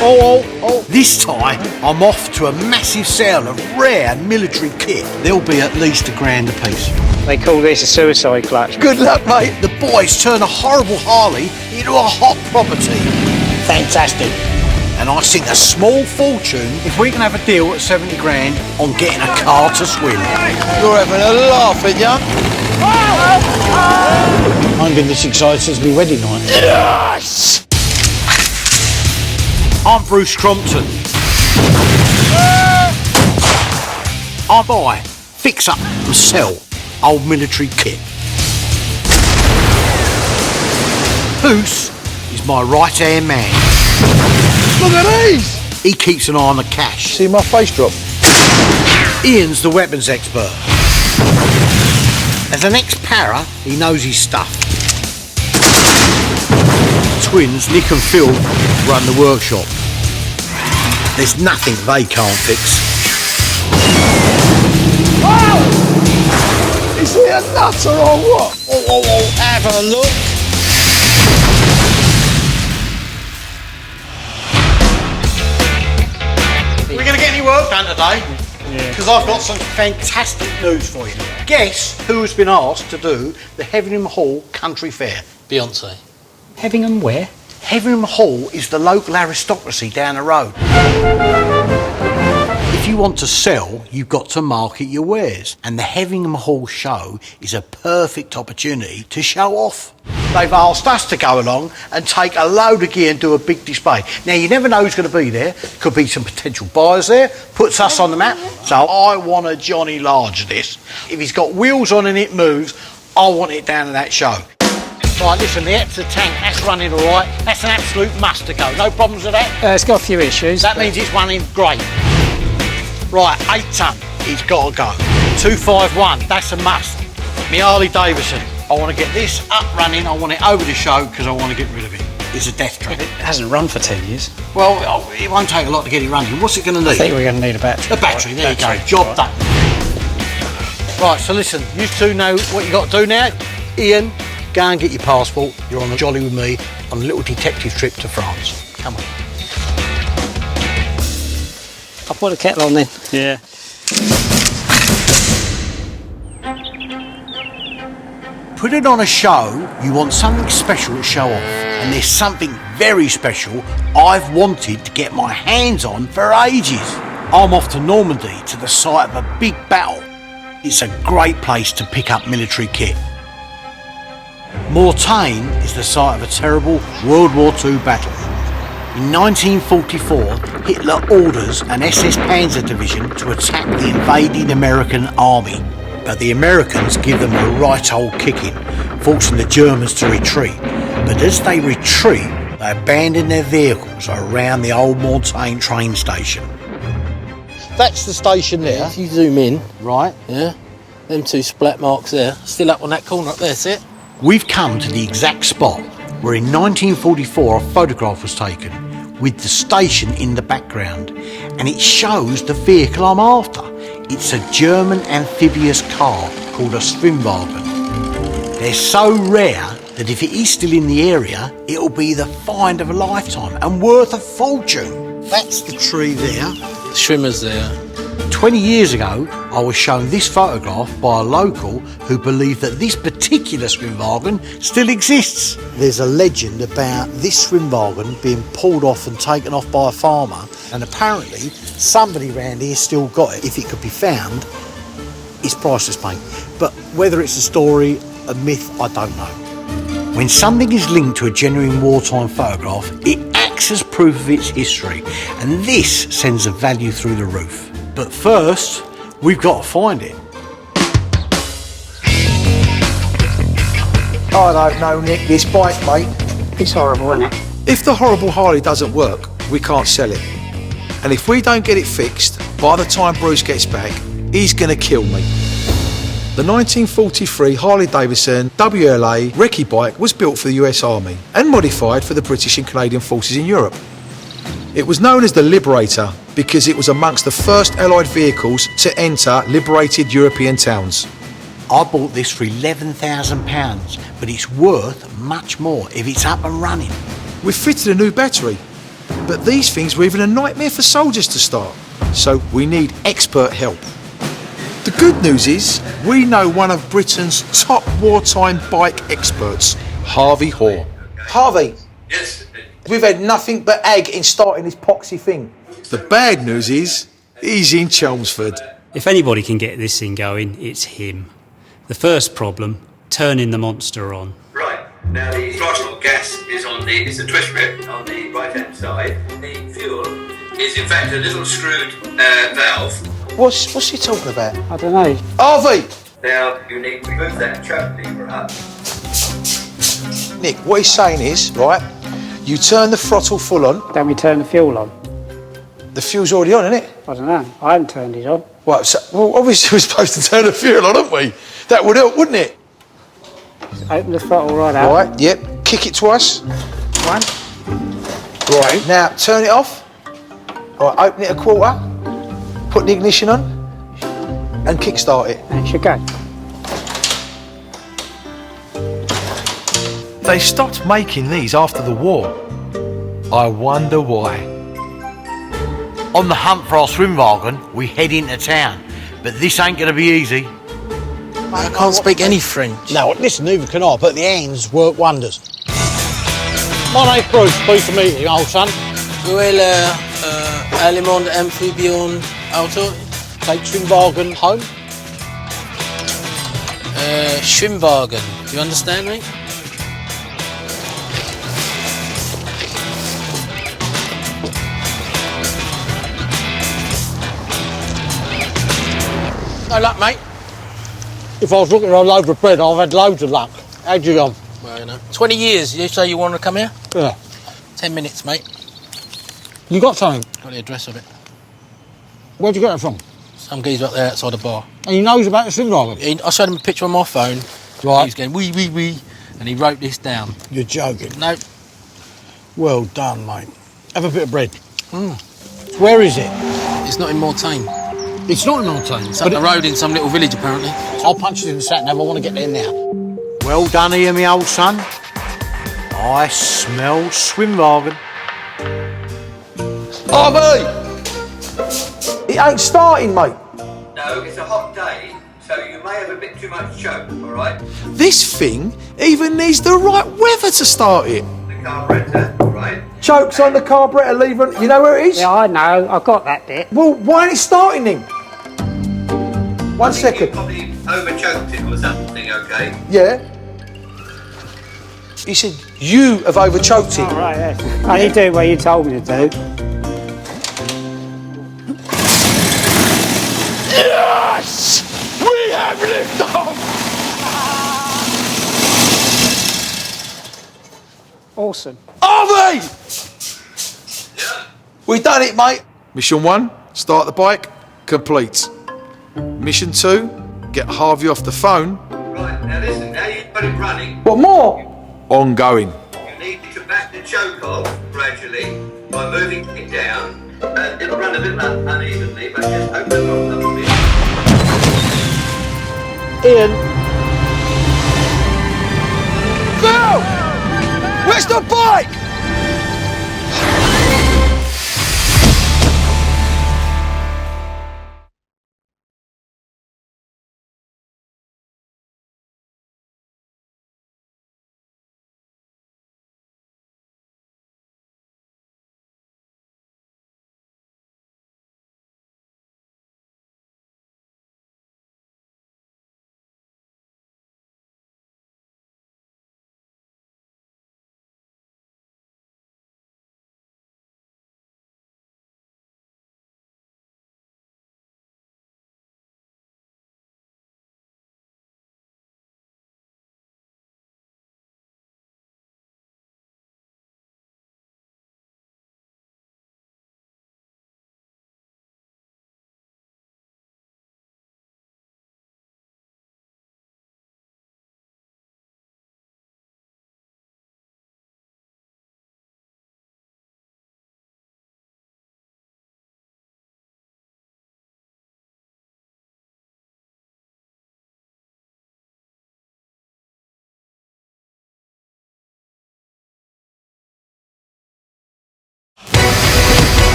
This time, I'm off to a massive sale of rare military kit. There'll be at least £1,000 a piece. They call this a suicide clutch. Good luck, mate. The boys turn a horrible Harley into a hot property. Fantastic. And I sink a small fortune if we can have a deal at 70 grand on getting a car to swim. You're having a laugh, ain't ya? I've been this excited since my wedding night. Yes! I'm Bruce Crompton. I buy, fix up and sell old military kit. Bruce is my right-hand man. Look at these! He keeps an eye on the cash. See my face drop? Ian's the weapons expert. As an ex-para, he knows his stuff. Twins, Nick and Phil, run the workshop. There's nothing they can't fix. Oh! Is he a nutter or what? Have a look. We're going to get any work done today? Because I've got some fantastic news for you. Guess who's been asked to do the Heavingham Hall Country Fair? Beyonce. Heavingham where? Heavingham Hall is the local aristocracy down the road. If you want to sell, you've got to market your wares. And the Heavingham Hall show is a perfect opportunity to show off. They've asked us to go along and take a load of gear and do a big display. Now, you never know who's going to be there. Could be some potential buyers there. Puts us on the map. So I want a Johnny Large this. If he's got wheels on and it moves, I want it down in that show. Right, listen, the Hetzer tank, that's running all right. That's an absolute must to go. No problems with that? It's got a few issues. That means it's running great. Right, 8 ton, it's got to go. 251, that's a must. My Harley Davidson, I want to get this up running. I want it over the show because I want to get rid of it. It's a death trap. It hasn't run for 10 years. Well, it won't take a lot to get it running. What's it going to need? I think we're going to need a battery. A battery, there you go. Job done. Right, so listen, you two know what you got to do now. Ian, go and get your passport. You're on a jolly with me on a little detective trip to France. Come on. I'll put a kettle on then. Yeah. Putting on a show, you want something special to show off. And there's something very special I've wanted to get my hands on for ages. I'm off to Normandy to the site of a big battle. It's a great place to pick up military kit. Mortain is the site of a terrible World War II battle. In 1944, Hitler orders an SS Panzer division to attack the invading American army. But the Americans give them a right old kicking, forcing the Germans to retreat. But as they retreat, they abandon their vehicles around the old Mortain train station. That's the station there. If you zoom in, Right. yeah, them two splat marks there, still up on that corner up there, see it? We've come to the exact spot where in 1944 a photograph was taken with the station in the background, and it shows the vehicle I'm after. It's a German amphibious car called a Schwimmwagen. They're so rare that if it is still in the area, it'll be the find of a lifetime and worth a fortune. That's the tree there. The Schwimmer's there. 20 years ago, I was shown this photograph by a local who believed that this particular Schwimmwagen still exists. There's a legend about this Schwimmwagen being pulled off and taken off by a farmer, and apparently somebody around here still got it. If it could be found, it's priceless, mate. But whether it's a story, a myth, I don't know. When something is linked to a genuine wartime photograph, it acts as proof of its history, and this sends the value through the roof. But first, we've got to find it. I don't know, Nick, this bike, mate. It's horrible, isn't it? If the horrible Harley doesn't work, we can't sell it. And if we don't get it fixed, by the time Bruce gets back, he's going to kill me. The 1943 Harley-Davidson WLA recce bike was built for the US Army and modified for the British and Canadian forces in Europe. It was known as the Liberator because it was amongst the first Allied vehicles to enter liberated European towns. I bought this for £11,000, but it's worth much more if it's up and running. We fitted a new battery, But these things were even a nightmare for soldiers to start. So we need expert help. The good news is we know one of Britain's top wartime bike experts, Harvey Hoare. Harvey, Yes. we've had nothing but ag in starting this poxy thing. The bad news is he's in Chelmsford. If anybody can get this thing going, it's him. The first problem, turning the monster on. Right. Now the throttle gas is it's a twist grip on the right hand side. The fuel is in fact a little screwed valve. What's he talking about? I don't know. Harvey! Now you need to move that choke lever up. Nick, what he's saying is, right, you turn the throttle full on, Don't we turn the fuel on? the fuel's already on, isn't it? I don't know. I haven't turned it on. Well, obviously we're supposed to turn the fuel on, aren't we? That would help, wouldn't it? Open the throttle right out. Right, yep, kick it twice. One. Right, now turn it off. All right, open it a quarter, put the ignition on, and kick-start it. And it should go. They stopped making these after the war. I wonder why. On the hunt for our swim wagon, we head into town. But this ain't going to be easy. I can't speak any French. No, listen, neither can I, but the hands work wonders. My name's Bruce, pleased to meet you, old son. Où est l'allemande amphibian auto? Take Schwimmwagen home. Schwimmwagen. Do you understand me? No luck, mate. If I was looking at a load of bread, I've had loads of luck. How'd you go? Well, you know. 20 years, you say you want to come here? Yeah. 10 minutes, mate. You got something? Got the address of it. Where'd you get it from? Some geezer up there outside the bar. And he knows about the swim wagon? I showed him a picture on my phone. Right. He's going, wee, wee, wee. And he wrote this down. You're joking. No. Well done, mate. Have a bit of bread. Where is it? It's not in Mortain. It's not in Montaigne. It's up the road in some little village, apparently. I'll punch it in the sat nav. I want to get there now. Well done here, me old son. I smell swim wagon. Harvey! It ain't starting, mate. No, it's a hot day, so you may have a bit too much choke, alright? This thing even needs the right weather to start it. The carburetor, right? Chokes on the carburetor lever. You know where it is? Yeah, I know. I got that bit. Well, why ain't it starting then? One You second. probably over-choked it or something, okay? Yeah. He said, you have over-choked it. All right, yes. I only do what you told me to do. Yes! We have liftoff! Awesome. Harvey! Yeah. We done it, mate. Mission 1, start the bike, complete. Mission 2, get Harvey off the phone. Right, now listen, now you've got it running, What more? Ongoing. you need to back the choke off gradually by moving it down. It'll run a bit unevenly, but just open the door up a bit. Ian. Phil! Where's the bike?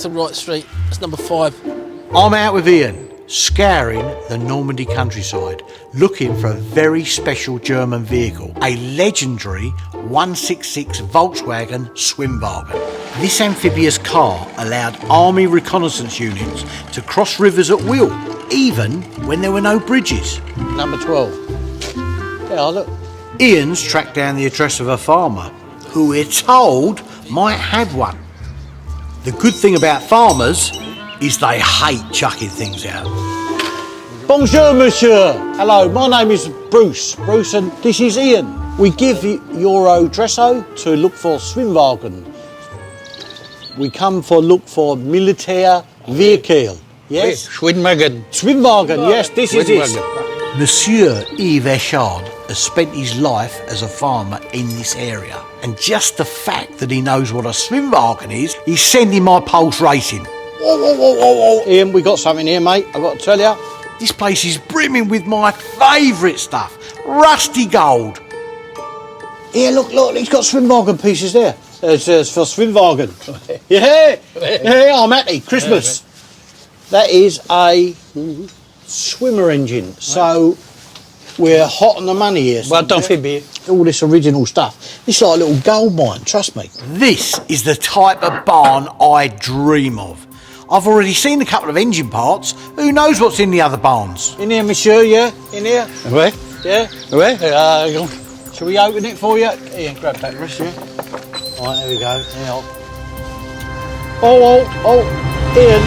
that's the right street. That's number 5. I'm out with Ian, scouring the Normandy countryside, looking for a very special German vehicle, a legendary 166 Volkswagen Schwimmwagen. This amphibious car allowed army reconnaissance units to cross rivers at will, even when there were no bridges. Number 12. Yeah, look. Ian's tracked down the address of a farmer who we're told might have one. The good thing about farmers is they hate chucking things out. Bonjour, monsieur. Hello, my name is Bruce, and this is Ian. We give Euro Dresso to look for Schwimmwagen. We come for look for military vehicle. Yes? Schwimmwagen. Schwimmwagen, yes, this is it. Monsieur Yves Echard has spent his life as a farmer in this area. And just the fact that he knows what a Schwimmwagen is sending my pulse racing. Whoa. Ian, we got something here, mate. I've got to tell you. This place is brimming with my favourite stuff, rusty gold. Here, look, he's got Schwimmwagen pieces there. It's for Schwimmwagen. Yeah, I'm happy. Christmas. That is a swimmer engine. So we're hot on the money here. Well done, Phoebe. All this original stuff. It's like a little gold mine, trust me. This is the type of barn I dream of. I've already seen a couple of engine parts. Who knows what's in the other barns? In here, monsieur, yeah? In here? Where? Yeah? Where? Shall we open it for you? Ian, grab that wrist, yeah? Right, there we go. Yeah. Oh, Ian.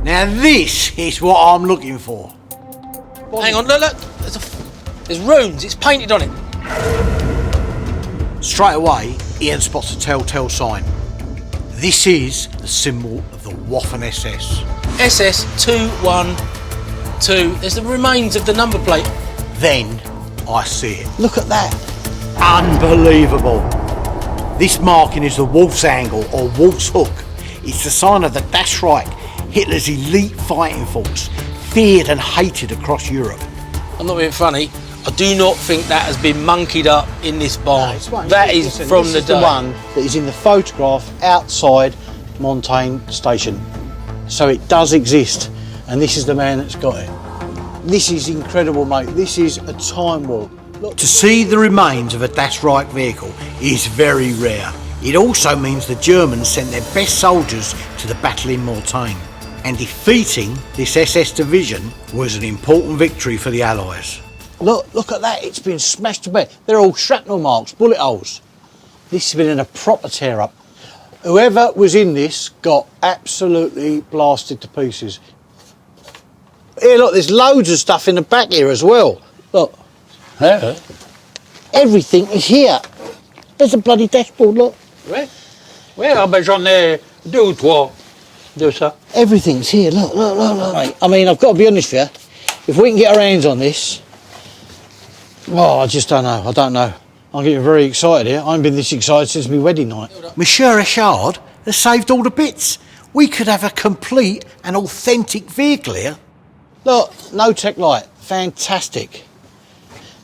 Now this is what I'm looking for. Hang on, look. There's runes. It's painted on it. Straight away, Ian spots a telltale sign. This is the symbol of the Waffen SS. SS 212. There's the remains of the number plate. Then I see it. Look at that. Unbelievable. This marking is the Wolf's Angle or Wolf's Hook. It's the sign of the Das Reich, Hitler's elite fighting force, feared and hated across Europe. I'm not being funny. I do not think that has been monkeyed up in this barn. That is from the day. The one that is in the photograph outside Montaigne Station. So it does exist, and this is the man that's got it. This is incredible, mate. This is a time warp. Look. To see the remains of a Das Reich vehicle is very rare. It also means the Germans sent their best soldiers to the battle in Mortain. And defeating this SS division was an important victory for the Allies. Look at that. It's been smashed to bits. They're all shrapnel marks, bullet holes. This has been in a proper tear up. Whoever was in this got absolutely blasted to pieces. Here, look, there's loads of stuff in the back here as well. Look. Yeah. Everything is here. There's a bloody dashboard, look. Ouais, ben j'en ai 2 ou 3 de ça. Everything's here, look. Mate, I mean, I've got to be honest with you. If we can get our hands on this, well, I just don't know. I don't know. I'm getting very excited here. I haven't been this excited since my wedding night. Monsieur Echard has saved all the bits. We could have a complete and authentic vehicle here. Look, no tech light. Fantastic.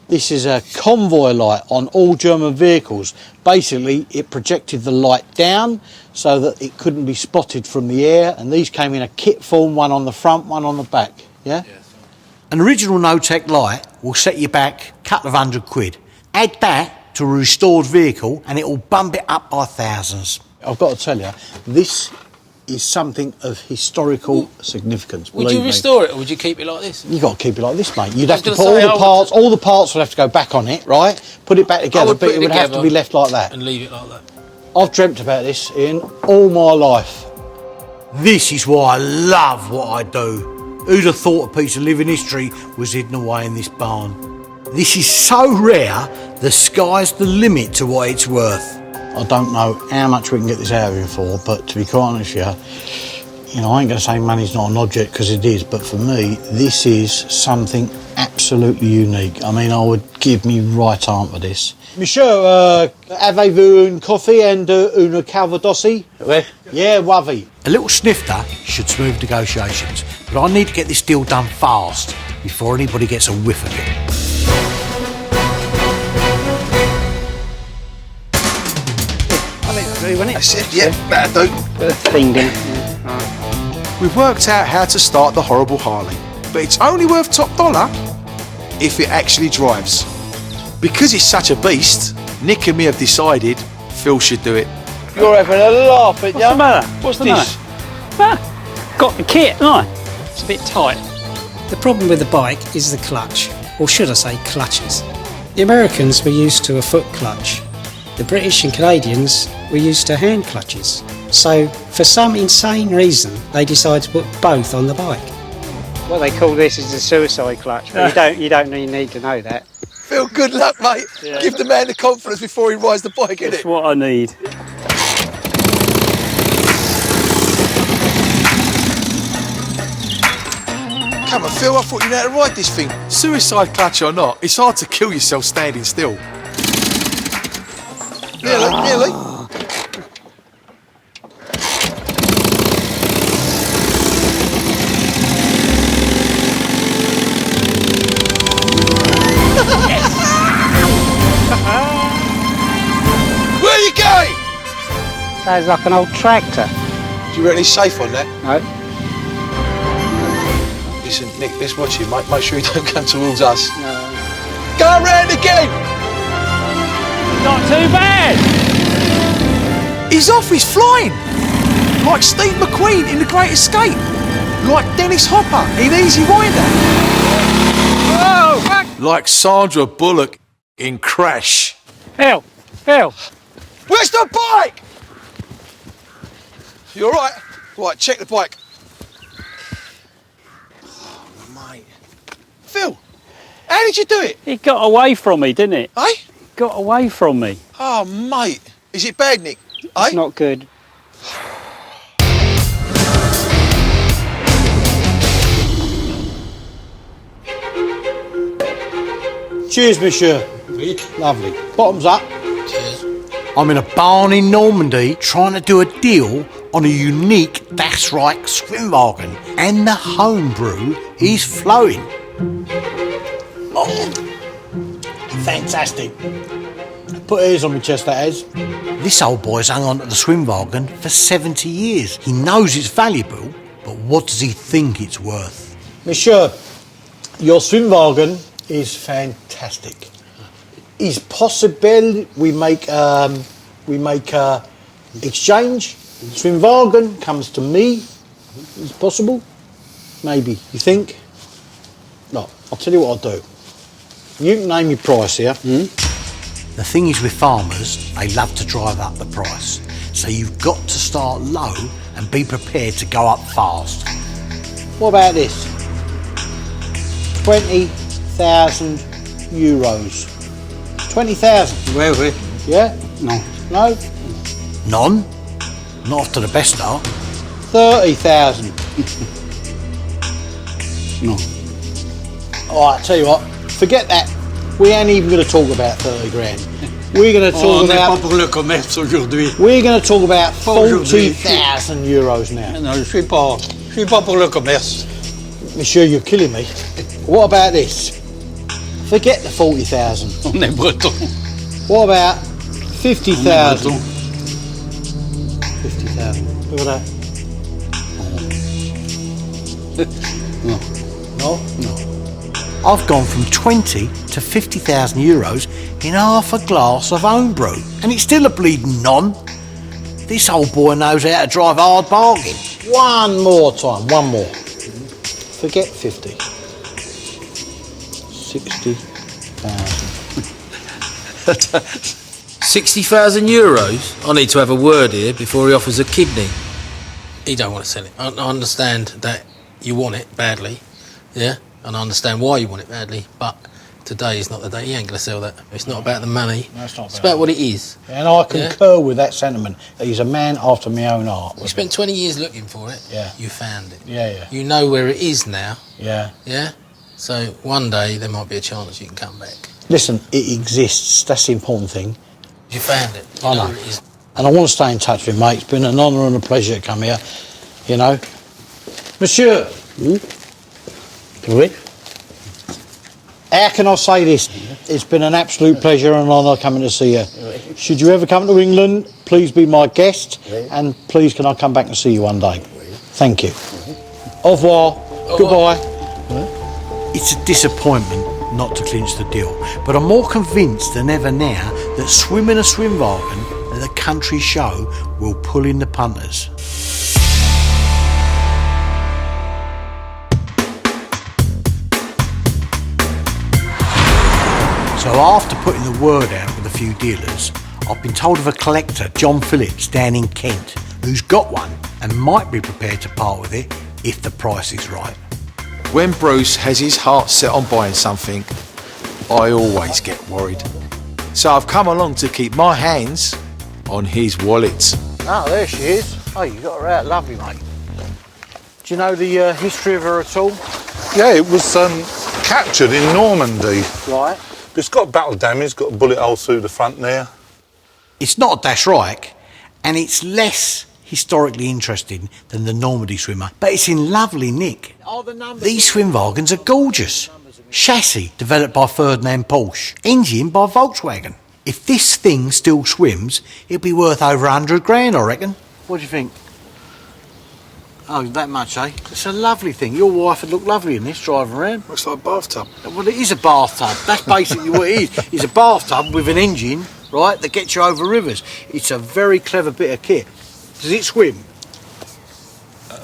This is a convoy light on all German vehicles. Basically, it projected the light down so that it couldn't be spotted from the air, and these came in a kit form, one on the front, one on the back. Yeah? An original no-tech light will set you back a couple of £100. Add that to a restored vehicle and it will bump it up by thousands. I've got to tell you, this is something of historical significance. Would you restore it or would you keep it like this? You've got to keep it like this, mate. You'd have to gonna put say, all the parts will have to go back on it, right? Put it back together, but it would have to be left like that. And leave it like that. I've dreamt about this, Ian, all my life. This is why I love what I do. Who'd have thought a piece of living history was hidden away in this barn? This is so rare, the sky's the limit to what it's worth. I don't know how much we can get this out of him for, but to be quite honest with you, I ain't going to say money's not an object, because it is, but for me, this is something absolutely unique. I mean, I would give me right arm for this. Monsieur, avez-vous une coffee and une calvadosi? Ouais. Yeah, wavy. A little snifter should smooth negotiations, but I need to get this deal done fast before anybody gets a whiff of it. through, won't it? That's it, yeah, that'll do. Put a thing in. We've worked out how to start the horrible Harley, but it's only worth top dollar if it actually drives. Because it's such a beast, Nick and me have decided Phil should do it. You're having a laugh at What's the matter? What's this? Got the kit, haven't I? It's a bit tight. The problem with the bike is the clutch, or should I say clutches. The Americans were used to a foot clutch. The British and Canadians were used to hand clutches. So, for some insane reason, they decided to put both on the bike. What they call this is a suicide clutch, but you don't really need to know that. Phil, good luck, mate. Yeah. Give the man the confidence before he rides the bike, innit? That's what I need. Come on, Phil, I thought you knew how to ride this thing. Suicide clutch or not, it's hard to kill yourself standing still. Nearly. Where are you going? Sounds like an old tractor. Do you reckon he's safe on that? No? Listen, Nick, let's watch him, mate. Make sure he don't come towards us. No. Go around again! Not too bad. He's off, he's flying! Like Steve McQueen in The Great Escape. Like Dennis Hopper in Easy Rider. Oh, fuck. Like Sandra Bullock in Crash. Hell. Where's the bike? You all right? Right, check the bike. Oh, mate. Phil, how did you do it? It got away from me, didn't it? Eh? Got away from me. Oh, mate. Is it bad, Nick? It's not good. Cheers, monsieur. Lovely. Bottoms up. Cheers. I'm in a barn in Normandy trying to do a deal on a unique Das Reich swim wagon, and the homebrew is flowing. Oh, fantastic. Put ears on my chest, that is. This old boy's hung on to the swim wagon for 70 years. He knows it's valuable, but what does he think it's worth? Monsieur, your swim wagon is fantastic. Is possible we make exchange? Swim wagon comes to me. Is possible? Maybe. You think? No. I'll tell you what I'll do. You can name your price here. The thing is with farmers, they love to drive up the price. So you've got to start low and be prepared to go up fast. What about this? 20,000 euros. 20,000. Wait. Yeah? No. No? None? Not after the best start. 30,000. No. All right, tell you what. Forget that. We ain't even going to talk about 30 grand. We're going to talk about. pour le commerce aujourd'hui. We're going to talk about 40,000 euros now. Non, je suis pas pour le commerce. Monsieur, you're killing me. What about this? Forget the 40,000. On est breton. What about 50,000? breton. 50,000. Look at that. No. No? I've gone from 20 to 50,000 euros in half a glass of homebrew, and it's still a bleeding none. This old boy knows how to drive a hard bargain. One more time, one more. Forget 50. 60,000. 60,000 euros? I need to have a word here before he offers a kidney. He don't want to sell it. I understand that you want it badly, yeah? And I understand why you want it badly, but today is not the day. He ain't going to sell that. It's not about the money. No, it's not It's about what it is. And I concur with that sentiment. That he's a man after my own heart. You spent 20 years looking for it. Yeah. You found it. Yeah. You know where it is now. Yeah. Yeah? So one day there might be a chance you can come back. Listen, it exists. That's the important thing. You found it. You I know. where it is. And I want to stay in touch with you, mate. It's been an honour and a pleasure to come here. You know. Monsieur. Oui. How can I say this? It's been an absolute pleasure and honour coming to see you. Should you ever come to England, please be my guest, and please can I come back and see you one day? Thank you. Au revoir. Goodbye. It's a disappointment not to clinch the deal, but I'm more convinced than ever now that swimming a swimwagen at the country show will pull in the punters. So after putting the word out with a few dealers, I've been told of a collector, John Phillips, down in Kent, who's got one and might be prepared to part with it if the price is right. When Bruce has his heart set on buying something, I always get worried. So I've come along to keep my hands on his wallet. Oh, there she is. Oh, you got her out lovely, mate. Do you know the history of her at all? Yeah, it was captured in Normandy. Right. It's got battle damage, got a bullet hole through the front there. It's not a Dash Reich, and it's less historically interesting than the Normandy swimmer, but it's in lovely nick. These swimwagens are gorgeous. Chassis developed by Ferdinand Porsche, engine by Volkswagen. If this thing still swims, it'll be worth over 100 grand, I reckon. What do you think? Oh, that much, eh? It's a lovely thing. Your wife would look lovely in this, driving around. Looks like a bathtub. Well, it is a bathtub. That's basically what it is. It's a bathtub with an engine, right, that gets you over rivers. It's a very clever bit of kit. Does it swim?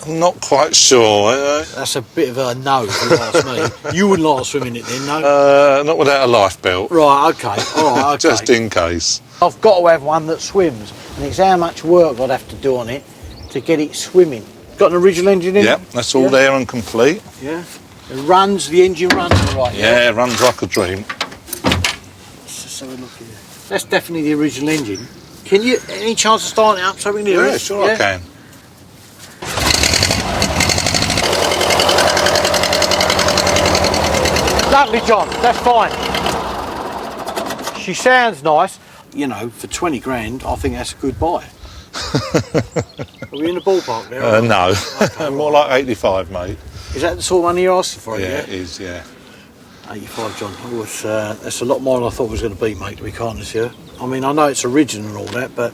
I'm not quite sure. That's a bit of a no, if you ask me. You wouldn't like swimming it then, no? Not without a life belt. Right, okay. All right, okay. Just in case. I've got to have one that swims, and it's how much work I'd have to do on it to get it swimming. Got an original engine in it? Yep, that's all there and complete. Yeah. It runs, the engine runs all right. Yeah, it runs like a dream. Let's just have a look here. That's definitely the original engine. Can you, any chance of starting it up so we can hear it? Yeah, sure I can. Lovely, John, that's fine. She sounds nice. You know, for 20 grand, I think that's a good buy. Are we in the ballpark there? No, Okay, more like 85, mate. Is that the sort of money you're asking for it? Yeah, it is, yeah. 85, John. Oh, that's a lot more than I thought it was going to be, mate, to be quite honest here. I mean, I know it's original and all that, but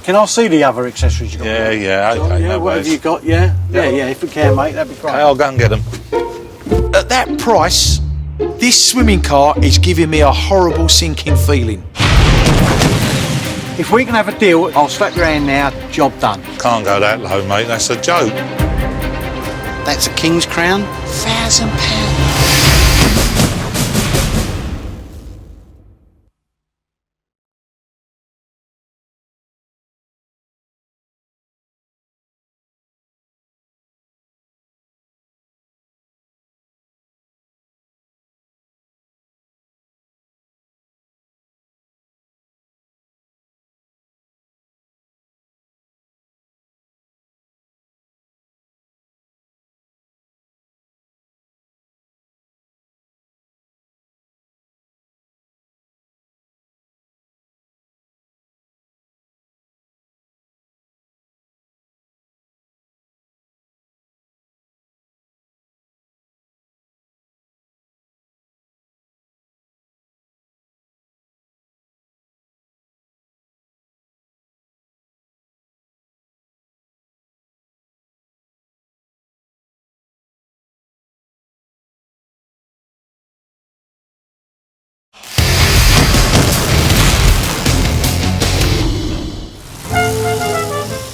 can I see the other accessories you got? Yeah, John? okay, Yeah, no what have worries. you got? Yeah, if we can, mate, that'd be great. Okay, I'll go and get them. At that price, this swimming car is giving me a horrible sinking feeling. If we can have a deal, I'll slap your hand now, job done. Can't go that low, mate, that's a joke. That's a King's Crown, £1,000.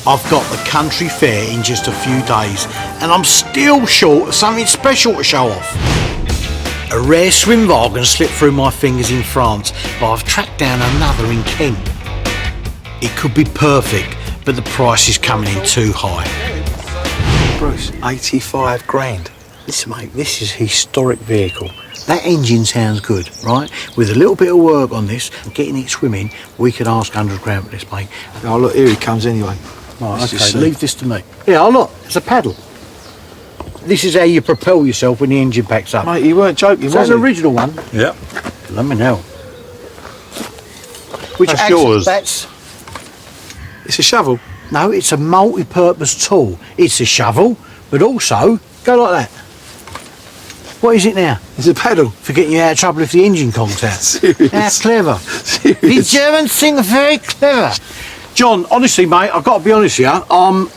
I've got the country fair in just a few days, and I'm still short of something special to show off. A rare swimwagen slipped through my fingers in France, but I've tracked down another in Kent. It could be perfect, but the price is coming in too high. Bruce, 85 grand. Listen, mate, this is a historic vehicle. That engine sounds good, right? With a little bit of work on this, and getting it swimming, we could ask 100 grand for this, mate. Oh, look, here he comes anyway. Right, okay, leave this to me. Yeah, oh look, it's a paddle. This is how you propel yourself when the engine packs up. Mate, you weren't joking, Is that was an you? original one? Yep. Let me know. Which That's actually, yours. It's a shovel. No, it's a multi-purpose tool. It's a shovel, but also, go like that. What is it now? It's a pedal. For getting you out of trouble if the engine conks out. Serious. How clever. Serious. The Germans think very clever. John, honestly, mate, I've got to be honest here. I'm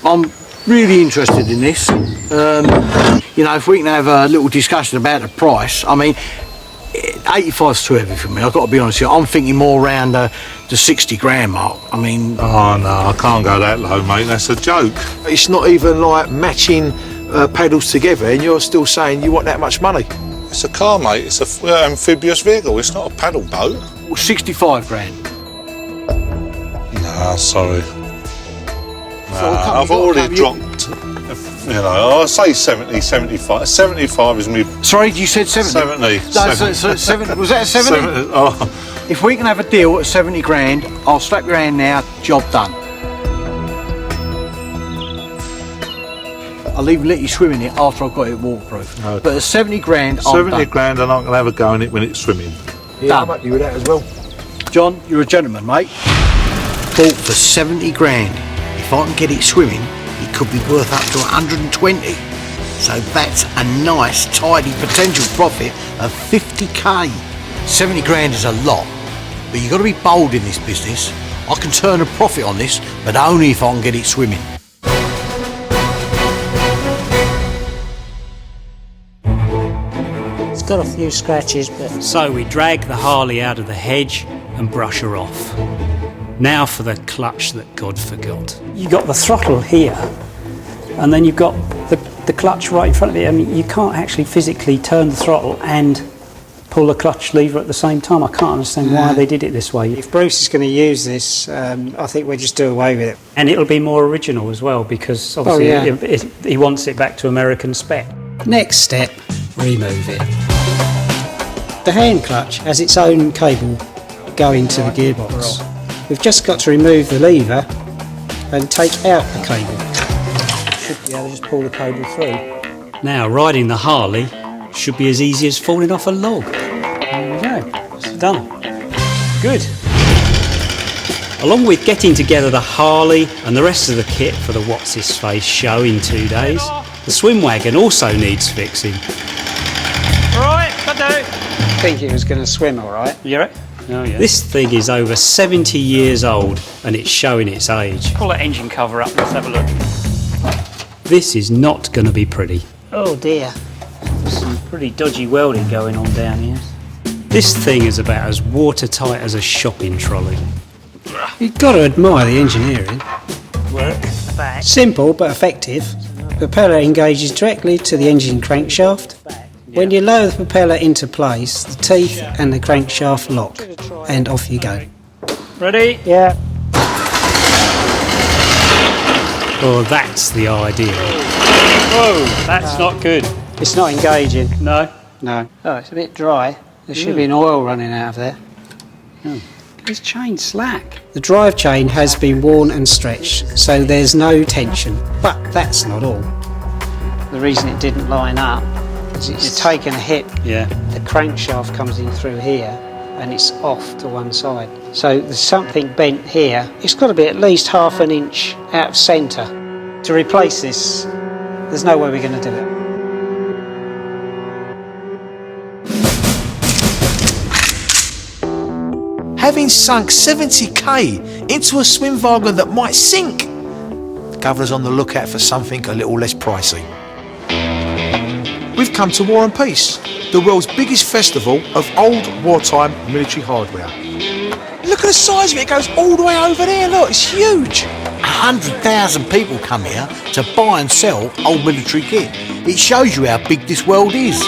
really interested in this. You know, if we can have a little discussion about the price. I mean, 85's too heavy for me. I've got to be honest here. I'm thinking more around the 60 grand mark. I mean... Oh, no, I can't go that low, mate. That's a joke. It's not even like matching pedals together, and you're still saying you want that much money. It's a car, mate. It's an amphibious vehicle. It's not a paddle boat. Well, 65 grand. Nah, sorry. Nah, I've already dropped, you know, I'll say 70, 75. 75 is me. Sorry, you said 70? 70. No, 70. Was that a 70? 70. Oh. If we can have a deal at 70 grand, I'll slap your hand now, job done. I'll even let you swim in it after I've got it waterproof. Okay. But at 70 grand, I'm 70 done. grand and I'm going to have a go in it when it's swimming. Yeah, I'm happy with that as well. John, you're a gentleman, mate. Bought for 70 grand. If I can get it swimming, it could be worth up to 120. So that's a nice, tidy potential profit of 50k. 70 grand is a lot, but you've got to be bold in this business. I can turn a profit on this, but only if I can get it swimming. It's got a few scratches, but So we drag the Harley out of the hedge and brush her off. Now for the clutch that God forgot. you've got the throttle here, and then you've got the clutch right in front of it. I mean, you can't actually physically turn the throttle and pull the clutch lever at the same time. I can't understand why they did it this way. If Bruce is going to use this, I think we'll just do away with it. And it'll be more original as well, because obviously he wants it back to American spec. Next step, remove it. The hand clutch has its own cable going to the gearbox. We've just got to remove the lever and take out the cable. Should be able to just pull the cable through. Now, riding the Harley should be as easy as falling off a log. There we go. It's done. Good. Along with getting together the Harley and the rest of the kit for the What's-His-Face show in 2 days, the swim wagon also needs fixing. Right, I think it was going to swim all right. You right? Oh, yeah. This thing is over 70 years old and it's showing its age. Pull that engine cover up, let's have a look. This is not going to be pretty. Oh dear. Some pretty dodgy welding going on down here. This thing is about as watertight as a shopping trolley. You've got to admire the engineering. Work, back. Simple but effective. The propeller engages directly to the engine crankshaft. When you lower the propeller into place, the teeth and the crankshaft lock, and off you go. Ready? Yeah. Oh, that's the idea. Whoa, that's not good. It's not engaging. No? No. Oh, it's a bit dry. There should be an oil running out of there. This chain's slack. The drive chain has been worn and stretched, so there's no tension. But that's not all. The reason it didn't line up is it's taken a hit. Yeah. The crankshaft comes in through here and it's off to one side. So there's something bent here. It's got to be at least ½ an inch out of centre. To replace this, there's no way we're going to do it. Having sunk 70k into a swim wagon that might sink, the governor's on the lookout for something a little less pricey. We've come to War and Peace, the world's biggest festival of old wartime military hardware. Look at the size of it, it goes all the way over there, look, it's huge. 100,000 people come here to buy and sell old military kit. It shows you how big this world is.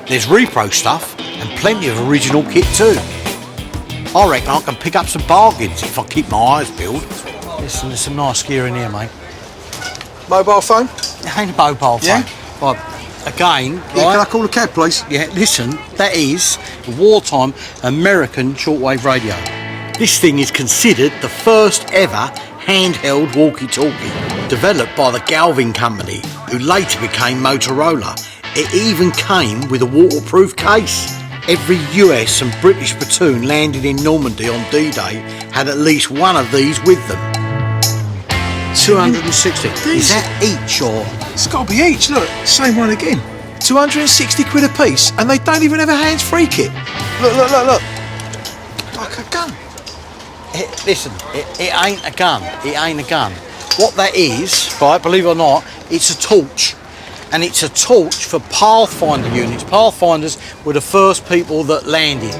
There's repro stuff and plenty of original kit too. I reckon I can pick up some bargains if I keep my eyes peeled. Listen, there's some nice gear in here, mate. Mobile phone? It ain't a mobile phone. Yeah? Right, again, Yeah, right? can I call a cab, please? Yeah, listen, that is a wartime American shortwave radio. This thing is considered the first ever handheld walkie-talkie, developed by the Galvin Company, who later became Motorola. It even came with a waterproof case. Every US and British platoon landed in Normandy on D-Day had at least one of these with them. 260. Is that each or? It's got to be each, look, same one again. 260 quid a piece, and they don't even have a hands-free kit. Look. Like a gun. Listen, it ain't a gun. It ain't a gun. What that is, right, believe it or not, it's a torch. And it's a torch for Pathfinder units. Pathfinders were the first people that landed.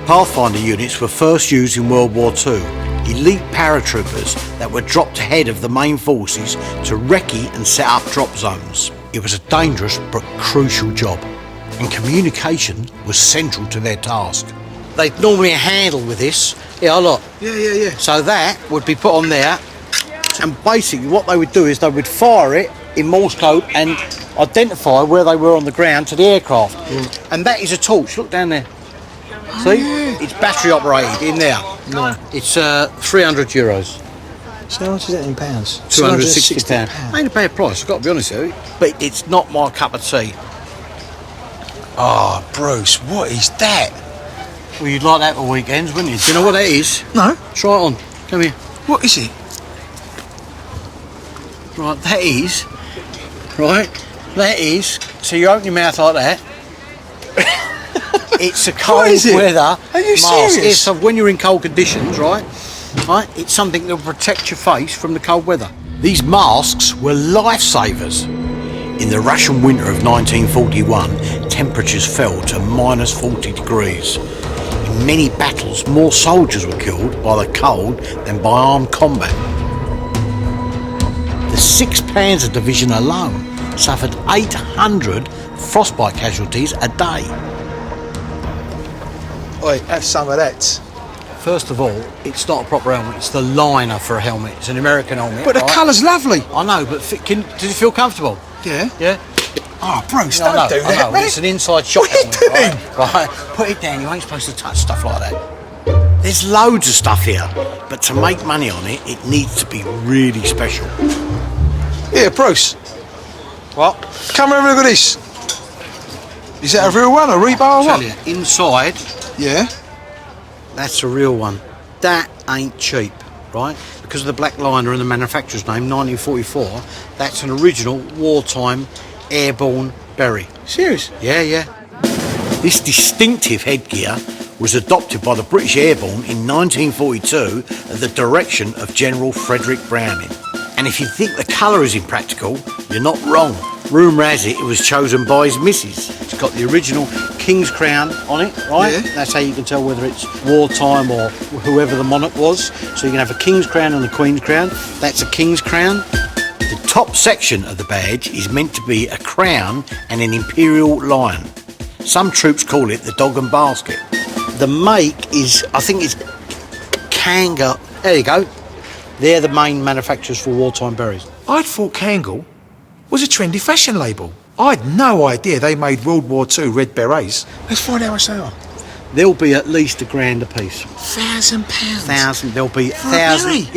Pathfinder units were first used in World War II. Elite paratroopers that were dropped ahead of the main forces to recce and set up drop zones. It was a dangerous but crucial job, and communication was central to their task. They'd normally handle with this. Yeah, look. Yeah. So that would be put on there, and basically what they would do is they would fire it in Morse code and identify where they were on the ground to the aircraft. And that is a torch. Look down there. See? It's battery operated in there. No. It's €300. So how much is that in pounds? £260. Ain't a bad price, I've got to be honest with you. But it's not my cup of tea. Oh, Bruce, what is that? Well, you'd like that for weekends, wouldn't you? Do you know what that is? No. Try it on. Come here. What is it? Right, that is. Right, that is. So you open your mouth like that. It's a cold weather Are you mask. serious? So when you're in cold conditions, right? It's something that will protect your face from the cold weather. These masks were lifesavers. In the Russian winter of 1941, temperatures fell to minus 40 degrees. In many battles, more soldiers were killed by the cold than by armed combat. The 6th Panzer Division alone suffered 800 frostbite casualties a day. Oi, have some of that. First of all, it's not a proper helmet, it's the liner for a helmet. It's an American helmet. But the right? colour's lovely. I know, but does it feel comfortable? Yeah. Yeah? Oh, Bruce, No, don't do I that, know. mate. It's an inside shot What are you helmet, doing? Right? Put it down, you ain't supposed to touch stuff like that. There's loads of stuff here, but to make money on it, it needs to be really special. Here, Bruce, What? come and have a look at this. Is that a real one, a rebar or I'll what? tell you, inside, Yeah. that's a real one. That ain't cheap, right? Because of the black liner and the manufacturer's name, 1944, that's an original wartime Airborne berry. Serious? Yeah. This distinctive headgear was adopted by the British Airborne in 1942 at the direction of General Frederick Browning. And if you think the colour is impractical, you're not wrong. Rumour has it was chosen by his missus. It's got the original King's Crown on it, right? Yeah. That's how you can tell whether it's wartime or whoever the monarch was. So you can have a King's Crown and a Queen's Crown. That's a King's Crown. The top section of the badge is meant to be a crown and an imperial lion. Some troops call it the dog and basket. The make is, I think it's Kanga. There you go. They're the main manufacturers for wartime berries. I'd thought Kangol was a trendy fashion label. I'd no idea they made World War II red berets. Let's find out how much they are. There'll be at least £1,000 a piece. £1,000. There'll be For a 1,000. berry?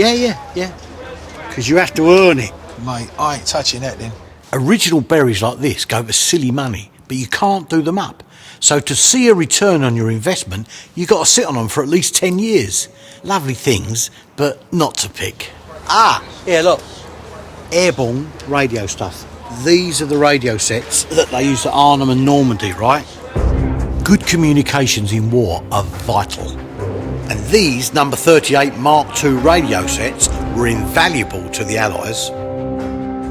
Yeah. Because you have to earn it. Mate, I ain't touching that then. Original berries like this go for silly money, but you can't do them up. So to see a return on your investment, you've got to sit on them for at least 10 years. Lovely things, but not to pick. Here, look. Airborne radio stuff. These are the radio sets that they used at Arnhem and Normandy, right? Good communications in war are vital. And these number 38 Mark II radio sets were invaluable to the Allies.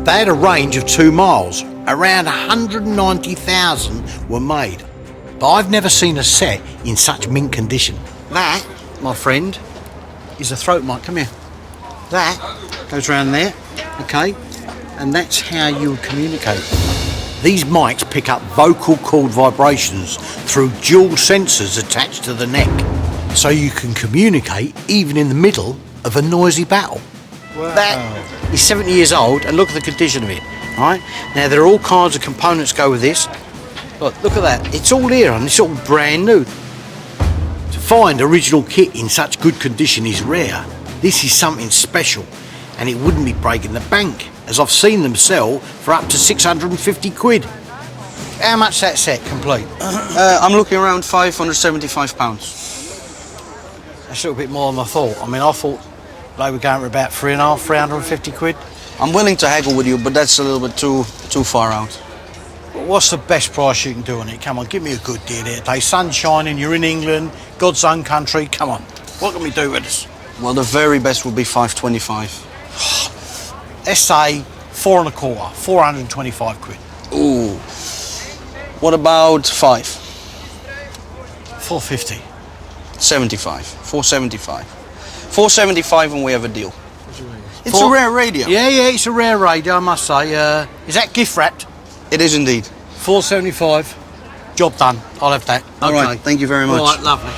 They had a range of 2 miles. Around 190,000 were made. But I've never seen a set in such mint condition. That, my friend, is a throat mic. Come here. That goes round there, okay? And that's how you communicate. These mics pick up vocal cord vibrations through dual sensors attached to the neck. So you can communicate even in the middle of a noisy battle. Wow. That is 70 years old, and look at the condition of it. Right? Now, there are all kinds of components go with this. Look at that. It's all here, and it's all brand new. To find original kit in such good condition is rare. This is something special, and it wouldn't be breaking the bank, as I've seen them sell for up to 650 quid. How much that set complete? I'm looking around £575. That's a little bit more than I thought. I mean, I thought they were going for about 350 quid. I'm willing to haggle with you, but that's a little bit too far out. What's the best price you can do on it? Come on, give me a good deal here today. Sun's shining, you're in England, God's own country. Come on, what can we do with this? Well, the very best would be 525. Let's say 4 1/4, 425 quid. Ooh. What about 5? 450. 75. 475. 475 and we have a deal. It's a rare radio. Yeah, it's a rare radio, I must say. Is that gift wrapped? It is indeed. 475. Job done. I'll have that. All right, thank you very much. All right, lovely.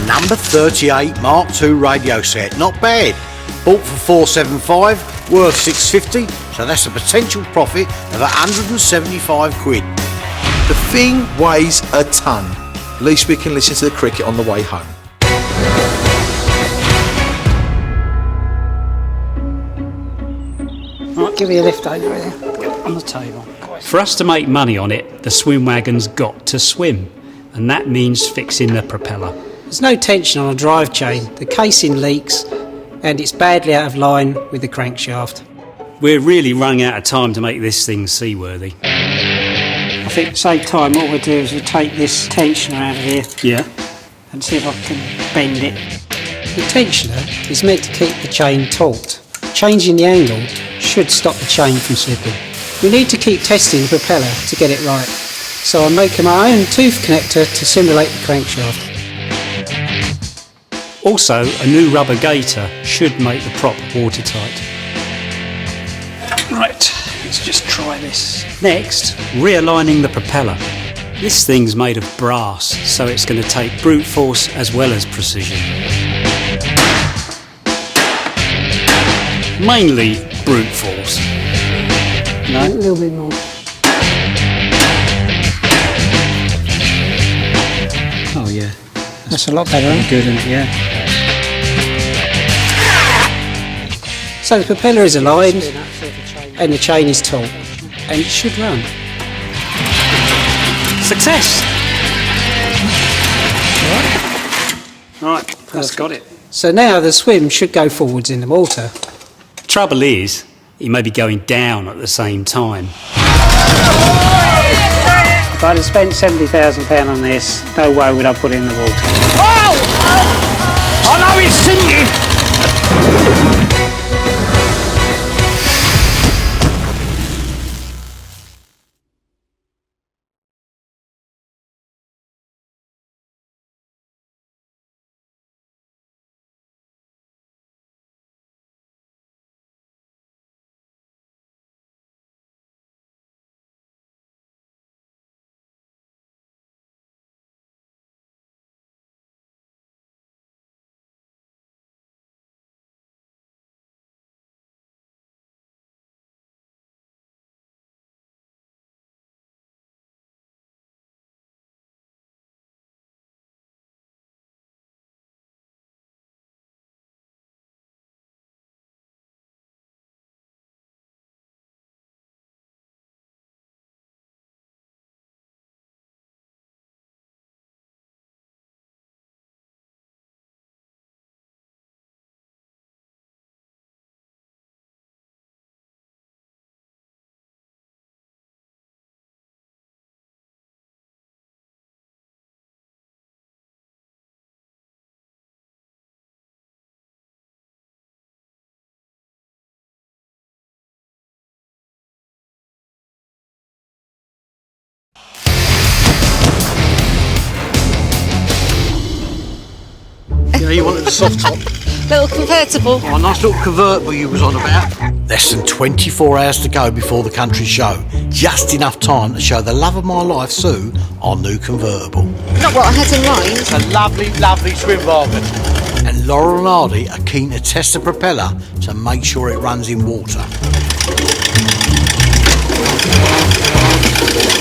Number 38 Mark II radio set. Not bad. Bought for 475, worth 650, so that's a potential profit of 175 quid. The thing weighs a ton. At least we can listen to the cricket on the way home. Right, give me a lift over there. On the table. For us to make money on it, the swim wagon's got to swim, and that means fixing the propeller. There's no tension on a drive chain. The casing leaks and it's badly out of line with the crankshaft. We're really running out of time to make this thing seaworthy. I think to save time, what we'll do is we'll take this tensioner out of here Yeah? and see if I can bend it. The tensioner is meant to keep the chain taut. Changing the angle should stop the chain from slipping. We need to keep testing the propeller to get it right, so I'm making my own tooth connector to simulate the crankshaft. Also, a new rubber gaiter should make the prop watertight. Right, let's just try this. Next, realigning the propeller. This thing's made of brass, so it's going to take brute force as well as precision. Mainly brute force. No, a little bit more. Oh yeah, That's a lot better, isn't it? good, isn't it? Yeah. So the propeller is aligned and the chain is taut, and it should run. Success! Right, that's got it. So now the swim should go forwards in the water. Trouble is, he may be going down at the same time. If I'd have spent £70,000 on this, no way would I put it in the water. Oh! I know it's sinking! Yeah, you wanted a soft top. Little convertible. Oh, a nice little convertible you was on about. Less than 24 hours to go before the country show. Just enough time to show the love of my life, Sue, our new convertible. Not what I had in mind. It's a lovely, lovely swim bargain. And Laurel and Hardy are keen to test the propeller to make sure it runs in water.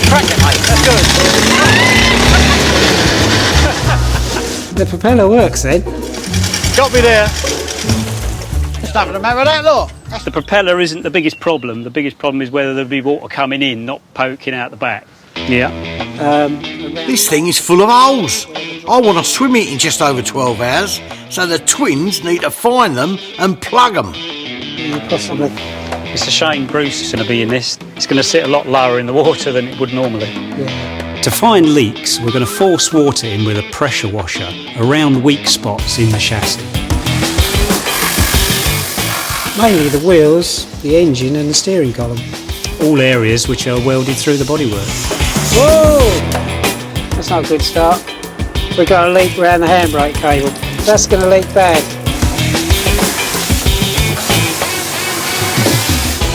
Crack it, mate. That's good. The propeller works then. Got me there. There's nothing the matter with that, look. The propeller isn't the biggest problem. The biggest problem is whether there'll be water coming in, not poking out the back. Yeah. This thing is full of holes. I want to swim it in just over 12 hours, so the twins need to find them and plug them. Yeah, possibly. It's a shame Bruce is going to be in this. It's going to sit a lot lower in the water than it would normally. To find leaks, we're going to force water in with a pressure washer around weak spots in the chassis. Mainly the wheels, the engine and the steering column. All areas which are welded through the bodywork. Whoa! That's not a good start. We've got a leak around the handbrake cable. That's going to leak bad.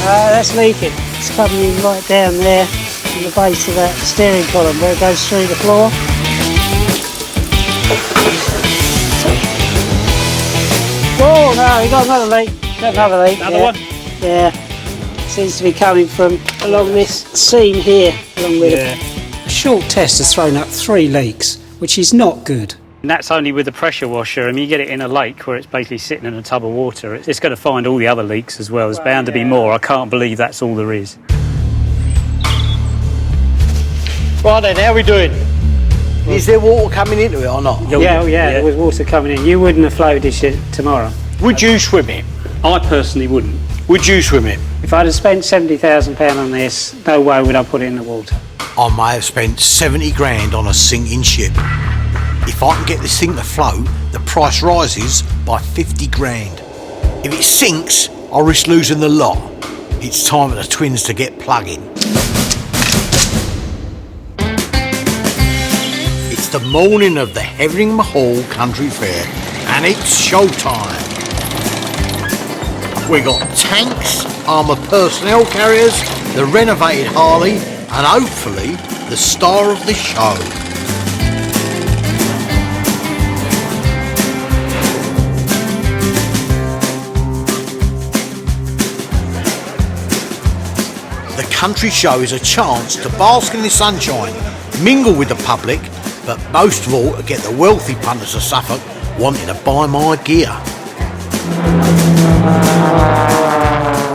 That's leaking. It's coming in right down there in the base of that steering column where it goes through the floor. Oh no, we got another leak. Another leak. Another one? Yeah. Seems to be coming from along this seam here, along with it. A short test has thrown up 3 leaks, which is not good. And that's only with the pressure washer. I mean, you get it in a lake where it's basically sitting in a tub of water. It's going to find all the other leaks as well. There's bound to be more. I can't believe that's all there is. Right then, how are we doing? Is there water coming into it or not? Yeah, there was water coming in. You wouldn't have flowed this shit tomorrow. Would you swim it? I personally wouldn't. Would you swim it? If I'd have spent £70,000 on this, no way would I put it in the water. I may have spent 70 grand on a sinking ship. If I can get this thing to float, the price rises by 50 grand. If it sinks, I'll risk losing the lot. It's time for the twins to get plugging. It's the morning of the Herring Hall Country Fair, and it's showtime. We got tanks, armoured personnel carriers, the renovated Harley, and hopefully the star of the show. The country show is a chance to bask in the sunshine, mingle with the public, but most of all to get the wealthy punters of Suffolk wanting to buy my gear.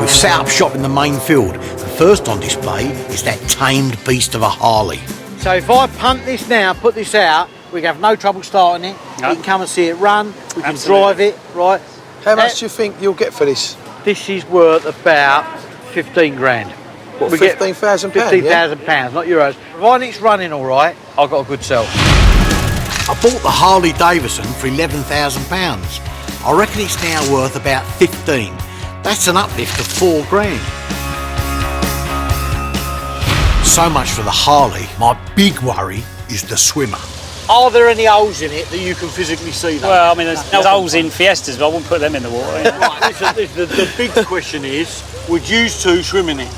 We've set up shop in the main field. The first on display is that tamed beast of a Harley. So if I punt this now, put this out, we can have no trouble starting it. No. We can come and see it run, we can drive it, right? How much do you think you'll get for this? This is worth about 15 grand. What, £15,000? £15,000, not euros. Providing it's running all right, I've got a good sell. I bought the Harley Davidson for £11,000. I reckon it's now worth about 15. That's an uplift of 4 grand. So much for the Harley. My big worry is the swimmer. Are there any holes in it that you can physically see though? Well, I mean, there's holes in Fiestas, but I wouldn't put them in the water. Right, the big question is, would you two swim in it?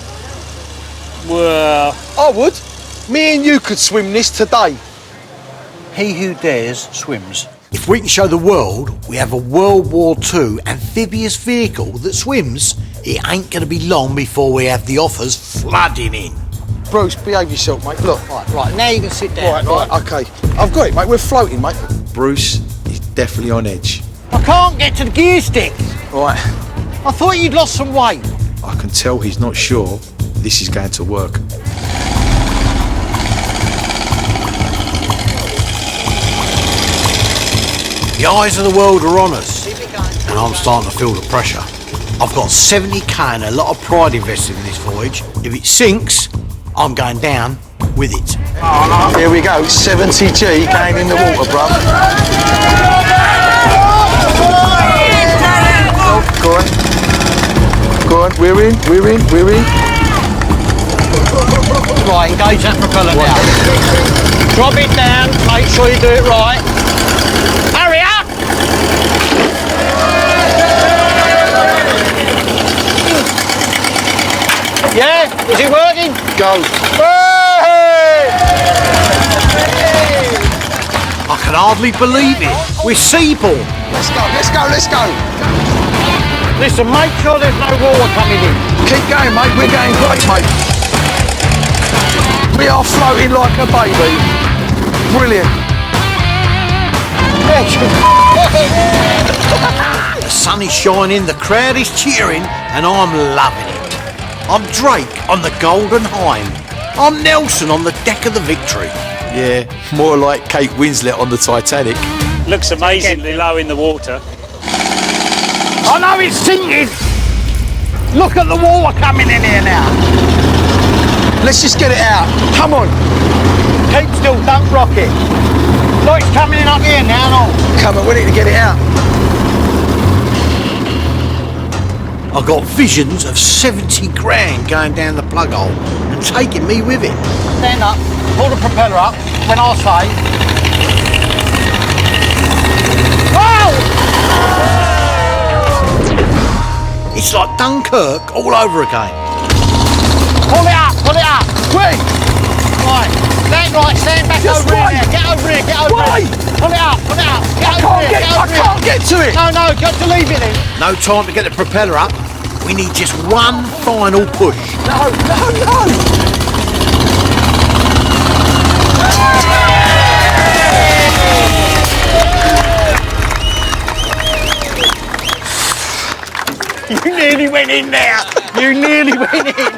Well, I would. Me and you could swim this today. He who dares swims. If we can show the world we have a World War II amphibious vehicle that swims, it ain't going to be long before we have the offers flooding in. Bruce, behave yourself, mate. Look. Right, now you can sit down. Right, okay. I've got it, mate. We're floating, mate. Bruce is definitely on edge. I can't get to the gear stick. Right. I thought you'd lost some weight. I can tell he's not sure this is going to work. The eyes of the world are on us, and I'm starting to feel the pressure. I've got 70k and a lot of pride invested in this voyage. If it sinks, I'm going down with it. Here we go, 70G going in the water, bruv. Go on, we're in. Right, engage that propeller now. Drop it down, make sure you do it right. Hurry up! Yeah, is it working? Go. Hey! I can hardly believe it. We're seaborne. Let's go. Listen, make sure there's no water coming in. Keep going, mate. We're going great, mate. We are floating like a baby. Brilliant. The sun is shining, the crowd is cheering, and I'm loving it. I'm Drake on the Golden Hind. I'm Nelson on the deck of the Victory. Yeah, more like Kate Winslet on the Titanic. Looks amazingly low in the water. I know it's sinking. Look at the water coming in here now. Let's just get it out. Come on. Keep still, don't rock it. Look, it's coming in up here now. Come on, we need to get it out. I got visions of 70 grand going down the plug hole and taking me with it. Stand up, pull the propeller up when I say. Oh! It's like Dunkirk all over again. Pull it up, quick! Right, stand back Just over wait. here, get over here, get over Wait. here. Pull it up, get over here, get over I can't get to it. No, got to leave it then. No time to get the propeller up. We need just one final push. No. You nearly went in there. You nearly went in.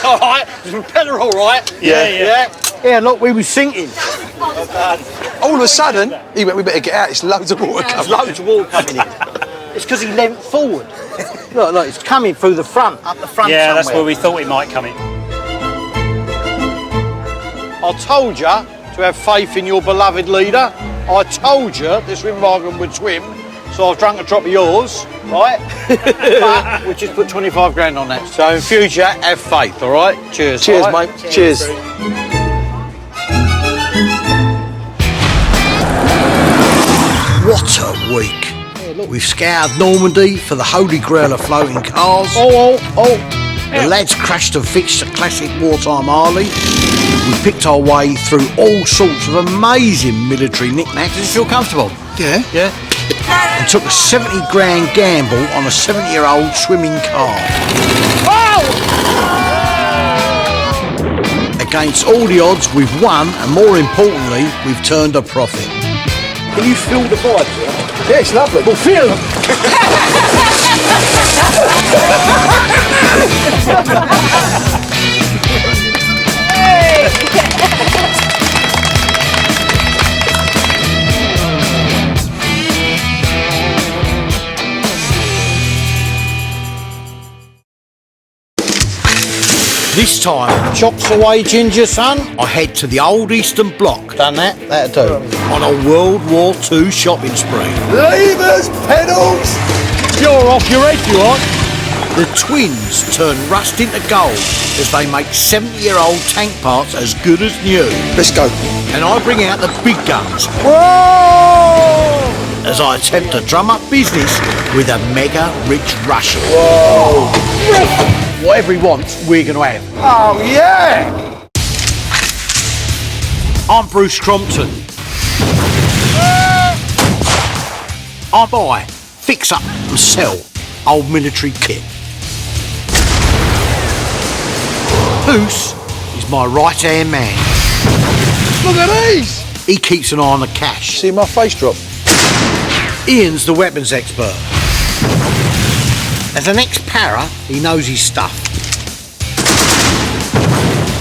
All right, is the propeller all right? Yeah. Yeah, look, we were sinking. All of a sudden, he went, we better get out. It's loads of water There's coming. loads of water coming in. It's because he leant forward. Look, it's coming through the front, up the front Yeah, somewhere. that's where we thought it might come in. I told you to have faith in your beloved leader. I told you this Wimbargan would swim, so I've drunk a drop of yours, right? But we just put 25 grand on that. So in future, have faith, all right? Cheers. Cheers, all right? mate. Cheers. What a week. We've scoured Normandy for the holy grail of floating cars. Oh. The lads crashed and fixed a classic wartime Harley. We picked our way through all sorts of amazing military knickknacks. Did you feel comfortable? Yeah. And took a 70 grand gamble on a 70-year-old swimming car. Against all the odds, we've won, and more importantly, we've turned a profit. Can you feel the vibes? Yeah, it's lovely. Well, feel them. This time, Chocks away, ginger, son. I head to the old Eastern Bloc Done that? That'll do. on a World War II shopping spree. Levers, pedals. You're off your head, you are. The twins turn rust into gold as they make 70-year-old tank parts as good as new. Let's go. And I bring out the big guns Whoa! as I attempt to drum up business with a mega-rich Russian. Whatever he wants, we're going to have. Oh, yeah! I'm Bruce Crompton. I buy, fix up and sell old military kit. Bruce is my right-hand man. Look at these. He keeps an eye on the cash. See my face drop? Ian's the weapons expert. As an ex-para, he knows his stuff.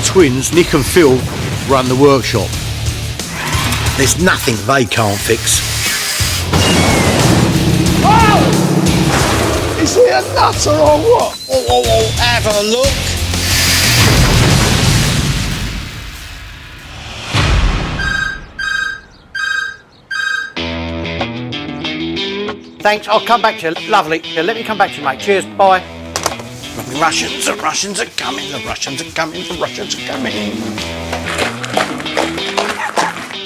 Twins, Nick and Phil, run the workshop. There's nothing they can't fix. Is he a nutter or what? Have a look. Thanks, I'll come back to you. Lovely. Yeah, let me come back to you, mate. Cheers, bye. The Russians are coming, the Russians are coming, the Russians are coming.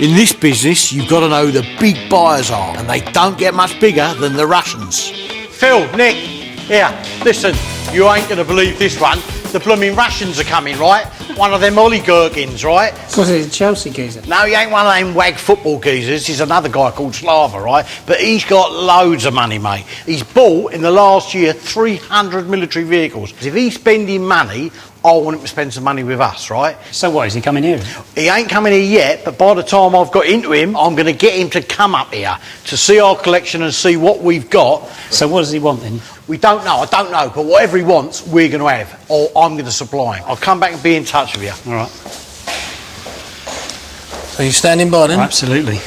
In this business, you've got to know who the big buyers are, and they don't get much bigger than the Russians. Phil, Nick, here, listen, you ain't going to believe this one. The blooming Russians are coming, right? One of them oligarchins, right? Was it a Chelsea geezer? No, he ain't one of them wag football geezers. He's another guy called Slava, right? But he's got loads of money, mate. He's bought, in the last year, 300 military vehicles. If he's spending money, I want him to spend some money with us, right? So what, is he coming here? He ain't coming here yet, but by the time I've got into him, I'm going to get him to come up here to see our collection and see what we've got. So what does he want then? We don't know, I don't know, but whatever he wants, we're going to have, or I'm going to supply him. I'll come back and be in touch with you. All right. So you standing by then? Absolutely.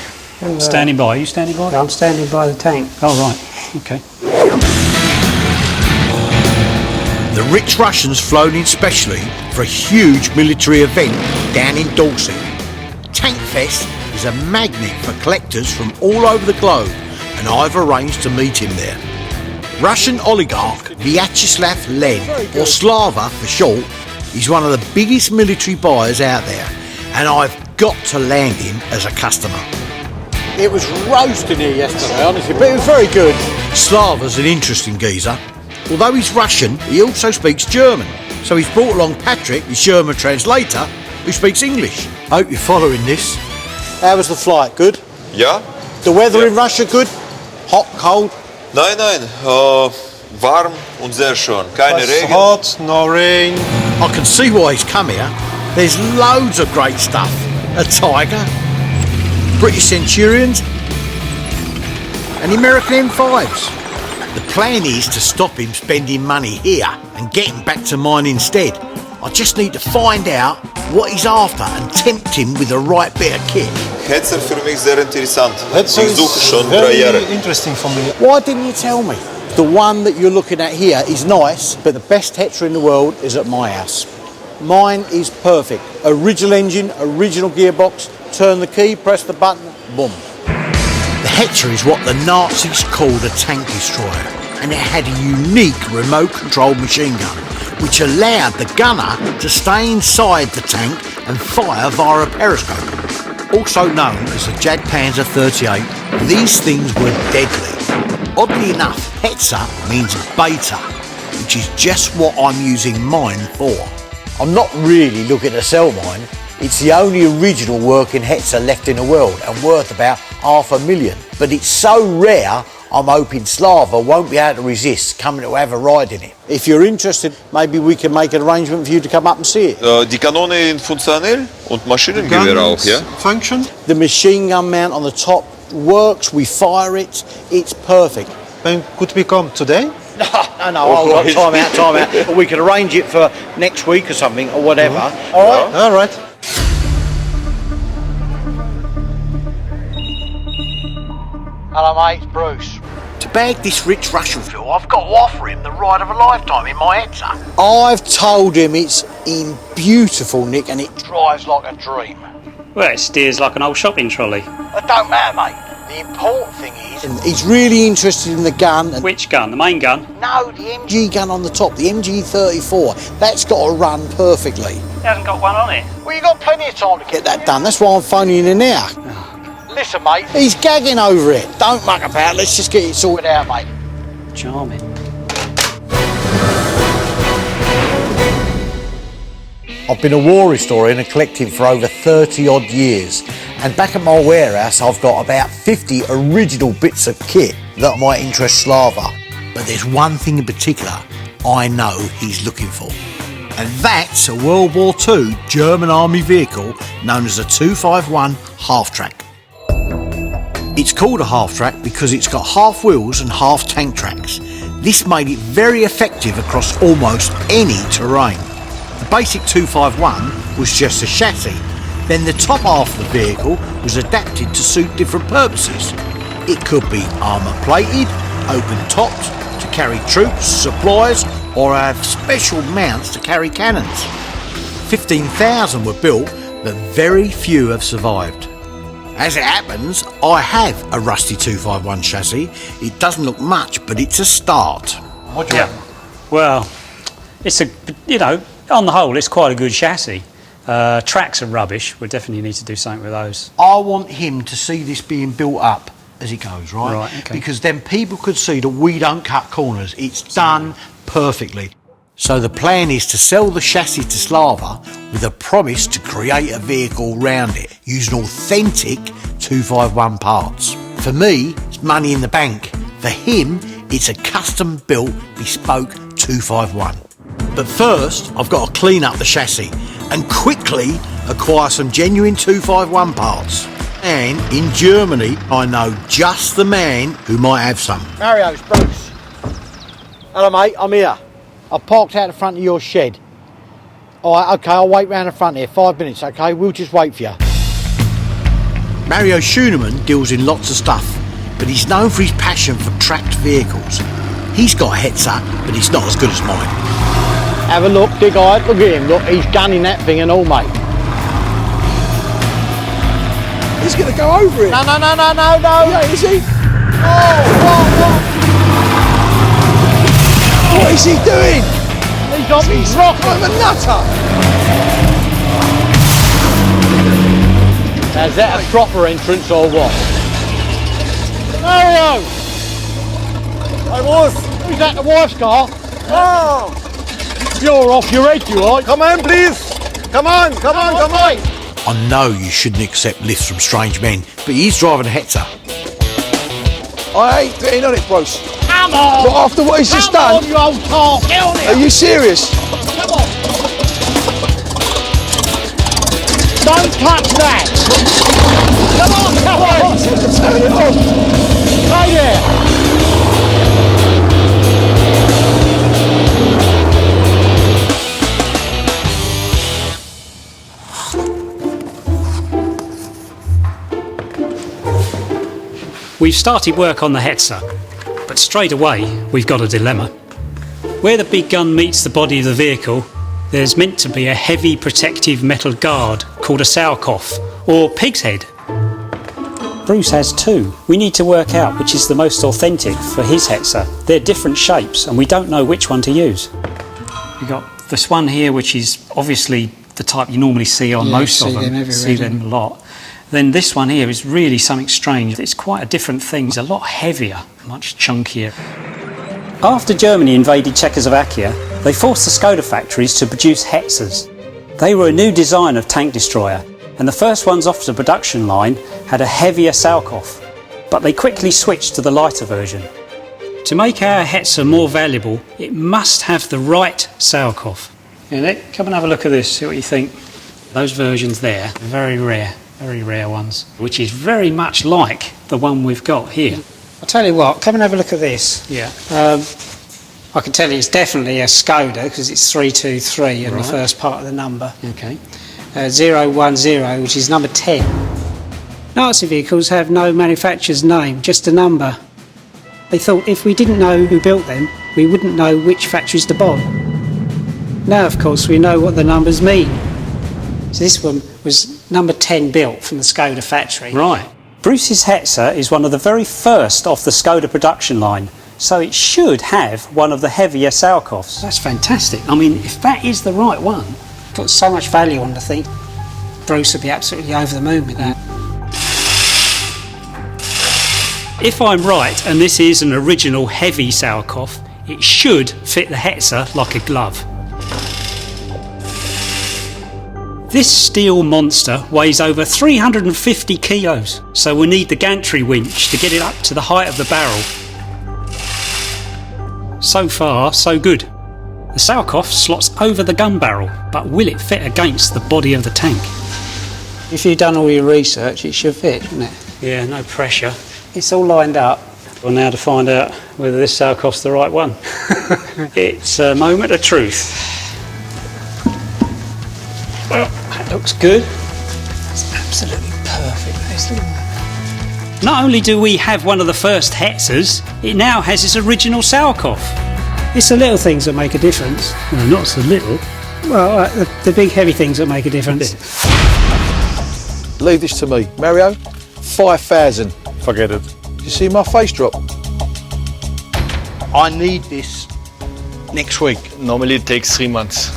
Standing by. Are you standing by? I'm standing by the tank. Oh, right. Okay. The rich Russians flown in specially for a huge military event down in Dorset. Tankfest is a magnet for collectors from all over the globe, and I've arranged to meet him there. Russian oligarch Vyacheslav Len, or Slava for short, is one of the biggest military buyers out there, and I've got to land him as a customer. It was roasting here yesterday, honestly, but it was very good. Slava's an interesting geezer. Although he's Russian, he also speaks German, so he's brought along Patrick, his German translator, who speaks English. Hope you're following this. How was the flight? Good? Ja. The weather in Russia good? Hot, cold? Nein, warm und sehr schön. Keine Regen. Hot, no rain. I can see why he's come here. There's loads of great stuff. A Tiger, British Centurions, and American M5s. The plan is to stop him spending money here and get him back to mine instead. I just need to find out what he's after and tempt him with the right bit of kit. Hetzer für mich sehr interessant. Hetzer Ich suche schon is 3 Jahre. very interesting for me. Why didn't you tell me? The one that you're looking at here is nice, but the best Hetzer in the world is at my house. Mine is perfect. Original engine, original gearbox, turn the key, press the button, boom. The Hetzer is what the Nazis called a tank destroyer, and it had a unique remote-controlled machine gun, which allowed the gunner to stay inside the tank and fire via a periscope. Also known as the Jagdpanzer 38, these things were deadly. Oddly enough, Hetzer means beta, which is just what I'm using mine for. I'm not really looking to sell mine. It's the only original working Hetzer left in the world and worth about $500,000. But it's so rare, I'm hoping Slava won't be able to resist coming to have a ride in it. If you're interested, maybe we can make an arrangement for you to come up and see it. Die Kanone funktionell und Maschinengewehr auch, ja? Function? The machine gun mount on the top works, we fire it, it's perfect. When could we come today? No, hold on, time out. But we could arrange it for next week or something, or whatever. All right? All right. Hello, mate, it's Bruce. To bag this rich Russian fuel, I've got to offer him the ride of a lifetime in my Hetzer. I've told him it's in beautiful nick and it drives like a dream. Well, it steers like an old shopping trolley. It don't matter, mate. The important thing is, he's really interested in the gun. And Which gun? The main gun? no, the MG gun on the top, the MG34. That's got to run perfectly. It hasn't got one on it. Well, you've got plenty of time to get that done. That's why I'm phoning you in now. Listen, mate, he's gagging over it. Don't muck about. Let's just get it sorted out, mate. Charming. I've been a war historian and collecting for over 30 odd years, and back at my warehouse I've got about 50 original bits of kit that might interest Slava. But there's one thing in particular I know he's looking for, and that's a World War II German army vehicle known as a 251 half-track. It's called a half-track because it's got half wheels and half tank tracks. This made it very effective across almost any terrain. The basic 251 was just a chassis, then the top half of the vehicle was adapted to suit different purposes. It could be armour plated, open topped to carry troops, supplies, or have special mounts to carry cannons. 15,000 were built, but very few have survived. As it happens, I have a rusty 251 chassis. It doesn't look much, but it's a start. What do you Well, it's on the whole, it's quite a good chassis. Tracks are rubbish. We definitely need to do something with those. I want him to see this being built up as it goes, right? Right, okay. Because then people could see that we don't cut corners. It's done perfectly. So the plan is to sell the chassis to Slava with a promise to create a vehicle round it using authentic 251 parts. For me, it's money in the bank. For him, it's a custom-built, bespoke 251. But first, I've got to clean up the chassis and quickly acquire some genuine 251 parts. And in Germany, I know just the man who might have some. Mario, it's Bruce. Hello, mate, I'm here. I parked out the front of your shed. All right, OK, I'll wait round the front here. 5 minutes, OK? We'll just wait for you. Mario Schooneman deals in lots of stuff, but he's known for his passion for tracked vehicles. He's got a Hetzer, but it's not as good as mine. Have a look, dig eye. Look at him. Look, he's gunning that thing and all, mate. He's going to go over it. No. Yeah, is he? What? What is he doing? He's got me rock. I'm a nutter. Now, is that a proper entrance or what? Mario! Hey, boss. Who's that, the wife's car? Oh. You're off your head, you are. Come on, please. Come on. I know you shouldn't accept lifts from strange men, but he's driving a Hetzer. I ain't getting on it, Bruce. Come on! But after what he's just done... Come on, you old tar! Get on it! Are you serious? Come on! Don't touch that! Come on! Turn it off. Stay there! We've started work on the Hetzer, but straight away we've got a dilemma. Where the big gun meets the body of the vehicle, there's meant to be a heavy protective metal guard called a Salkoff, or pig's head. Bruce has two. We need to work out which is the most authentic for his Hetzer. They're different shapes and we don't know which one to use. We've got this one here, which is obviously the type you normally see on most of them. See them a lot. Then this one here is really something strange. It's quite a different thing. It's a lot heavier, much chunkier. After Germany invaded Czechoslovakia, they forced the Skoda factories to produce Hetzers. They were a new design of tank destroyer, and the first ones off the production line had a heavier Salkoff, but they quickly switched to the lighter version. To make our Hetzer more valuable, it must have the right Salkoff. Nick, come and have a look at this, see what you think. Those versions there are very rare ones, which is very much like the one we've got here. I'll tell you what, come and have a look at this. Yeah. I can tell you it's definitely a Skoda because it's 323 in Right. the first part of the number. Okay. 010, which is number 10. Nazi vehicles have no manufacturer's name, just a number. They thought if we didn't know who built them, we wouldn't know which factories to bomb. Now, of course, we know what the numbers mean. So this one was number 10 built from the Skoda factory. Right. Bruce's Hetzer is one of the very first off the Skoda production line, so it should have one of the heavier Salkoffs. That's fantastic. I mean, if that is the right one, put so much value on the thing. Bruce would be absolutely over the moon with that. If I'm right, and this is an original heavy Salkoff, it should fit the Hetzer like a glove. This steel monster weighs over 350 kilos, so we'll need the gantry winch to get it up to the height of the barrel. So far, so good. The Salkoff slots over the gun barrel, but will it fit against the body of the tank? If you've done all your research, it should fit, shouldn't it? Yeah, no pressure. It's all lined up. Well, now to find out whether this Salkoff's the right one. It's a moment of truth. Well, that looks good. It's absolutely perfect, isn't it? Not only do we have one of the first Hetzers, it now has its original Salkoff. It's the little things that make a difference. Well, not so little. Well, the big heavy things that make a difference. Leave this to me. Mario, 5,000. Forget it. You see my face drop? I need this next week. Normally it takes 3 months.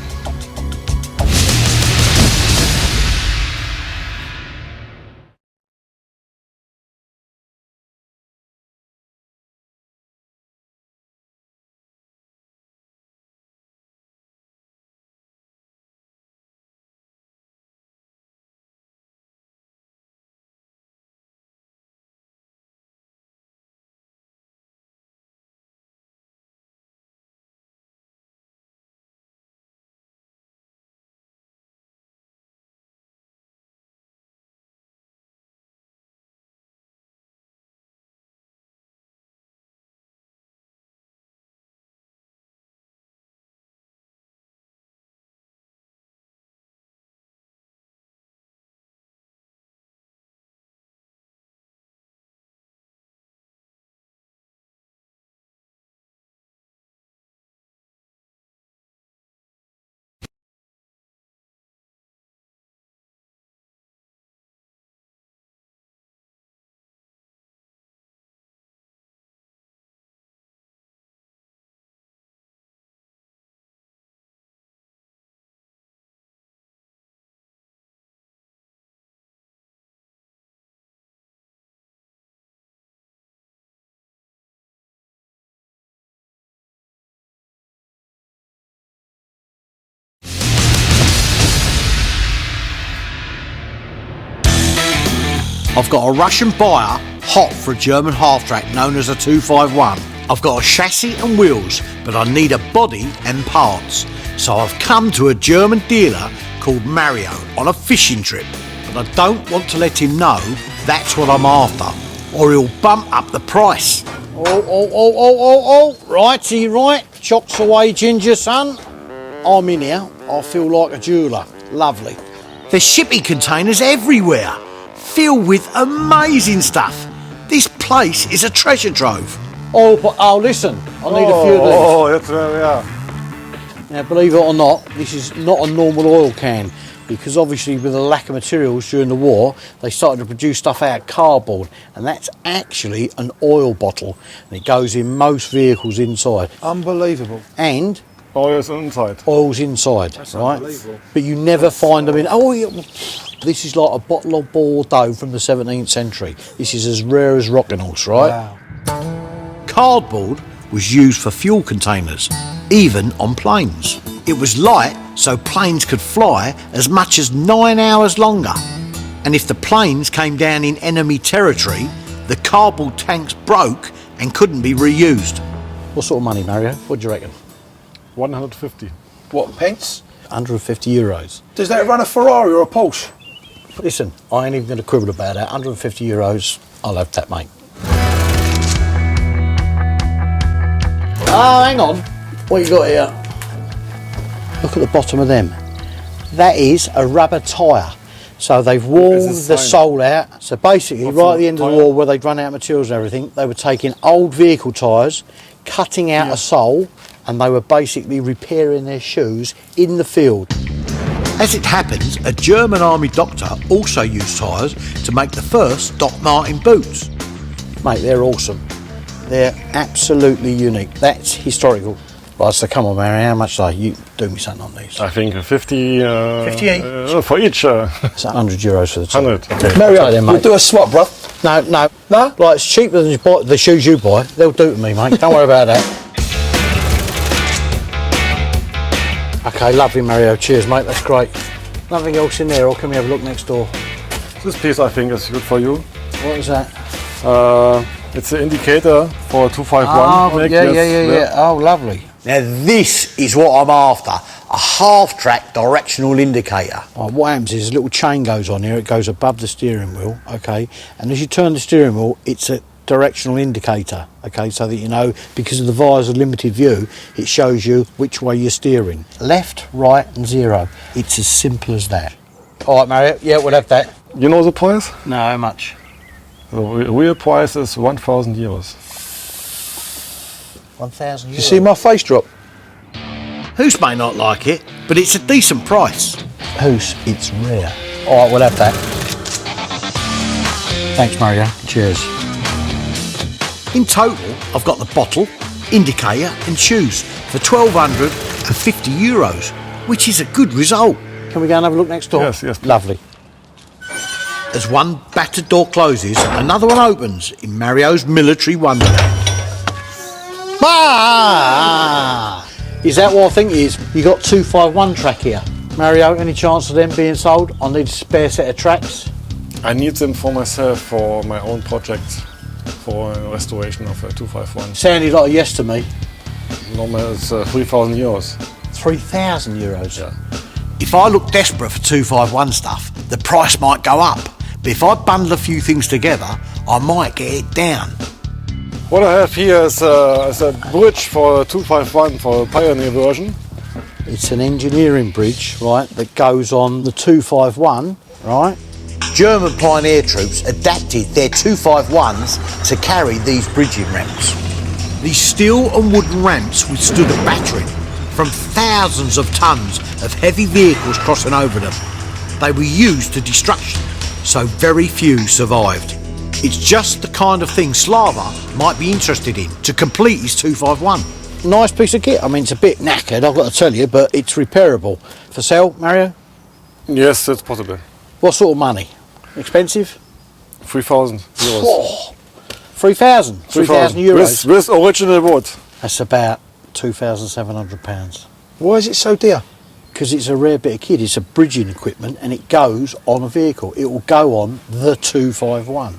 I've got a Russian buyer hot for a German half-track known as a 251. I've got a chassis and wheels, but I need a body and parts. So I've come to a German dealer called Mario on a fishing trip. But I don't want to let him know that's what I'm after, or he'll bump up the price. Oh, righty, right. Chocks away, ginger, son. I'm in here. I feel like a jeweller. Lovely. There's shipping containers everywhere, filled with amazing stuff. This place is a treasure trove. Oh, listen, I need a few of these. Oh, that's where we are. Now, believe it or not, this is not a normal oil can, because obviously with the lack of materials during the war, they started to produce stuff out of cardboard, and that's actually an oil bottle, and it goes in most vehicles inside. Unbelievable. And Oil's inside. oil's inside, That's right? unbelievable. But you never find them in. Oh, yeah, this is like a bottle of Bordeaux from the 17th century. This is as rare as rocking horse, right? Wow. Cardboard was used for fuel containers, even on planes. It was light, so planes could fly as much as 9 hours longer. And if the planes came down in enemy territory, the cardboard tanks broke and couldn't be reused. What sort of money, Mario? What do you reckon? 150. What, pence? 150 euros. Does that run a Ferrari or a Porsche? Listen, I ain't even going to quibble about that. 150 euros, I'll have that, mate. Oh, hang on. What you got here? Look at the bottom of them. That is a rubber tyre. So they've worn the sole out. So basically, right at the end of the war, where they'd run out of materials and everything, they were taking old vehicle tyres, cutting out a sole, and they were basically repairing their shoes in the field. As it happens, a German army doctor also used tyres to make the first Doc Martin boots. Mate, they're awesome. They're absolutely unique. That's historical. Right, so come on, Mary, how much are you? Do me something on these. I think 50. 50 each? For each. It's 100 euros for the two. 100. Okay. Mario, Then, mate. we'll do a swap, bruv. No. No? Like, it's cheaper than you buy, the shoes you buy. They'll do it to me, mate. Don't worry about that. Okay, lovely, Mario. Cheers, mate. That's great. Nothing else in there, or can we have a look next door? This piece I think is good for you. What is that? It's an indicator for a 251. Oh, yeah. Oh, lovely. Now this is what I'm after, a half-track directional indicator. Right, what happens is a little chain goes on here, it goes above the steering wheel, okay, and as you turn the steering wheel, it's a directional indicator, okay, so that you know, because of the visor's limited view, it shows you which way you're steering. Left, right and zero. It's as simple as that. All right, Mario, yeah, we'll have that. You know the price? No, how much? The real price is 1,000 euros. 1,000 euros. You see my face drop? Hoos may not like it, but it's a decent price. Hoos, it's rare. All right, we'll have that. Thanks, Mario. Cheers. In total, I've got the bottle, indicator and shoes for 1,250 euros, which is a good result. Can we go and have a look next door? Yes. Lovely. As one battered door closes, another one opens in Mario's military wonderland. Ah! Is that what I think it is? You got 251 track here. Mario, any chance of them being sold? I need a spare set of tracks. I need them for myself, for my own project, for restoration of a 251. Sounded like a yes to me. Normal it's 3,000 euros. 3,000 euros? Yeah. If I look desperate for 251 stuff, the price might go up. But if I bundle a few things together, I might get it down. What I have here is a bridge for a 251 for a Pioneer version. It's an engineering bridge, right, that goes on the 251, right? German pioneer troops adapted their 251s to carry these bridging ramps. These steel and wooden ramps withstood a battering from thousands of tons of heavy vehicles crossing over them. They were used to destruction, so very few survived. It's just the kind of thing Slava might be interested in to complete his 251. Nice piece of kit. I mean, it's a bit knackered, I've got to tell you, but it's repairable. For sale, Mario? Yes, it's possible. What sort of money? Expensive? 3,000 euros. Oh, 3,000? 3,000 euros? With original wood. That's about £2,700. Why is it so dear? because it's a rare bit of kit. It's a bridging equipment and it goes on a vehicle. It will go on the 251.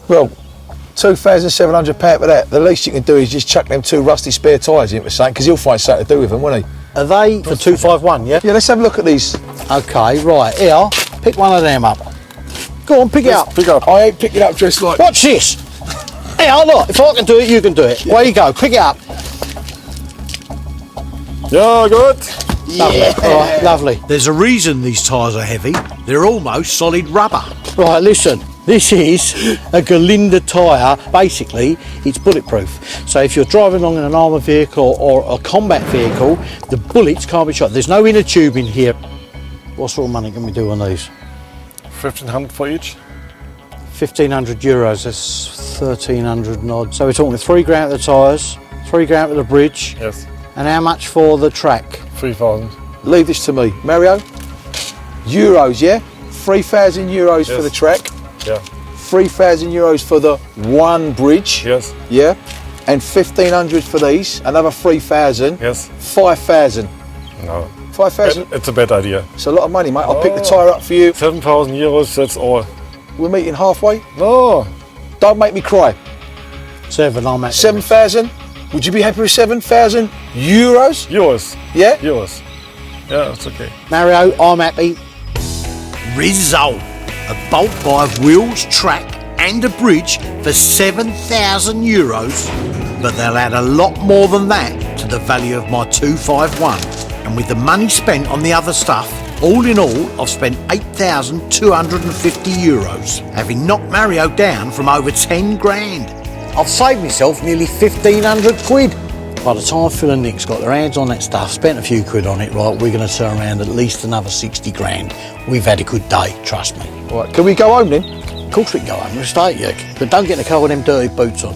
Well, £2,700 for that. The least you can do is just chuck them 2 rusty spare tyres into something, because he'll find something to do with them, won't he? Are they for 251, yeah? Yeah, let's have a look at these. Okay, right, here, pick one of them up. Go on, pick it up. Pick it up. I ain't picking up just like... Watch this. Here, look, if I can do it, you can do it. Where you go, pick it up. Yeah, good. Lovely. All right, lovely. There's a reason these tyres are heavy. They're almost solid rubber. Right, listen, this is a Galinda tyre. Basically, it's bulletproof. So if you're driving along in an armoured vehicle or a combat vehicle, the bullets can't be shot. There's no inner tube in here. What sort of money can we do on these? 1,500 for each. 1,500 euros, that's 1,300 and odd. So we're talking 3 grand for the tyres, 3 grand for the bridge. Yes. And how much for the track? 3,000. Leave this to me. Mario? Euros, yeah? 3,000 euros for the track. Yeah. 3,000 euros for the one bridge. Yes. Yeah. And 1,500 for these. Another 3,000. Yes. 5,000. No. 5,000? It's a bad idea. It's a lot of money, mate. I'll pick the tyre up for you. 7,000 euros, that's all. We're meeting halfway. No. Don't make me cry. 7, I'm at 7,000? Would you be happy with 7,000 euros? Euros. Yeah? Euros. Yeah, it's okay. Mario, I'm happy. Result. A bulk buy of wheels, track and a bridge for 7,000 euros. But they'll add a lot more than that to the value of my 251. And with the money spent on the other stuff, all in all, I've spent 8,250 euros, having knocked Mario down from over 10 grand. I've saved myself nearly 1,500 quid. By the time Phil and Nick's got their hands on that stuff, spent a few quid on it, right, we're going to turn around at least another 60 grand. We've had a good day, trust me. All right, can we go home then? Of course we can go home, we'll stay here. But don't get in the car with them dirty boots on.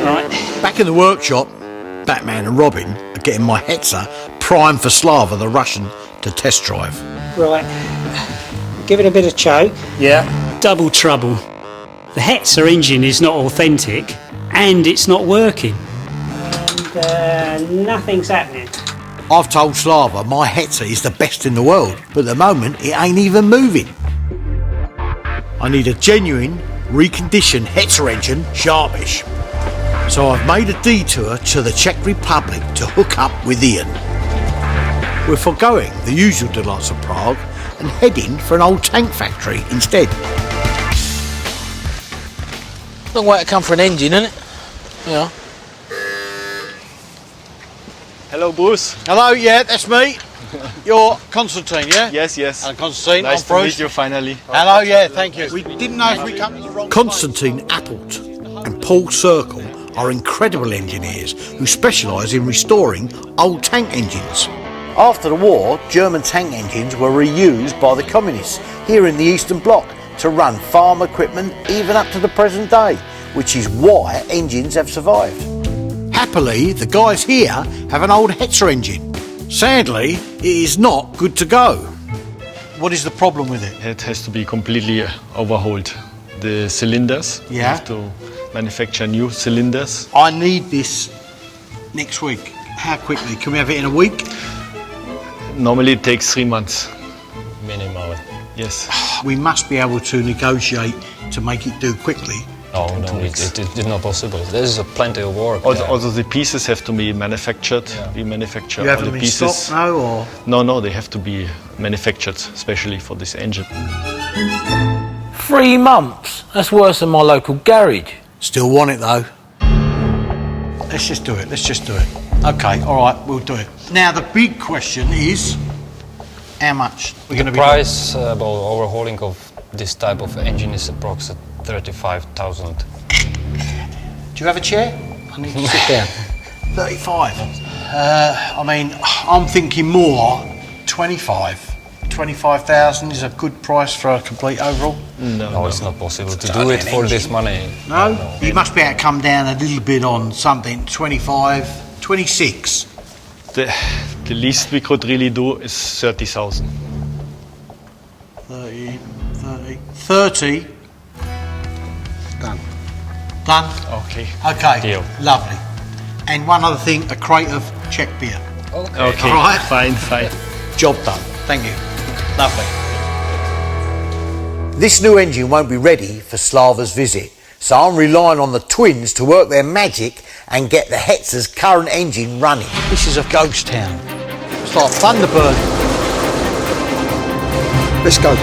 Right. Back in the workshop, Batman and Robin are getting my Hetzer primed for Slava, the Russian, to test drive. Right, give it a bit of choke. Yeah. Double trouble. The Hetzer engine is not authentic and it's not working. And, nothing's happening. I've told Slava my Hetzer is the best in the world, but at the moment it ain't even moving. I need a genuine, reconditioned Hetzer engine, sharpish. So I've made a detour to the Czech Republic to hook up with Ian. We're foregoing the usual delights of Prague and heading for an old tank factory instead. Long way to come for an engine, isn't it? Yeah. Hello, Bruce. Hello, yeah, that's me. You're Constantine, yeah? Yes, yes. And Constantine, nice I'm to Bruce. meet you finally. Hello, yeah, thank you. We didn't know if we come to the wrong Constantine Appelt and Paul Circle are incredible engineers who specialise in restoring old tank engines. After the war, German tank engines were reused by the communists here in the Eastern Bloc to run farm equipment even up to the present day, which is why engines have survived. Happily, the guys here have an old Hetzer engine. Sadly, it is not good to go. What is the problem with it? It has to be completely overhauled. The cylinders, Yeah. you have to manufacture new cylinders. I need this next week. How quickly? Can we have it in a week? Normally it takes 3 months. Minimal. Yes. We must be able to negotiate to make it do quickly. No, it's not possible. There's plenty of work. Also the pieces have to be manufactured. We manufacture You have all the them in pieces. stock now, or? No, they have to be manufactured, especially for this engine. 3 months? That's worse than my local garage. Still want it though. Let's just do it. Okay, all right, we'll do it. Now the big question is, how much we're going to The be price about overhauling of this type of engine is approximately 35,000. Do you have a chair? I need to sit down. 35. I mean, I'm thinking more. 25. 25,000 is a good price for a complete overhaul. No, it's not possible to do it for this money. No? You must be able to come down a little bit on something. 25, 26. The least we could really do is 30,000. 30. Done. Okay. Okay. Deal. Lovely. And one other thing, a crate of Czech beer. Okay, All right? fine. Job done. Thank you. Lovely. This new engine won't be ready for Slava's visit, so I'm relying on the twins to work their magic and get the Hetzer's current engine running. This is a ghost town. It's like Thunderbird. Let's go.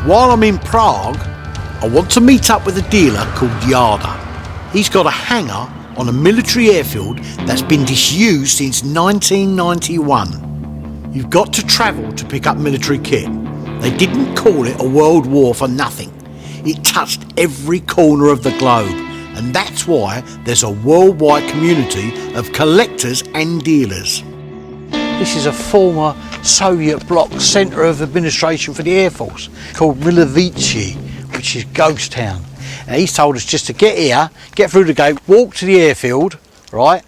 While I'm in Prague, I want to meet up with a dealer called Yarda. He's got a hangar on a military airfield that's been disused since 1991. You've got to travel to pick up military kit. They didn't call it a world war for nothing. It touched every corner of the globe, and that's why there's a worldwide community of collectors and dealers. This is a former Soviet bloc centre of administration for the Air Force called Milovici, which is Ghost Town. And he's told us just to get here, get through the gate, walk to the airfield, right,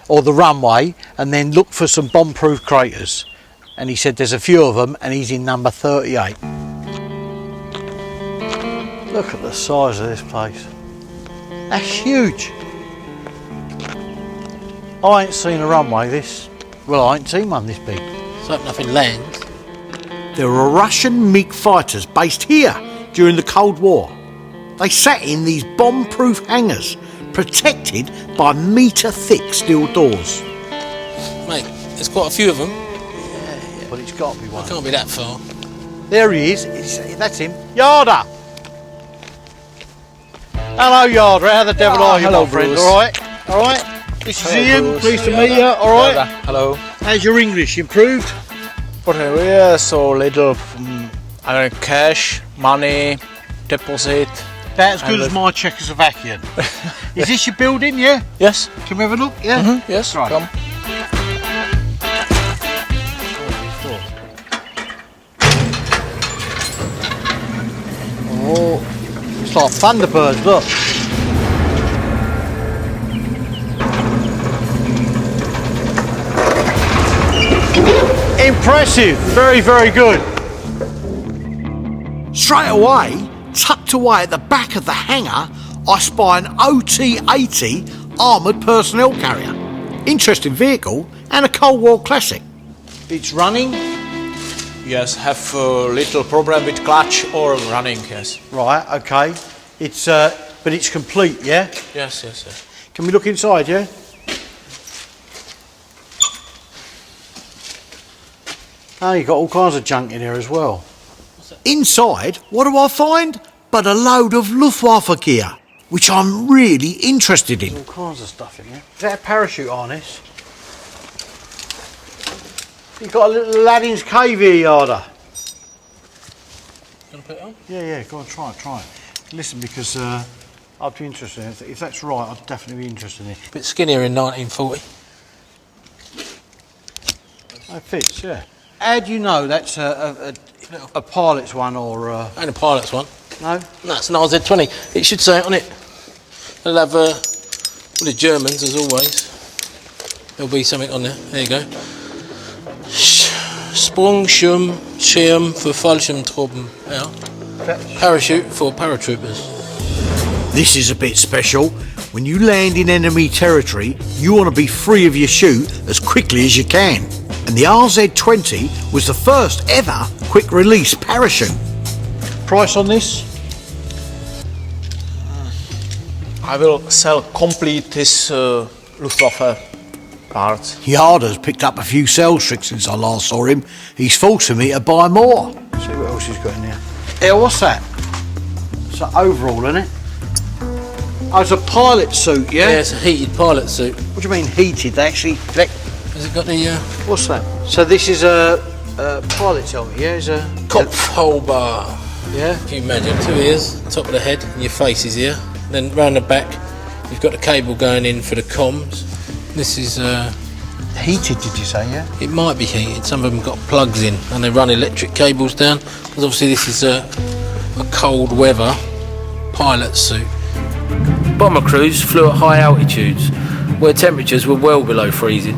or the runway, and then look for some bomb-proof craters. And he said there's a few of them, and he's in number 38. Look at the size of this place. That's huge. I ain't seen a runway this. Well, I ain't seen one this big. So nothing lands. There were Russian MiG fighters based here during the Cold War. They sat in these bomb-proof hangars, protected by metre-thick steel doors. Mate, there's quite a few of them. Yeah, but it's got to be one. It can't be that far. There he is. That's him. Yarda! Hello, Yarda. How the devil are you, hello, my friend? Bruce. All right? All right? This is Ian. Pleased to meet you. All right? Hello. How's your English? Improved? Yeah, so little cash, money, deposit. About as good as my Czechoslovakian. Is this your building, yeah? Yes. Can we have a look? Yeah? Yes, Right. come. Oh, it's like Thunderbirds, look. Impressive, very, very good. Straight away, tucked away at the back of the hangar, I spy an OT-80 armoured personnel carrier. Interesting vehicle and a Cold War classic. It's running? Yes, have a little problem with clutch or running, yes. Right, okay. It's but it's complete, yeah? Yes, yes, yes. Can we look inside, yeah? Oh, you've got all kinds of junk in here as well. Inside, what do I find? But a load of Luftwaffe gear, which I'm really interested in. All kinds of stuff in here. Is that a parachute harness? You've got a little Aladdin's cave here, Yarda. Gonna put it on? Yeah, go on, try it. Listen, because I'd be interested in it. If that's right, I'd definitely be interested in it. A bit skinnier in 1940. It fits, yeah. How do you know that's a pilot's one or Ain't a pilot's one. no? No, it's an RZ20. It should say it on it. They'll have, well, the Germans, as always. There'll be something on there. There you go. Sprungschirm für Fallschirmtruppen. Yeah. Parachute for paratroopers. This is a bit special. When you land in enemy territory, you want to be free of your chute as quickly as you can. And the RZ20 was the first ever quick release parachute. Price on this? I will sell complete this Luftwaffe parts. Yarda's picked up a few sales tricks since I last saw him. He's forcing me to buy more. See what else he's got in there. Yeah, what's that? It's an overall, isn't it? Oh, it's a pilot suit, yeah? Yeah, it's a heated pilot suit. What do you mean heated? They actually... Has it got the... What's that? So this is a pilot's helmet, yeah? It's a... Kopfholbar. Yeah? If you imagine, 2 ears, top of the head, and your face is here. Then round the back, you've got the cable going in for the comms. This is... Heated, did you say, yeah? It might be heated. Some of them got plugs in, and they run electric cables down. Because obviously this is a cold weather pilot suit. Bomber crews flew at high altitudes, where temperatures were well below freezing.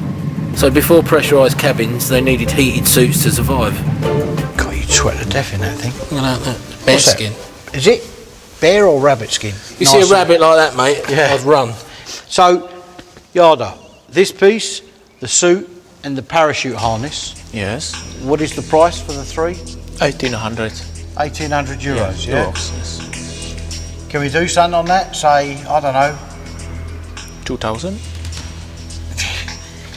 So before pressurised cabins, they needed heated suits to survive. God, you'd sweat to death in that thing. Look at that. Bear What's that? skin. Is it bear or rabbit skin? You see a rabbit like that, mate, Yeah. I'd run. So, Yarda, this piece, the suit and the parachute harness. Yes. What is the price for the three? 1800. 1,800 euros, yeah? Euros, yes. Can we do something on that? Say, I don't know. 2000.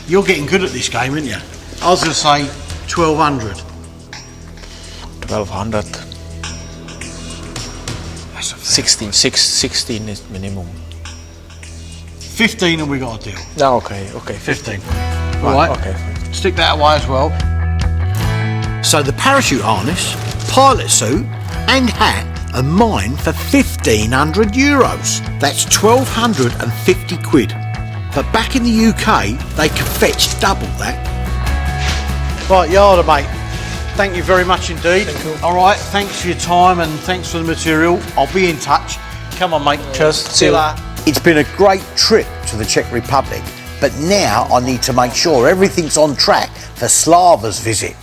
You're getting good at this game, aren't you? I was going to say 1,200. 1200. 16 is minimum. 15 and we got a deal. No, okay, 15. All right. Okay. Stick that away as well. So the parachute harness, pilot suit and hat are mine for 1,500 euros. That's 1,250 quid. But back in the UK, they can fetch double that. Right, Yarda, mate. Thank you very much indeed. All right, thanks for your time and thanks for the material. I'll be in touch. Come on, mate. Cheers. See you later. It's been a great trip to the Czech Republic, but now I need to make sure everything's on track for Slava's visit.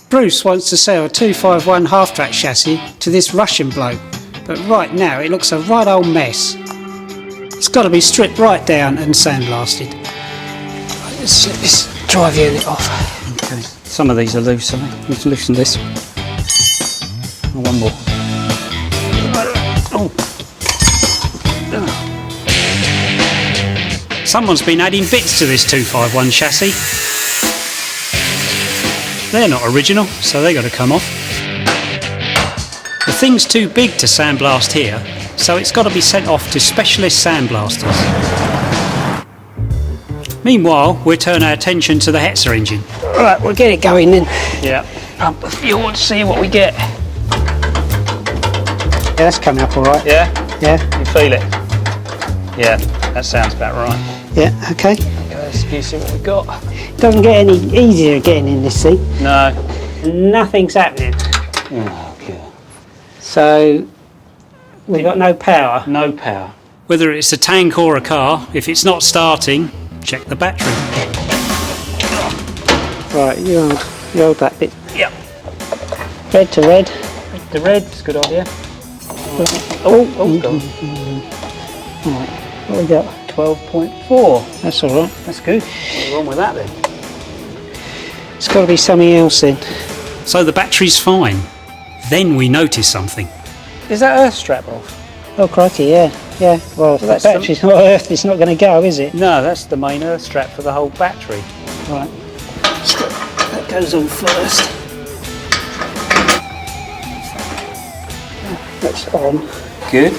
Bruce wants to sell a 251 half-track chassis to this Russian bloke, but right now it looks a right old mess. It's got to be stripped right down and sandblasted. Right, let's slip this drive unit off. Okay. Some of these are loose, I think. Let's loosen this. Oh, one more. Oh. Someone's been adding bits to this 251 chassis. They're not original, so they got to come off. The thing's too big to sandblast here, so it's got to be sent off to specialist sandblasters. Meanwhile, we'll turn our attention to the Hetzer engine. Right, we'll get it going then. Yeah. Pump the fuel and see what we get. Yeah, that's coming up all right. Yeah? Yeah. You feel it? Yeah, that sounds about right. Yeah, okay. Let's see what we got. Doesn't get any easier getting in this thing. No. Nothing's happening. Oh, God. So, we've got no power. No power. Whether it's a tank or a car, if it's not starting, check the battery. Right, you hold that bit. Yep. Red to red. Red to red, it's a good idea. Oh, God. Right, what we got? 12.4. That's all right. That's good. What's wrong with that then? It's got to be something else then. So the battery's fine. Then we notice something. Is that earth strap off? Oh crikey, yeah. Well, if that that's battery's not earthed, it's not going to go, is it? No, that's the main earth strap for the whole battery. Right. That goes on first. That's on. Good.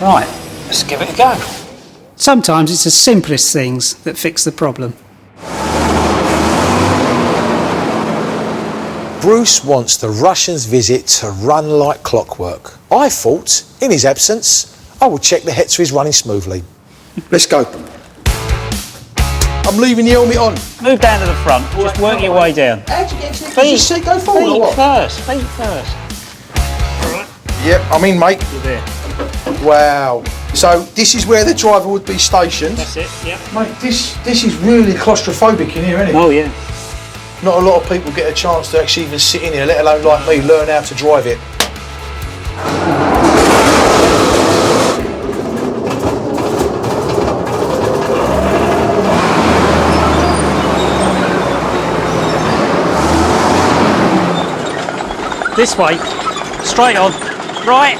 Right, let's give it a go. Sometimes it's the simplest things that fix the problem. Bruce wants the Russians' visit to run like clockwork. I thought, in his absence, I would check the Hetzer is running smoothly. Let's go. I'm leaving the helmet on. Move down to the front. Just work your way down. How'd you get to the seat go forward or what? Feet first. Yep, I'm in, mate. You're there. Wow. So this is where the driver would be stationed. That's it, yep. Mate, this is really claustrophobic in here, isn't it? Oh, yeah. Not a lot of people get a chance to actually even sit in here, let alone like me, learn how to drive it. This way. Straight on. Right.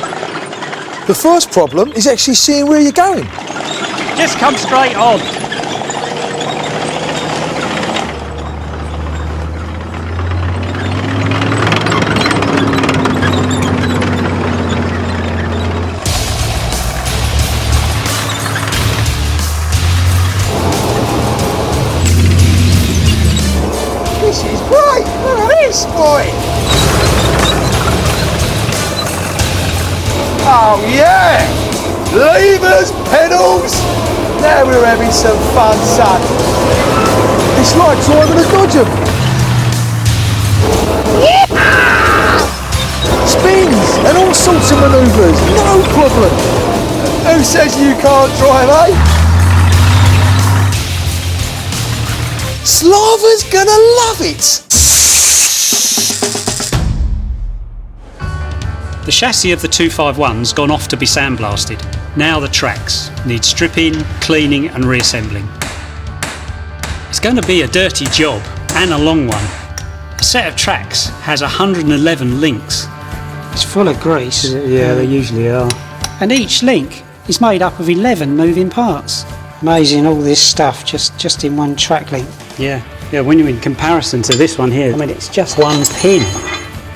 The first problem is actually seeing where you're going. Just come straight on. This is great! Look at this, boy! Oh yeah! Levers, pedals! Now we're having some fun, son. It's like driving a Dodgem. Spins and all sorts of manoeuvres, no problem. Who says you can't drive, eh? Slava's gonna love it! The chassis of the 251's gone off to be sandblasted. Now the tracks need stripping, cleaning and reassembling. It's going to be a dirty job and a long one. A set of tracks has 111 links. It's full of grease. Yeah, they usually are. And each link is made up of 11 moving parts. Amazing, all this stuff just in one track link. Yeah, when you're in comparison to this one here, I mean, it's just one pin.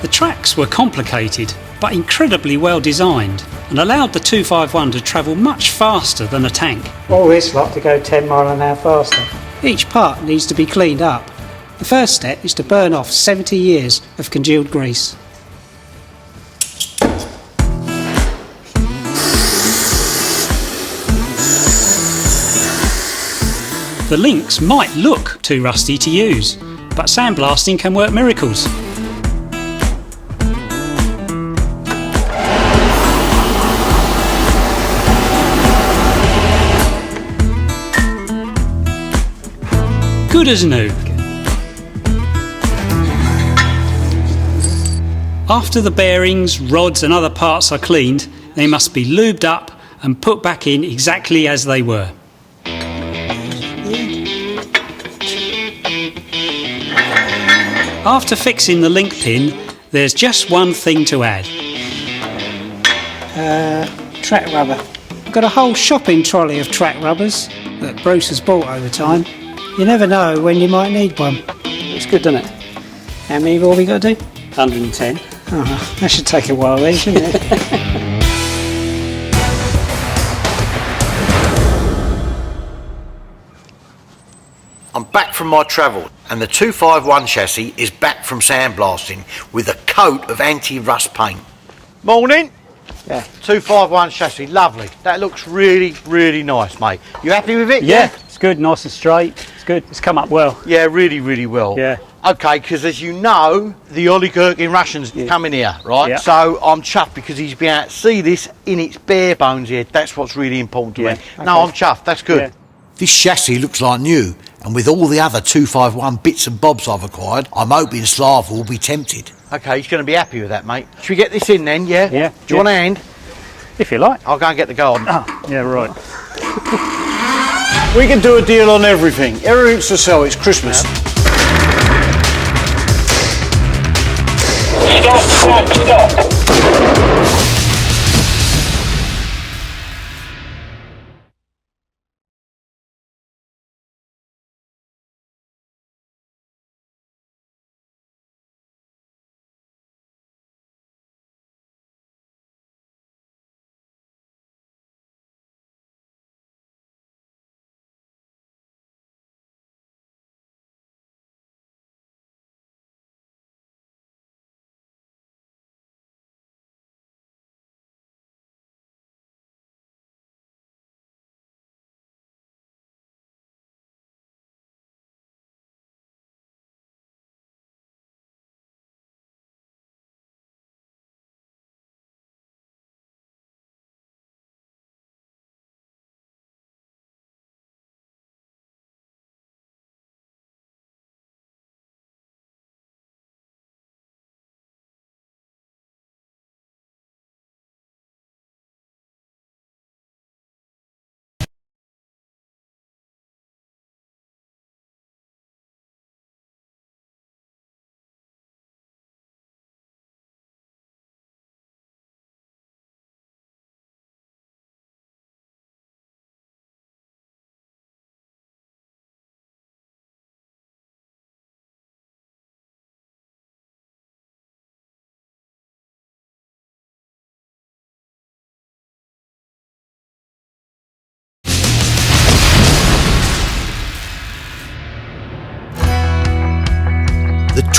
The tracks were complicated, but incredibly well designed, and allowed the 251 to travel much faster than a tank. All this lot to go 10 mile an hour faster. Each part needs to be cleaned up. The first step is to burn off 70 years of congealed grease. The links might look too rusty to use, but sandblasting can work miracles. Good as new. After the bearings, rods and other parts are cleaned, they must be lubed up and put back in exactly as they were. After fixing the link pin, there's just one thing to add. Track rubber. I've got a whole shopping trolley of track rubbers that Bruce has bought over time. You never know when you might need one. It's good, doesn't it? How many more we got to do? 110. Oh, that should take a while then, shouldn't it? I'm back from my travel and the 251 chassis is back from sandblasting with a coat of anti-rust paint. Morning. Yeah, 251 chassis, lovely. That looks really, really nice, mate. You happy with it? Yeah, it's good, nice and straight. It's good, it's come up well. Yeah, really, really well. Yeah. Okay, because as you know, the oligarchy Russians come in here, right? Yeah. So I'm chuffed because he's been able to see this in its bare bones here. That's what's really important to me. Okay. No, I'm chuffed, that's good. Yeah. This chassis looks like new, and with all the other 251 bits and bobs I've acquired, I'm hoping Slava will be tempted. Okay, he's going to be happy with that, mate. Should we get this in then, yeah? Yeah. Do you want a hand? If you like. I'll go and get the garden. Oh, yeah, right. We can do a deal on everything. Everything's to sell, it's Christmas. Stop.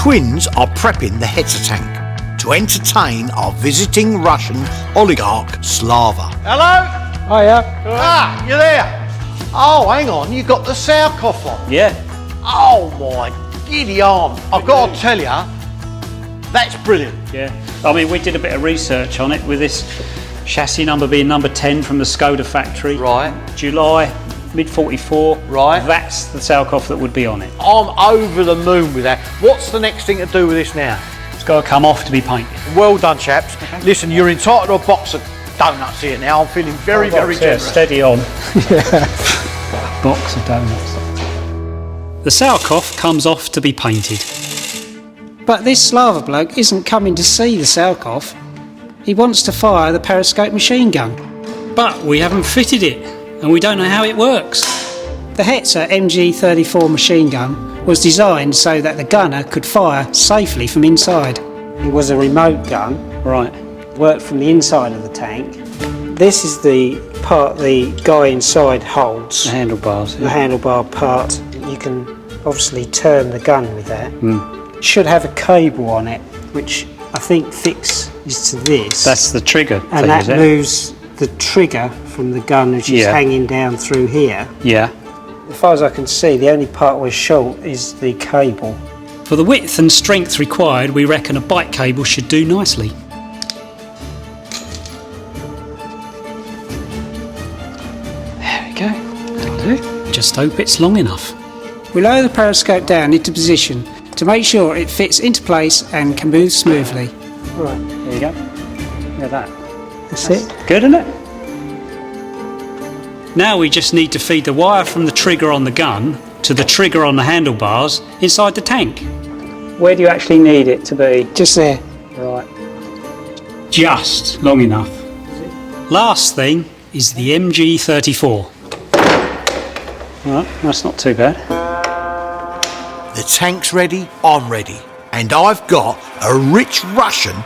twins are prepping the Hetzer tank to entertain our visiting Russian oligarch Slava. Hello? Hiya. Ah, you there? Oh, hang on, you got the Sarkov on? Yeah. Oh my giddy arm. I've got to tell you, that's brilliant. Yeah. I mean, we did a bit of research on it with this chassis number being number 10 from the Skoda factory. Right. July, mid-44. Right. That's the Sarkov that would be on it. I'm over the moon with that. What's the next thing to do with this now? It's got to come off to be painted. Well done, chaps. Listen, you're entitled to a box of donuts here now. I'm feeling very generous. Yeah, steady on. Box of donuts. The Sarkov comes off to be painted. But this Slava bloke isn't coming to see the Sarkov. He wants to fire the periscope machine gun. But we haven't fitted it, and we don't know how it works. The Hetzer MG34 machine gun was designed so that the gunner could fire safely from inside. It was a remote gun. Right. Worked from the inside of the tank. This is the part the guy inside holds. The handlebars. The handlebar part. You can obviously turn the gun with that. It should have a cable on it, which I think fixes to this. That's the trigger and thing, that is it? moves the trigger from the gun, which is hanging down through here. Yeah. As far as I can see, the only part we're short is the cable. For the width and strength required, we reckon a bike cable should do nicely. There we go. That'll do. Just hope it's long enough. We lower the periscope down into position to make sure it fits into place and can move smoothly. Right, there you go. Look at that. That's it. Good, isn't it? Now we just need to feed the wire from the trigger on the gun to the trigger on the handlebars inside the tank. Where do you actually need it to be? Just there. Right. Just long enough. Last thing is the MG34. Right, that's not too bad. The tank's ready, I'm ready, and I've got a rich Russian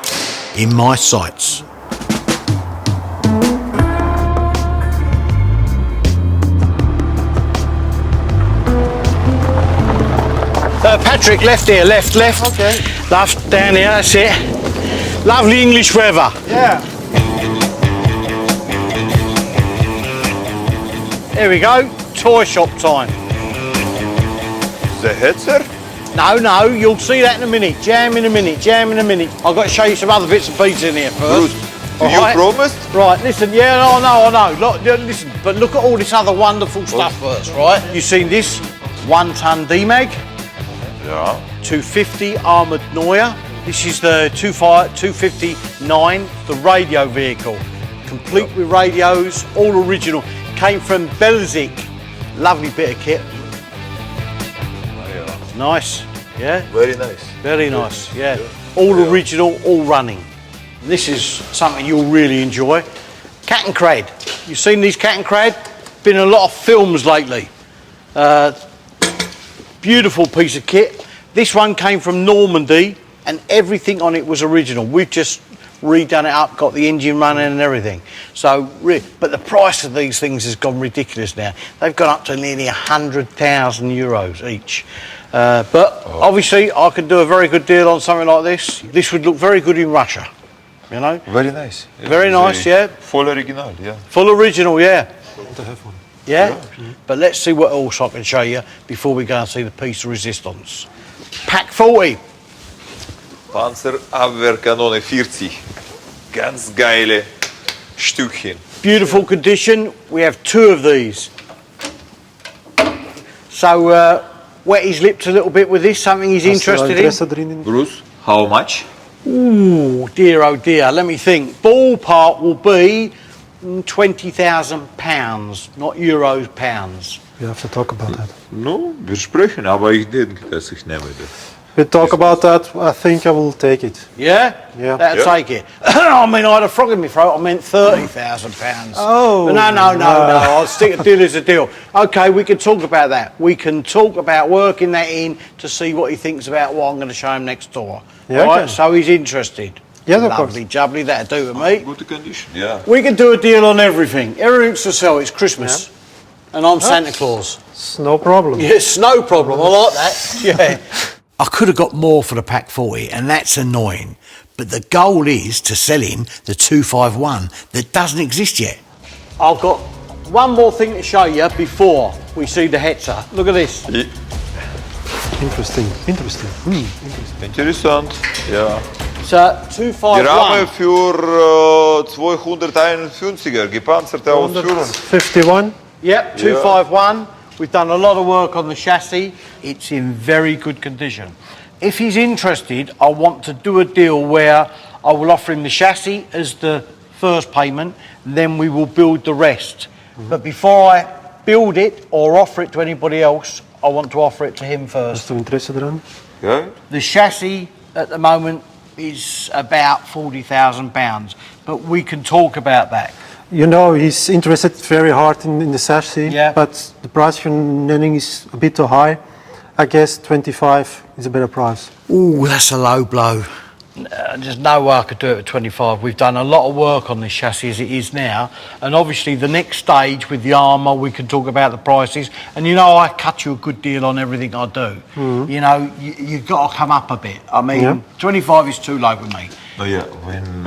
in my sights. Patrick, left here, left. Okay. Left, down here, that's it. Lovely English weather. Yeah. Here we go, toy shop time. The Hetzer? No, you'll see that in a minute. Jam in a minute. I've got to show you some other bits and pieces in here first. Bruce, you promised? Right, listen, I know. Look, listen, but look at all this other wonderful stuff first, right? You seen this 1 ton DMAG? Yeah. 250 armoured Neuer. This is the 259, the radio vehicle. Complete with radios, all original. Came from Belzik. Lovely bit of kit. Nice, yeah? Very nice. Very nice, yeah. All original, all running. This is something you'll really enjoy. Cat and Crad. You've seen these Cat and Crad? Been in a lot of films lately. Beautiful piece of kit. This one came from Normandy and everything on it was original. We've just redone it up, got the engine running and everything. So, but the price of these things has gone ridiculous now. They've gone up to nearly 100,000 euros each. But obviously I could do a very good deal on something like this. This would look very good in Russia, you know? Very nice. Very nice, yeah. Full original, yeah. Full original, yeah. Yeah? But let's see what else I can show you before we go and see the piece of resistance. Pack 40. Panzerabwehrkanone 40. Ganz geile Stückchen. Beautiful condition. We have 2 of these. So wet his lips a little bit with this, something he's interested in. Bruce, how much? Ooh, dear, oh dear, let me think. Ballpark will be £20,000, not euros, pounds. We have to talk about that. No, wir sprechen, aber ich denke, dass ich nehme das. We talk about that. I think I will take it. Yeah? Yeah. That'll take it. I mean, I had a frog in my throat. I meant £30,000. Oh. No. I'll stick a deal as a deal. Okay, we can talk about that. We can talk about working that in to see what he thinks about what I'm going to show him next door. Yeah, right? okay. So he's interested. Yes, of course. Lovely jubbly, that'll do with me. Good condition, yeah. We can do a deal on everything. Everything's for sale. It's Christmas. And I'm Santa Claus. It's no problem. Yes, no problem. I like that. Yeah. I could have got more for the Pack 40, and that's annoying. But the goal is to sell him the 251 that doesn't exist yet. I've got one more thing to show you before we see the Hetzer. Look at this. Interesting. Interessant, ja. So, 251. Die Rahmen für 251er, gepanzerte Ausführung. 51. Yep, 251. We've done a lot of work on the chassis. It's in very good condition. If he's interested, I want to do a deal where I will offer him the chassis as the first payment, then we will build the rest. But before I build it or offer it to anybody else, I want to offer it to him first. Yeah. The chassis at the moment is about £40,000, but we can talk about that. You know, he's interested very hard in the chassis, but the price for Nenning is a bit too high. I guess 25 is a better price. Ooh, that's a low blow. There's no way I could do it at 25. We've done a lot of work on this chassis as it is now, and obviously the next stage with the armour, we can talk about the prices. And you know, I cut you a good deal on everything I do. You know, you've got to come up a bit. I mean, 25 is too low with me. Naja, wenn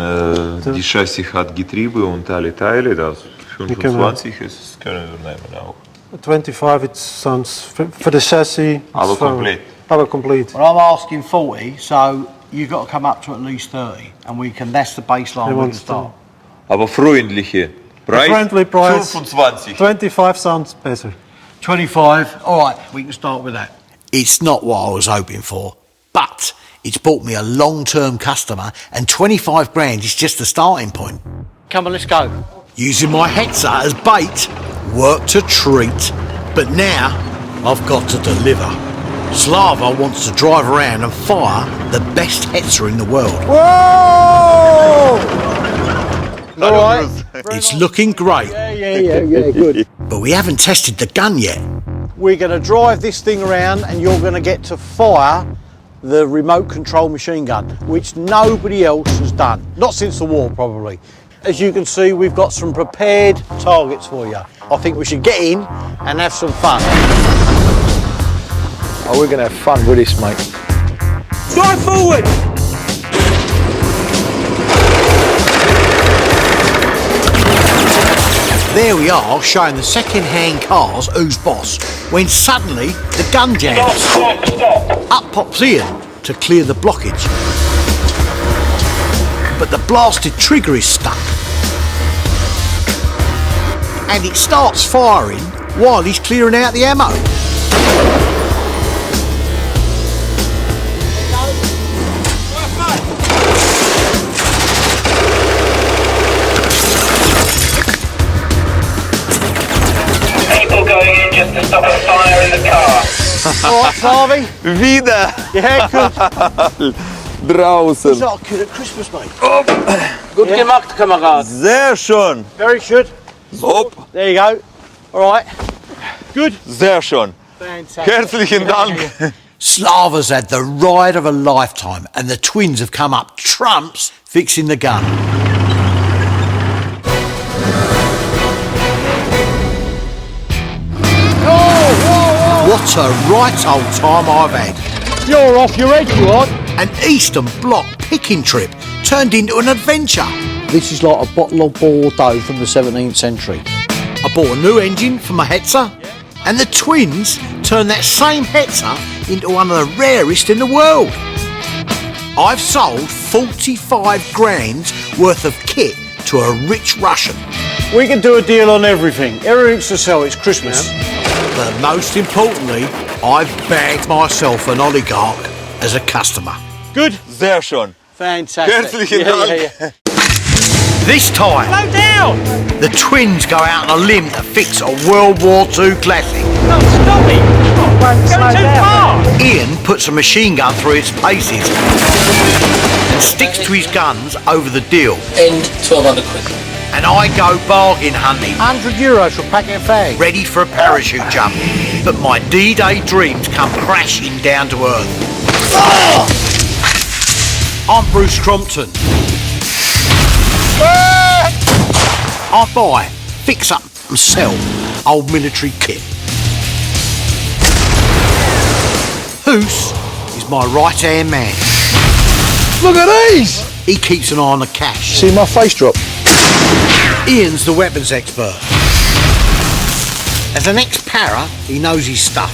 die Chassis hat Getriebe und alle Teile, das 25 ist, können wir nehmen auch. 25, it sounds for the chassis. Aber complete. Aber complete. Well, I'm asking 40, so you've got to come up to at least 30, and we can. That's the baseline we can start. Aber freundliche Preis. Friendly price. 25. 25 sounds better. 25. All right, we can start with that. It's not what I was hoping for, but it's bought me a long-term customer, and 25 grand is just the starting point. Come on, let's go. Using my Hetzer as bait worked a treat, but now I've got to deliver. Slava wants to drive around and fire the best Hetzer in the world. Whoa! All right. It's looking great. Yeah, good. But we haven't tested the gun yet. We're going to drive this thing around, and you're going to get to fire the remote control machine gun, which nobody else has done. Not since the war, probably. As you can see, we've got some prepared targets for you. I think we should get in and have some fun. Oh, we're going to have fun with this, mate. Drive forward! There we are, showing the second-hand cars who's boss, when suddenly the gun jams. Stop. Up pops Ian to clear the blockage. But the blasted trigger is stuck. And it starts firing while he's clearing out the ammo. People going in just to stop a fire in the car. All right, Harvey. Wieder. Yeah, good. Draußen. He's not a kid at Christmas, mate. Gut gemacht, Kamerad. Sehr schön. Very good. Hopp. There you go. All right. Good. Sehr schön. Fantastic. Herzlichen Dank. Slava's had the ride of a lifetime, and the twins have come up trumps fixing the gun. What a right old time I've had. You're off your head, you are. An Eastern Bloc picking trip turned into an adventure. This is like a bottle of Bordeaux from the 17th century. I bought a new engine for my Hetzer, and the twins turned that same Hetzer into one of the rarest in the world. I've sold 45 grand worth of kit to a rich Russian. We can do a deal on everything. Everything's to sell. It's Christmas. But most importantly, I've bagged myself an oligarch as a customer. Good. Sehr schön. Fantastic. Herzlichen Dank. This time, Slow down. the twins go out on a limb to fix a World War II classic. No, stop it. Going too far. Ian puts a machine gun through its paces and sticks to his guns over the deal. End 1,200 quid. And I go bargain hunting, €100 for a packet of fags. ready for a parachute jump. But my D-Day dreams come crashing down to earth. I'm Bruce Crompton. I buy, fix up and sell old military kit. Hoos is Ian's my right-hand man. Look at these! He keeps an eye on the cash. See my face drop? Ian's the weapons expert. As an ex-para, he knows his stuff.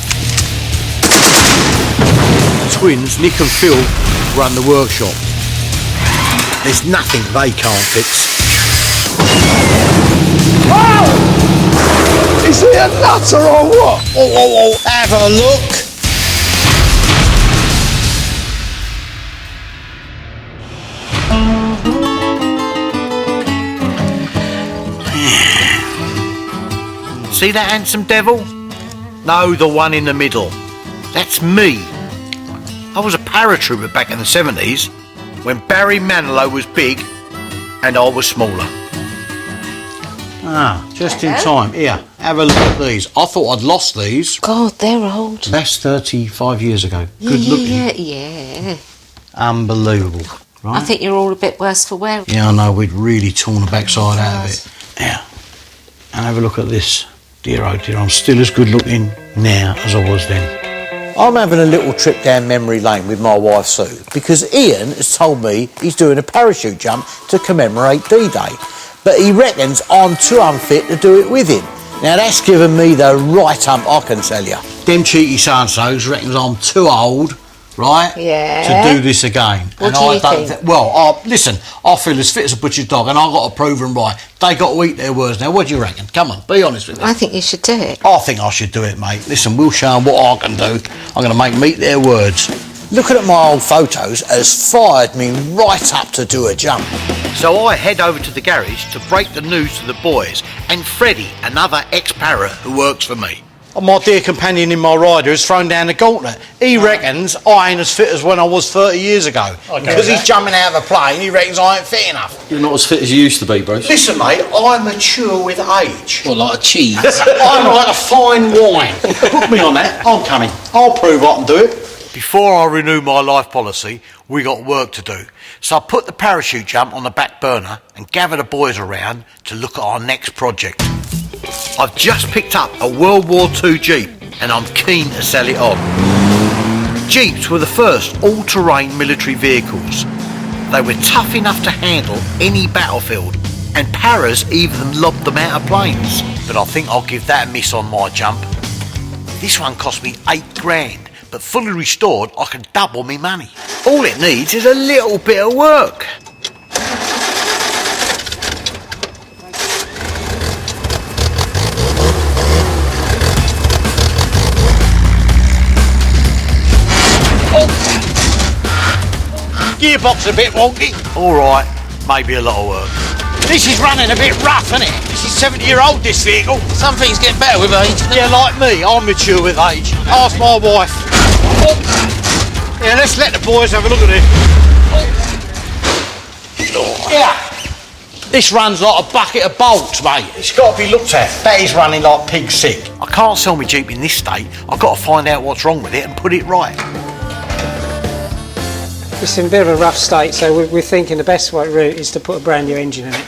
The twins, Nick and Phil, run the workshop. There's nothing they can't fix. Oh! Is he a nutter or what? Oh, have a look. See that handsome devil? No, the one in the middle. That's me. I was a paratrooper back in the 70s when Barry Manilow was big and I was smaller. Ah, just in time. Here, have a look at these. I thought I'd lost these. God, they're old. That's 35 years ago. Good looking. Yeah. Unbelievable. Right? I think you're all a bit worse for wear. Yeah, I know, we'd really torn the backside out of it. Yeah. And have a look at this. Dear oh dear, I'm still as good looking now as I was then. I'm having a little trip down memory lane with my wife Sue because Ian has told me he's doing a parachute jump to commemorate D-Day. But he reckons I'm too unfit to do it with him. Now that's given me the right hump, I can tell you. Them cheeky so-and-sos reckons I'm too old, right, Yeah. to do this again. What do you think? Listen, I feel as fit as a butcher's dog and I've got to prove them right. They got to eat their words now. What do you reckon? Come on, be honest with me. I think you should do it. I think I should do it, mate. Listen, we'll show them what I can do. I'm going to make them eat their words. Looking at my old photos has fired me right up to do a jump. So I head over to the garage to break the news to the boys and Freddie, another ex-para who works for me. My dear companion in my rider has thrown down the gauntlet. He reckons I ain't as fit as when I was 30 years ago. Because he's jumping out of a plane, he reckons I ain't fit enough. You're not as fit as you used to be, Bruce. Listen, mate, I mature with age. Well, like a cheese. I'm like a fine wine. Put me on that. I'm coming. I'll prove I can do it. Before I renew my life policy, we got work to do. So I put the parachute jump on the back burner and gather the boys around to look at our next project. I've just picked up a World War II Jeep and I'm keen to sell it on. Jeeps were the first all-terrain military vehicles. They were tough enough to handle any battlefield and paras even lobbed them out of planes. But I think I'll give that a miss on my jump. This one cost me $8,000, but fully restored I can double me money. All it needs is a little bit of work. Gearbox a bit wonky. Alright, maybe a lot of work. This is running a bit rough, isn't it? This is 70-year-old, this vehicle. Some things get better with age. Yeah, like me, I'm mature with age. Ask my wife. Oh. Yeah, let's let the boys have a look at it. Oh. Yeah. This runs like a bucket of bolts, mate. It's got to be looked at. That is running like pig sick. I can't sell my Jeep in this state. I've got to find out what's wrong with it and put it right. It's in a bit of a rough state, so we're thinking the best route is to put a brand new engine in it.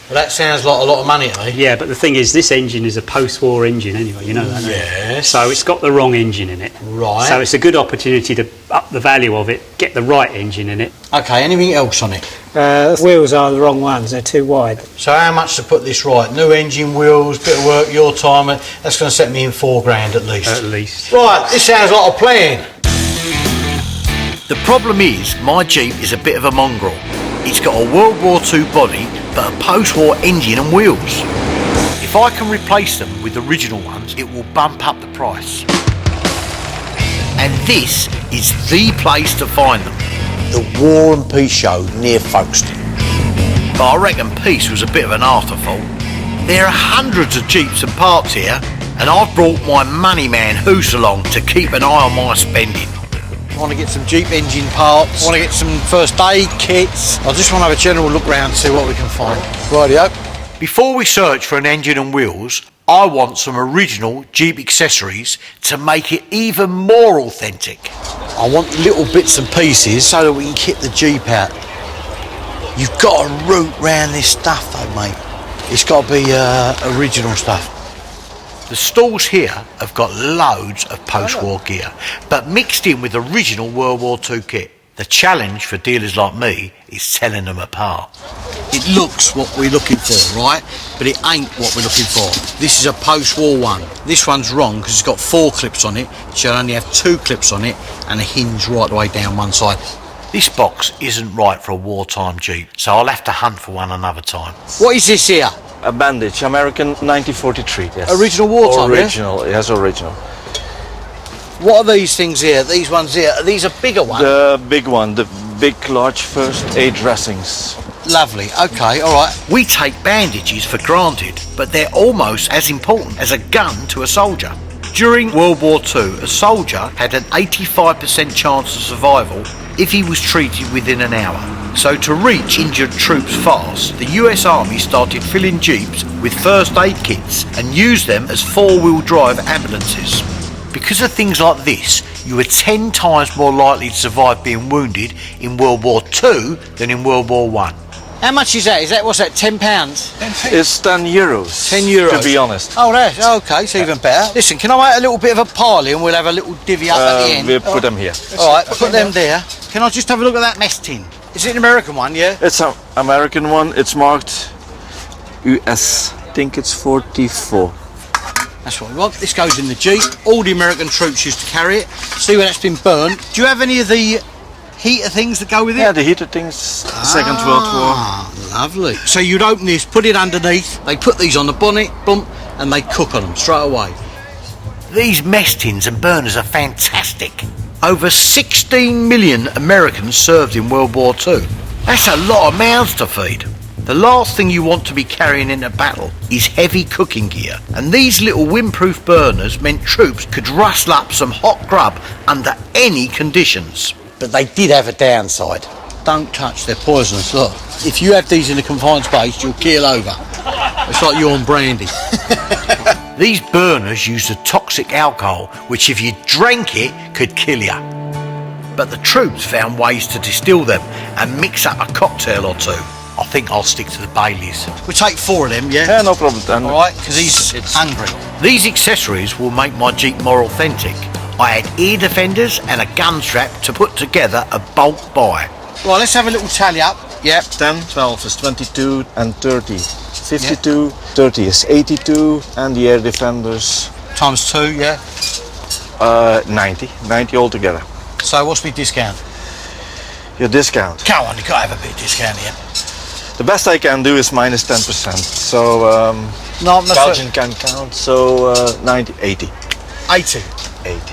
Well, that sounds like a lot of money to me. Yeah, but the thing is, this engine is a post-war engine anyway, you know that, don't you? Yes. So it's got the wrong engine in it. Right. So it's a good opportunity to up the value of it, get the right engine in it. Okay, anything else on it? The wheels are the wrong ones, they're too wide. So how much to put this right? New engine, wheels, bit of work, your time, that's going to set me in $4,000 at least. At least. Right, this sounds like a plan. The problem is, my Jeep is a bit of a mongrel. It's got a World War II body, but a post-war engine and wheels. If I can replace them with original ones, it will bump up the price. And this is the place to find them. The War and Peace Show near Folkestone. But I reckon peace was a bit of an afterthought. There are hundreds of Jeeps and parts here, and I've brought my money man Hoos along to keep an eye on my spending. I want to get some Jeep engine parts, I want to get some first aid kits. I just want to have a general look round to see what we can find. Rightio. Before we search for an engine and wheels, I want some original Jeep accessories to make it even more authentic. I want little bits and pieces so that we can kit the Jeep out. You've got to root round this stuff though, mate. It's got to be original stuff. The stalls here have got loads of post-war gear, but mixed in with original World War II kit. The challenge for dealers like me is telling them apart. It looks what we're looking for, right? But it ain't what we're looking for. This is a post-war one. This one's wrong because it's got 4 clips on it. It should only have 2 clips on it and a hinge right the way down one side. This box isn't right for a wartime Jeep, so I'll have to hunt for one another time. What is this here? A bandage, American 1943, yes. Original wartime, Original, yes, original. What are these things here? These ones here? Are these a bigger one? The big one, the big, large first aid dressings. Lovely, okay, all right. We take bandages for granted, but they're almost as important as a gun to a soldier. During World War II, a soldier had an 85% chance of survival if he was treated within an hour. So to reach injured troops fast, the US Army started filling jeeps with first aid kits and used them as 4-wheel drive ambulances. Because of things like this, you were 10 times more likely to survive being wounded in World War II than in World War I. How much is that? What's that, £10? It's 10 euros. 10 euros. To be honest. Oh, that's okay, it's even better. Listen, can I make a little bit of a pile and we'll have a little divvy up at the end? We'll put them here. All right, put them there. Can I just have a look at that mess tin? Is it an American one, yeah? It's an American one. It's marked US. I think it's 44. That's what we want. This goes in the Jeep. All the American troops used to carry it. See when it's been burned. Do you have any of the heater things that go with it? Yeah, the heater things, Second World War. Lovely. So you'd open this, put it underneath, they put these on the bonnet, boom, and they cook on them straight away. These mess tins and burners are fantastic. Over 16 million Americans served in World War II. That's a lot of mouths to feed. The last thing you want to be carrying into battle is heavy cooking gear, and these little windproof burners meant troops could rustle up some hot grub under any conditions. But they did have a downside. Don't touch, they're poisonous, look. If you have these in a confined space, you'll keel over. It's like you're on brandy. These burners used a toxic alcohol, which if you drank it, could kill you. But the troops found ways to distill them and mix up a cocktail or two. I think I'll stick to the Baileys. We'll take 4 of them, yeah? Yeah, no problem then. All right, because he's hungry. These accessories will make my Jeep more authentic. I had ear defenders and a gun strap to put together a bulk buy. Right, let's have a little tally up. Yep. 10, 12 is 22 and 30. 52, 30 is 82, and the air defenders... Times 2, yeah? 90 altogether. So what's my discount? Your discount? Come on, you gotta have a bit of discount here. The best I can do is minus 10%. So no, Belgian can count. So 90, 80. 80.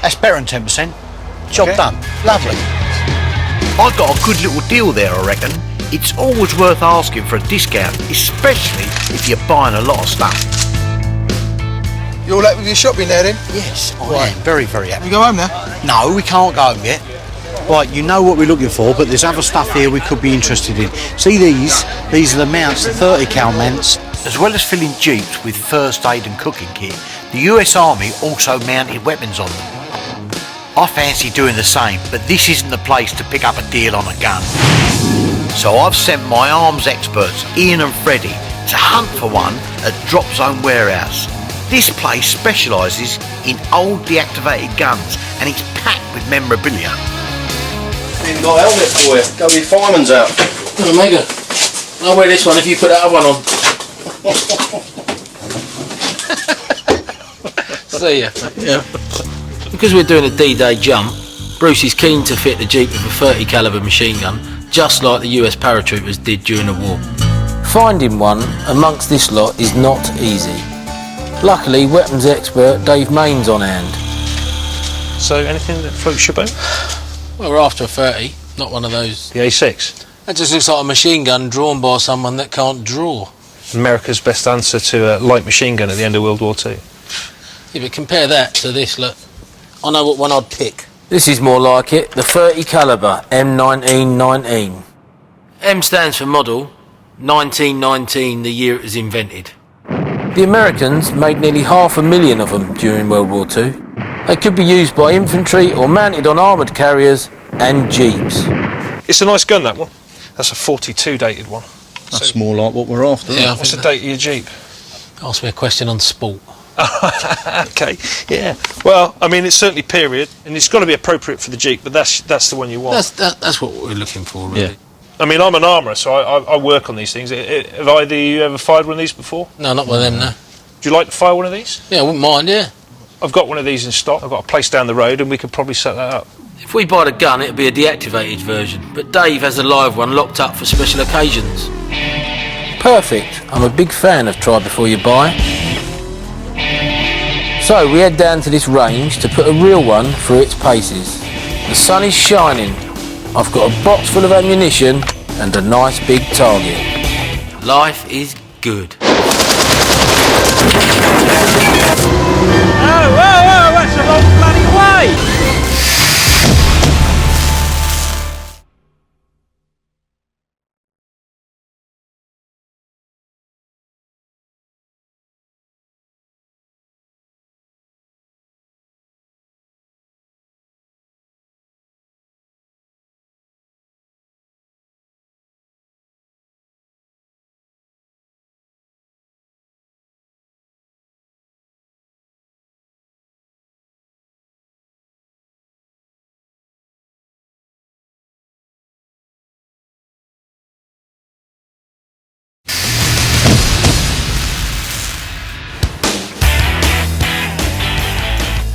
That's better than 10%. Job done. Lovely. I've got a good little deal there, I reckon. It's always worth asking for a discount, especially if you're buying a lot of stuff. You all happy with your shopping there then? Yes, I am. Very, very happy. You go home now? No, we can't go home yet. Right, you know what we're looking for, but there's other stuff here we could be interested in. See these? These are the mounts, the 30 cal mounts. As well as filling jeeps with first aid and cooking kit, the US Army also mounted weapons on them. I fancy doing the same, but this isn't the place to pick up a deal on a gun. So I've sent my arms experts, Ian and Freddie, to hunt for one at Drop Zone Warehouse. This place specialises in old deactivated guns and it's packed with memorabilia. Even got a helmet for you. Go with fireman's out. Oh, Omega. I'll wear this one if you put that other one on. See ya. Yeah. Because we're doing a D-Day jump, Bruce is keen to fit the Jeep with a 30 calibre machine gun, just like the US paratroopers did during the war. Finding one amongst this lot is not easy. Luckily, weapons expert Dave Main's on hand. So, anything that floats your boat? Well, we're after a 30, not one of those. The A6? That just looks like a machine gun drawn by someone that can't draw. America's best answer to a light machine gun at the end of World War II. Yeah, but compare that to this, look. I know what one I'd pick. This is more like it, the 30 calibre M1919. M stands for model, 1919 the year it was invented. The Americans made nearly 500,000 of them during World War II. They could be used by infantry or mounted on armoured carriers and jeeps. It's a nice gun, that one. That's a 42 dated one. That's more like what we're after. Yeah, what's the date of your Jeep? Ask me a question on sport. Okay, yeah. Well, I mean, it's certainly period, and it's got to be appropriate for the Jeep, but that's the one you want. That's what we're looking for, really. Yeah. I mean, I'm an armourer, so I work on these things. Have either you ever fired one of these before? No, not with them, no. Do you like to fire one of these? Yeah, I wouldn't mind, yeah. I've got one of these in stock. I've got a place down the road, and we could probably set that up. If we buy the gun, it'll be a deactivated version, but Dave has a live one locked up for special occasions. Perfect. I'm a big fan of try before you buy. So we head down to this range to put a real one through its paces. The sun is shining. I've got a box full of ammunition and a nice big target. Life is good. Oh, that's a long bloody way!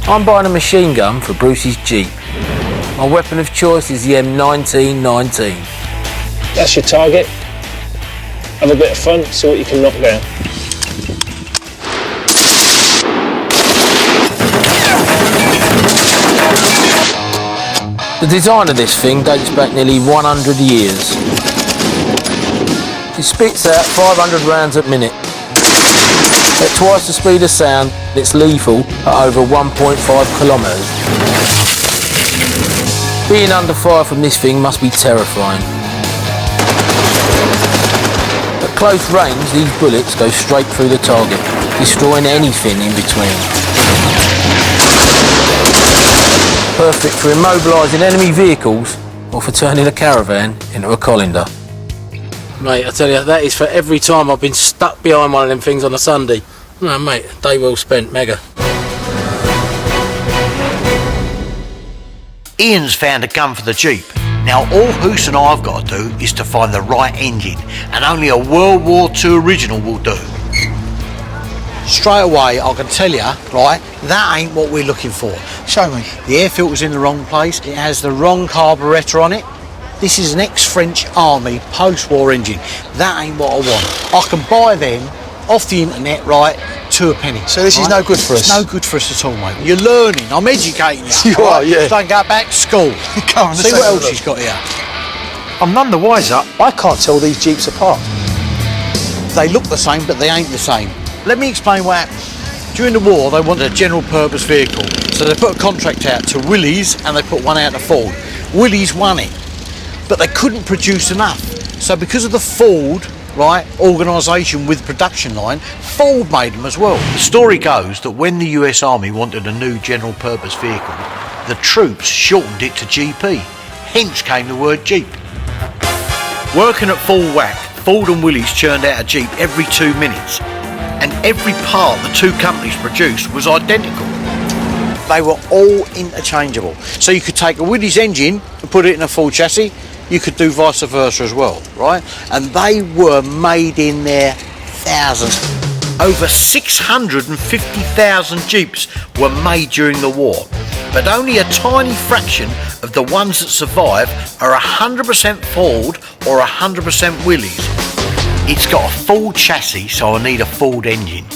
I'm buying a machine gun for Bruce's Jeep. My weapon of choice is the M1919. That's your target. Have a bit of fun, see what you can knock down. The design of this thing dates back nearly 100 years. It spits out 500 rounds a minute. At twice the speed of sound, it's lethal at over 1.5 kilometres. Being under fire from this thing must be terrifying. At close range, these bullets go straight through the target, destroying anything in between. Perfect for immobilising enemy vehicles or for turning a caravan into a colander. Mate, I tell you, that is for every time I've been stuck behind one of them things on a Sunday. No, mate, day well spent, mega. Ian's found a gun for the Jeep. Now all Hoos and I've got to do is to find the right engine, and only a World War II original will do. Straight away, I can tell you, right, that ain't what we're looking for. Show me. The air filter's in the wrong place. It has the wrong carburettor on it. This is an ex-French Army post-war engine. That ain't what I want. I can buy them off the internet, right, to a penny. So this is no good for us? It's no good for us at all, mate. You're learning. I'm educating you. You are, yeah. Don't go back to school. Come on, see what else he's got here. I'm none the wiser. I can't tell these Jeeps apart. They look the same, but they ain't the same. Let me explain what happened. During the war, they wanted a general purpose vehicle. So they put a contract out to Willys and they put one out to Ford. Willys won it, but they couldn't produce enough. So because of the Ford, right, organisation with production line, Ford made them as well. The story goes that when the US Army wanted a new general purpose vehicle, the troops shortened it to GP. Hence came the word Jeep. Working at full whack, Ford and Willys churned out a Jeep every 2 minutes, and every part the two companies produced was identical. They were all interchangeable. So you could take a Willys engine and put it in a Ford chassis. You could do vice versa as well, right? And they were made in their thousands. Over 650,000 Jeeps were made during the war, but only a tiny fraction of the ones that survive are 100% Ford or 100% Willys. It's got a Ford chassis, so I need a Ford engine.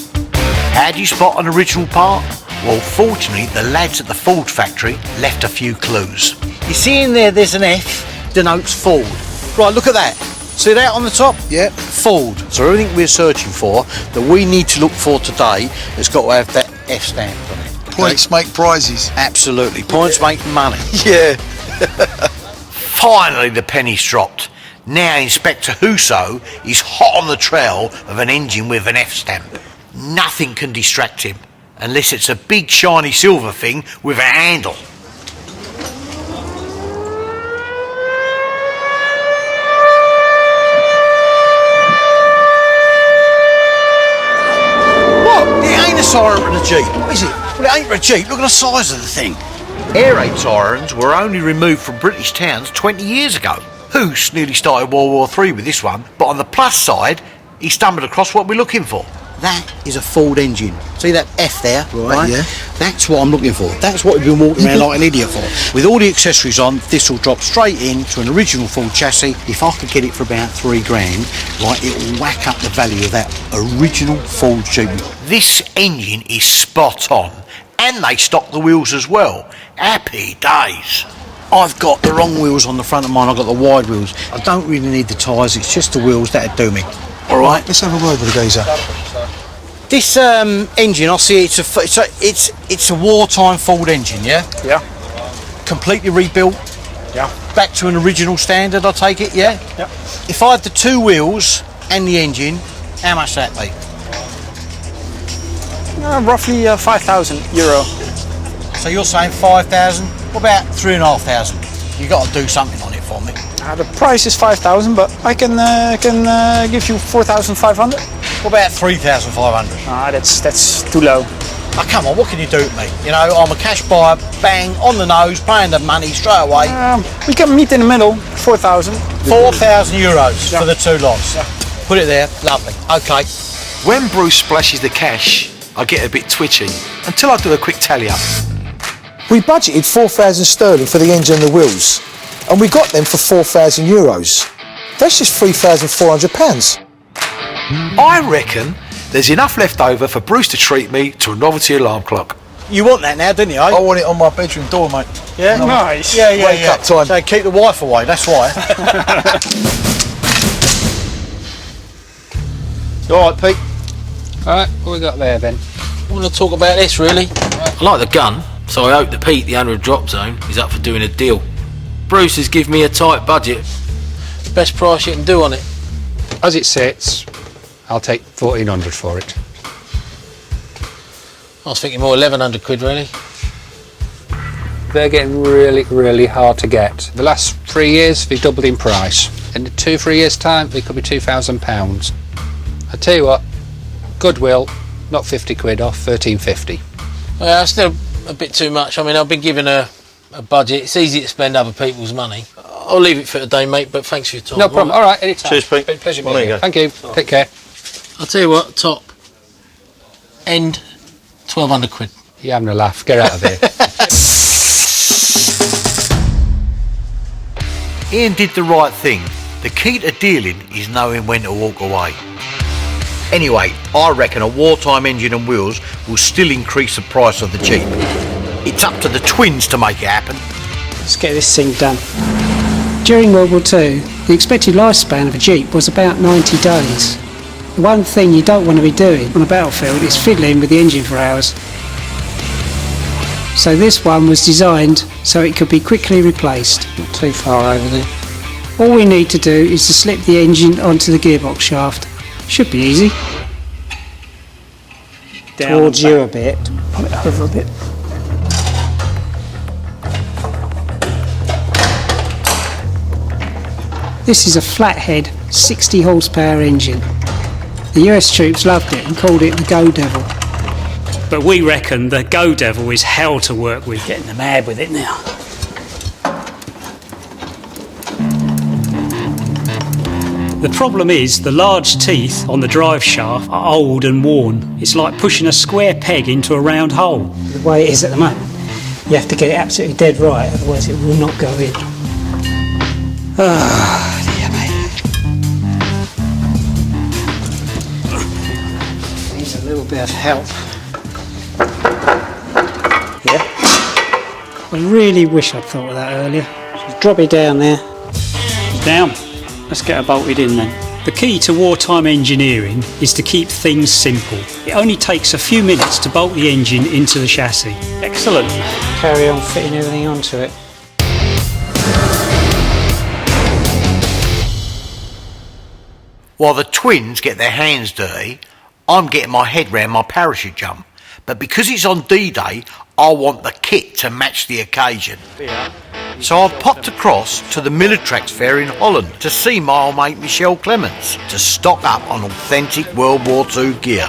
How do you spot an original part? Well, fortunately, the lads at the Ford factory left a few clues. You see in there's an F, denotes Ford. Right, look at that. See that on the top? Yeah, Ford. So everything we're searching for that we need to look for today has got to have that F stamp on it. Okay? Points make prizes. Absolutely. Points make money. Yeah. Finally, the penny's dropped. Now Inspector Husso is hot on the trail of an engine with an F stamp. Nothing can distract him, unless it's a big shiny silver thing with a handle. tyrant of the Jeep. What is it? Well, it ain't for a Jeep. Look at the size of the thing. Air raid sirens were only removed from British towns 20 years ago. Hoos nearly started World War III with this one, but on the plus side, he stumbled across what we're looking for. That is a Ford engine. See that F there? Right, yeah. That's what I'm looking for. That's what we've been walking around like an idiot for. With all the accessories on, this will drop straight into an original Ford chassis. If I could get it for about £3 grand, right, it'll whack up the value of that original Ford Jeep. This engine is spot on, and they stock the wheels as well. Happy days. I've got the wrong wheels on the front of mine. I've got the wide wheels. I don't really need the tyres. It's just the wheels that'll do me. All right, let's have a word with the geezer. This engine, I see it's a wartime Ford engine, yeah? Yeah. Completely rebuilt? Yeah. Back to an original standard, I take it, yeah? Yeah. If I had the two wheels and the engine, how much that be? Roughly €5,000. So you're saying 5,000? What about 3,500? You got to do something on it for me. The price is 5,000, but I can give you 4,500. What about 3,500? That's too low. Oh, come on, what can you do to me? You know, I'm a cash buyer, bang, on the nose, paying the money straight away. We can meet in the middle, 4,000. 4,000 euros for the two lots. Yeah. Put it there, lovely. Okay. When Bruce splashes the cash, I get a bit twitchy until I do a quick tally up. We budgeted 4,000 sterling for the engine and the wheels, and we got them for 4,000 euros. That's just £3,400. I reckon there's enough left over for Bruce to treat me to a novelty alarm clock. You want that now, didn't you? I want it on my bedroom door, mate. Yeah? Nice. Yeah. Wake up time. So keep the wife away, that's why. You alright, Pete? Alright, what we got there then? I want to talk about this, really. I like the gun, so I hope that Pete, the owner of Drop Zone, is up for doing a deal. Bruce has given me a tight budget. The best price you can do on it. As it sits, I'll take 1,400 for it. I was thinking more 1,100 quid, really. They're getting really, really hard to get. The last 3 years, they've doubled in price. In 2-3 years' time, they could be £2,000. I tell you what, Goodwill, not 50 quid off, 13.50. Well, that's still a bit too much. I mean, I've been given a budget. It's easy to spend other people's money. I'll leave it for today, mate, but thanks for your time. No problem. All right, anytime. Cheers, Pete. Been a pleasure Well, meeting there you. you go. Thank you. Take care. I'll tell you what, top end 1,200 quid. You're having a laugh. Get out of here. Ian did the right thing. The key to dealing is knowing when to walk away. Anyway, I reckon a wartime engine and wheels will still increase the price of the Jeep. It's up to the twins to make it happen. Let's get this thing done. During World War II, the expected lifespan of a Jeep was about 90 days. The one thing you don't want to be doing on a battlefield is fiddling with the engine for hours. So this one was designed so it could be quickly replaced. Not too far over there. All we need to do is to slip the engine onto the gearbox shaft. Should be easy. Down towards you a bit. Pull it over a bit. This is a flathead 60 horsepower engine. The US troops loved it and called it the Go Devil. But we reckon the Go Devil is hell to work with. Getting the mad with it now. The problem is the large teeth on the drive shaft are old and worn. It's like pushing a square peg into a round hole. The way it is at the moment, you have to get it absolutely dead right, otherwise it will not go in. Ah, dear me. Needs a little bit of help. Yeah. I really wish I'd thought of that earlier. Just drop it down there. Down. Let's get her bolted in then. The key to wartime engineering is to keep things simple. It only takes a few minutes to bolt the engine into the chassis. Excellent. Carry on fitting everything onto it. While the twins get their hands dirty, I'm getting my head round my parachute jump. But because it's on D-Day, I want the kit to match the occasion. So I've popped across to the Militrax fair in Holland to see my old mate Michelle Clements to stock up on authentic World War II gear.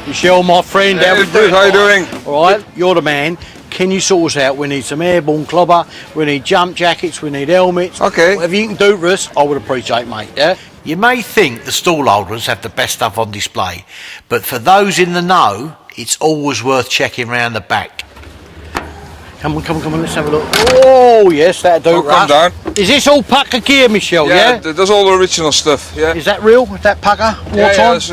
Michelle, my friend, how we doing? How you doing? All right, you're the man. Can you sort us out? We need some airborne clobber, we need jump jackets, we need helmets. Okay. Whatever you can do for us, I would appreciate, mate, yeah? You may think the stall holders have the best stuff on display, but for those in the know, it's always worth checking round the back. Come on, let's have a look. Oh, yes, that'll do. Come down. Is this all Pucker gear, Michelle, yeah? That's all the original stuff, yeah. Is that real? Is that Pucker? Yeah, it's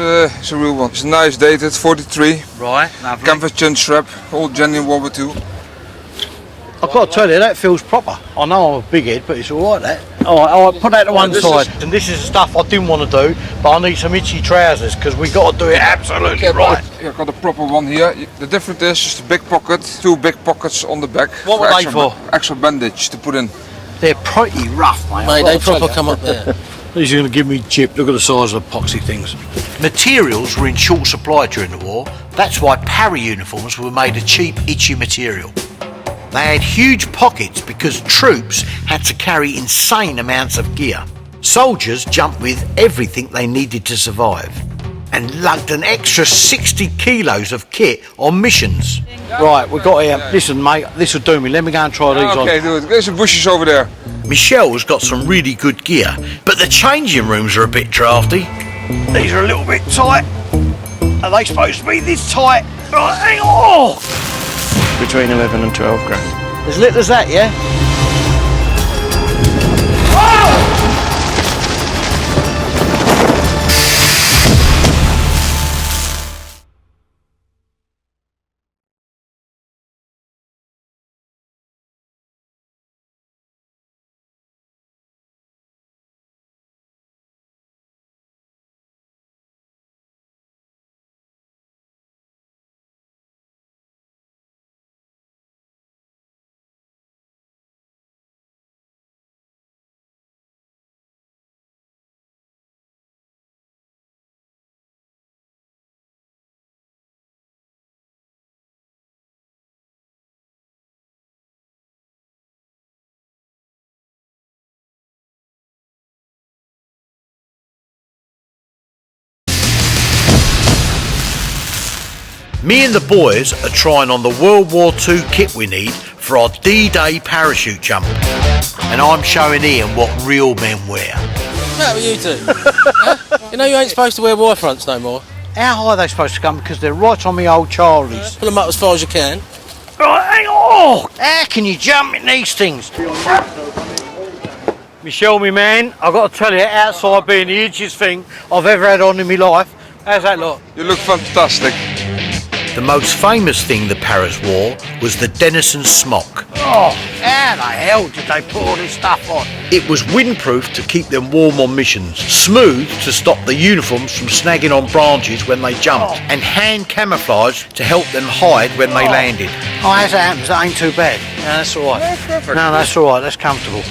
a real one. It's nice, dated, 43. Right, lovely. Canvas chin strap, all genuine World War II. I've got to tell you, that feels proper. I know I'm a big head, but it's all right, that. All right, put that to one side. And this is the stuff I didn't want to do, but I need some itchy trousers, because we got to do it absolutely right. I've got a proper one here. The difference is just a big pocket, 2 big pockets on the back. What were they for? Extra bandage to put in. They're pretty rough, mate. Mate, they proper come up there. He's going to give me chip. Look at the size of the epoxy things. Materials were in short supply during the war. That's why para uniforms were made of cheap, itchy material. They had huge pockets because troops had to carry insane amounts of gear. Soldiers jumped with everything they needed to survive and lugged an extra 60 kilos of kit on missions. Right, we've got here. Listen, mate, this will do me. Let me go and try these on. Okay, do it. There's some bushes over there. Michelle's got some really good gear, but the changing rooms are a bit drafty. These are a little bit tight. Are they supposed to be this tight? Right, hang on. Between 11 and 12 grand. As little as that, yeah? Me and the boys are trying on the World War II kit we need for our D-Day parachute jump. And I'm showing Ian what real men wear. What about you two? Huh? You know you ain't supposed to wear Y fronts no more. How high are they supposed to come? Because they're right on me old Charlies. Pull them up as far as you can. Right, hang on! How can you jump in these things? Michelle, me man, I've got to tell you, outside being the itchiest thing I've ever had on in my life, how's that look? You look fantastic. The most famous thing the Paras wore was the Denison smock. Oh, how the hell did they put all this stuff on? It was windproof to keep them warm on missions, smooth to stop the uniforms from snagging on branches when they jumped, and hand camouflage to help them hide when they landed. Oh, as it happens, that ain't too bad. No, that's all right. Perfect. No, that's all right, that's comfortable.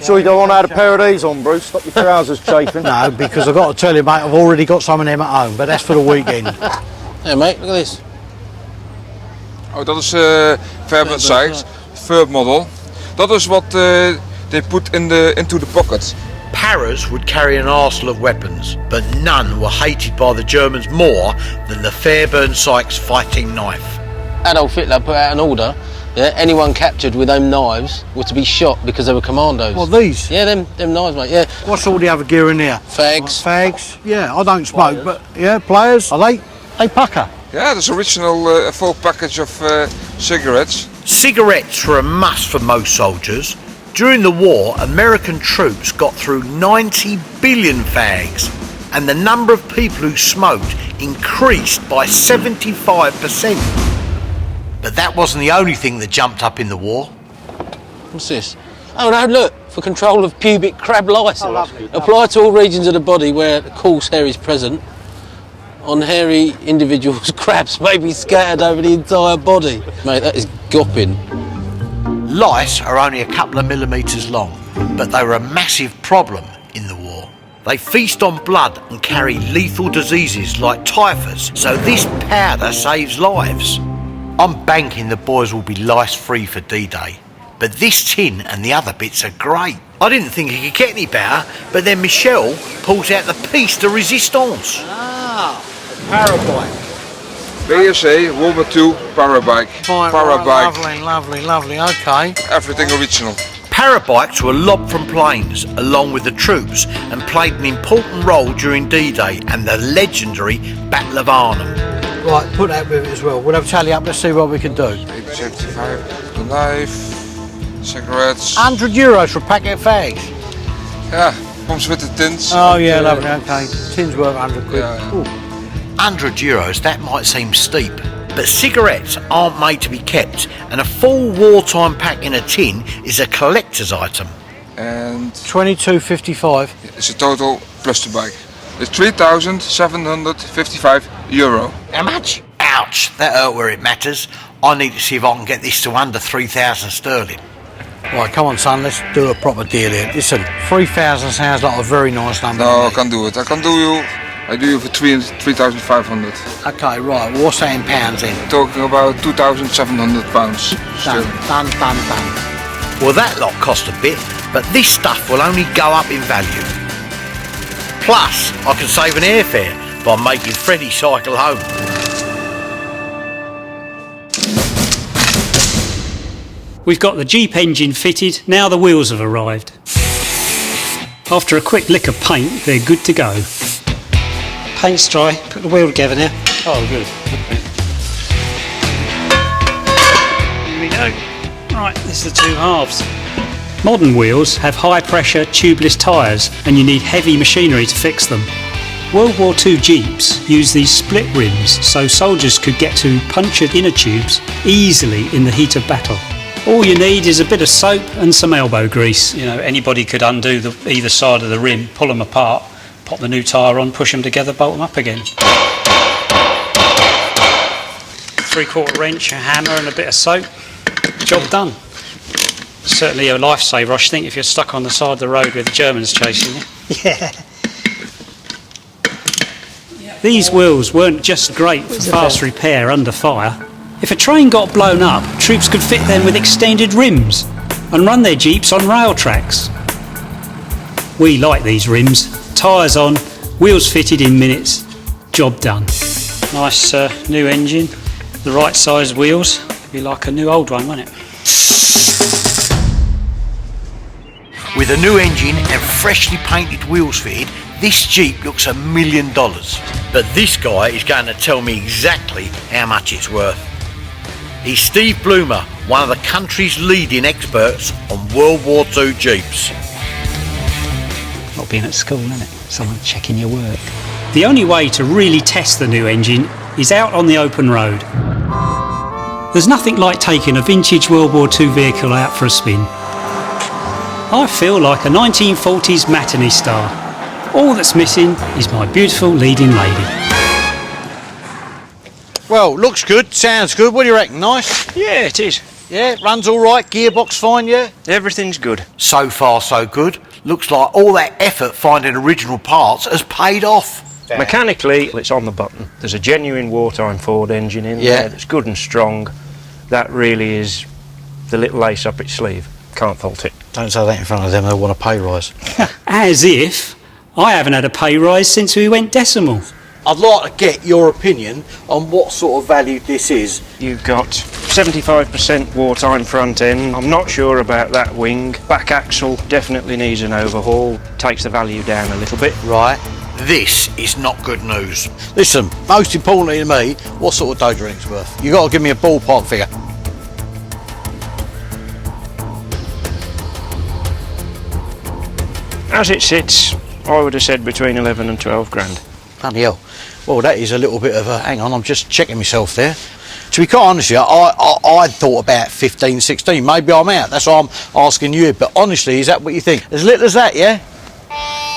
Sure you don't want to add a pair of these on, Bruce? Stop your trousers chafing. No, because I've got to tell you, mate, I've already got some of them at home, but that's for the weekend. Hey, mate, look at this. Oh, dat is Fairbairn Sykes, third model. Dat is what they put into the pockets. Paras would carry an arsenal of weapons, but none were hated by the Germans more than the Fairbairn Sykes fighting knife. Adolf Hitler put out an order. Yeah, anyone captured with them knives were to be shot because they were commandos. What, these? Yeah, them knives, mate, yeah. What's all the other gear in there? Fags. Fags? Yeah, I don't smoke, but yeah, players. Are they pucker? Yeah, that's original full package of cigarettes. Cigarettes were a must for most soldiers. During the war, American troops got through 90 billion fags, and the number of people who smoked increased by 75%. But that wasn't the only thing that jumped up in the war. What's this? Oh no, look, for control of pubic crab lice. Oh, lovely. Apply to all regions of the body where the coarse hair is present. On hairy individuals, crabs may be scattered over the entire body. Mate, that is gopping. Lice are only a couple of millimetres long, but they were a massive problem in the war. They feast on blood and carry lethal diseases like typhus, so this powder saves lives. I'm banking the boys will be lice-free for D-Day, but this tin and the other bits are great. I didn't think it could get any better, but then Michelle pulls out the piece de resistance. Ah, Parabike. BSA World War II Parabike. Fine, Parabike. right, lovely, okay. Everything original. Parabikes were lobbed from planes along with the troops and played an important role during D-Day and the legendary Battle of Arnhem. Right, put that with it as well. We'll have a tally up, let's see what we can do. 75, the knife, cigarettes. €100 for a packet of fags. Yeah, comes with the tins. Oh yeah, lovely, okay. Tins worth 100 quid. Yeah. €100, that might seem steep, but cigarettes aren't made to be kept, and a full wartime pack in a tin is a collector's item. And €22.55. It's a total plus the bike. It's €3,755. How much? Ouch, that hurt where it matters. I need to see if I can get this to under 3,000 sterling. Right, come on son, let's do a proper deal here. Listen, 3,000 sounds like a very nice number. No, I can't do it. I do you for 3,500. Okay, right, well, what's that in pounds then? Talking about £2,700. Done. Well, that lot cost a bit, but this stuff will only go up in value. Plus, I can save an airfare by making Freddie cycle home. We've got the Jeep engine fitted, now the wheels have arrived. After a quick lick of paint, they're good to go. Paint's dry, put the wheel together now. Oh, good. Here we go. Right, this is the two halves. Modern wheels have high-pressure tubeless tyres and you need heavy machinery to fix them. World War II Jeeps used these split rims so soldiers could get to punctured inner tubes easily in the heat of battle. All you need is a bit of soap and some elbow grease. You know, anybody could undo either side of the rim, pull them apart, pop the new tyre on, push them together, bolt them up again. 3/4 wrench, a hammer and a bit of soap. Job done. Certainly a lifesaver, I should think, if you're stuck on the side of the road with the Germans chasing you. Yeah. These wheels weren't just great for fast repair under fire. If a train got blown up, troops could fit them with extended rims and run their jeeps on rail tracks. We like these rims. Tyres on, wheels fitted in minutes, job done. Nice new engine, the right size wheels. Be like a new old one, won't it? With a new engine and freshly painted wheels fitted, this Jeep looks $1 million. But this guy is going to tell me exactly how much it's worth. He's Steve Bloomer, one of the country's leading experts on World War II Jeeps. Not being at school, isn't it? Someone checking your work. The only way to really test the new engine is out on the open road. There's nothing like taking a vintage World War II vehicle out for a spin. I feel like a 1940s matinee star. All that's missing is my beautiful leading lady. Well, looks good, sounds good. What do you reckon? Nice? Yeah, it is. Yeah, runs all right, gearbox fine, yeah? Everything's good. So far, so good. Looks like all that effort finding original parts has paid off. Mechanically, it's on the button. There's a genuine wartime Ford engine in there that's good and strong. That really is the little ace up its sleeve. Can't fault it. Don't say that in front of them, they'll want a pay rise. As if I haven't had a pay rise since we went decimal. I'd like to get your opinion on what sort of value this is. You've got 75% wartime front end. I'm not sure about that wing. Back axle definitely needs an overhaul. Takes the value down a little bit. Right. This is not good news. Listen, most importantly to me, what sort of dough do you think it's worth? You've got to give me a ballpark figure. As it sits, I would have said between 11 and 12 grand. Bloody hell. Well, that is a little bit of a... Hang on, I'm just checking myself there. To be quite honest with you, I thought about 15, 16. Maybe I'm out. That's why I'm asking you. But honestly, is that what you think? As little as that, yeah?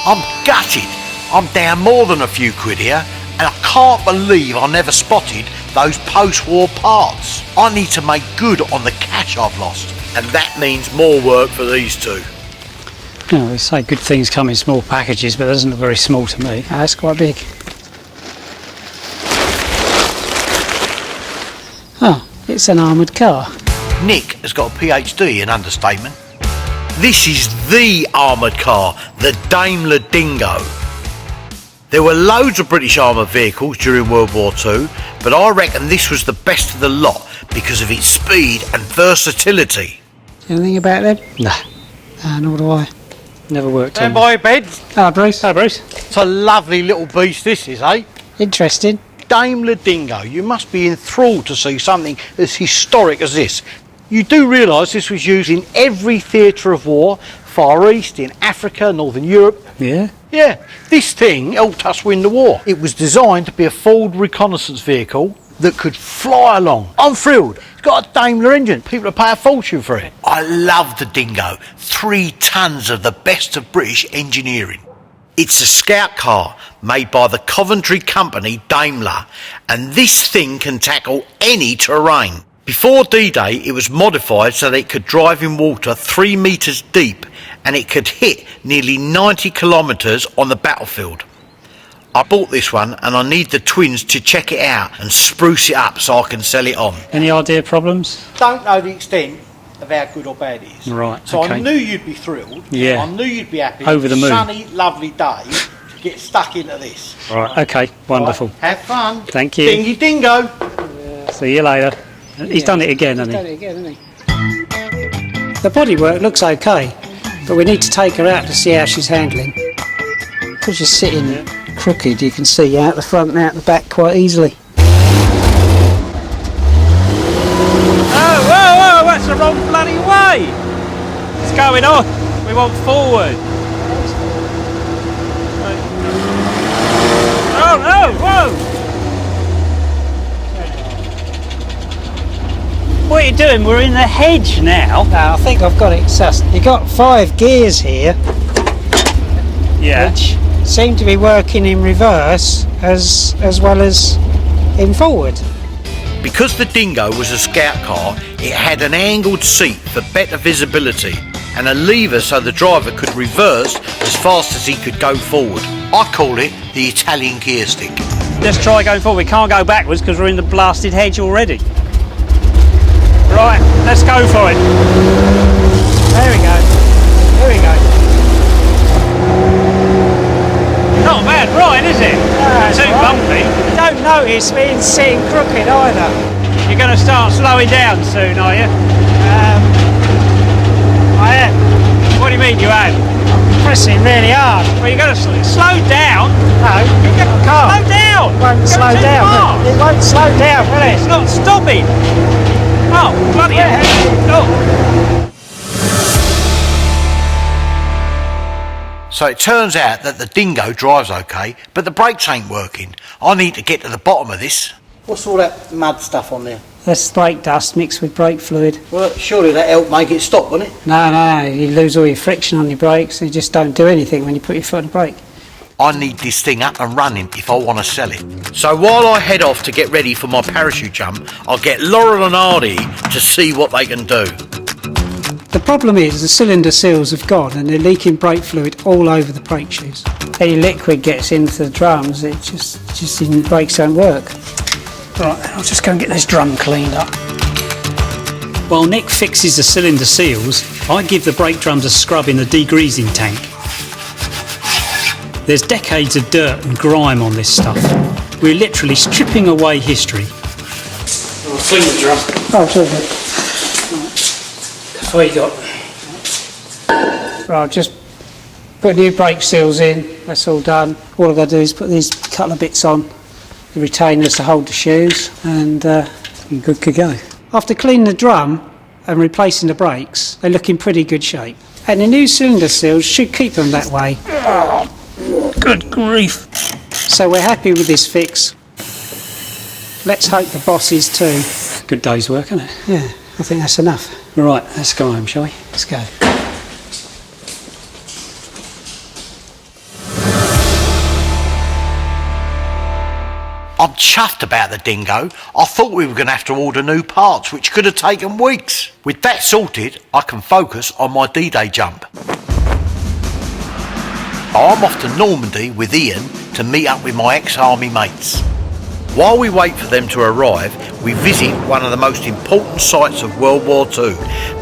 I'm gutted. I'm down more than a few quid here. And I can't believe I never spotted those post-war parts. I need to make good on the cash I've lost. And that means more work for these two. You know, they say good things come in small packages, but it doesn't look very small to me. That's quite big. Oh, it's an armoured car. Nick has got a PhD in understatement. This is the armoured car, the Daimler Dingo. There were loads of British armoured vehicles during World War II, but I reckon this was the best of the lot because of its speed and versatility. Anything about them? Nah. Nor do I. Never worked on them. by bed. Hello, Bruce. Hello, Bruce. It's a lovely little beast this is, eh? Interesting. Daimler Dingo. You must be enthralled to see something as historic as this. You do realise this was used in every theatre of war, Far East, in Africa, Northern Europe. Yeah? Yeah, this thing helped us win the war. It was designed to be a forward reconnaissance vehicle that could fly along. I'm thrilled. It's got a Daimler engine. People pay a fortune for it. I love the Dingo. 3 tons of the best of British engineering. It's a scout car made by the Coventry company Daimler, and this thing can tackle any terrain. Before D-Day, it was modified so that it could drive in water 3 metres deep, and it could hit nearly 90 kilometres on the battlefield. I bought this one, and I need the twins to check it out and spruce it up so I can sell it on. Any idea problems? Don't know the extent of how good or bad it is. Right, So okay. I knew you'd be thrilled. Yeah. I knew you'd be happy. Over the moon. Sunny, lovely day to get stuck into this. Right, okay, wonderful. Right, have fun. Thank you. Dingy dingo. See you later. He's done it again, hasn't he? Done it again, hasn't he? The bodywork looks okay, but we need to take her out to see how she's handling. Because she's sitting crooked, you can see out the front and out the back quite easily. Oh, whoa, whoa, that's the wrong bloody way! What's going on? We want forward. Oh, no, whoa! What are you doing? We're in the hedge now. No, I think I've got it sussed. You've got 5 gears here. Yeah. Which seem to be working in reverse as well as in forward. Because the Dingo was a scout car, it had an angled seat for better visibility and a lever so the driver could reverse as fast as he could go forward. I call it the Italian gear stick. Let's try going forward. We can't go backwards because we're in the blasted hedge already. Right, let's go for it. There we go. There we go. Not a bad ride, is it? Too bumpy. You don't notice being sitting crooked either. You're going to start slowing down soon, are you? I am. What do you mean you have? Pressing really hard. Well, you're going to slow down. No, I can't. Slow down. It won't slow down. It won't slow down, will it? It's not stopping. Oh, bloody hell. Oh. So it turns out that the Dingo drives okay, but the brakes ain't working. I need to get to the bottom of this. What's all that mud stuff on there? That's brake dust mixed with brake fluid. Well, surely that helped make it stop, wouldn't it? No, you lose all your friction on your brakes. You just don't do anything when you put your foot on the brake. I need this thing up and running if I want to sell it. So while I head off to get ready for my parachute jump, I'll get Laurel and Hardy to see what they can do. The problem is the cylinder seals have gone and they're leaking brake fluid all over the brake shoes. Any liquid gets into the drums, it just the brakes don't work. Right, I'll just go and get this drum cleaned up. While Nick fixes the cylinder seals, I give the brake drums a scrub in the degreasing tank. There's decades of dirt and grime on this stuff. We're literally stripping away history. I'll clean the drum. Oh, sorry. That's what you got. Right, just put new brake seals in. That's all done. All I've got to do is put these couple of bits on, the retainers to hold the shoes, and you're good to go. After cleaning the drum and replacing the brakes, they look in pretty good shape. And the new cylinder seals should keep them that way. Good grief. So we're happy with this fix. Let's hope the boss is too. Good day's work, isn't it? Yeah, I think that's enough. Right, let's go home, shall we? Let's go. I'm chuffed about the Dingo. I thought we were going to have to order new parts, which could have taken weeks. With that sorted, I can focus on my D-Day jump. I'm off to Normandy with Ian to meet up with my ex-army mates. While we wait for them to arrive, we visit one of the most important sites of World War II,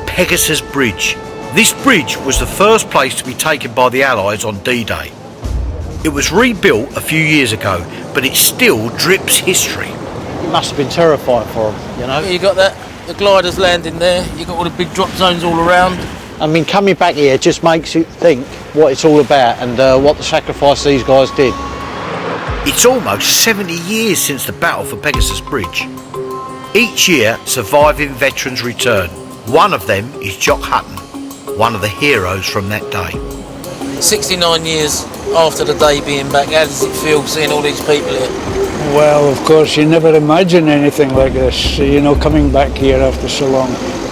Pegasus Bridge. This bridge was the first place to be taken by the Allies on D-Day. It was rebuilt a few years ago, but it still drips history. It must have been terrifying for them, you know. You got the gliders landing there. You got all the big drop zones all around. I mean, coming back here just makes you think what it's all about and what the sacrifice these guys did. It's almost 70 years since the battle for Pegasus Bridge. Each year, surviving veterans return. One of them is Jock Hutton, one of the heroes from that day. 69 years after the day being back, how does it feel seeing all these people here? Well, of course, you never imagine anything like this, you know, coming back here after so long.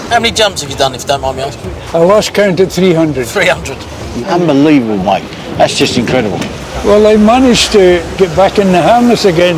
How many jumps have you done, if you don't mind me asking? I lost count at 300. 300. Unbelievable, mate. That's just incredible. Well, I managed to get back in the harness again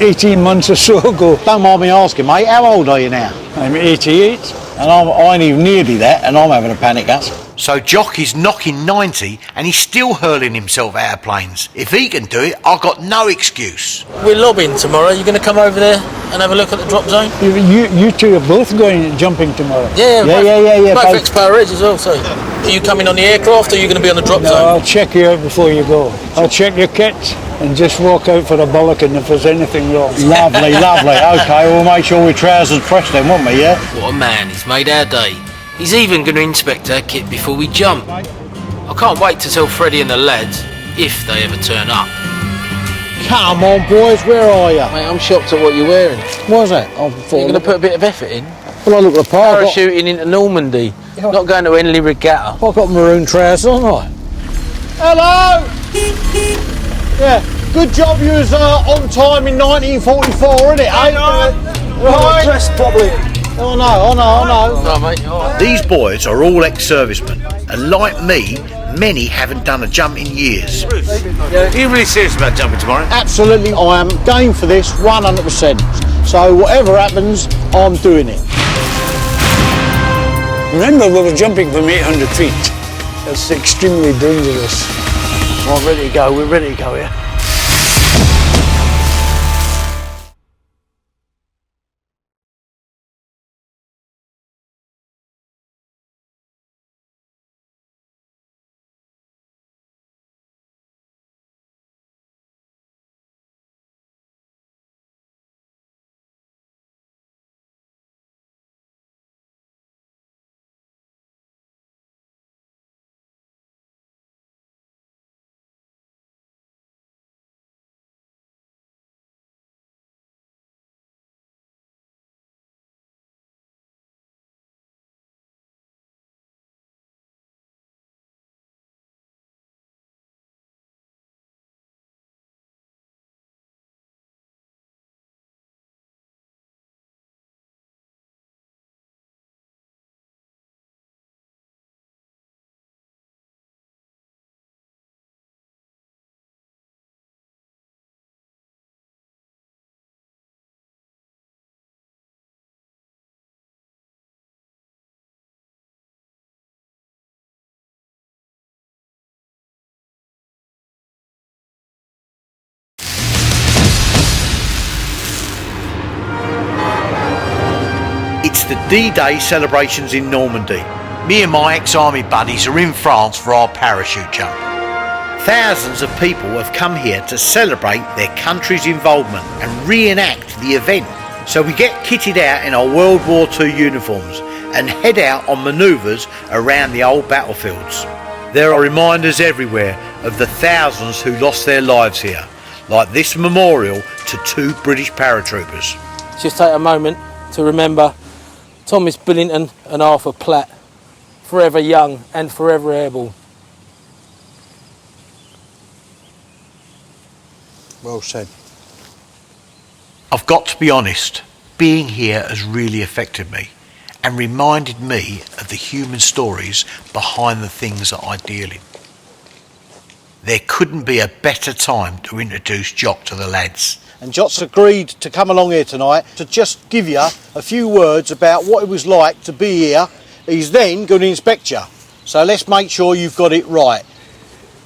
18 months or so ago. Don't mind me asking, mate, how old are you now? I'm 88. And I ain't even nearly that, and I'm having a panic up. So Jock is knocking 90 and he's still hurling himself out of planes. If he can do it, I've got no excuse. We're lobbing tomorrow. You're going to come over there and have a look at the drop zone? You two are both going jumping tomorrow. Yeah. Both both. X-Power Edge as well, so. Are you coming on the aircraft or are you going to be on the drop No, zone? I'll check you out before you go. I'll check your kit and just walk out for a bollocking if there's anything wrong. Lovely, lovely. OK, we'll make sure we're trousers fresh then, won't we, yeah? What a man, he's made our day. He's even going to inspect our kit before we jump. I can't wait to tell Freddie and the lads, if they ever turn up. Come on, boys, where are you? Mate, I'm shocked at what you're wearing. What is that? You're going to put a bit of effort in? Well, I look at the part. Parachuting into Normandy, not going to Henley Regatta. I've got maroon trousers, haven't I? Hello! Yeah, good job you was on time in 1944, isn't it, eh? Right. Dressed properly. I know. No, mate, all right. These boys are all ex-servicemen, and like me, many haven't done a jump in years. Are you really serious about jumping tomorrow? Absolutely, I am game for this 100%. So whatever happens, I'm doing it. Remember, we were jumping from 800 feet. That's extremely dangerous. I'm ready to go. We're ready to go, yeah? It's the D-Day celebrations in Normandy. Me and my ex-army buddies are in France for our parachute jump. Thousands of people have come here to celebrate their country's involvement and reenact the event. So we get kitted out in our World War II uniforms and head out on manoeuvres around the old battlefields. There are reminders everywhere of the thousands who lost their lives here, like this memorial to 2 British paratroopers. Just take a moment to remember Thomas Billington and Arthur Platt, forever young and forever airborne. Well said. I've got to be honest, being here has really affected me and reminded me of the human stories behind the things that I deal in. There couldn't be a better time to introduce Jock to the lads. And Jock's agreed to come along here tonight to just give you a few words about what it was like to be here. He's then going to inspect you. So let's make sure you've got it right.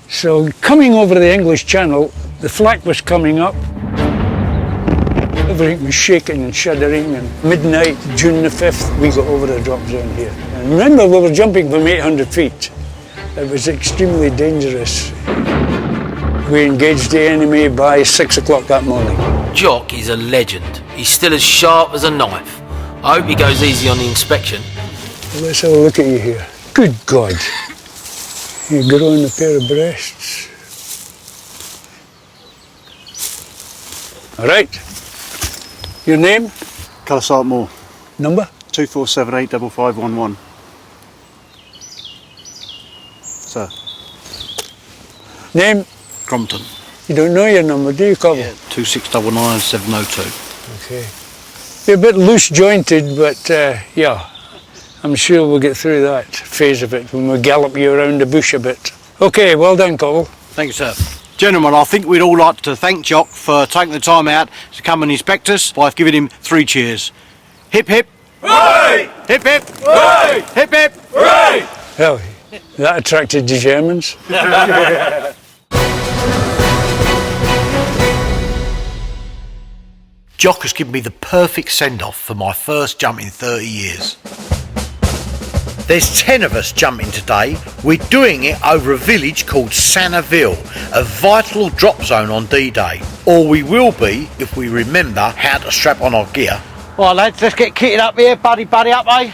So coming over the English Channel, the flak was coming up. Everything was shaking and shuddering, and midnight, June the 5th, we got over the drop zone here. And remember, we were jumping from 800 feet. It was extremely dangerous. We engaged the enemy by 6 o'clock that morning. Jock is a legend. He's still as sharp as a knife. I hope he goes easy on the inspection. Let's have a look at you here. Good God. You're growing a pair of breasts. All right. Your name? Colour Sergeant Moore. Number? 24785511. Sir. Name? Crompton. You don't know your number, do you, Cobble? 2699702. Okay. You're a bit loose jointed, but yeah, I'm sure we'll get through that phase of it when we gallop you around the bush a bit. Okay, well done, Cobble. Thank you, sir. Gentlemen, I think we'd all like to thank Jock for taking the time out to come and inspect us by giving him 3 cheers. Hip hip. Hooray! Hip hip. Hooray! Hip hip. Hooray! Well, that attracted the Germans. Jock has given me the perfect send-off for my first jump in 30 years. There's 10 of us jumping today. We're doing it over a village called Sanaville, a vital drop zone on D-Day. Or we will be if we remember how to strap on our gear. Right, lads, let's get kitted up here. Buddy up, eh?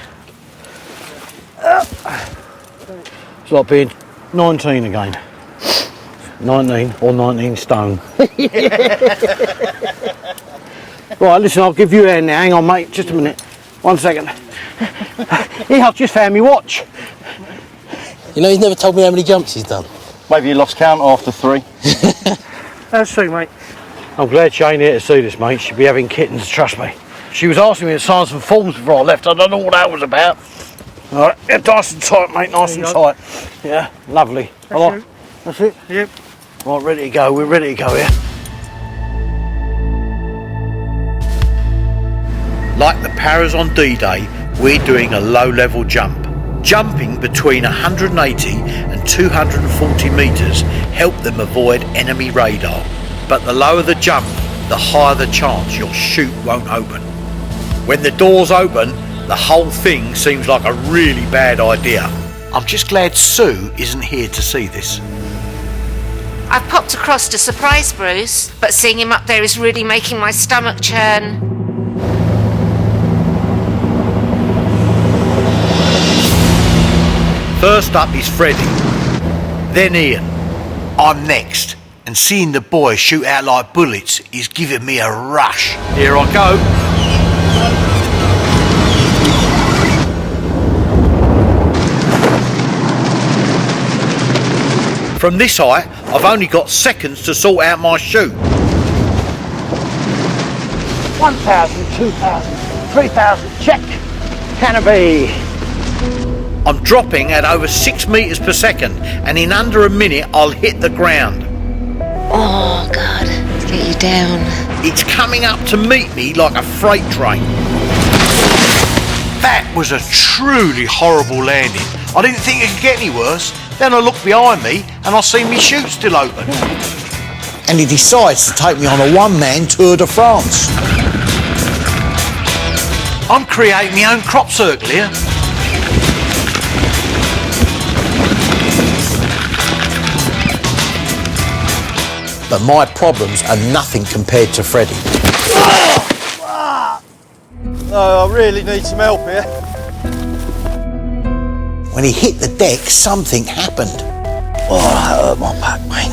It's like being 19 again. 19 or 19 stone. Right, listen, I'll give you a hand now. Hang on, mate, just a minute. 1 second. Here, I've just found my watch. You know, he's never told me how many jumps he's done. Maybe you lost count after 3. That's true, mate. I'm glad she ain't here to see this, mate. She'd be having kittens, trust me. She was asking me to sign some forms before I left. I don't know what that was about. All right, yeah, nice and tight, mate, nice and tight. Yeah, lovely. That's it? Yep. Right, ready to go. We're ready to go here. Like the paras on D-Day, we're doing a low-level jump. Jumping between 180 and 240 metres help them avoid enemy radar. But the lower the jump, the higher the chance your chute won't open. When the doors open, the whole thing seems like a really bad idea. I'm just glad Sue isn't here to see this. I've popped across to surprise Bruce, but seeing him up there is really making my stomach churn. First up is Freddie, then Ian. I'm next, and seeing the boys shoot out like bullets is giving me a rush. Here I go. From this height, I've only got seconds to sort out my chute. 1,000, 2,000, 3,000, check. Canopy. I'm dropping at over 6 metres per second, and in under a minute I'll hit the ground. Oh, God, let's get you down. It's coming up to meet me like a freight train. That was a truly horrible landing. I didn't think it could get any worse. Then I look behind me and I see my chute still open. And he decides to take me on a one-man Tour de France. I'm creating my own crop circle here. But my problems are nothing compared to Freddie. Oh, I really need some help here. When he hit the deck, something happened. Oh, that hurt my back, mate.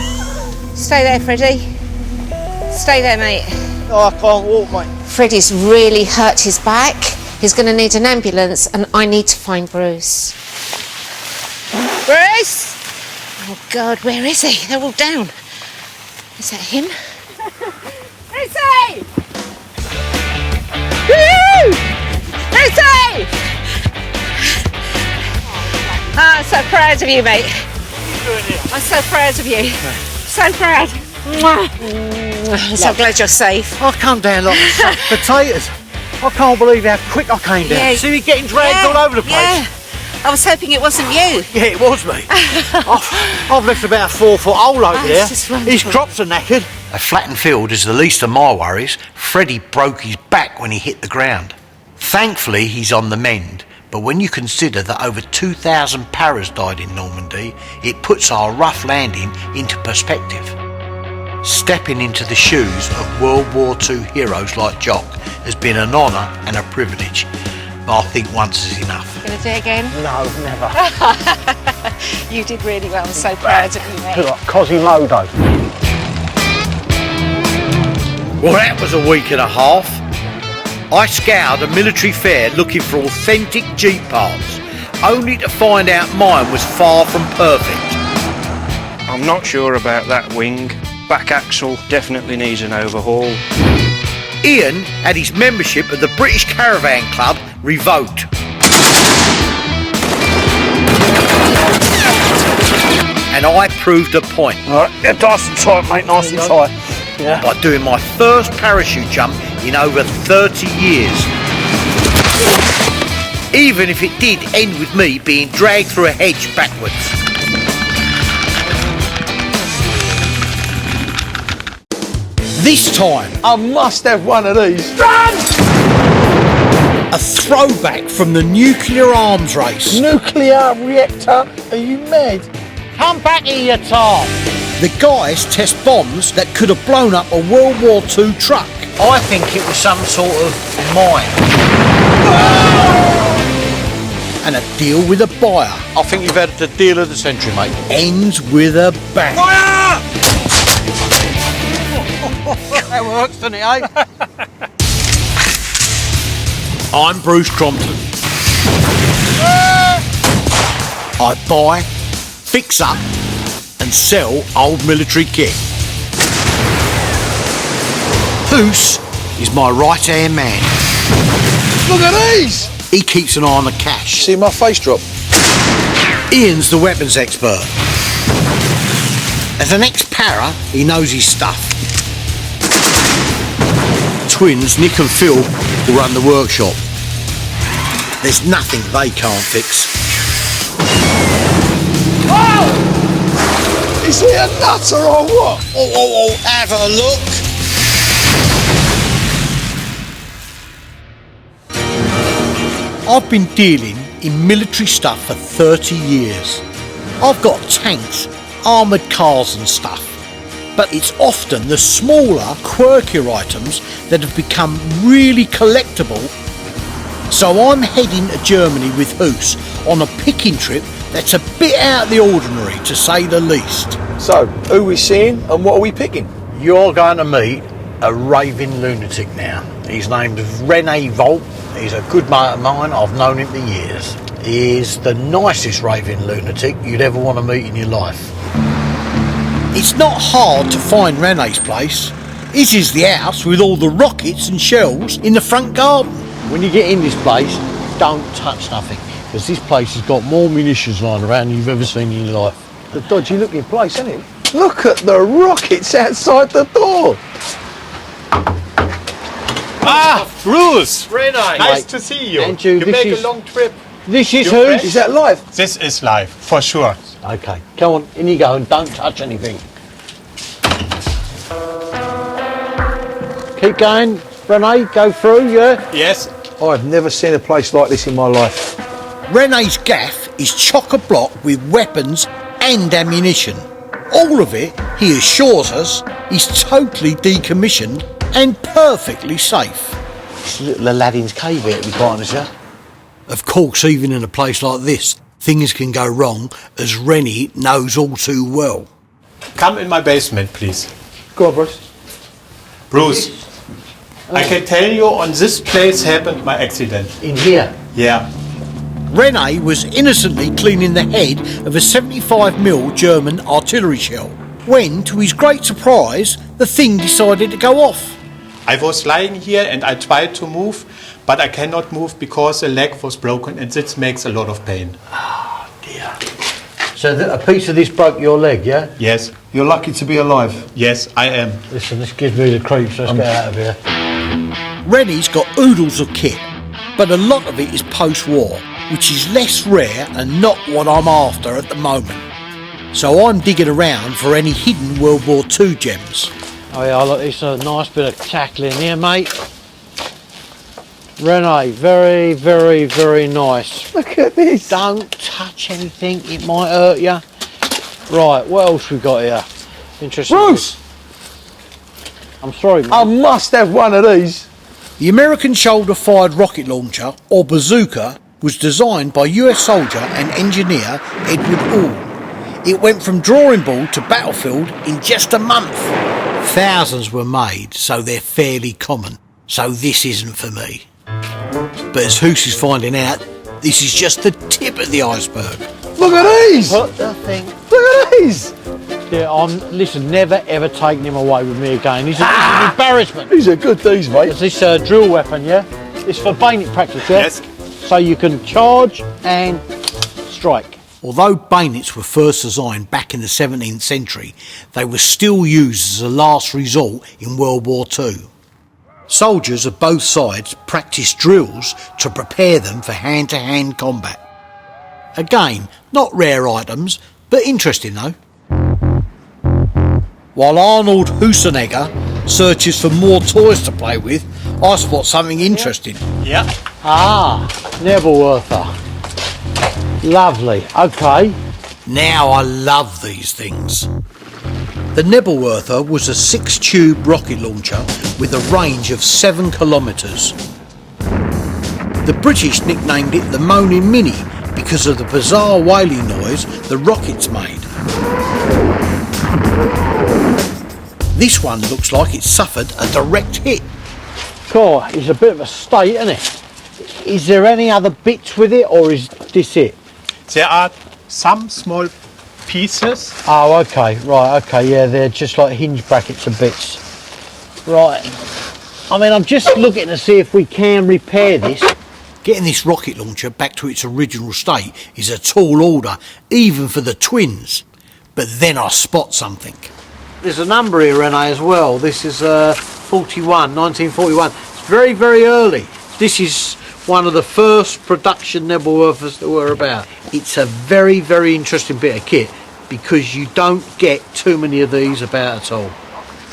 Stay there, Freddie. Stay there, mate. Oh, I can't walk, mate. Freddie's really hurt his back. He's going to need an ambulance, and I need to find Bruce. Bruce! Oh, God, where is he? They're all down. Is that him? Lucy! Lucy! Oh, I'm so proud of you, mate. I'm so proud of you. So proud. I'm so glad you're safe. I come down like potatoes. I can't believe how quick I came down. Yeah. See me getting dragged all over the place. Yeah. I was hoping it wasn't you. Yeah, it was me. I've left about a 4-foot hole over there. His crops are knackered. A flattened field is the least of my worries. Freddie broke his back when he hit the ground. Thankfully, he's on the mend, But when you consider that over 2,000 paras died in Normandy, it puts our rough landing into perspective. Stepping into the shoes of World War II heroes like Jock has been an honour and a privilege, but I think once is enough. Gonna do it again? No, never. You did really well. I'm so proud of you, mate. Quasimodo. Well, that was a week and a half. I scoured a military fair looking for authentic Jeep parts, only to find out mine was far from perfect. I'm not sure about that wing. Back axle definitely needs an overhaul. Ian had his membership of the British Caravan Club revoked. And I proved a point. Alright, get nice and tight, mate, nice and tight. Yeah. By doing my first parachute jump in over 30 years. Even if it did end with me being dragged through a hedge backwards. This time, I must have one of these. Run! A throwback from the nuclear arms race. Nuclear reactor? Are you mad? Come back here, you tart. The guys test bombs that could have blown up a World War II truck. I think it was some sort of mine. And a deal with a buyer. I think you've had the deal of the century, mate. Ends with a bang. Fire! That works, doesn't it, eh? I'm Bruce Crompton. I buy, fix up and sell old military kit. Hoos is my right-hand man. Look at these! He keeps an eye on the cash. See my face drop? Ian's the weapons expert. As an ex-para, he knows his stuff. Twins Nick and Phil will run the workshop. There's nothing they can't fix. Oh! Is he a nutter or what? Oh, have a look. I've been dealing in military stuff for 30 years. I've got tanks, armoured cars and stuff. But it's often the smaller, quirkier items that have become really collectible. So I'm heading to Germany with Hoos on a picking trip that's a bit out of the ordinary, to say the least. So, who are we seeing and what are we picking? You're going to meet a raving lunatic now. He's named Renee Volt. He's a good mate of mine. I've known him for years. He is the nicest raving lunatic you'd ever want to meet in your life. It's not hard to find Renee's place. This is the house with all the rockets and shells in the front garden. When you get in this place, don't touch nothing, because this place has got more munitions lying around than you've ever seen in your life. The dodgy looking place, isn't it? Look at the rockets outside the door. Ah, Bruce! Renee! Nice to see you. And you make a long trip. This is You're who? fresh? Is that live? This is live, for sure. Okay, come on, in you go and don't touch anything. Keep going, Renee, go through, yeah? Yes. I've never seen a place like this in my life. Renee's gaff is chock-a-block with weapons and ammunition. All of it, he assures us, is totally decommissioned and perfectly safe. It's a little Aladdin's cave here, to be quite honest, yeah? Of course, even in a place like this, things can go wrong, as Rennie knows all too well. Come in my basement, please. Go on, Bruce. Bruce, I can tell you on this place happened my accident. In here? Yeah. Renee was innocently cleaning the head of a 75mm German artillery shell, when, to his great surprise, the thing decided to go off. I was lying here and I tried to move, but I cannot move because the leg was broken and this makes a lot of pain. Oh dear. So a piece of this broke your leg, yeah? Yes. You're lucky to be alive. Yes, I am. Listen, this gives me the creeps, let's get out of here. Rennie's got oodles of kit, but a lot of it is post-war, which is less rare and not what I'm after at the moment. So I'm digging around for any hidden World War II gems. Oh yeah, look, it's a nice bit of tackling here, mate. Renee, very, very, very nice. Look at this. Don't touch anything, it might hurt you. Right, what else we got here? Interesting. Bruce! I'm sorry, mate. I must have one of these. The American shoulder-fired rocket launcher, or bazooka, was designed by US soldier and engineer Edward Hall. It went from drawing board to battlefield in just a month. Thousands were made, so they're fairly common. So this isn't for me. But as Hoos is finding out, this is just the tip of the iceberg. Look at these! Put the thing. Look at these! Yeah, listen, never ever taking him away with me again. He's an embarrassment. These are good, these, mate. Is this a drill weapon, yeah? It's for bayonet practice, yeah? Yes. So you can charge and strike. Although bayonets were first designed back in the 17th century, they were still used as a last resort in World War II. Soldiers of both sides practiced drills to prepare them for hand-to-hand combat. Again, not rare items, but interesting though. While Arnold Husenegger searches for more toys to play with, I spot something interesting. Yeah. Ah, Nebelwerfer. Lovely, okay. Now I love these things. The Nebelwerfer was a 6-tube rocket launcher with a range of 7 kilometres. The British nicknamed it the Moaning Mini because of the bizarre wailing noise the rockets made. This one looks like it suffered a direct hit. Cool, it's a bit of a state, isn't it? Is there any other bits with it, or is this it? There are some small pieces. Oh, okay, right, okay, yeah, they're just like hinge brackets and bits. Right. I mean, I'm just looking to see if we can repair this. Getting this rocket launcher back to its original state is a tall order, even for the twins. But then I spot something. There's a number here, Renee, as well. This is 1941. It's very, very early. This is one of the first production Nebelwerfers that were about. It's a very, very interesting bit of kit because you don't get too many of these about at all.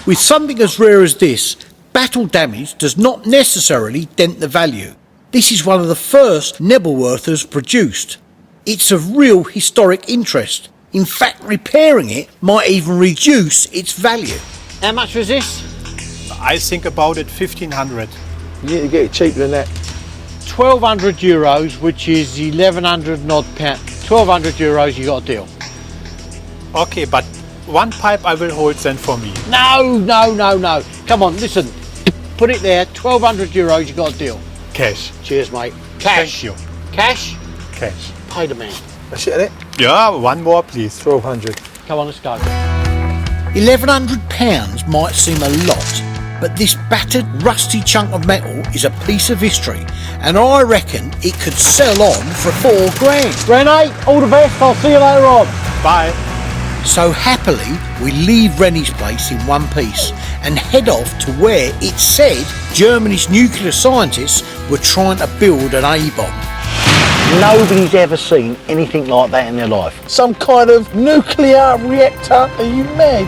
With something as rare as this, battle damage does not necessarily dent the value. This is one of the first Nebelwerfers produced. It's of real historic interest. In fact, repairing it might even reduce its value. How much was this? I think about it 1,500. You need to get it cheaper than that. 1,200 euros, which is 1,100 and odd pound. 1,200 euros, you got a deal. Okay, but one pipe I will hold then for me. No, no, no, no. Come on, listen. Put it there, 1,200 euros, you got a deal. Cash. Cheers, mate. Cash. Thank you. Cash? Cash. Pay the man. That's it, isn't it? Yeah, one more please. 1,200. Come on, let's go. £1,100 might seem a lot, but this battered, rusty chunk of metal is a piece of history, and I reckon it could sell on for £4,000. Renee, all the best. I'll see you later on. Bye. So happily, we leave Renee's place in one piece and head off to where it said Germany's nuclear scientists were trying to build an A-bomb. Nobody's ever seen anything like that in their life. Some kind of nuclear reactor? Are you mad?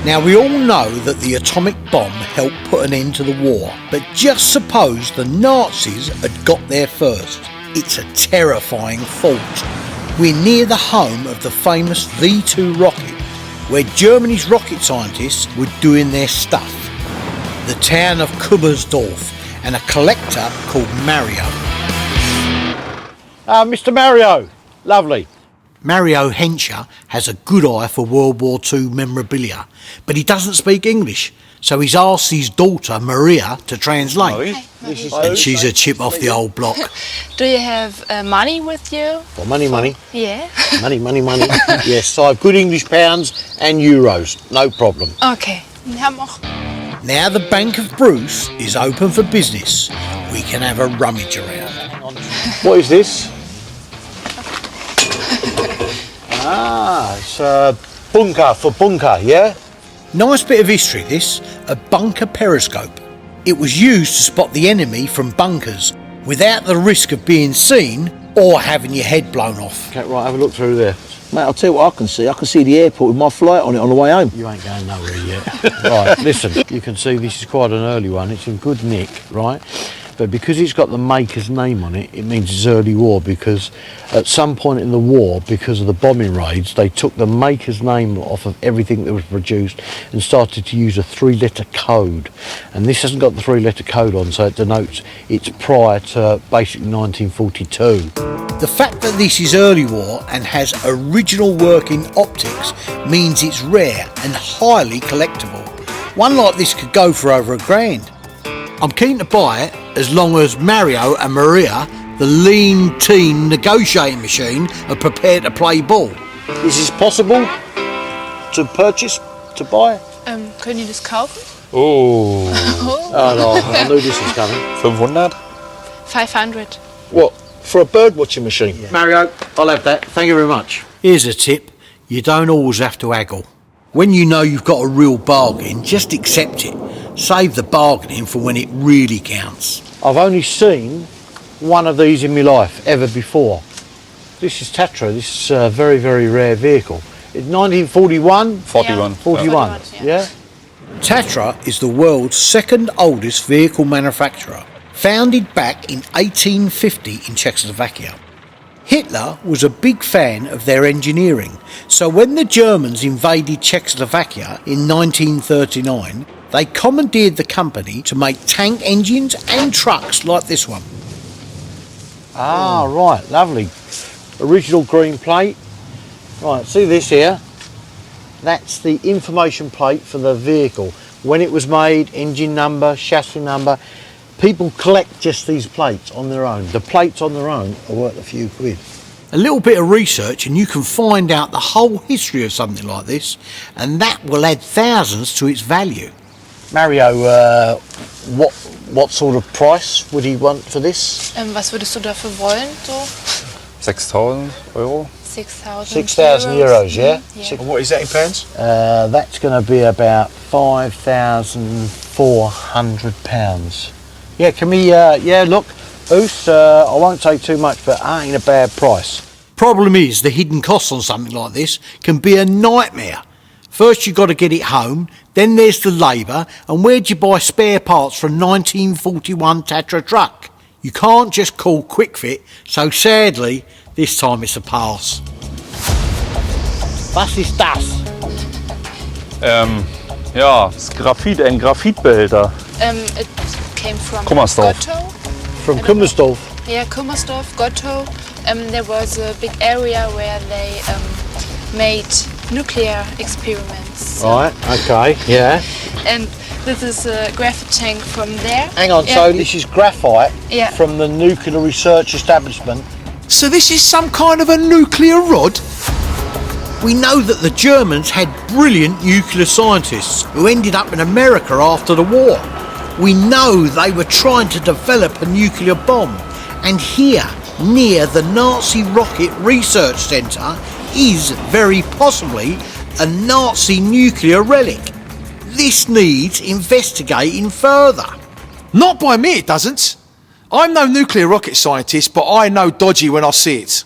Now, we all know that the atomic bomb helped put an end to the war, but just suppose the Nazis had got there first. It's a terrifying thought. We're near the home of the famous V2 rocket, where Germany's rocket scientists were doing their stuff. The town of Kummersdorf, and a collector called Mario. Mr. Mario, lovely. Mario Hetzer has a good eye for World War II memorabilia, but he doesn't speak English, so he's asked his daughter Maria to translate. And she's a chip off the old block. Do you have money with you? Well, money. Yeah. Money. Yes, I have good English pounds and euros, no problem. Okay. Wir haben auch. Now the Bank of Bruce is open for business. We can have a rummage around. What is this? It's a bunker for bunker, yeah? Nice bit of history this, a bunker periscope. It was used to spot the enemy from bunkers without the risk of being seen or having your head blown off. Okay, right, have a look through there. Mate, I'll tell you what I can see. I can see the airport with my flight on it on the way home. You ain't going nowhere yet. Right, listen, you can see this is quite an early one. It's in good nick, right? But because it's got the maker's name on it, it means it's early war, because at some point in the war, because of the bombing raids, they took the maker's name off of everything that was produced and started to use a 3-letter code. And this hasn't got the 3-letter code on, so it denotes it's prior to basically 1942. The fact that this is early war and has original working optics means it's rare and highly collectible. One like this could go for over £1,000. I'm keen to buy it as long as Mario and Maria, the lean teen negotiating machine, are prepared to play ball. Is this possible to purchase, to buy? Können die das kaufen? Oh. Oh no, I knew this was coming. 500? 500. What, for a bird watching machine? Yeah. Mario, I'll have that. Thank you very much. Here's a tip, you don't always have to haggle. When you know you've got a real bargain, just accept it. Save the bargaining for when it really counts. I've only seen one of these in my life, ever before. This is Tatra, this is a very, very rare vehicle. It's 1941? 41. 41, yeah? Tatra is the world's second oldest vehicle manufacturer, founded back in 1850 in Czechoslovakia. Hitler was a big fan of their engineering, so when the Germans invaded Czechoslovakia in 1939, they commandeered the company to make tank engines and trucks like this one. Ah, right, lovely. Original green plate. Right, see this here? That's the information plate for the vehicle. When it was made, engine number, chassis number. People collect just these plates on their own. The plates on their own are worth a few quid. A little bit of research and you can find out the whole history of something like this, and that will add thousands to its value. Mario, what sort of price would he want for this? Was würdest du dafür wollen? So? 6,000 euro. 6,000 euros, yeah? And what is that in pounds? That's going to be about £5,400. Yeah, can we, yeah, look, Oos, I won't take too much, but ain't a bad price. Problem is, the hidden costs on something like this can be a nightmare. First you've got to get it home, then there's the labour, and where'd you buy spare parts for a 1941 Tatra truck? You can't just call Quick Fit, so sadly, this time it's a pass. Was ist das? Ja, das Graphit, ein Graphitbehälter. It came from Kummersdorf. Gotto. From Kummersdorf? Yeah, Kummersdorf, Gotto. There was a big area where they made nuclear experiments. Right, okay, yeah. And this is a graphite tank from there. Hang on, so this is graphite from the nuclear research establishment. So this is some kind of a nuclear rod? We know that the Germans had brilliant nuclear scientists who ended up in America after the war. We know they were trying to develop a nuclear bomb, and here, near the Nazi Rocket Research Centre, is very possibly a Nazi nuclear relic. This needs investigating further. Not by me, it doesn't. I'm no nuclear rocket scientist, but I know dodgy when I see it.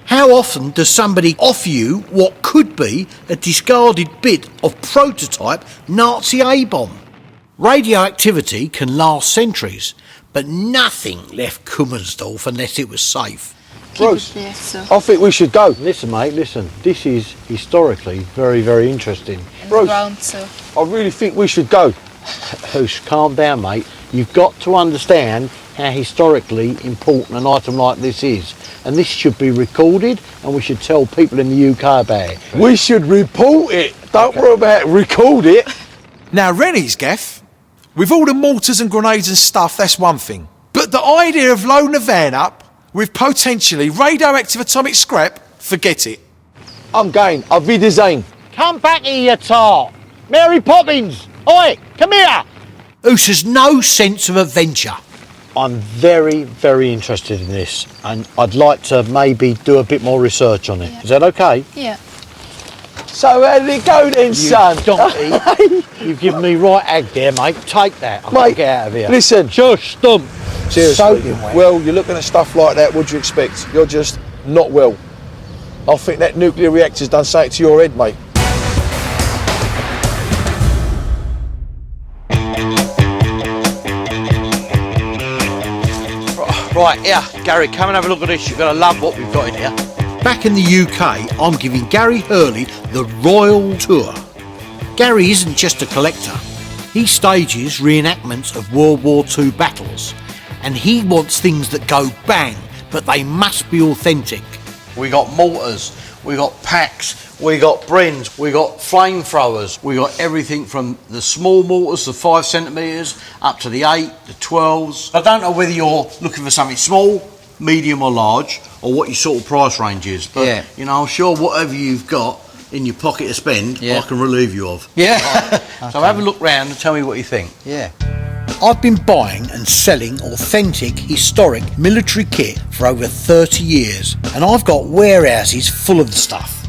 How often does somebody offer you what could be a discarded bit of prototype Nazi A-bomb? Radioactivity can last centuries, but nothing left Kummersdorf unless it was safe. Bruce, I think we should go. Listen, mate, listen. This is historically very, very interesting. Bruce, I really think we should go. Bruce, calm down, mate. You've got to understand how historically important an item like this is. And this should be recorded, and we should tell people in the UK about it. We should report it. Don't worry about it. Record it. Now, Renee's gaff, with all the mortars and grenades and stuff, that's one thing. But the idea of loading a van up with potentially radioactive atomic scrap, forget it. I'm going. Auf Wiedersehen. Come back here, you tart. Mary Poppins. Oi, come here. Oos has no sense of adventure. I'm very, very interested in this, and I'd like to maybe do a bit more research on it. Yeah. Is that okay? Yeah. So how did it go then, son? Donkey, you've given me right ag there, mate. Take that. I'm Mate, get out of here. Listen. Shush, stump. Seriously, well, you're looking at stuff like that, what do you expect? You're just not well. I think that nuclear reactor's done something to your head, mate. Right, here, Gary, come and have a look at this. You're going to love what we've got in here. Back in the UK, I'm giving Gary Harley the Royal Tour. Gary isn't just a collector. He stages reenactments of World War II battles, and he wants things that go bang, but they must be authentic. We got mortars, we got packs, we got Brens, we got flamethrowers, we got everything from the small mortars, the 5 centimetres, up to the 8, the 12s. I don't know whether you're looking for something small, medium or large, or what your sort of price range is, but you know, I'm sure whatever you've got in your pocket to spend, I can relieve you of. Yeah. Right. So have a look round and tell me what you think. Yeah. I've been buying and selling authentic, historic military kit for over 30 years, and I've got warehouses full of the stuff.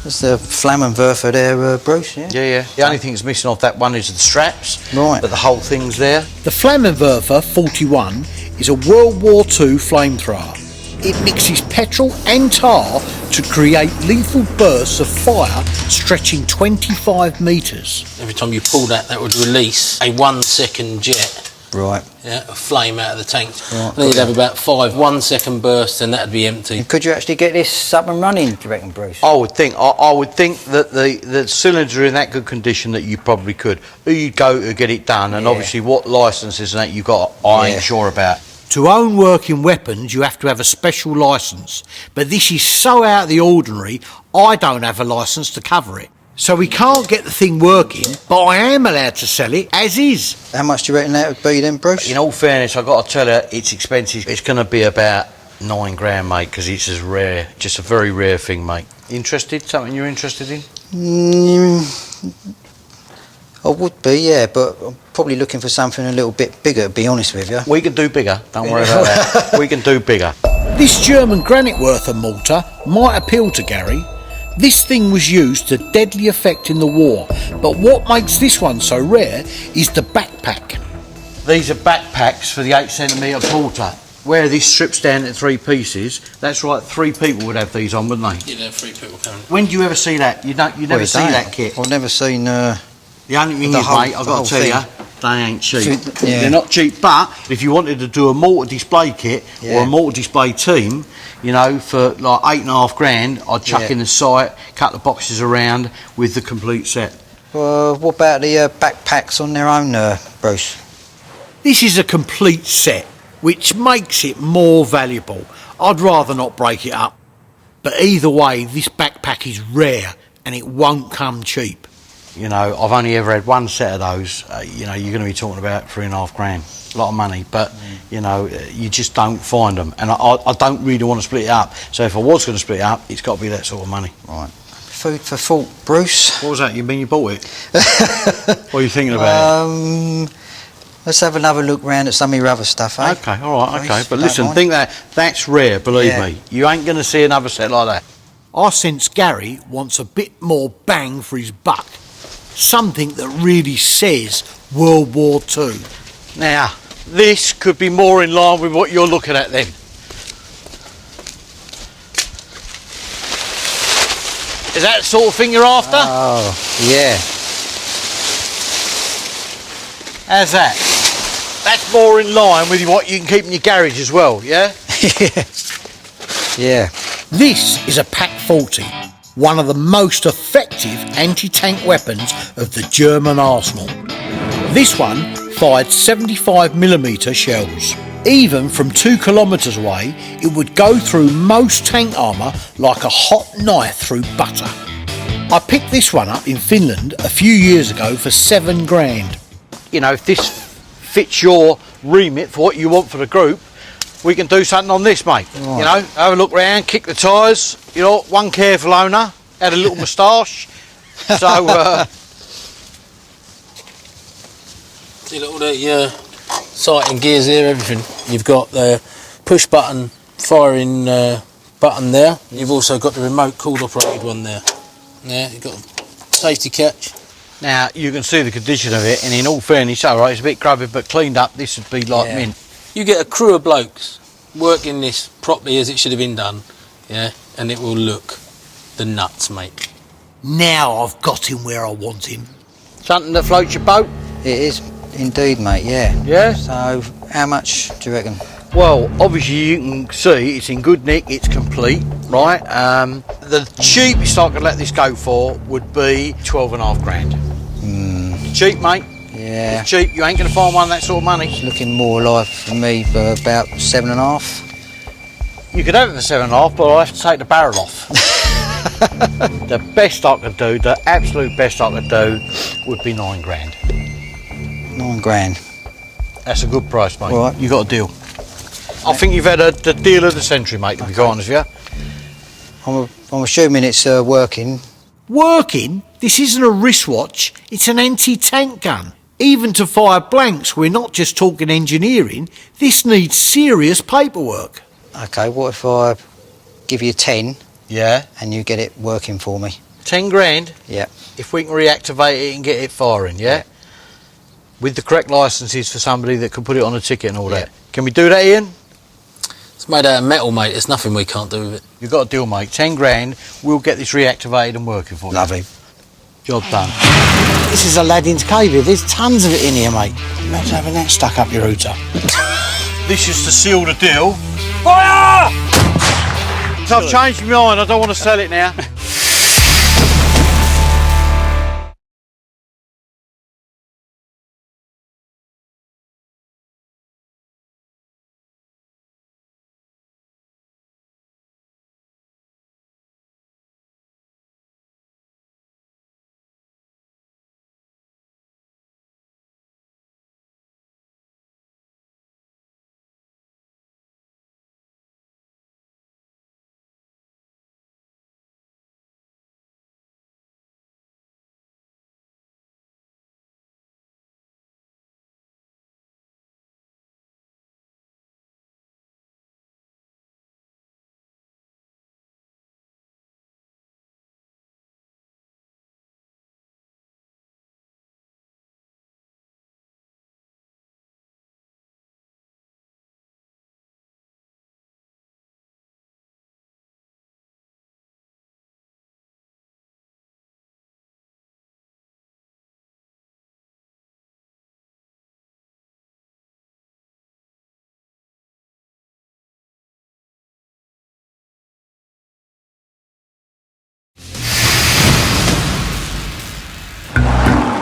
That's the Flammenwerfer there, Bruce, yeah? Yeah. The only thing that's missing off that one is the straps. Right. But the whole thing's there. The Flammenwerfer 41 is a World War II flamethrower. It mixes petrol and tar to create lethal bursts of fire stretching 25 metres. Every time you pull that, that would release a 1 second jet. Right. Yeah, of flame out of the tank. Right. Then you'd have about 5 1 second bursts, and that'd be empty. And could you actually get this up and running, do you reckon, Bruce? I would think that the cylinder in that good condition that you probably could. Who you'd go to get it done, and obviously what licences and that you got, I ain't sure about. To own working weapons, you have to have a special licence, but this is so out of the ordinary, I don't have a licence to cover it. So we can't get the thing working, but I am allowed to sell it as is. How much do you reckon that would be then, Bruce? In all fairness, I've got to tell you, it's expensive. It's going to be about £9 grand, mate, because it's as rare, just a very rare thing, mate. Interested? Something you're interested in? I would be, yeah, but I'm probably looking for something a little bit bigger, to be honest with you. We can do bigger, don't worry about that. We can do bigger. This German Granitwerfer mortar might appeal to Gary. This thing was used to deadly effect in the war, but what makes this one so rare is the backpack. These are backpacks for the 8 centimetre porter. Where this strips down to 3 pieces, that's right, 3 people would have these on, wouldn't they? You'd have 3 people coming. When do you ever see that? You never see that kit. I've never seen... The only thing is, mate, I've got to tell you, they ain't cheap. They're not cheap, but if you wanted to do a mortar display kit or a mortar display team, you know, for like £8.5 grand, I'd chuck in the site, cut the boxes around with the complete set. What about the backpacks on their own, Bruce? This is a complete set, which makes it more valuable. I'd rather not break it up. But either way, this backpack is rare and it won't come cheap. You know, I've only ever had one set of those. You know, you're going to be talking about £3.5 grand. A lot of money, but, you know, you just don't find them. And I don't really want to split it up. So if I was going to split it up, it's got to be that sort of money. Right. Food for thought, Bruce. What was that? You mean you bought it? What are you thinking about it? Let's have another look round at some of your other stuff, eh? Okay, all right, okay. But listen, think that's rare, believe me. You ain't going to see another set like that. I sense Gary wants a bit more bang for his buck. Something that really says World War II. Now, this could be more in line with what you're looking at then. Is that the sort of thing you're after? Oh, yeah. How's that? That's more in line with what you can keep in your garage as well, yeah? Yeah. This is a Pak 40, one of the most effective anti-tank weapons of the German arsenal. This one fired 75mm shells. Even from 2 kilometres away, it would go through most tank armour like a hot knife through butter. I picked this one up in Finland a few years ago for £7,000. You know, if this fits your remit for what you want for the group, we can do something on this, mate. Right. You know, have a look round, kick the tyres. You know, one careful owner had a little moustache. So, see all the sighting gears here, everything. You've got the push button firing button there. You've also got the remote cooled operated one there. Yeah, you've got a safety catch. Now, you can see the condition of it, and in all fairness, alright, it's a bit grubby, but cleaned up, this would be like mint. You get a crew of blokes working this properly as it should have been done, yeah, and it will look the nuts, mate. Now I've got him where I want him. Something that floats your boat? It is indeed, mate, yeah. Yeah? So, how much do you reckon? Well, obviously you can see it's in good nick, it's complete, right? The cheapest I could let this go for would be $12,500. Cheap, mate. Yeah. It's cheap, you ain't going to find one that sort of money. It's looking more like for me for about 7.5. You could have it for 7.5, but I'll have to take the barrel off. The best I could do, the absolute best I could do, would be $9,000. $9,000. That's a good price, mate. Right. You got a deal. I think you've had the deal of the century, mate, to be quite honest with you. I'm assuming it's working. Working? This isn't a wristwatch, it's an anti-tank gun. Even to fire blanks, we're not just talking engineering. This needs serious paperwork. Okay, what if I give you 10? Yeah. And you get it working for me? $10,000? Yeah. If we can reactivate it and get it firing, yeah? With the correct licences for somebody that can put it on a ticket and all that. Can we do that, Ian? It's made out of metal, mate. There's nothing we can't do with it. You've got a deal, mate. $10,000, we'll get this reactivated and working for you. Lovely. Job done. This is Aladdin's cave here. There's tons of it in here, mate. Imagine having that stuck up your router. This is to seal the deal. Fire! So I've changed my mind. I don't want to sell it now.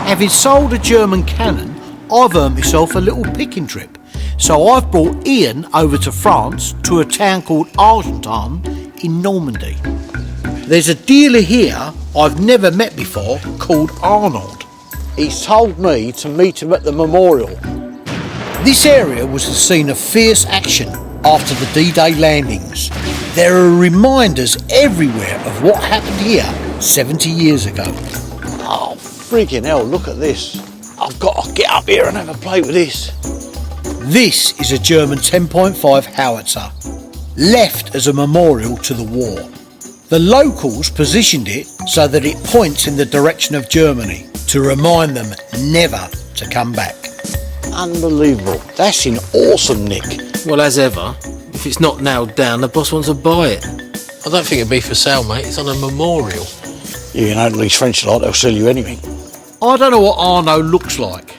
Having sold a German cannon, I've earned myself a little picking trip. So I've brought Ian over to France to a town called Argentan in Normandy. There's a dealer here I've never met before called Arnold. He's told me to meet him at the memorial. This area was the scene of fierce action after the D-Day landings. There are reminders everywhere of what happened here 70 years ago. Oh, freaking hell, look at this. I've got to get up here and have a play with this. This is a German 10.5 howitzer, left as a memorial to the war. The locals positioned it so that it points in the direction of Germany to remind them never to come back. Unbelievable. That's in awesome nick. Well, as ever, if it's not nailed down, the boss wants to buy it. I don't think it'd be for sale, mate. It's on a memorial. You know, these French lot, they'll sell you anything. I don't know what Arnaud looks like,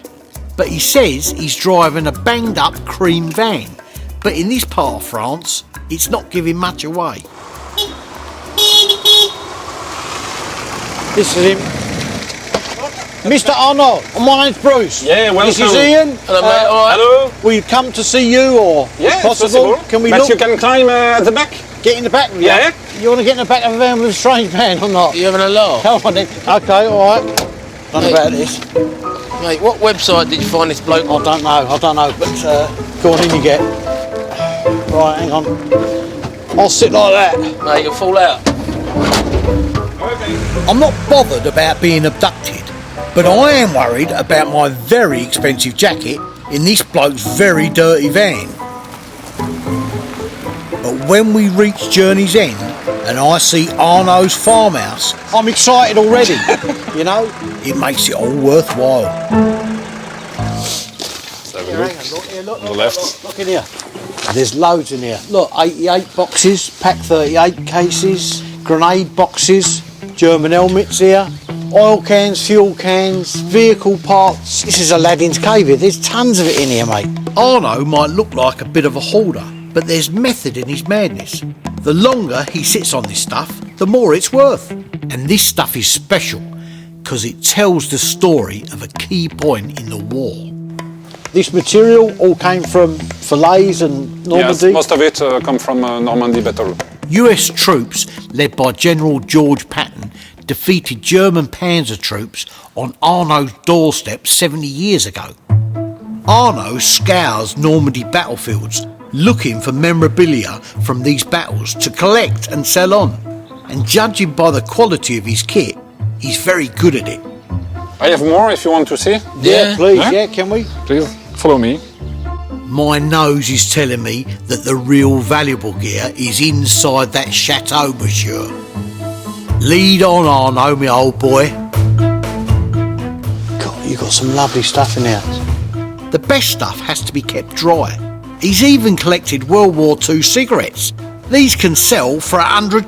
but he says he's driving a banged up cream van. But in this part of France, it's not giving much away. This is him. Mr. Arnaud, my name's Bruce. Yeah, welcome. This is Ian. Hello, mate. Hello. We've come to see you, or Yeah, if possible, can we but look? you can climb at the back. Get in the back. Yeah. You want to get in the back of a van with a strange man or not? You having a laugh? Come on then. Okay, all right. Don't know about this. Mate, what website did you find this bloke? I don't know, but go on in you get. Right, hang on. I'll sit like that. Mate, you'll fall out. I'm not bothered about being abducted, but I am worried about my very expensive jacket in this bloke's very dirty van. But when we reach Journey's End and I see Arnaud's farmhouse, I'm excited already. You know, it makes it all worthwhile. On the left. Look in here. There's loads in here. Look, 88 boxes, pack 38 cases, grenade boxes, German helmets here, oil cans, fuel cans, vehicle parts. This is Aladdin's cave here. There's tons of it in here, mate. Arnaud might look like a bit of a hoarder, but there's method in his madness. The longer he sits on this stuff, the more it's worth. And this stuff is special because it tells the story of a key point in the war. This material all came from Falaise and Normandy? Yes, most of it come from Normandy battle. US troops, led by General George Patton, defeated German panzer troops on Arnaud's doorstep 70 years ago. Arnaud scours Normandy battlefields, looking for memorabilia from these battles to collect and sell on. And judging by the quality of his kit, he's very good at it. I have more if you want to see. Yeah, please, yeah, can we? Please, follow me. My nose is telling me that the real valuable gear is inside that chateau, monsieur. Lead on, Arnaud, my old boy. God, you've got some lovely stuff in here. The best stuff has to be kept dry. He's even collected World War II cigarettes. These can sell for £100.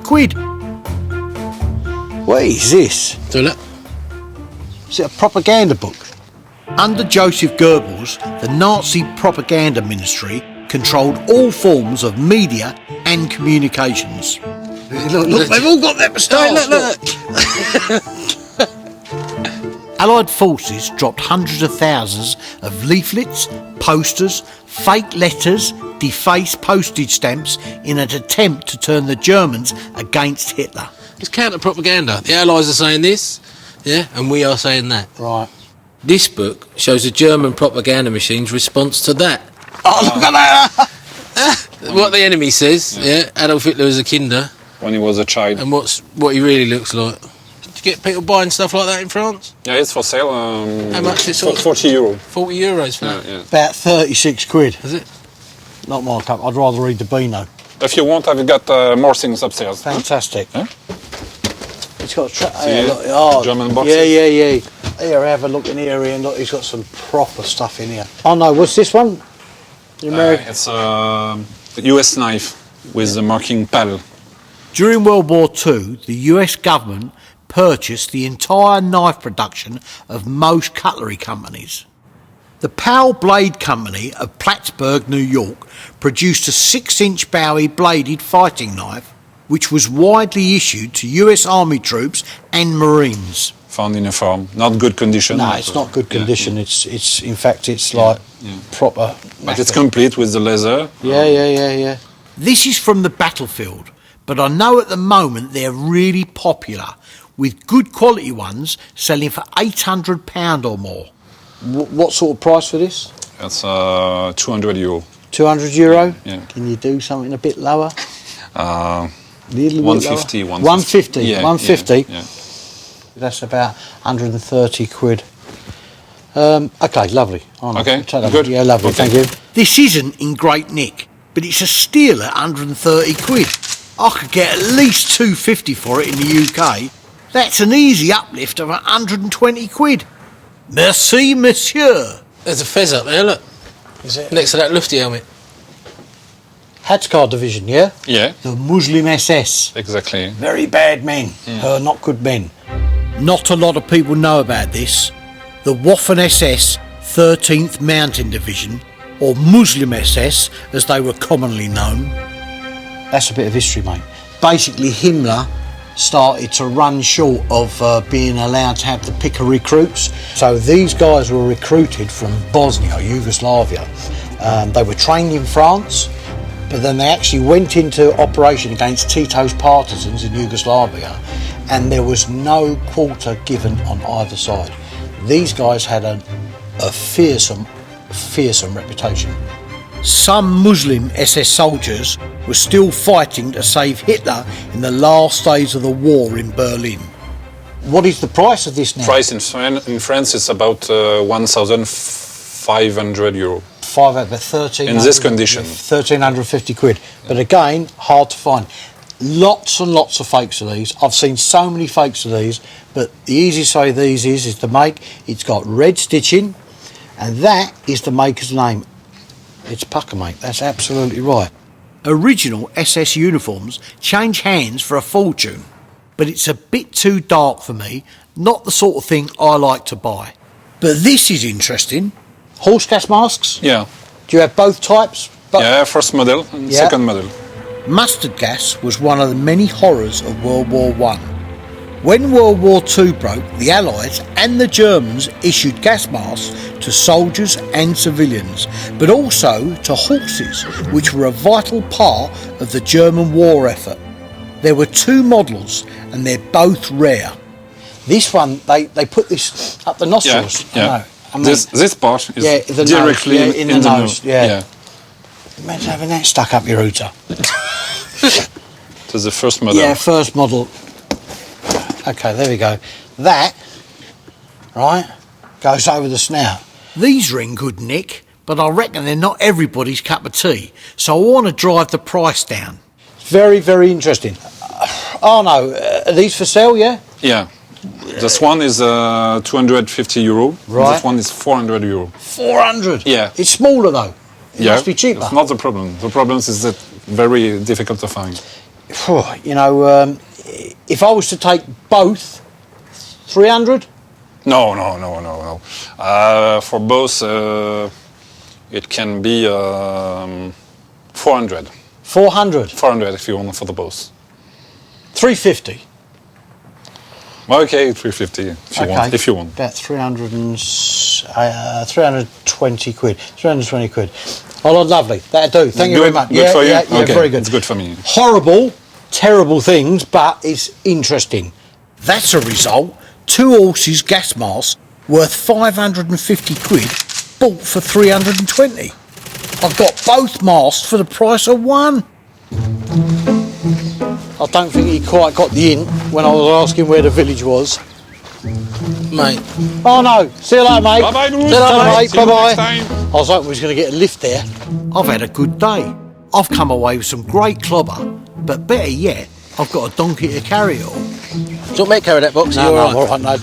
What is this? Do it. Is it a propaganda book? Under Joseph Goebbels, the Nazi propaganda ministry controlled all forms of media and communications. Look, they've all got their moustache. Look. Allied forces dropped hundreds of thousands of leaflets, posters, fake letters, defaced postage stamps in an attempt to turn the Germans against Hitler. It's counter-propaganda. The Allies are saying this, yeah, and we are saying that. Right. This book shows the German propaganda machine's response to that. Oh, look at that! What the enemy says, yeah, Adolf Hitler is a kinder. When he was a child. And what he really looks like. Did you get people buying stuff like that in France? Yeah, it's for sale. How much is it? 40 euro. 40 euros for that? Yeah. About 36 quid. Is it? Not my cup. I'd rather read the Beano. If you want, I've got more things upstairs. Fantastic. Huh? It's got German boxes. Yeah. Here, have a look in here, and look, he's got some proper stuff in here. Oh no, what's this one? The American. It's a US knife with the marking PAL. During World War II, the US government purchased the entire knife production of most cutlery companies. The Powell Blade Company of Plattsburgh, New York, produced a 6-inch Bowie bladed fighting knife, which was widely issued to US Army troops and Marines. Found in a farm, not good condition. No, it's not good condition. Yeah. It's in fact, it's like proper. But it's complete with the leather. Yeah. This is from the battlefield, but I know at the moment they're really popular, with good quality ones selling for £800 or more. What sort of price for this? That's 200 euro. 200 euro? Yeah. Can you do something a bit lower? 150. 150. Yeah, 150. Yeah. That's about 130 quid. Okay, lovely. Okay, good. Yeah, lovely. Okay. Thank you. This isn't in great nick, but it's a steal at 130 quid. I could get at least 250 for it in the UK. That's an easy uplift of 120 quid. Merci, monsieur. There's a fez up there, look. Is it? Next to that lufty helmet. Hetzer division, yeah? Yeah. The Muslim SS. Exactly. Very bad men. Not good men. Not a lot of people know about this. The Waffen-SS 13th Mountain Division, or Muslim SS as they were commonly known. That's a bit of history, mate. Basically, Himmler started to run short of being allowed to have the pick of recruits. So these guys were recruited from Bosnia, Yugoslavia. They were trained in France, but then they actually went into operation against Tito's partisans in Yugoslavia, and there was no quarter given on either side. These guys had a fearsome reputation. Some Muslim SS soldiers were still fighting to save Hitler in the last days of the war in Berlin. What is the price of this now? Price in France is about 1,500 euro. 13 in this condition. 1,350 quid. But again, hard to find. Lots and lots of fakes of these. I've seen so many fakes of these, but the easiest way these is to make. It's got red stitching, and that is the maker's name. It's pucker, mate. That's absolutely right. Original SS uniforms change hands for a fortune, but it's a bit too dark for me, not the sort of thing I like to buy. But this is interesting. Horse gas masks? Yeah. Do you have both types? Yeah, first model and second model. Mustard gas was one of the many horrors of World War I. When World War II broke, the Allies and the Germans issued gas masks to soldiers and civilians, but also to horses, which were a vital part of the German war effort. There were two models, and they're both rare. This one, they put this up the nostrils. Yeah. This part is directly in the nose. Yeah. Imagine having that stuck up your hooter. This is the first model. Yeah, first model. Okay, there we go. That, right, goes over the snout. These ring good, Nick, but I reckon they're not everybody's cup of tea, so I want to drive the price down. Very, very interesting. Oh no, are these for sale, yeah? Yeah. This one is 250 euro. Right. This one is 400 euro. 400? Yeah. It's smaller though. It Yeah. must be cheaper. It's not the problem. The problem is that very difficult to find. You know, if I was to take both, 300? No. For both, it can be 400. 400? 400 if you want for the both. 350? Okay, 350 if you want. About 320 quid. 320 quid. Oh, lovely. That'll do. Thank you very much. Good for you? Yeah, Okay, very good. It's good for me. Horrible, terrible things, but it's interesting. That's a result. Two horses gas masks worth 550 quid, bought for 320. I've got both masks for the price of one. I don't think he quite got the hint when I was asking where the village was. Mate. Oh no, see you later, mate. Bye-bye, Bruce. See you later, mate. See you Bye-bye. next time. I was hoping we was going to get a lift there. I've had a good day. I've come away with some great clobber, but better yet, I've got a donkey to carry it all. Do you want me to carry that box? No, I'm all right, no.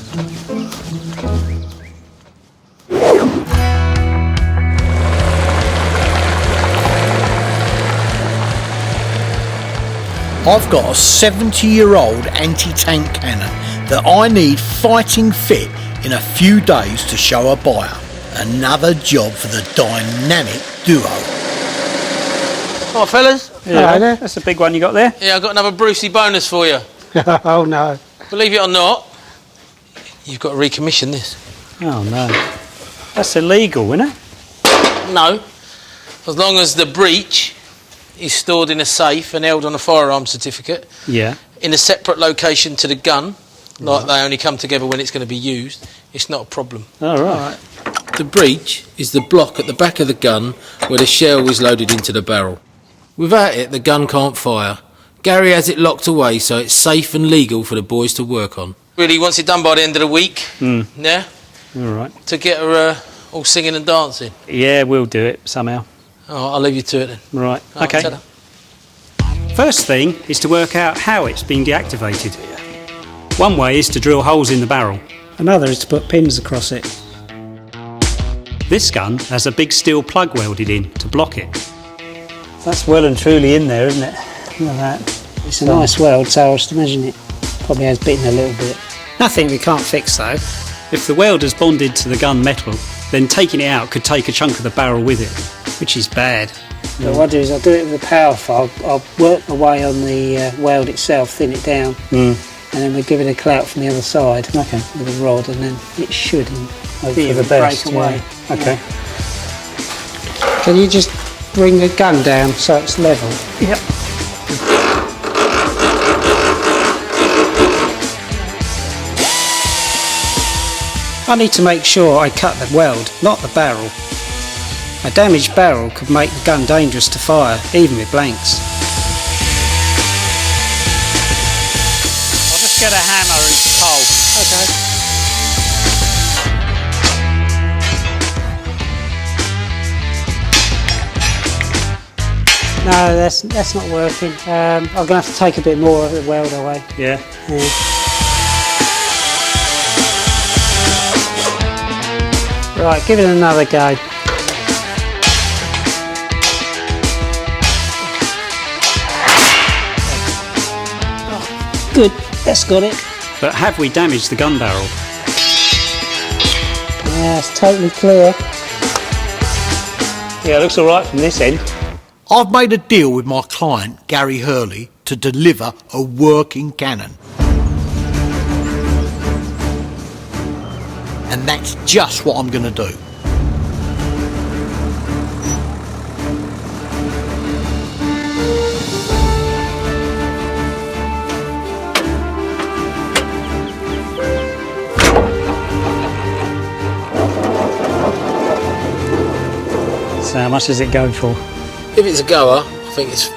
I've got a 70-year-old anti-tank cannon that I need fighting fit in a few days to show a buyer. Another job for the dynamic duo. Hi, fellas. Hello there. That's a big one you got there. Yeah, I've got another Brucey bonus for you. Oh no. Believe it or not, you've got to recommission this. Oh no. That's illegal, isn't it? No. As long as the breech is stored in a safe and held on a firearms certificate Yeah. in a separate location to the gun, like they only come together when it's going to be used, it's not a problem. Oh, right. The breech is the block at the back of the gun where the shell is loaded into the barrel. Without it, the gun can't fire. Gary has it locked away so it's safe and legal for the boys to work on. Really wants it done by the end of the week, yeah? All right. To get her all singing and dancing. Yeah, we'll do it somehow. Oh, I'll leave you to it then. Right. Oh, Okay. ta-da. First thing is to work out how it's been deactivated. One way is to drill holes in the barrel. Another is to put pins across it. This gun has a big steel plug welded in to block it. That's well and truly in there, isn't it? Look at that. It's a nice weld, so I was to imagine it probably has bitten a little bit. Nothing we can't fix though. If the welder's bonded to the gun metal, then taking it out could take a chunk of the barrel with it, which is bad. But what I do is I do it with a power file. I'll work my way on the weld itself, thin it down, and then we give it a clout from the other side with a rod, and then it should hopefully break away. Yeah. Okay. Can you just bring the gun down so it's level? Yep. I need to make sure I cut the weld, not the barrel. A damaged barrel could make the gun dangerous to fire, even with blanks. I'll just get a hammer and pole. Okay. No, that's not working. I'm going to have to take a bit more of the weld away. Yeah. Right, give it another go. Good, that's got it. But have we damaged the gun barrel? Yeah, it's totally clear. Yeah, it looks all right from this end. I've made a deal with my client, Gary Hurley, to deliver a working cannon. And that's just what I'm going to do. So how much does it go for? If it's a goer, I think it's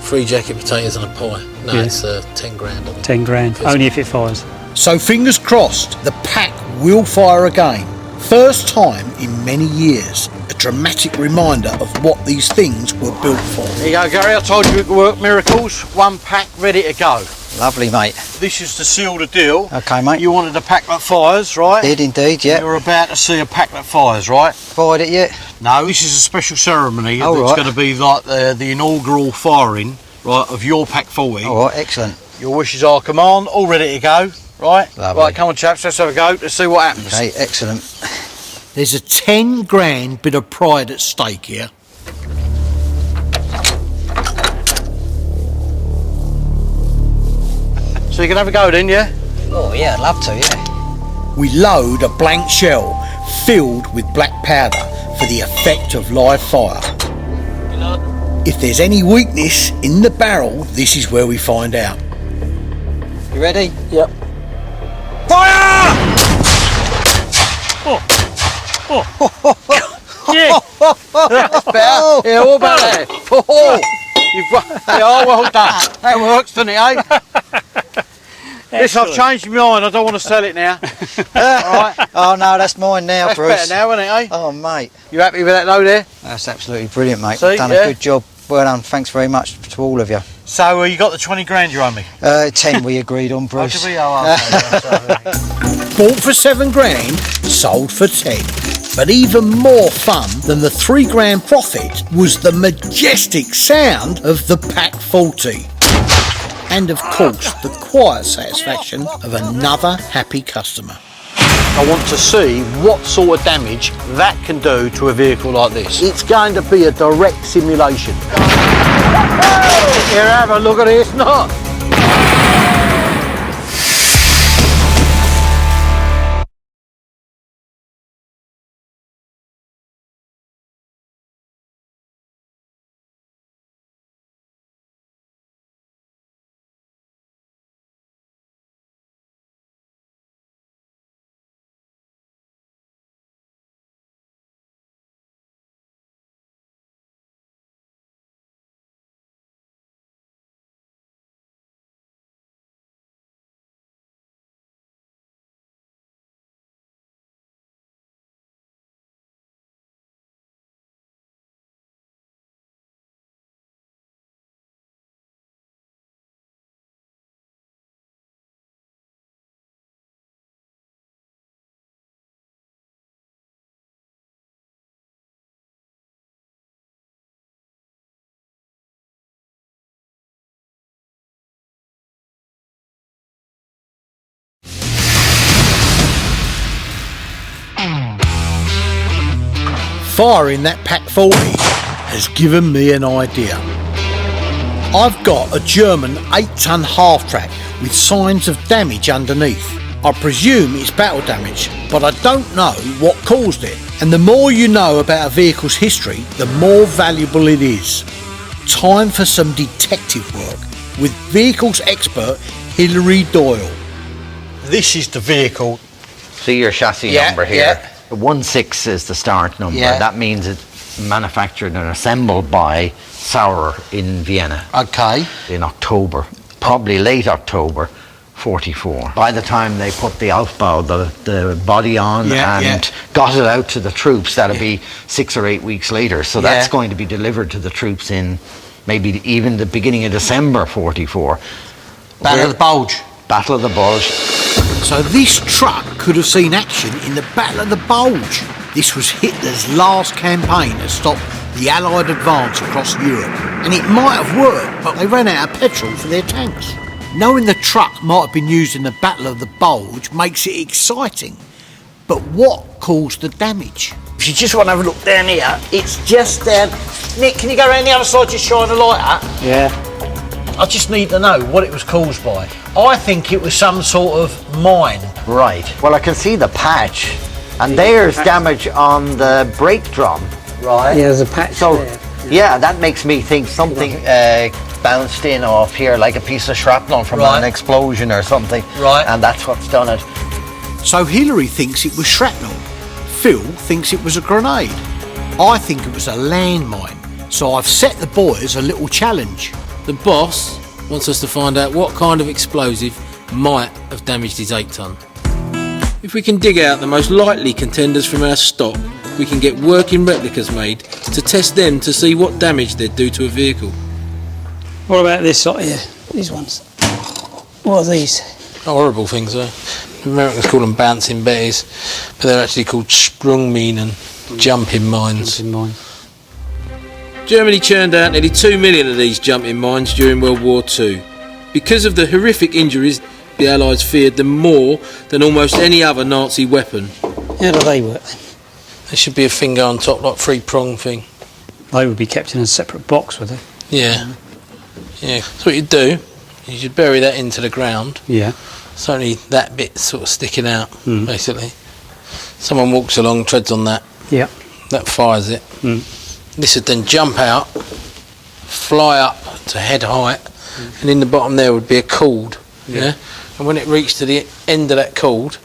3 jacket potatoes and a pie. No, Yeah. it's 10 grand. I think. 10 grand, only if it fires. So fingers crossed, the pack will fire again. First time in many years. A dramatic reminder of what these things were built for. There you go, Gary. I told you it could work miracles. One pack ready to go. Lovely, mate. This is to seal the deal. Okay, mate. You wanted a pack that fires, right? Did indeed, yeah. You're about to see a pack that fires, right? Fired it yet? No, this is a special ceremony. Oh, it's right. going to be like the inaugural firing, right, of your pack 40. All right, excellent. Your wishes are command, all ready to go, right? Lovely. Right, come on, chaps, let's have a go. Let's see what happens. Okay, excellent. There's a 10 grand bit of pride at stake here. So you can have a go then, yeah? Oh, yeah, I'd love to, yeah. We load a blank shell filled with black powder for the effect of live fire. If there's any weakness in the barrel, this is where we find out. You ready? Yep. Fire! Yeah. That's better. Yeah, all about that. Oh, you've got, yeah, well done. That works, doesn't it, eh? Listen, I've changed my mind. I don't want to sell it now. Alright. Oh, no, that's mine now, That's Bruce. better now, isn't it, eh? Oh, mate. You happy with that though there? That's absolutely brilliant, mate. See, You've done yeah. a good job. Well done. Thanks very much to all of you. So you got the 20 grand you owe me? 10 we agreed on, Bruce. Oh, did we? Oh, okay. Bought for 7 grand, sold for 10. But even more fun than the 3 grand profit was the majestic sound of the Pack 40. And of course, the quiet satisfaction of another happy customer. I want to see what sort of damage that can do to a vehicle like this. It's going to be a direct simulation. Here, have a look at this. Not. Firing that Pack 40 has given me an idea. I've got a German 8-ton half-track with signs of damage underneath. I presume it's battle damage, but I don't know what caused it. And the more you know about a vehicle's history, the more valuable it is. Time for some detective work with vehicles expert Hilary Doyle. This is the vehicle. See your chassis number here. The 16 is the start number. That means it's manufactured and assembled by Sauer in Vienna. Okay. In October, probably late October 44. By the time they put the Aufbau, the body on, got it out to the troops, that'll be 6 or 8 weeks later. So that's going to be delivered to the troops in maybe even the beginning of December 44. Battle of the Bulge. Battle of the Bulge. So this truck could have seen action in the Battle of the Bulge. This was Hitler's last campaign to stop the Allied advance across Europe. And it might have worked, but they ran out of petrol for their tanks. Knowing the truck might have been used in the Battle of the Bulge makes it exciting. But what caused the damage? If you just want to have a look down here, it's just down. Nick, can you go around the other side, just shine a light up? Yeah. I just need to know what it was caused by. I think it was some sort of mine. Right. Well, I can see the patch, and there's damage on the brake drum. Yeah, Right. there's a patch there. Yeah, that makes me think something bounced in off here, like a piece of shrapnel from an explosion or something. Right. And that's what's done it. So Hilary thinks it was shrapnel. Phil thinks it was a grenade. I think it was a landmine. So I've set the boys a little challenge. The boss wants us to find out what kind of explosive might have damaged his 8-ton. If we can dig out the most likely contenders from our stock, we can get working replicas made to test them to see what damage they'd do to a vehicle. What about this side here? These ones. What are these? Horrible things, though. Americans call them bouncing betties, but they're actually called Sprungminen and jumping mines. Germany churned out nearly 2 million of these jumping mines during World War II. Because of the horrific injuries, the Allies feared them more than almost any other Nazi weapon. How do they work then? There should be a finger on top, like 3-prong thing. They would be kept in a separate box, would they? Yeah. Yeah. So what you'd do, you should bury that into the ground. Yeah. It's only that bit sort of sticking out, basically. Someone walks along, treads on that. Yeah. That fires it. This would then jump out, fly up to head height, and in the bottom there would be a cord. Yeah. And when it reached to the end of that cord,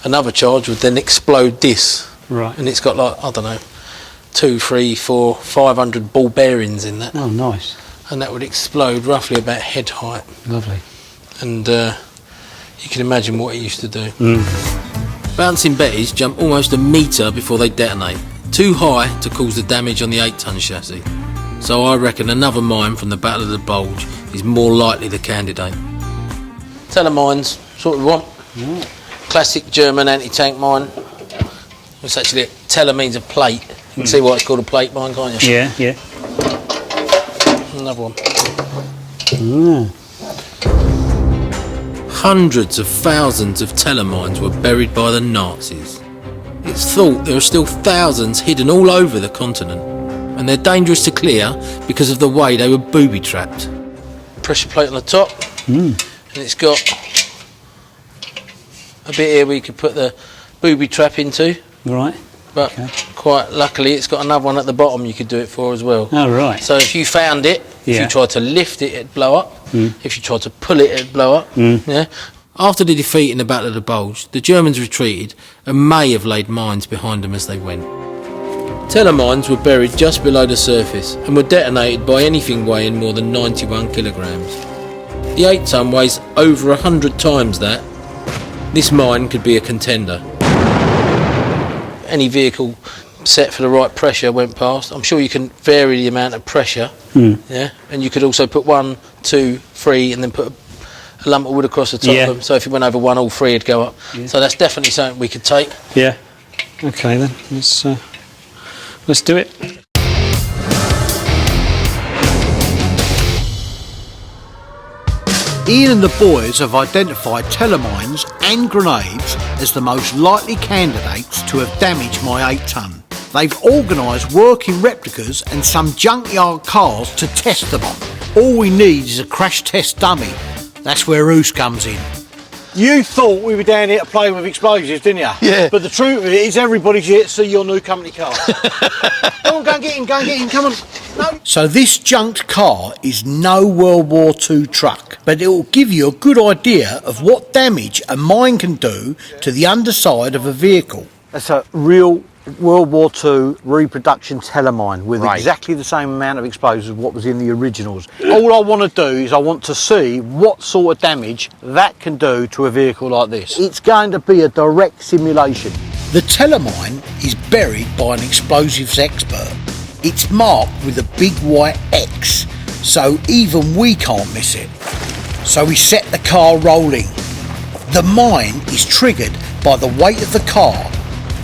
another charge would then explode this. Right. And it's got like, I don't know, 2, 3, 4, 500 ball bearings in that. Oh, nice. And that would explode roughly about head height. Lovely. And you can imagine what it used to do. Bouncing betties jump almost a metre before they detonate, too high to cause the damage on the 8-ton chassis. So I reckon another mine from the Battle of the Bulge is more likely the candidate. Telemines, that's what we want. Classic German anti-tank mine. It's actually, tele means a plate. You can see why it's called a plate mine, can't you? Yeah, yeah. Another one. Hundreds of thousands of telemines were buried by the Nazis. It's thought there are still thousands hidden all over the continent, and they're dangerous to clear because of the way they were booby-trapped. Pressure plate on the top, and it's got a bit here where you could put the booby trap into. Right. But quite luckily it's got another one at the bottom you could do it for as well. Oh, right. So if you found it, if you tried to lift it, it'd blow up. If you tried to pull it, it'd blow up. Yeah. After the defeat in the Battle of the Bulge, the Germans retreated and may have laid mines behind them as they went. Telemines were buried just below the surface and were detonated by anything weighing more than 91 kilograms. The 8-ton weighs over 100 times that. This mine could be a contender. Any vehicle set for the right pressure went past. I'm sure you can vary the amount of pressure. Yeah, and you could also put 1, 2, 3, and then put a lump of wood across the top of them. So if you went over 1, all 3 would go up. So that's definitely something we could take. Yeah. Okay then. Let's do it. Ian and the boys have identified telemines and grenades as the most likely candidates to have damaged my 8-ton. they've organised working replicas and some junkyard cars to test them on. All we need is a crash test dummy. That's where Oos comes in. You thought we were down here to play with explosives, didn't you? Yeah. But the truth of it is everybody's here to see your new company car. Go on, go and get in, come on. No. So this junked car is no World War II truck, but it will give you a good idea of what damage a mine can do to the underside of a vehicle. That's a real World War II reproduction telemine with exactly the same amount of explosives as what was in the originals. All I want to do is I want to see what sort of damage that can do to a vehicle like this. It's going to be a direct simulation. The telemine is buried by an explosives expert. It's marked with a big white X, so even we can't miss it. So we set the car rolling. The mine is triggered by the weight of the car.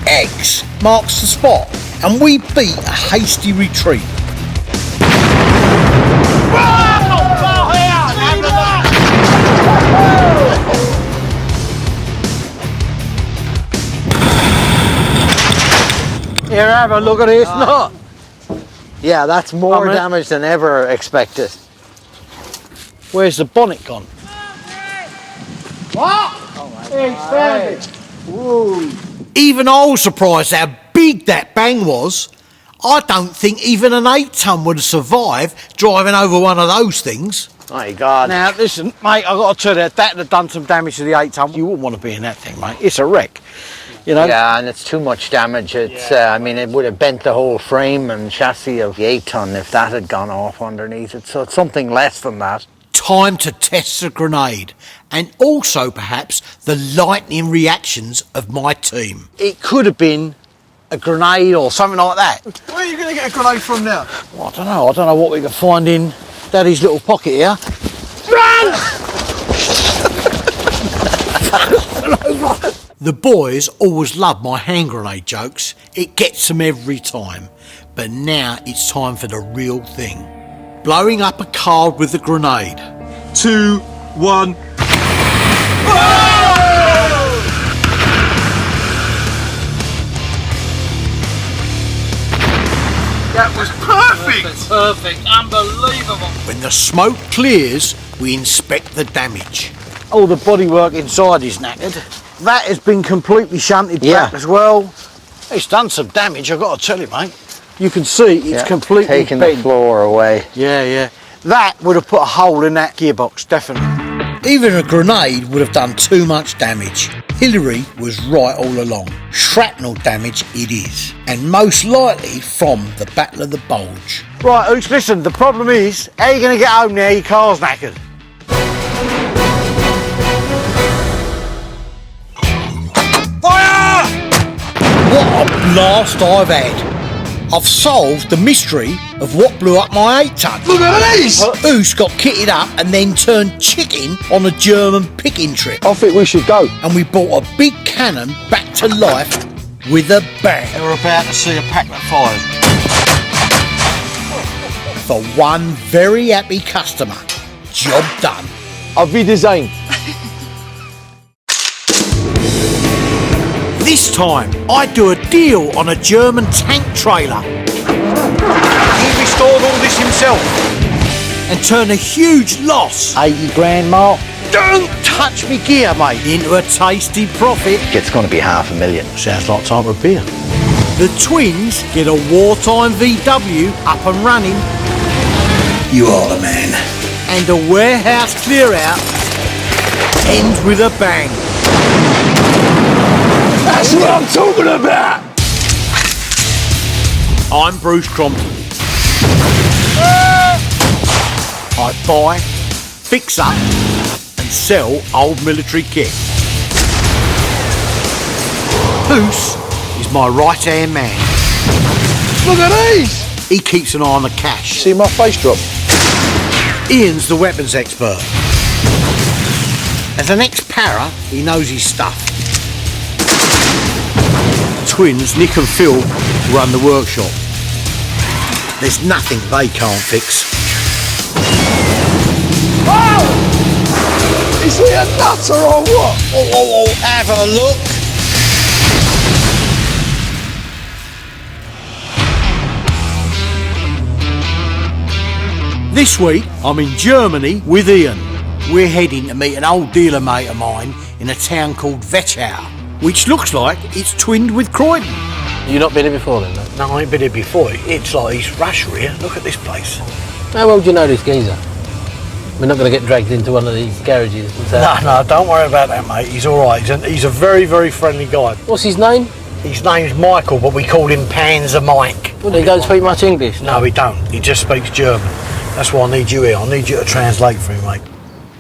X marks the spot, and we beat a hasty retreat. Here, have a look at this. Not. Yeah, that's more damage than ever expected. Where's the bonnet gone? What? Even I was surprised how big that bang was. I don't think even an 8-ton would have survived driving over one of those things. My God. Now, listen, mate, I've got to tell you, that would have done some damage to the 8-ton. You wouldn't want to be in that thing, mate. It's a wreck. You know? Yeah, and it's too much damage. It's, I mean, it would have bent the whole frame and chassis of the 8-ton if that had gone off underneath it. So it's something less than that. Time to test the grenade, and also perhaps the lightning reactions of my team. It could have been a grenade or something like that. Where are you going to get a grenade from now? Well, I don't know. I don't know what we can find in Daddy's little pocket here. Run! The boys always love my hand grenade jokes. It gets them every time. But now it's time for the real thing. Blowing up a card with a grenade. 2, 1. That was perfect! Perfect, unbelievable. When the smoke clears, we inspect the damage. All the bodywork inside is knackered. That has been completely shunted back as well. It's done some damage, I've got to tell you, mate. You can see it's completely taking bent. the floor away. Yeah. That would have put a hole in that gearbox, definitely. Even a grenade would have done too much damage. Hillary was right all along. Shrapnel damage it is, and most likely from the Battle of the Bulge. Right, Ooch, listen, the problem is, how are you going to get home now? Your car's knackered. Fire! What a blast I've had. I've solved the mystery of what blew up my 8-ton. Look at these! Oos got kitted up and then turned chicken on a German picking trip. I think we should go. And we brought a big cannon back to life with a bang. And we're about to see a pack that fires. For one very happy customer. Job done. Auf Wiedersehen. This time, I do a deal on a German tank trailer. He restored all this himself. And turn a huge loss, 80 grand, Mark. Don't touch me gear, mate. into a tasty profit. It's going to be $500,000. Sounds like time for a beer. The twins get a wartime VW up and running. You are the man. And a warehouse clear out ends with a bang. That's what I'm talking about! I'm Bruce Crompton. I buy, fix up and sell old military kit. Bruce is my right-hand man. Look at these! He keeps an eye on the cash. See my face drop? Ian's the weapons expert. As an ex-para, he knows his stuff. Twins, Nick and Phil, run the workshop. There's nothing they can't fix. Oh! Is he a nutter or what? Oh, have a look. This week, I'm in Germany with Ian. We're heading to meet an old dealer mate of mine in a town called Hetzer, which looks like it's twinned with Croydon. You not been here before then, mate? No, I ain't been here before. It's like East Russia here. Look at this place. How well do you know this geezer? We're not going to get dragged into one of these garages. No, don't worry about that, mate. He's all right. He's a very, very friendly guy. What's his name? His name's Michael, but we call him Panzer Mike. Well, he don't speak much English? No, he don't. He just speaks German. That's why I need you here. I need you to translate for him, mate.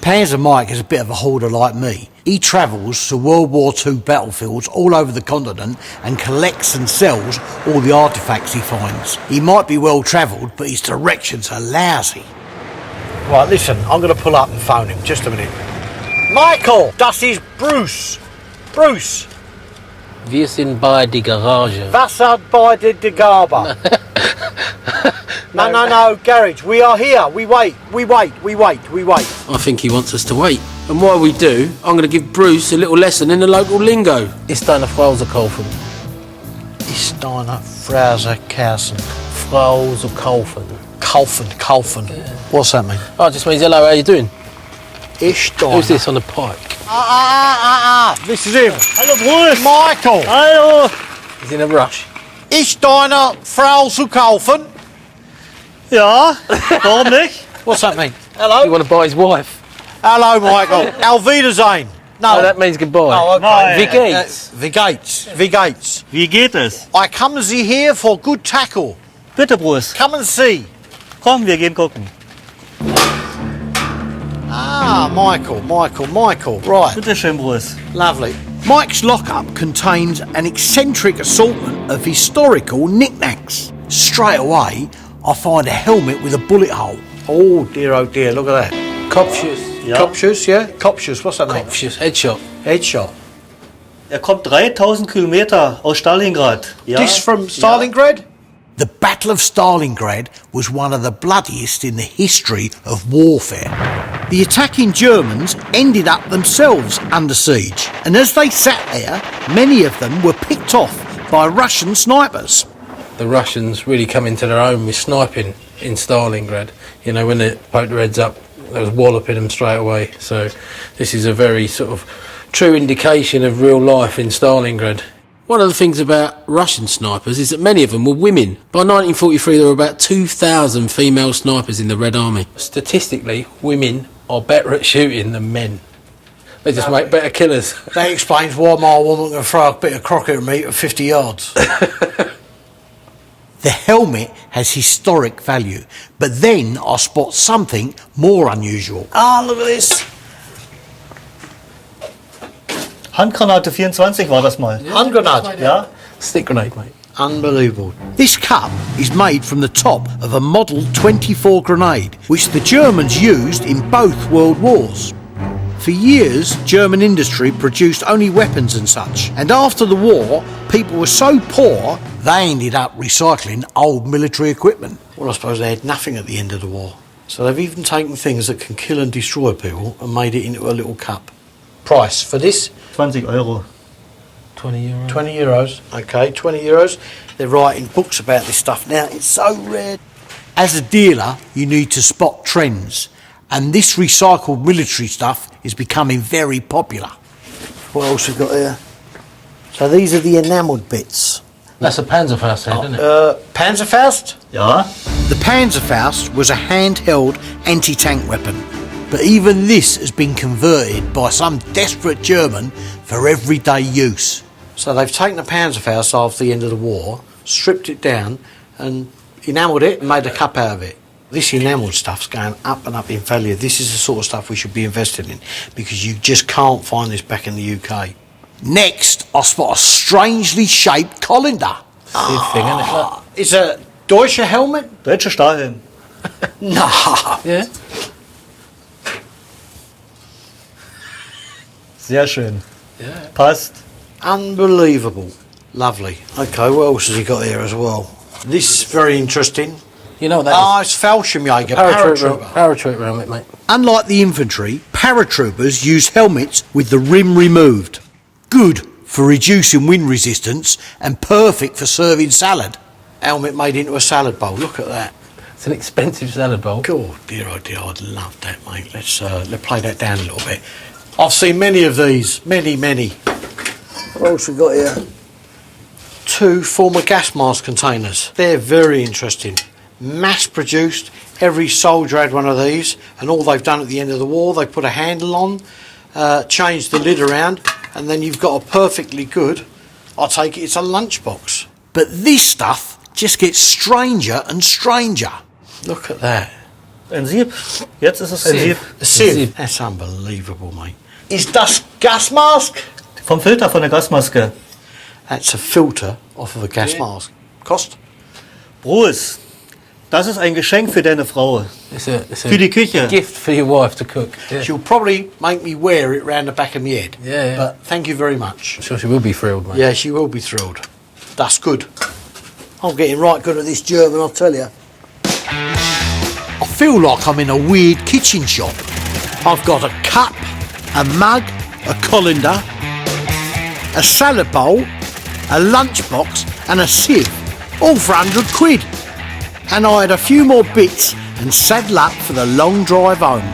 Panzer Mike is a bit of a hoarder like me. He travels to World War II battlefields all over the continent and collects and sells all the artefacts he finds. He might be well travelled, but his directions are lousy. Right, listen, I'm going to pull up and phone him. Just a minute. Michael, das ist Bruce. Bruce. Wir sind bei die Garage. Wasser bei der Gabe. No, garage. We are here. We wait. I think he wants us to wait. And while we do, I'm going to give Bruce a little lesson in the local lingo. Ist deine Frau so kaufen? Ist deine Frau so kaufen? Frau so kaufen. Kaufen. Yeah. What's that mean? Oh, it just means hello, how you doing? Ist deine. Who's this on the pike? This is him. Hallo Bruce. Michael. Hallo. He's in a rush. Ist deine Frau zu kaufen? Ja, warum nicht? What's that mean? Hello? You want to buy his wife? Hello, Michael. Auf Wiedersehen. No, that means goodbye. Oh, okay. Wie geht's? Wie geht's? Wie geht es? I come Sie here for good tackle. Bitte Bruce. Come and see. Komm, wir gehen gucken. Michael. Right. Bitte schön, Bruce. Lovely. Mike's lockup contains an eccentric assortment of historical knickknacks. Straight away, I find a helmet with a bullet hole. Oh dear, look at that. Kopfschuss. Ja. Kopfschuss, yeah? Kopfschuss, what's that mean? Kopfschuss, headshot. Headshot. Kommt 3000 Kilometer aus Stalingrad. Ja. This from Stalingrad? Yeah. The Battle of Stalingrad was one of the bloodiest in the history of warfare. The attacking Germans ended up themselves under siege, and as they sat there, many of them were picked off by Russian snipers. The Russians really come into their own with sniping in Stalingrad. You know, when they poked their heads up, they was walloping them straight away. So this is a very sort of true indication of real life in Stalingrad. One of the things about Russian snipers is that many of them were women. By 1943 there were about 2,000 female snipers in the Red Army. Statistically, women are better at shooting than men. They just make better killers. That explains why my woman can throw a bit of croquet at me at 50 yards. The helmet has historic value, but then I spot something more unusual. Look at this. Handgranate 24 war das mal. Handgranate? Ja. Stick grenade, mate. Unbelievable. This cup is made from the top of a Model 24 grenade, which the Germans used in both World Wars. For years, German industry produced only weapons and such, and after the war, people were so poor, they ended up recycling old military equipment. Well, I suppose they had nothing at the end of the war. So they've even taken things that can kill and destroy people and made it into a little cup. Price for this? 20 Euro. 20 euros. 20 euros. Okay, 20 euros. They're writing books about this stuff now. It's so rare. As a dealer, you need to spot trends, and this recycled military stuff is becoming very popular. What else have we got here? So these are the enamelled bits. That's a Panzerfaust head, isn't it? Panzerfaust? Ja. The Panzerfaust was a handheld anti-tank weapon, but even this has been converted by some desperate German for everyday use. So they've taken the Panzerfaust after the end of the war, stripped it down and enamelled it and made a cup out of it. This enamelled stuff's going up and up in value. This is the sort of stuff we should be investing in because you just can't find this back in the UK. Next, I spot a strangely shaped colander. Big thing, isn't it? Look. It's a Deutsche helmet? Deutsche Stahlhelm. No. Yeah. Sehr schön. Yeah. Passt. Unbelievable. Lovely. Okay, what else has he got here as well? This is very interesting. You know what that is? It's Fallschirmjäger, Paratrooper helmet, mate. Unlike the infantry, paratroopers use helmets with the rim removed. Good for reducing wind resistance and perfect for serving salad. Helmet made into a salad bowl, look at that. It's an expensive salad bowl. God, dear, oh dear, I'd love that, mate. Let's play that down a little bit. I've seen many of these, many. What else we got here? 2 former gas mask containers. They're very interesting. Mass produced. Every soldier had one of these, and all they've done at the end of the war, they put a handle on, changed the lid around, and then you've got a perfectly good, I take it it's a lunchbox. But this stuff just gets stranger and stranger. Look at that. Ein Sieb. Jetzt ist es ein Sieb. A sieve. That's unbelievable, mate. Is das gas mask? Vom Filter von der Gasmaske. That's a filter off of a gas mask. Cost? Bruce, das ist ein Geschenk für deine Frau. Für die Küche. A gift for your wife to cook. Yeah. She'll probably make me wear it round the back of my head. Yeah. But thank you very much. I'm sure she will be thrilled, mate. Yeah, she will be thrilled. That's good. I'm getting right good at this German, I'll tell you. I feel like I'm in a weird kitchen shop. I've got a cup, a mug, a colander, a salad bowl, a lunchbox and a sieve, all for 100 quid. And I had a few more bits and saddle up for the long drive home.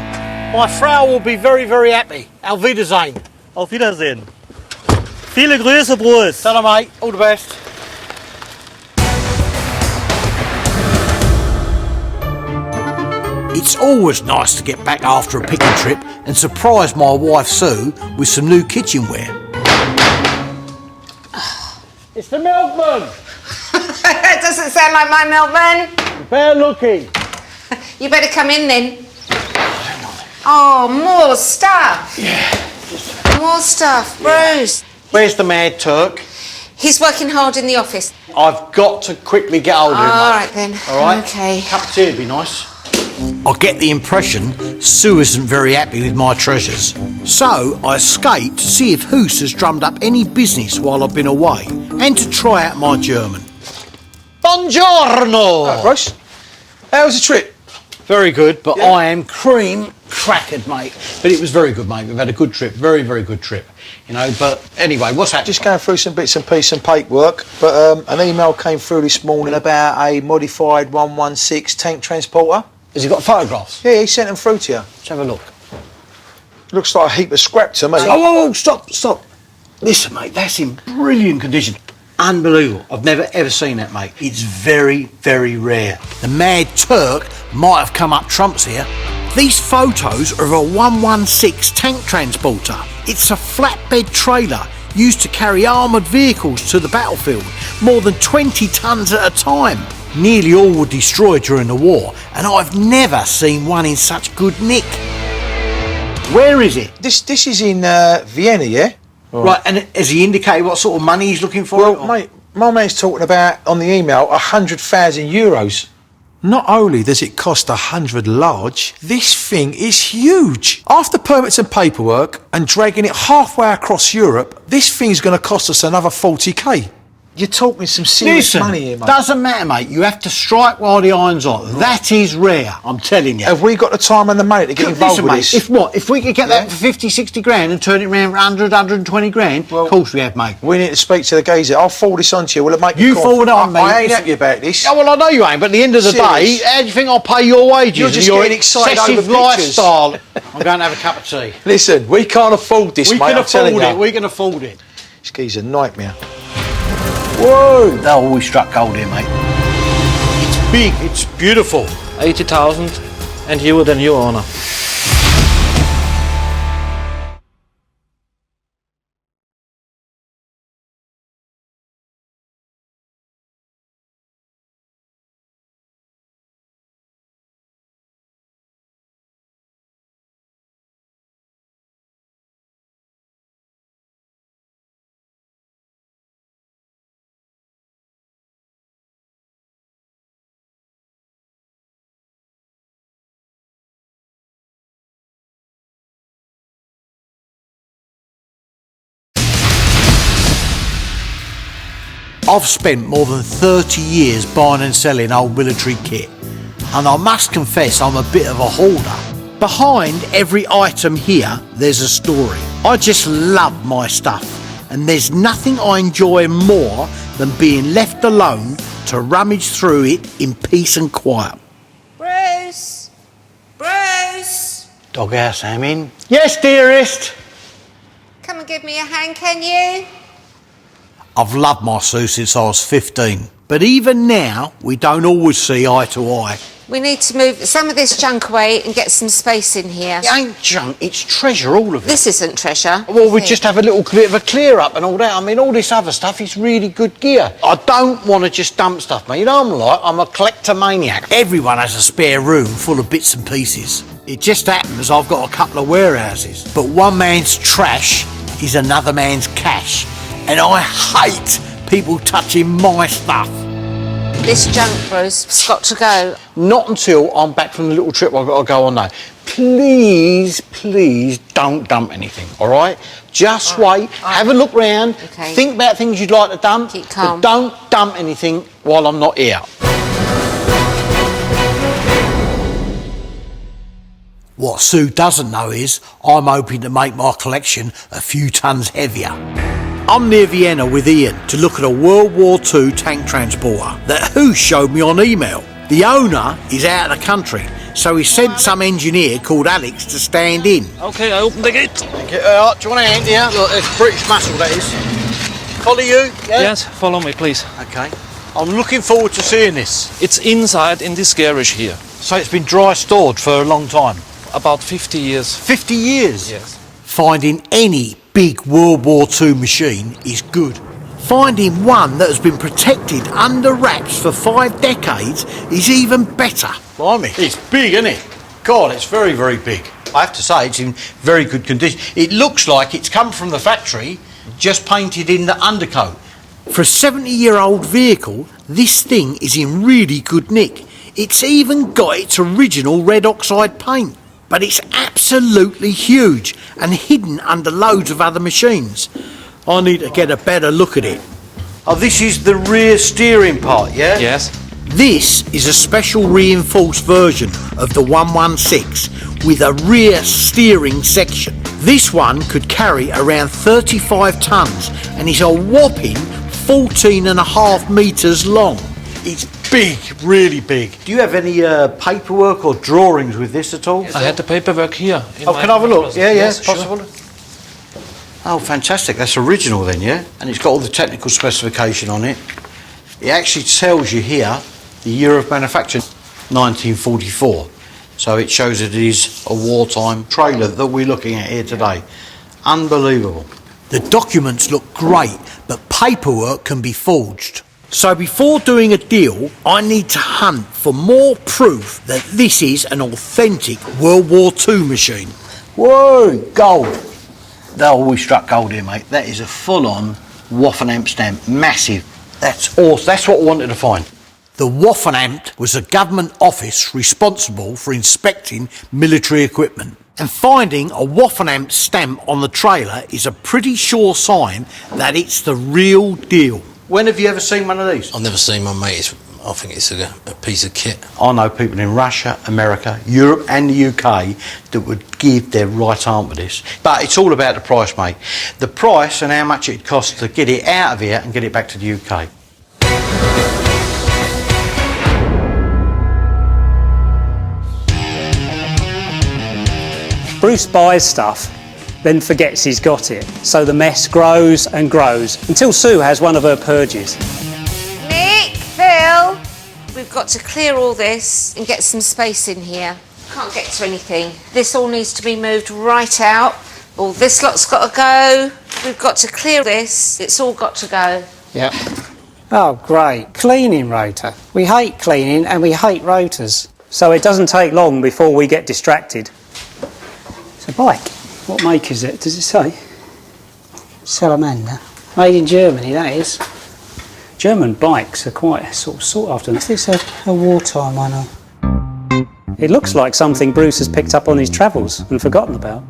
My Frau will be very, very happy. Auf Wiedersehen. Auf Wiedersehen. Viele Grüße, Bruce. Tell her, mate. All the best. It's always nice to get back after a picking trip and surprise my wife Sue with some new kitchenware. It's the milkman! It doesn't sound like my milkman. Bear looking. You better come in then. Oh, more stuff. Yeah. More stuff. Bruce. Where's the Mad Turk? He's working hard in the office. I've got to quickly get hold of him. All right then. All right? Okay. Cup of tea would be nice. I get the impression Sue isn't very happy with my treasures. So I escaped to see if Hoos has drummed up any business while I've been away and to try out my German. Buongiorno! Hello, Bruce. How was the trip? Very good, but I am cream crackered, mate. But it was very good, mate. We've had a good trip, very, very good trip. You know, but anyway, what's happening? Just going through some bits and pieces and paperwork, but an email came through this morning about a modified 116 tank transporter. Has he got photographs? Yeah, he sent them through to you. Let's have a look. Looks like a heap of scrap to me. Oh, stop. Listen, mate, that's in brilliant condition. Unbelievable. I've never ever seen that, mate. It's very, very rare. The Mad Turk might have come up trumps here. These photos are of a 116 tank transporter. It's a flatbed trailer used to carry armoured vehicles to the battlefield, more than 20 tonnes at a time. Nearly all were destroyed during the war, and I've never seen one in such good nick. Where is it? This is in Vienna, yeah? Right, and has he indicated what sort of money he's looking for? Well, mate, my man's talking about, on the email, 100,000 euros. Not only does it cost 100 large, this thing is huge. After permits and paperwork and dragging it halfway across Europe, this thing's going to cost us another 40k. You're talking some serious money here, mate. Doesn't matter, mate. You have to strike while the iron's hot. That is rare, I'm telling you. Have we got the time and the money to get involved with this? If we could get that for 50, 60 grand and turn it around for 100, 120 grand, of course we have, mate. We need to speak to the geezer. I'll forward this on to you. Will it make you forward it on, mate? I ain't happy about this. Yeah, well, I know you ain't, but at the end of the day, how do you think I'll pay your wages? You're just getting excited over excessive pictures. lifestyle. I'm going to have a cup of tea. Listen, we can't afford this, mate. I'm telling you. We can afford it. This geezer's a nightmare. Whoa! That always struck gold here, mate. It's big, it's beautiful. 80,000 and you the new owner. I've spent more than 30 years buying and selling old military kit, and I must confess I'm a bit of a hoarder. Behind every item here, there's a story. I just love my stuff, and there's nothing I enjoy more than being left alone to rummage through it in peace and quiet. Doghouse, I'm in. Yes, dearest. Come and give me a hand, can you? I've loved my Sue since I was 15. But even now, we don't always see eye to eye. We need to move some of this junk away and get some space in here. It ain't junk, it's treasure, all of it. This isn't treasure. Well, we just have a little bit of a clear up and all that. I mean, all this other stuff is really good gear. I don't want to just dump stuff, mate. You know I'm a collectomaniac. Everyone has a spare room full of bits and pieces. It just happens I've got a couple of warehouses. But one man's trash is another man's cash. And I hate people touching my stuff. This junk, Bruce, has got to go. Not until I'm back from the little trip I've got to go on now. Please, please don't dump anything, all right? Just wait, have a look round, think about things you'd like to dump, keep calm. But don't dump anything while I'm not here. What Sue doesn't know is I'm hoping to make my collection a few tons heavier. I'm near Vienna with Ian to look at a World War II tank transporter that Who showed me on email. The owner is out of the country, so he sent some engineer called Alex to stand in. Okay, I open the gate. Thank you. Do you want a hand here? Look, it's British muscle, that is. Follow you? Yeah? Yes, follow me, please. Okay. I'm looking forward to seeing this. It's inside in this garage here. So it's been dry stored for a long time? About 50 years. 50 years? Yes. Finding any big World War II machine is good. Finding one that has been protected under wraps for 5 decades is even better. Blimey, it's big, isn't it? God, it's very, very big. I have to say, it's in very good condition. It looks like it's come from the factory, just painted in the undercoat. For a 70-year-old vehicle, this thing is in really good nick. It's even got its original red oxide paint. But it's absolutely huge and hidden under loads of other machines. I need to get a better look at it. Oh, this is the rear steering part, yeah? Yes. This is a special reinforced version of the 116 with a rear steering section. This one could carry around 35 tonnes and is a whopping 14.5 metres long. It's big, really big. Do you have any paperwork or drawings with this at all? I had the paperwork here. Oh, can I have a look? Yeah, yes, possible. Sure. Oh, fantastic. That's original then, yeah? And it's got all the technical specification on it. It actually tells you here the year of manufacture, 1944. So it shows it is a wartime trailer that we're looking at here today. Unbelievable. The documents look great, but paperwork can be forged. So before doing a deal, I need to hunt for more proof that this is an authentic World War II machine. Whoa, gold. They always struck gold here, mate. That is a full-on Waffen-Amp stamp, massive. That's awesome. That's what I wanted to find. The Waffen-Amp was a government office responsible for inspecting military equipment. And finding a Waffen-Amp stamp on the trailer is a pretty sure sign that it's the real deal. When have you ever seen one of these? I've never seen one, mate. I think it's a piece of kit. I know people in Russia, America, Europe and the UK that would give their right arm for this. But it's all about the price, mate. The price and how much it costs to get it out of here and get it back to the UK. Bruce buys stuff, then forgets he's got it. So the mess grows and grows until Sue has one of her purges. Nick, Phil, we've got to clear all this and get some space in here. Can't get to anything. This all needs to be moved right out. All this lot's got to go. We've got to clear this. It's all got to go. Yep. Oh, great. Cleaning rotor. We hate cleaning and we hate rotors. So it doesn't take long before we get distracted. It's a bike. What make is it? Does it say? Salamander. Made in Germany, that is. German bikes are quite sought after. Is this a wartime one? It looks like something Bruce has picked up on his travels and forgotten about.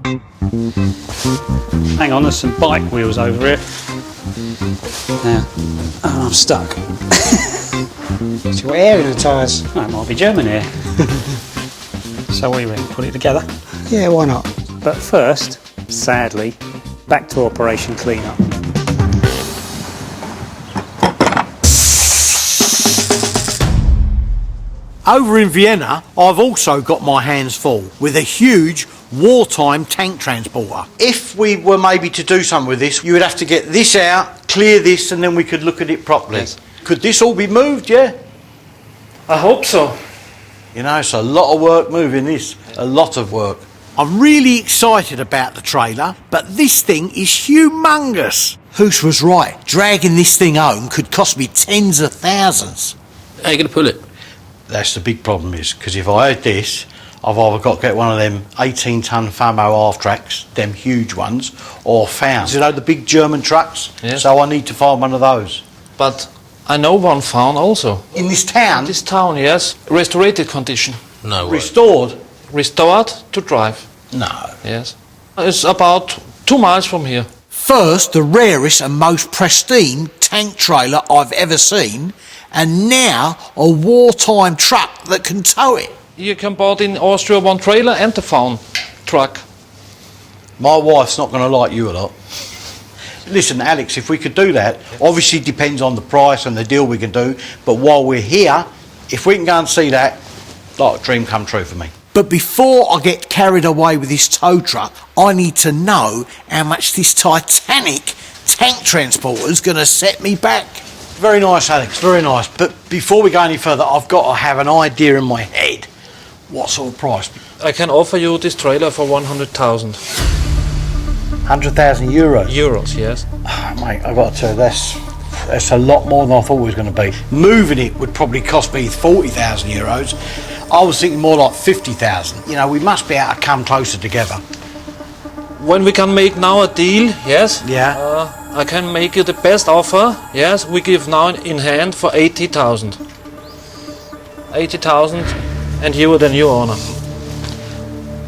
Hang on, there's some bike wheels over here. Now, oh, I'm stuck. It's got air in the tyres. Oh, it might be German air. So what do you reckon? Put it together? Yeah, why not? But first, sadly, back to Operation Cleanup. Over in Vienna, I've also got my hands full with a huge wartime tank transporter. If we were maybe to do something with this, you would have to get this out, clear this, and then we could look at it properly. Yes. Could this all be moved, yeah? I hope so. You know, it's a lot of work moving this, a lot of work. I'm really excited about the trailer, but this thing is humongous. Hoosh was right, dragging this thing home could cost me tens of thousands. How are you going to pull it? That's the big problem is, because if I had this, I've either got to get one of them 18-ton Famo half tracks, them huge ones, or Found. You know, the big German trucks? Yes. So I need to find one of those. But I know one found also. In this town? This town, yes. Restorated condition. No way. Restored? Restored to drive. No. Yes. It's about 2 miles from here. First, the rarest and most pristine tank trailer I've ever seen, and now a wartime truck that can tow it. You can bought in Austria one trailer and the found truck. My wife's not going to like you a lot. Listen, Alex, if we could do that, obviously depends on the price and the deal we can do, but while we're here, if we can go and see that, like a dream come true for me. But before I get carried away with this tow truck, I need to know how much this Titanic tank transporter is going to set me back. Very nice, Alex, very nice. But before we go any further, I've got to have an idea in my head. What sort of price? I can offer you this trailer for 100,000. 100,000 euros? Euros, yes. Oh, mate, I've got to tell you, that's a lot more than I thought it was going to be. Moving it would probably cost me 40,000 euros. I was thinking more like 50,000. You know, we must be able to come closer together. When we can make now a deal, yes? Yeah. I can make you the best offer, yes? We give now in hand for 80,000. 80,000 and you are the new owner.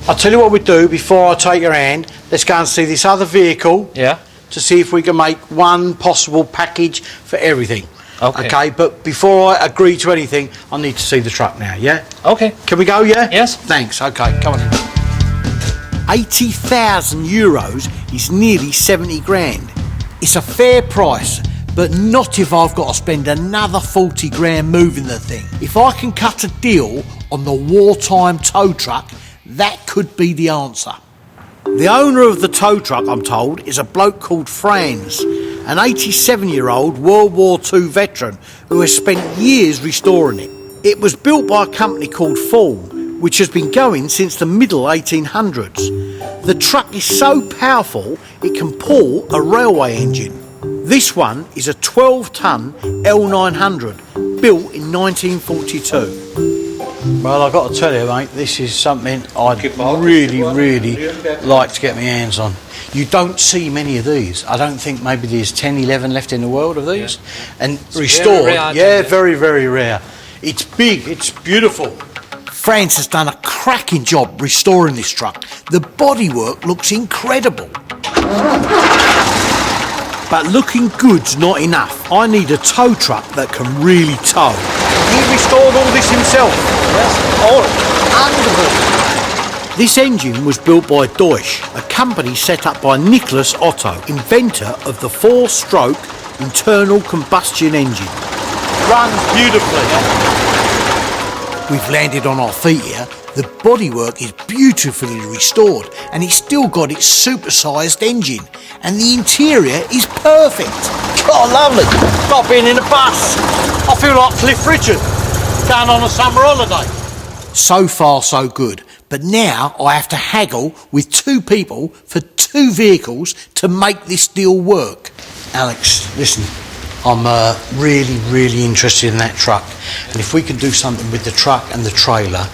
I'll tell you what we do before I take your hand. Let's go and see this other vehicle. Yeah. To see if we can make one possible package for everything. Okay. Okay, but before I agree to anything, I need to see the truck now, yeah? Okay. Can we go, yeah? Yes. Thanks, okay, come on in. 80,000 euros is nearly 70 grand. It's a fair price, but not if I've got to spend another 40 grand moving the thing. If I can cut a deal on the wartime tow truck, that could be the answer. The owner of the tow truck, I'm told, is a bloke called Franz, an 87-year-old World War II veteran who has spent years restoring it. It was built by a company called Form, which has been going since the middle 1800s. The truck is so powerful it can pull a railway engine. This one is a 12-ton L900 built in 1942. Well, I've got to tell you, mate, this is something I'd really like to get my hands on. You don't see many of these. I don't think maybe there's 10, 11 left in the world of these. Yeah. And it's restored, very rare. It's big, it's beautiful. France has done a cracking job restoring this truck. The bodywork looks incredible. But looking good's not enough. I need a tow truck that can really tow. He restored all this himself. Yes. Oh, wonderful. This engine was built by Deutsch, a company set up by Nicholas Otto, inventor of the 4-stroke internal combustion engine. Runs beautifully. We've landed on our feet here. The bodywork is beautifully restored and it's still got its super-sized engine. And the interior is perfect. God, lovely. Like being in a bus. I feel like Cliff Richard going on a summer holiday. So far, so good. But now I have to haggle with 2 people for 2 vehicles to make this deal work. Alex, listen, I'm really interested in that truck. And if we can do something with the truck and the trailer,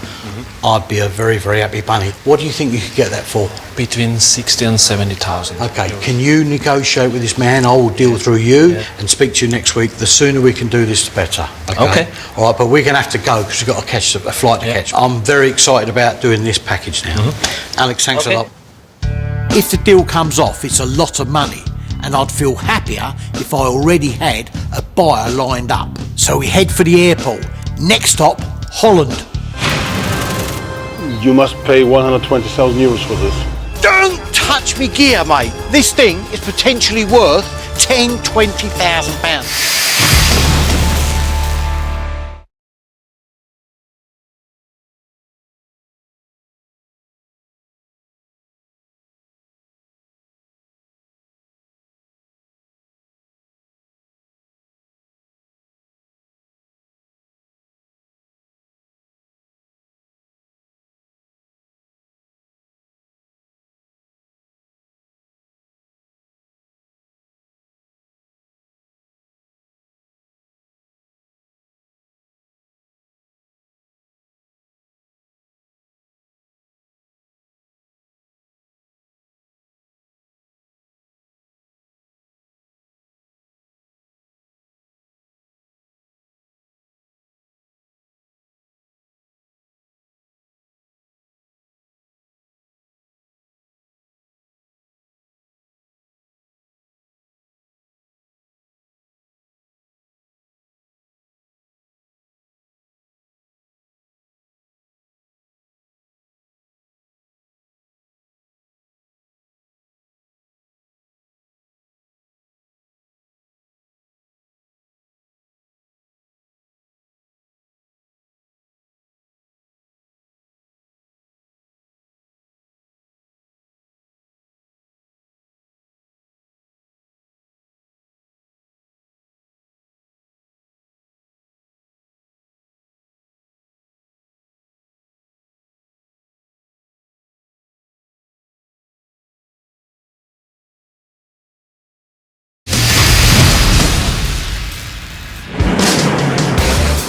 I'd be a very happy bunny. What do you think you could get that for? Between 60 and 70,000. Okay, can you negotiate with this man? I will deal through you and speak to you next week. The sooner we can do this, the better. Okay. All right, but we're going to have to go because we've got to catch a flight to catch. I'm very excited about doing this package now. Alex, thanks a lot. If the deal comes off, it's a lot of money. And I'd feel happier if I already had a buyer lined up. So we head for the airport. Next stop, Holland. You must pay 120,000 euros for this. Don't touch me gear, mate. This thing is potentially worth 10, 20,000 pounds.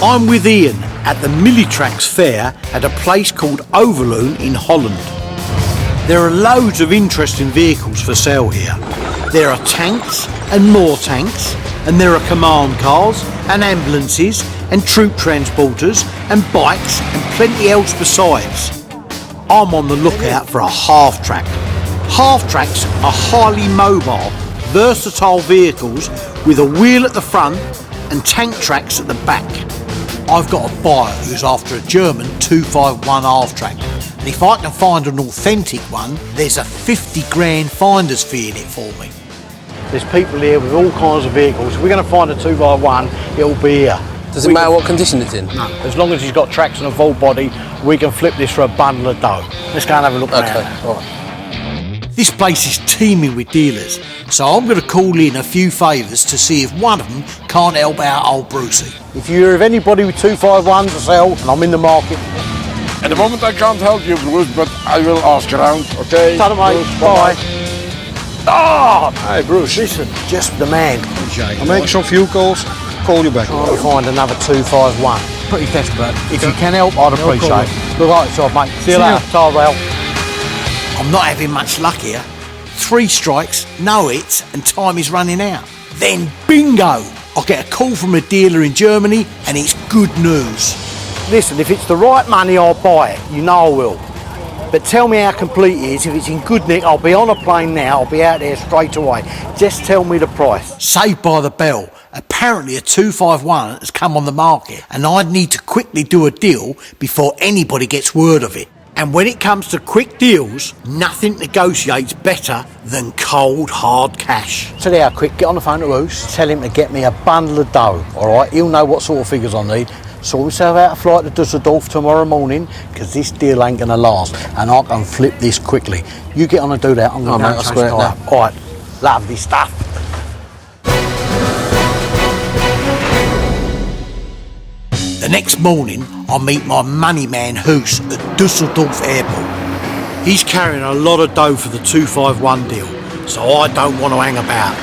I'm with Ian at the Millitrax Fair at a place called Overloon in Holland. There are loads of interesting vehicles for sale here. There are tanks and more tanks, and there are command cars and ambulances and troop transporters and bikes and plenty else besides. I'm on the lookout for a half-track. Half-tracks are highly mobile, versatile vehicles with a wheel at the front and tank tracks at the back. I've got a buyer who's after a German 251 half-track, and if I can find an authentic one, there's a 50 grand finder's fee in it for me. There's people here with all kinds of vehicles. If we're going to find a 2x1, it'll be here. Does it matter what condition it's in? No. As long as he's got tracks and a full body, we can flip this for a bundle of dough. Let's go and have a look Okay, around. all right. This place is teeming with dealers, so I'm going to call in a few favours to see if one of them can't help out old Brucey. If you hear of anybody with 251 to sell, and I'm in the market. At the moment I can't help you, Bruce, but I will ask around, okay? Ta-da, mate. Bruce, Bye. Ah! Hey, Bruce. Listen, just the man. I'll make some few calls, call you back. Trying to find another 251. Pretty desperate. If you can help, I'd appreciate it. Look like yourself, mate. See you later. Ta-ra. I'm not having much luck here. 3 strikes, no hits, and time is running out. Then bingo! I get a call from a dealer in Germany, and it's good news. Listen, if it's the right money, I'll buy it. You know I will. But tell me how complete it is. If it's in good nick, I'll be on a plane now. I'll be out there straight away. Just tell me the price. Saved by the bell. Apparently a 251 has come on the market, and I'd need to quickly do a deal before anybody gets word of it. And when it comes to quick deals, nothing negotiates better than cold, hard cash. Tell you how quick, get on the phone to Bruce, tell him to get me a bundle of dough, all right? He'll know what sort of figures I need. Sort myself out a flight to Dusseldorf tomorrow morning, because this deal ain't going to last, and I can flip this quickly. You get on and do that, I'm going to go and change it up. All right, lovely stuff. The next morning, I meet my money man Hoos at Dusseldorf Airport. He's carrying a lot of dough for the 251 deal, so I don't want to hang about.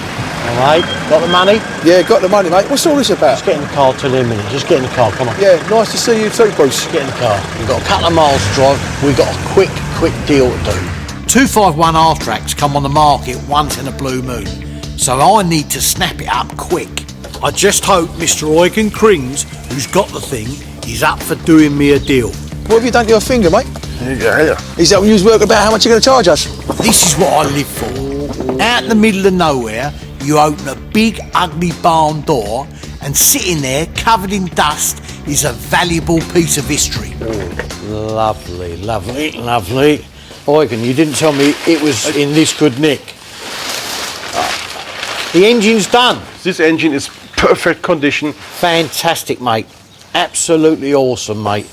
All right, got the money? Yeah, got the money, mate. What's all this about? Just get in the car till in a minute. Just get in the car, come on. Yeah, nice to see you too, Bruce. Get in the car. We've got a couple of miles to drive. We've got a quick deal to do. 251 half-tracks come on the market once in a blue moon, so I need to snap it up quick. I just hope Mr. Eugen Krings, who's got the thing, is up for doing me a deal. What have you done to your finger, mate? Yeah. Is that when you was working about how much you're going to charge us? This is what I live for. Out in the middle of nowhere, you open a big, ugly barn door, and sitting there, covered in dust, is a valuable piece of history. Lovely, lovely, lovely. Eugen, you didn't tell me it was in this good nick. The engine's done. This engine is perfect condition. Fantastic, mate. Absolutely awesome, mate.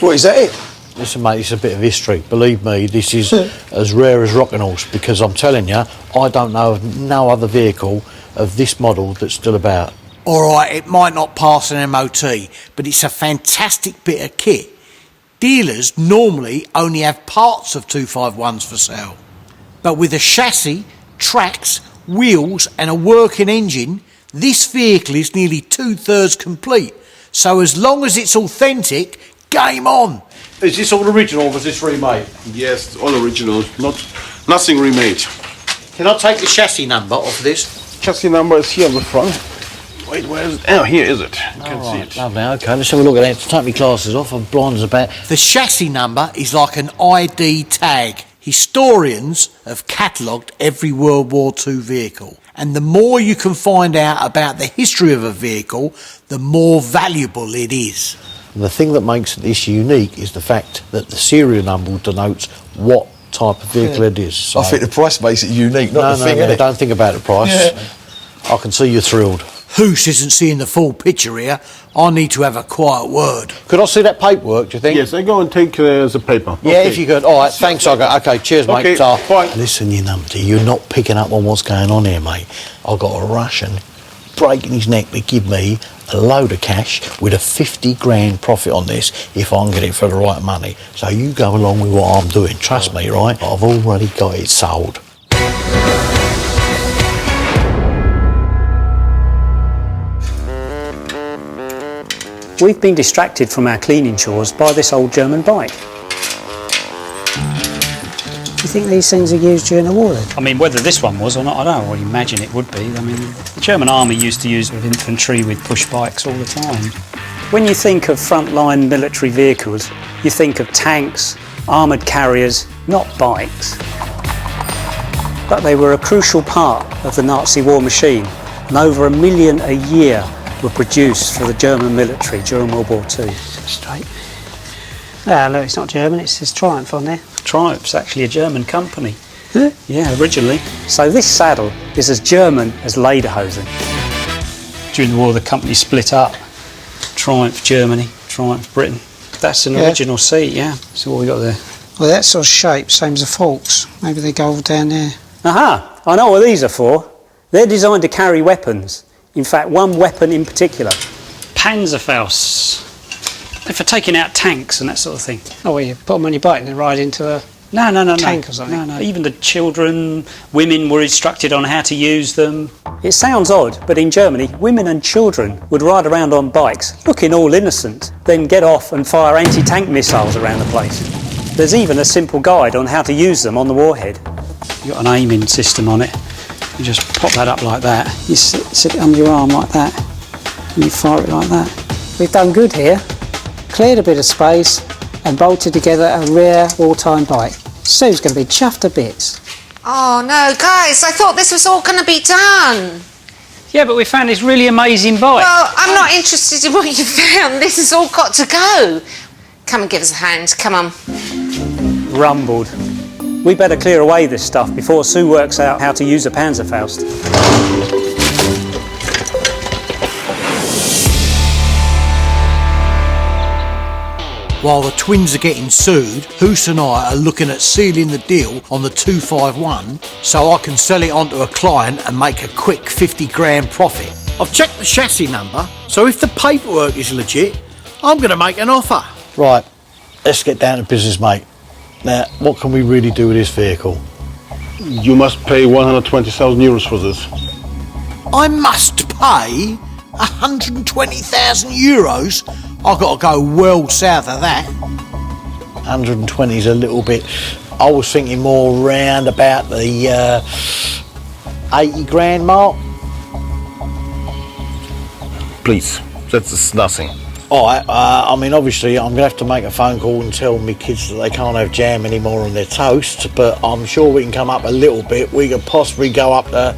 What, is that it? Listen, mate, it's a bit of history. Believe me, this is as rare as rocking horse, because I'm telling you, I don't know of no other vehicle of this model that's still about. All right, it might not pass an MOT, but it's a fantastic bit of kit. Dealers normally only have parts of 251s for sale. But with a chassis, tracks, wheels and a working engine, this vehicle is nearly 2/3 complete. So as long as it's authentic, game on. Is this all original or was this remade? Yes, all original, nothing remade. Can I take the chassis number off this? Chassis number is here on the front. Wait, where is it? Oh, here is it. You can see it. Lovely, okay, let's have a look at that. Take my glasses off, I'm blind as a bat. The chassis number is like an ID tag. Historians have catalogued every World War II vehicle, and the more you can find out about the history of a vehicle, the more valuable it is. And the thing that makes this unique is the fact that the serial number denotes what type of vehicle it is. So I think the price makes it unique, not the thing, innit? Don't think about the price. Yeah. I can see you're thrilled. Hoos isn't seeing the full picture here. I need to have a quiet word. Could I see that paperwork, do you think? Yes, I go and take the paper. Yeah, Okay. if you could. All right, thanks, Ogre. Okay, cheers, mate. Okay, Ta. bye. Listen, you numpty, you're not picking up on what's going on here, mate. I've got a Russian breaking his neck to give me a load of cash with a 50 grand profit on this if I can get it for the right money. So you go along with what I'm doing. Trust me, right? I've already got it sold. We've been distracted from our cleaning chores by this old German bike. Do you think these things are used during the war then? I mean, whether this one was or not, I don't know. I imagine it would be. I mean, the German army used to use infantry with push bikes all the time. When you think of frontline military vehicles, you think of tanks, armoured carriers, not bikes. But they were a crucial part of the Nazi war machine, and over 1 million a year were produced for the German military during World War II. Straight. Ah, look, it's not German, it says Triumph on there. Triumph's actually a German company. Huh? Yeah, originally. So this saddle is as German as Lederhosen. During the war, the company split up. Triumph Germany, Triumph Britain. That's an original seat, yeah. So what we got there? Well, that sort of shape, same as the forks. Maybe they go all down there. Aha! I know what these are for. They're designed to carry weapons. In fact, one weapon in particular. Panzerfaust. They're for taking out tanks and that sort of thing. Oh, well, you put them on your bike and then ride into a tank or something? No. Even the children, women were instructed on how to use them. It sounds odd, but in Germany, women and children would ride around on bikes, looking all innocent, then get off and fire anti-tank missiles around the place. There's even a simple guide on how to use them on the warhead. You've got an aiming system on it. You just pop that up like that. You sit it under your arm like that, and you fire it like that. We've done good here. Cleared a bit of space and bolted together a rare wartime bike. Sue's going to be chuffed to bits. Oh no, guys, I thought this was all going to be done. Yeah, but we found this really amazing bike. Well, I'm not interested in what you found. This has all got to go. Come and give us a hand, come on. Rumbled. We better clear away this stuff before Sue works out how to use a Panzerfaust. While the twins are getting sued, Hoos and I are looking at sealing the deal on the 251 so I can sell it onto a client and make a quick 50 grand profit. I've checked the chassis number, so if the paperwork is legit, I'm going to make an offer. Right, let's get down to business, mate. Now, what can we really do with this vehicle? You must pay 120,000 euros for this. I must pay 120,000 euros? I've got to go well south of that. 120 is a little bit. I was thinking more round about the 80 grand mark. Please, that's nothing. Alright, I mean, obviously I'm going to have to make a phone call and tell my kids that they can't have jam anymore on their toast, but I'm sure we can come up a little bit. We could possibly go up to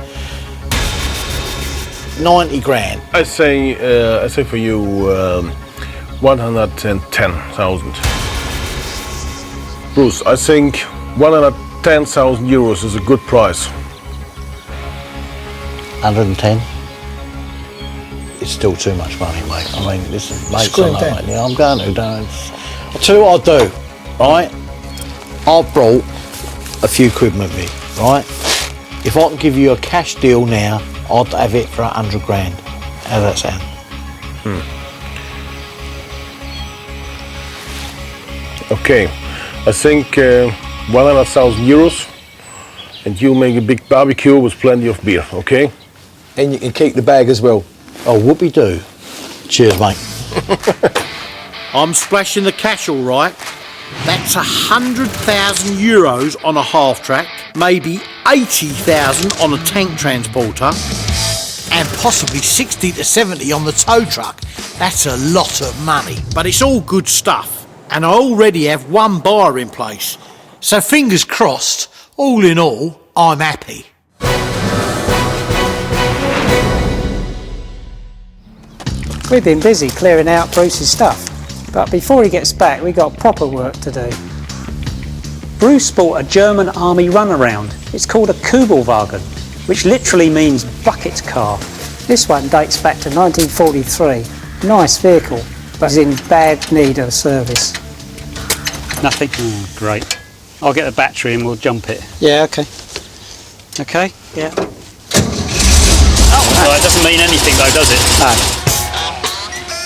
90 grand. I say for you 110,000. Bruce, I think 110,000 euros is a good price. 110? It's still too much money, mate. I mean, listen, mate, I'm going to. Don't. I'll tell you what I'll do, right? I've brought a few quid with me, right? If I can give you a cash deal now, I'd have it for 100 grand. How does that sound? Okay, I think 100,000 euros, and you make a big barbecue with plenty of beer, okay? And you can keep the bag as well. Oh, whoopie-doo. Cheers, mate. I'm splashing the cash all right. That's 100,000 euros on a half-track, maybe 80,000 on a tank transporter, and possibly 60 to 70 on the tow truck. That's a lot of money, but it's all good stuff. And I already have one buyer in place. So fingers crossed, all in all, I'm happy. We've been busy clearing out Bruce's stuff, but before he gets back, we got proper work to do. Bruce bought a German army runaround. It's called a Kubelwagen, which literally means bucket car. This one dates back to 1943. Nice vehicle, but is in bad need of service. Nothing? Oh, great. I'll get the battery and we'll jump it. Yeah, okay. Okay? Yeah. Oh, well, that doesn't mean anything though, does it? No.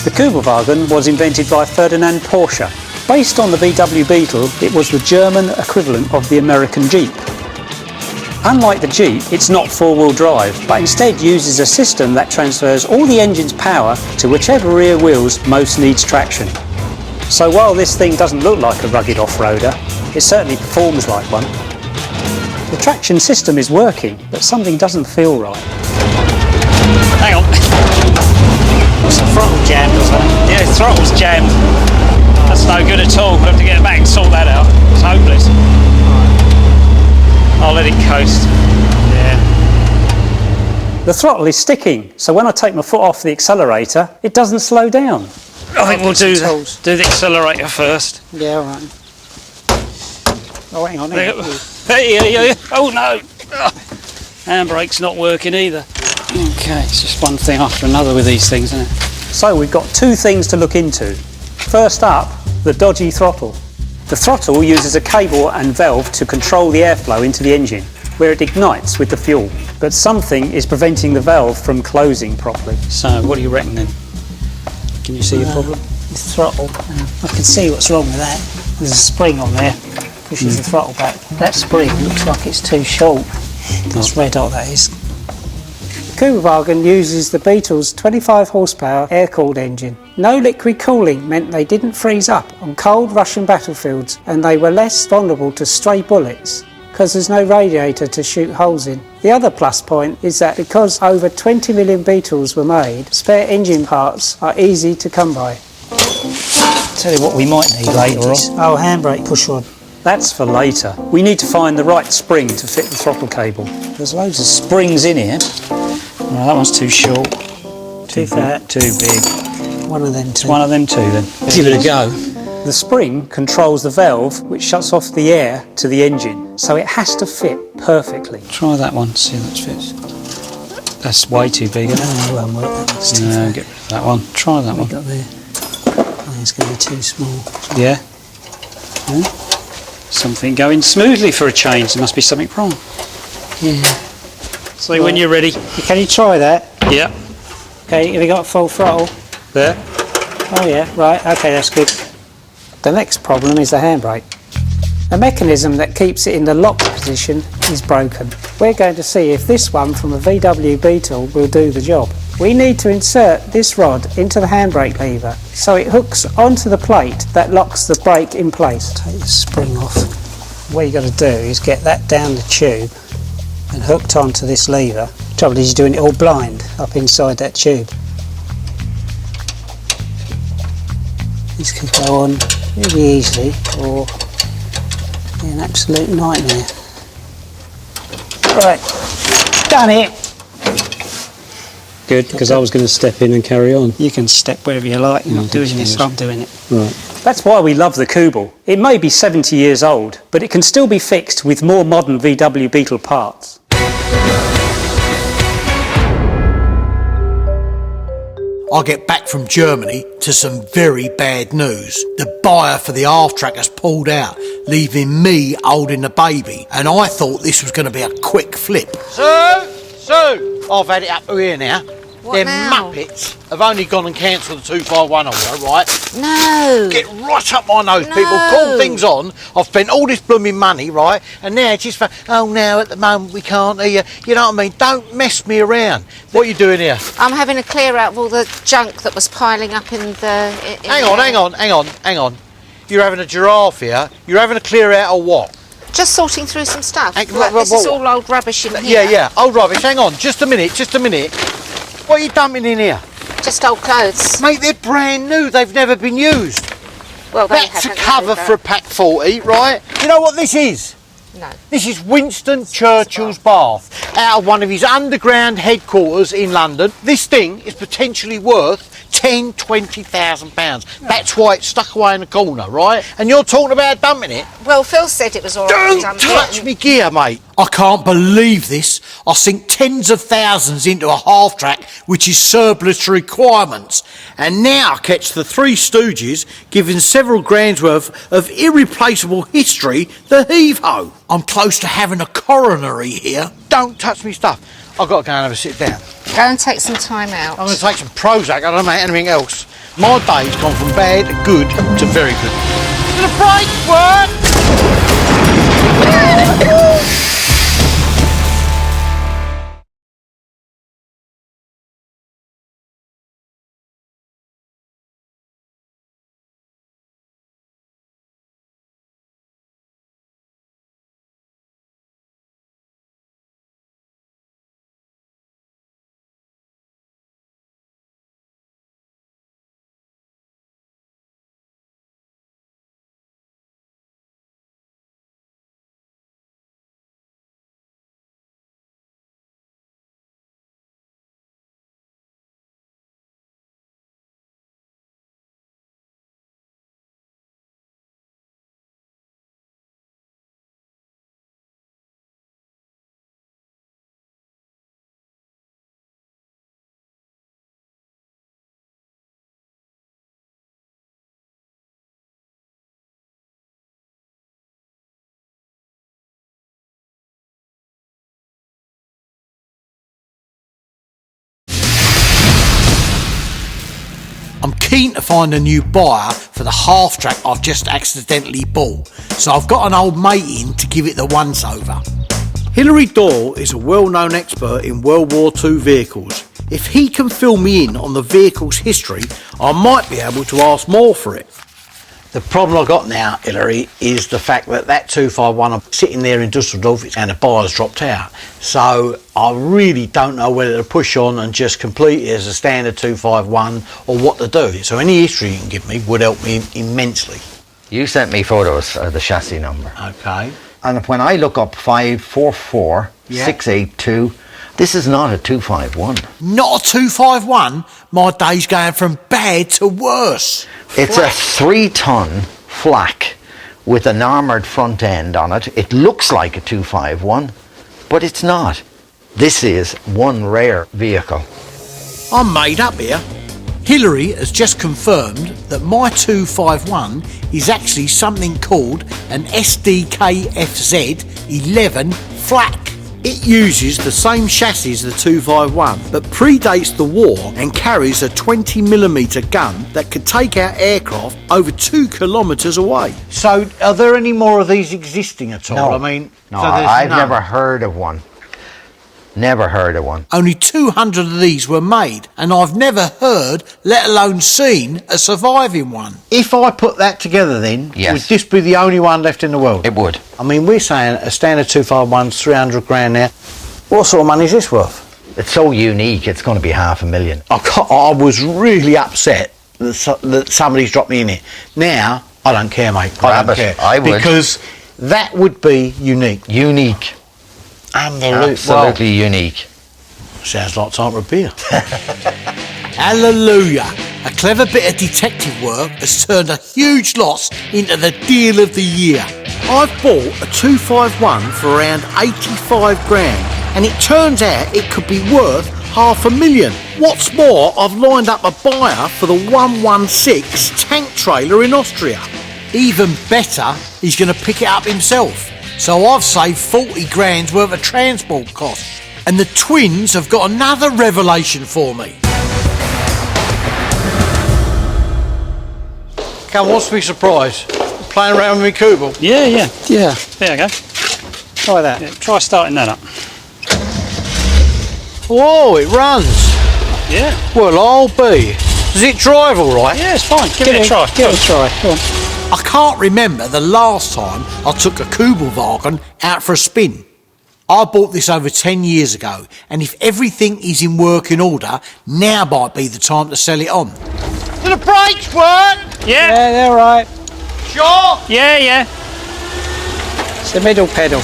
The Kubelwagen was invented by Ferdinand Porsche. Based on the VW Beetle, it was the German equivalent of the American Jeep. Unlike the Jeep, it's not four-wheel drive, but instead uses a system that transfers all the engine's power to whichever rear wheels most needs traction. So while this thing doesn't look like a rugged off-roader, it certainly performs like one. The traction system is working, but something doesn't feel right. Hang on. What's the throttle jammed or something? Yeah, the throttle's jammed. That's no good at all. We'll have to get back and sort that out. It's hopeless. I'll let it coast. Yeah. The throttle is sticking, so when I take my foot off the accelerator, it doesn't slow down. I think we'll do the accelerator first. Yeah, all right. Oh, hang on. Oh no! Handbrake's not working either. Okay, it's just one thing after another with these things, isn't it? So we've got two things to look into. First up, the dodgy throttle. The throttle uses a cable and valve to control the airflow into the engine, where it ignites with the fuel. But something is preventing the valve from closing properly. So, what do you reckon then? Can you see a problem? The throttle. I can see what's wrong with that. There's a spring on there, pushes the throttle back. That spring looks like it's too short. That's red hot, that is. The Kugelwagen uses the Beetle's 25 horsepower air-cooled engine. No liquid cooling meant they didn't freeze up on cold Russian battlefields, and they were less vulnerable to stray bullets because there's no radiator to shoot holes in. The other plus point is that because over 20 million Beetles were made, spare engine parts are easy to come by. Tell you what we might need later on. Oh, handbrake push rod. That's for later. We need to find the right spring to fit the throttle cable. There's loads of springs in here. Oh, that one's too short. Too fat. Too big. One of them two. It's one of them two then. Give it a go. The spring controls the valve which shuts off the air to the engine, so it has to fit perfectly. Try that one, see if that fits. That's way too big, isn't it? No, it won't work. That's too No, fat. get rid of that one. Try that one. Got there. I think it's going to be too small. Yeah? Something going smoothly for a change. There must be something wrong. Yeah. So when you're ready. Can you try that? Yeah. Okay, have you got full throttle? There. Oh yeah, right, okay, that's good. The next problem is the handbrake. The mechanism that keeps it in the lock position is broken. We're going to see if this one from a VW Beetle will do the job. We need to insert this rod into the handbrake lever so it hooks onto the plate that locks the brake in place. Take the spring off. What you've got to do is get that down the tube and hooked onto this lever. The trouble is you're doing it all blind up inside that tube. This could go on really easily or be an absolute nightmare. Right, done it. Good, because I was going to step in and carry on. You can step wherever you like, you're not doing this, I'm doing it. Right. That's why we love the Kubel. It may be 70 years old, but it can still be fixed with more modern VW Beetle parts. I get back from Germany to some very bad news. The buyer for the half track has pulled out, leaving me holding the baby, and I thought this was going to be a quick flip. So, I've had it up to here now. What Them now? Muppets have only gone and cancelled the 251 order, right? No. Get right up my nose, people. Call things on. I've spent all this blooming money, right? And now it's just for, oh, now at the moment we can't hear. You know what I mean? Don't mess me around. What are you doing here? I'm having a clear out of all the junk that was piling up in the... Hang on. You're having a giraffe here. You're having a clear out of what? Just sorting through some stuff. Hey, This is all old rubbish in here. Yeah, old rubbish. Hang on, just a minute. What are you dumping in here? Just old clothes. Mate, they're brand new. They've never been used. Well, they That's a haven't cover either. for a Pack 40, right? You know what this is? No. This is Winston Churchill's bath, out of one of his underground headquarters in London. This thing is potentially worth £10,000–20,000. That's why it's stuck away in the corner, right? And you're talking about dumping it? Well, Phil said it was all right. Don't touch me gear, mate. I can't believe this. I sink tens of thousands into a half track which is surplus to requirements, and now I catch the Three Stooges giving several grand's worth of irreplaceable history the heave-ho. I'm close to having a coronary here. Don't touch me stuff. I've got to go and have a sit down. Go and take some time out. I'm going to take some Prozac. I don't know anything else. My day's gone from bad to good to very good. The brake work! keen to find a new buyer for the half-track I've just accidentally bought, so I've got an old mate in to give it the once-over. Hilary Doyle is a well-known expert in World War II vehicles. If he can fill me in on the vehicle's history, I might be able to ask more for it. The problem I've got now, Hilary, is the fact that 251 I'm sitting there in Dusseldorf and the buyer's dropped out. So I really don't know whether to push on and just complete it as a standard 251 or what to do. So any history you can give me would help me immensely. You sent me photos of the chassis number. Okay. And when I look up 544 682, this is not a 251. Not a 251? My day's going from bad to worse. It's a 3-ton flak with an armoured front end on it. It looks like a 251, but it's not. This is one rare vehicle. I'm made up here. Hilary has just confirmed that my 251 is actually something called an SDKFZ-11 flak. It uses the same chassis as the 251, but predates the war and carries a 20mm gun that could take out aircraft over 2 kilometres away. So, are there any more of these existing at all? No, I mean, no, so I've never heard of one. Never heard of one. Only 200 of these were made, and I've never heard, let alone seen, a surviving one. If I put that together then, would this be the only one left in the world? It would. I mean, we're saying a standard 251's 300 grand now. What sort of money is this worth? It's so unique, it's going to be $500,000. I was really upset that somebody's dropped me in it. Now, I don't care, mate. I don't care. I would. Because that would be unique. Unique. Absolutely unique. Sounds like time for a beer. Hallelujah! A clever bit of detective work has turned a huge loss into the deal of the year. I've bought a 251 for around 85 grand, and it turns out it could be worth $500,000. What's more, I've lined up a buyer for the 116 tank trailer in Austria. Even better, he's going to pick it up himself. So I've saved 40 grand's worth of transport costs. And the twins have got another revelation for me. Come on, what's to be surprised? Playing around with me Kubel? Yeah. There you go. Try that. Yeah, try starting that up. Whoa, it runs. Yeah. Well, I'll be. Does it drive all right? Yeah, it's fine. Give it a try. Give it a try. Go on. I can't remember the last time I took a Kubelwagen out for a spin. I bought this over 10 years ago, and if everything is in working order, now might be the time to sell it on. Do the brakes work? Yeah, they're all right. Sure? Yeah. It's the middle pedal.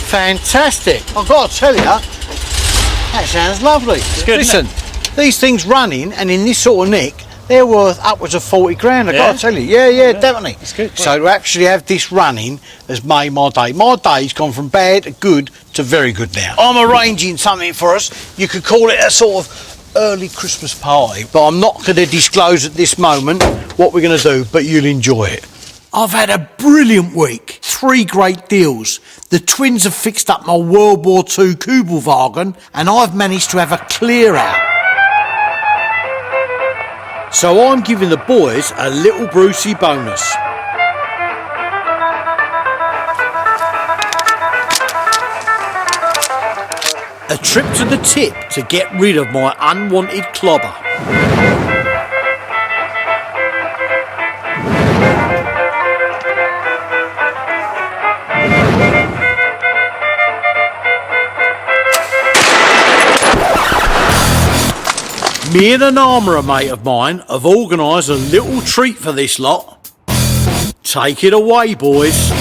Fantastic. I've got to tell you, that sounds lovely. It's good, Listen, these things running and in this sort of nick, they're worth upwards of 40 grand, I've got to tell you. Yeah, definitely. It's good. So to actually have this running has made my day. My day's gone from bad to good to very good now. I'm arranging something for us. You could call it a sort of early Christmas party, but I'm not going to disclose at this moment what we're going to do, but you'll enjoy it. I've had a brilliant week. 3 great deals. The twins have fixed up my World War II Kubelwagen, and I've managed to have a clear out. So I'm giving the boys a little Brucey bonus. A trip to the tip to get rid of my unwanted clobber. Me and an armourer mate of mine have organised a little treat for this lot. Take it away, boys.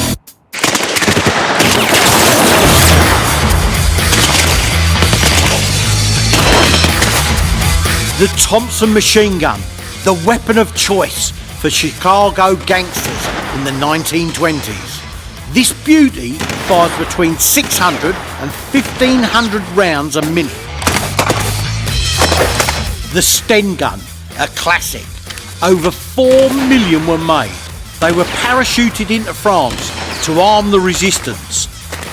The Thompson machine gun, the weapon of choice for Chicago gangsters in the 1920s. This beauty fires between 600 and 1,500 rounds a minute. The Sten gun, a classic. Over 4 million were made. They were parachuted into France to arm the resistance.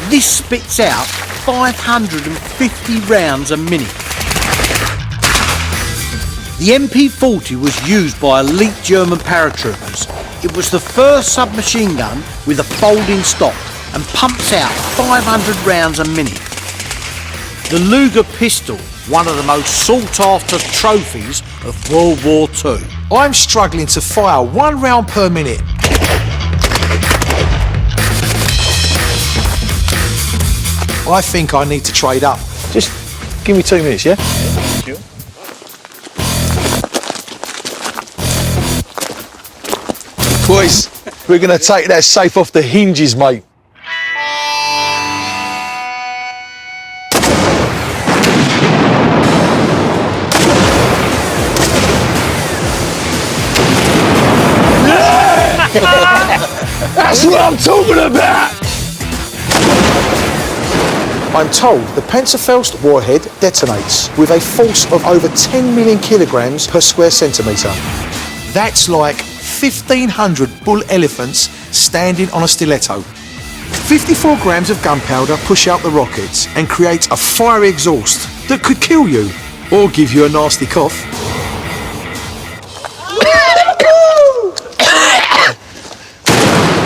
This spits out 550 rounds a minute. The MP40 was used by elite German paratroopers. It was the first submachine gun with a folding stock and pumps out 500 rounds a minute. The Luger pistol, one of the most sought-after trophies of World War II. I'm struggling to fire 1 round per minute. I think I need to trade up. Just give me 2 minutes, yeah? Boys, we're going to take that safe off the hinges, mate. That's what I'm talking about! I'm told the Panzerfaust warhead detonates with a force of over 10 million kilograms per square centimetre. That's like 1,500 bull elephants standing on a stiletto. 54 grams of gunpowder push out the rockets and create a fiery exhaust that could kill you or give you a nasty cough.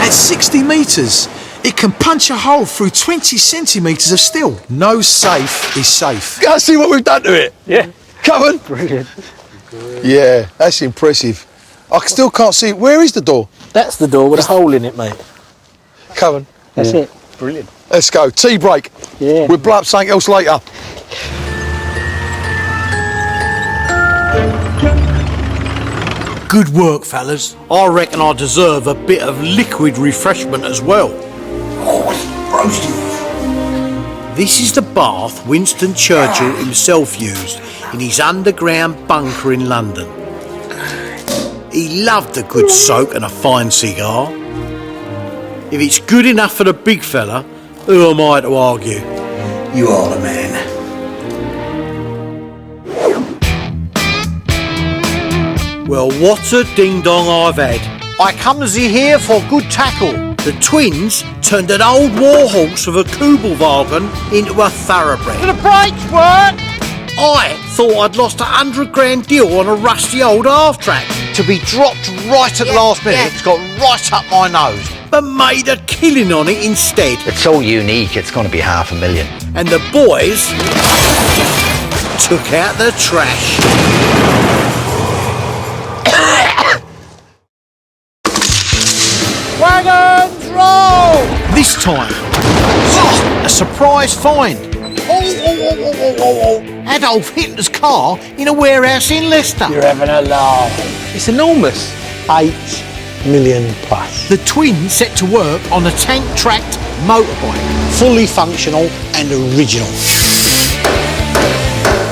At 60 metres, it can punch a hole through 20 centimetres of steel. No safe is safe. Go see what we've done to it. Yeah. Come on. Brilliant. Yeah, that's impressive. I still can't see. Where is the door? That's the door with a hole in it, mate. Come on. That's it. Brilliant. Let's go. Tea break. Yeah. We'll blow up something else later. Good work, fellas. I reckon I deserve a bit of liquid refreshment as well. This is the bath Winston Churchill himself used in his underground bunker in London. He loved a good soak and a fine cigar. If it's good enough for the big fella, who am I to argue? You are the man. Well, what a ding-dong I've had. I comes here for good tackle. The twins turned an old war horse of a Kubelwagen into a thoroughbred. The brakes work! I thought I'd lost $100 grand deal on a rusty old half-track. To be dropped right at the last minute, it's got right up my nose. But made a killing on it instead. It's so unique, it's going to be $500,000. And the boys took out the trash. Wagons roll! This time, a surprise find. Adolf Hitler's car in a warehouse in Leicester. You're having a laugh. It's enormous. 8 million plus. The twins set to work on a tank-tracked motorbike. Fully functional and original.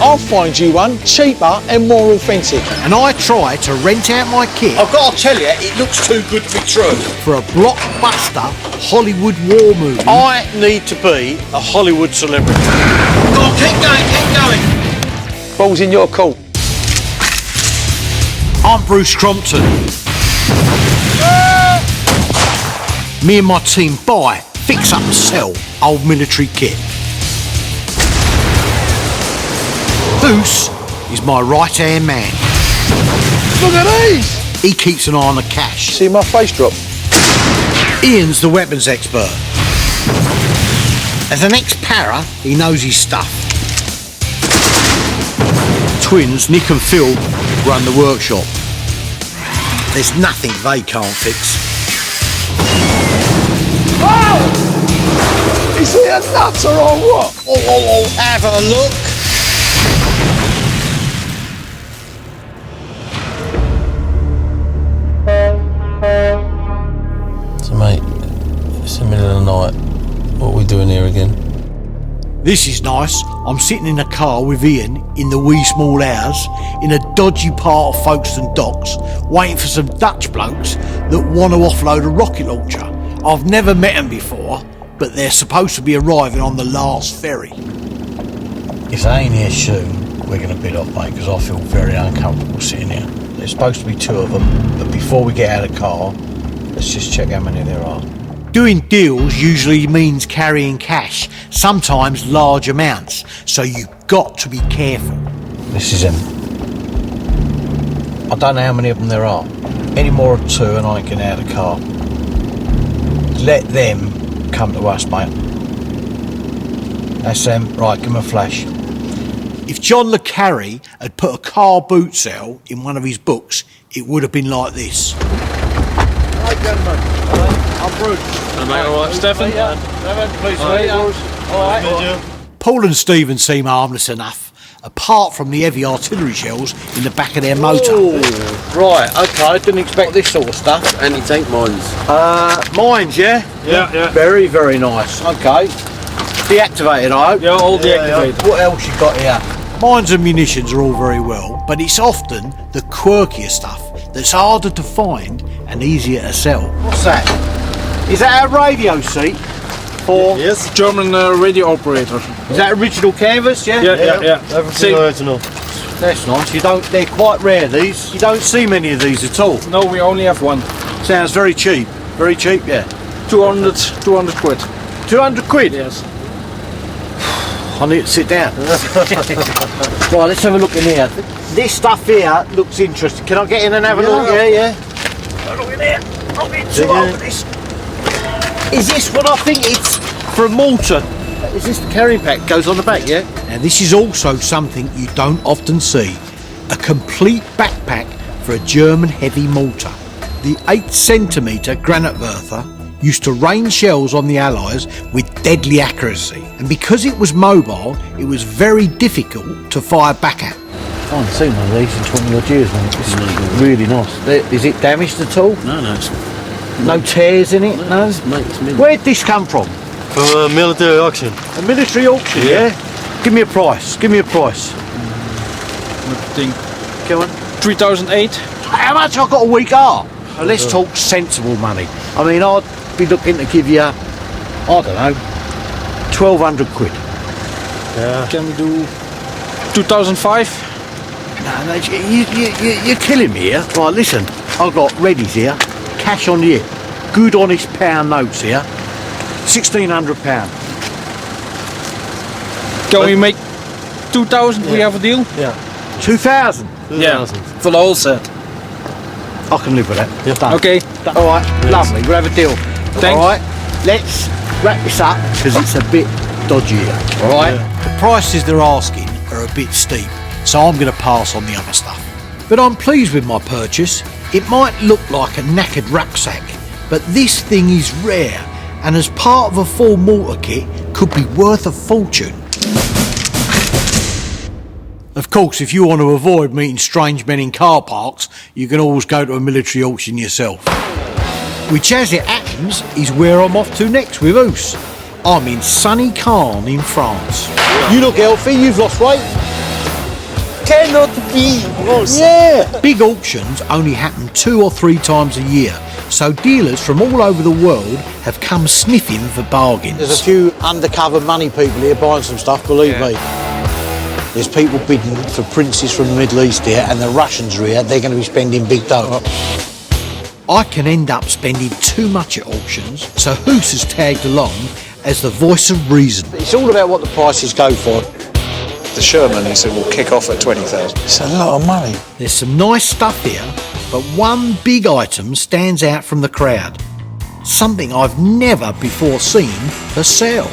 I'll find you one cheaper and more authentic. And I try to rent out my kit. I've got to tell you, it looks too good to be true. For a blockbuster Hollywood war movie. I need to be a Hollywood celebrity. Go on, keep going. Ball's in your court. I'm Bruce Crompton. Me and my team buy, fix up and sell old military kit. Bruce is my right-hand man. Look at these! He keeps an eye on the cash. See my face drop? Ian's the weapons expert. As an ex-para, he knows his stuff. Twins, Nick and Phil, run the workshop. There's nothing they can't fix. Oh! Is he a nutter or what? Oh, have a look. So, mate, it's the middle of the night. What are we doing here again? This is nice. I'm sitting in a car with Ian in the wee small hours in a dodgy part of Folkestone Docks, waiting for some Dutch blokes that want to offload a rocket launcher. I've never met them before, but they're supposed to be arriving on the last ferry. If they ain't here soon, we're going to bid off, mate, because I feel very uncomfortable sitting here. There's supposed to be 2 of them, but before we get out of the car, let's just check how many there are. Doing deals usually means carrying cash, sometimes large amounts, so you've got to be careful. This is him. I don't know how many of them there are. Any more than 2 and I ain't getting out of the car. Let them come to us, mate. That's them. Right, give them a flash. If John le Carre had put a car boot sale in one of his books, it would have been like this. Hi, gentlemen. I'm Bruce. All right, Stefan? Please, all right. Paul and Stephen seem harmless enough, apart from the heavy artillery shells in the back of their motor. Right, okay, didn't expect this sort of stuff. Anti-tank mines. Mines, yeah? Yeah. Very, very nice. Okay. Deactivated, I hope? Yeah, all deactivated. What else you got here? Mines and munitions are all very well, but it's often the quirkier stuff that's harder to find and easier to sell. What's that? Is that a radio seat? Yes, German radio operator. Is that original canvas, yeah? Yeah. Everything original. That's nice. They're quite rare, these. You don't see many of these at all. No, we only have one. Sounds very cheap. Very cheap, yeah. 200 quid. 200 quid? Yes. I need to sit down. Right, let's have a look in here. This stuff here looks interesting. Can I get in and have a look? Yeah. Have a look in here. I'll be too old for this. Is this what I think it's for a mortar? Is this the carrying pack goes on the back, yeah? Now this is also something you don't often see. A complete backpack for a German heavy mortar. The 8cm Granatwerfer used to rain shells on the Allies with deadly accuracy. And because it was mobile, it was very difficult to fire back at. I haven't seen one of these in 20 odd years, mate. It's really nice. Is it damaged at all? No, it's... No tears in it? No? Where'd this come from? From a military auction. A military auction, yeah? Give me a price. I think... Go on. 3008. How much I got a week off? Well, let's talk sensible money. I mean, I'd be looking to give you, I don't know, 1,200 quid. Yeah. Can we do 2005? No, you're killing me here. Right, listen, I've got readies here, cash on the hip, good honest pound notes here, £1,600. Can we make 2,000? We have a deal? Yeah. 2,000? Yeah, for the whole set. I can live with that. Yeah. Done. Okay. All right, lovely, we'll have a deal. Thanks. All right, let's wrap this up because it's a bit dodgy here. All right? The prices they're asking are a bit steep, so I'm going to pass on the other stuff. But I'm pleased with my purchase. It might look like a knackered rucksack, but this thing is rare, and as part of a full mortar kit, could be worth a fortune. Of course, if you want to avoid meeting strange men in car parks, you can always go to a military auction yourself. Which, as it happens, is where I'm off to next with Oos. I'm in sunny Caen in France. You look healthy, you've lost weight. Cannot be. Yeah. Big auctions only happen 2 or 3 times a year, so dealers from all over the world have come sniffing for bargains. There's a few undercover money people here buying some stuff, believe me. There's people bidding for princes from the Middle East here, and the Russians are here. They're going to be spending big dough. I can end up spending too much at auctions, so Hoos has tagged along as the voice of reason. It's all about what the prices go for. The Sherman, he said, will kick off at 20,000. It's a lot of money. There's some nice stuff here, but one big item stands out from the crowd. Something I've never before seen for sale.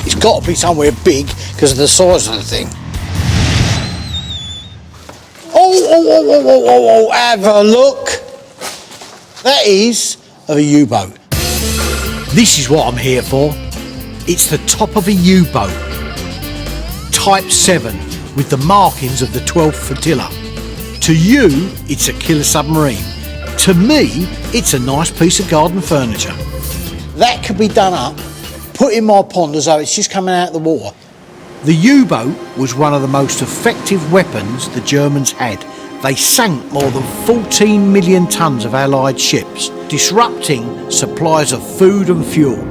It's got to be somewhere big because of the size of the thing. Oh, have a look. That is of a U-boat. This is what I'm here for. It's the top of a U-boat. Type 7, with the markings of the 12th Flotilla. To you, it's a killer submarine. To me, it's a nice piece of garden furniture. That could be done up, put in my pond as though it's just coming out of the water. The U-boat was one of the most effective weapons the Germans had. They sank more than 14 million tons of Allied ships, disrupting supplies of food and fuel.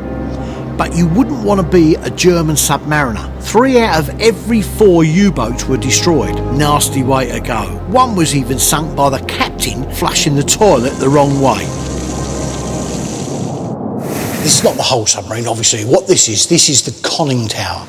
But you wouldn't want to be a German submariner. 3 out of every 4 U-boats were destroyed. Nasty way to go. One was even sunk by the captain flushing the toilet the wrong way. This is not the whole submarine, obviously. What this is the conning tower.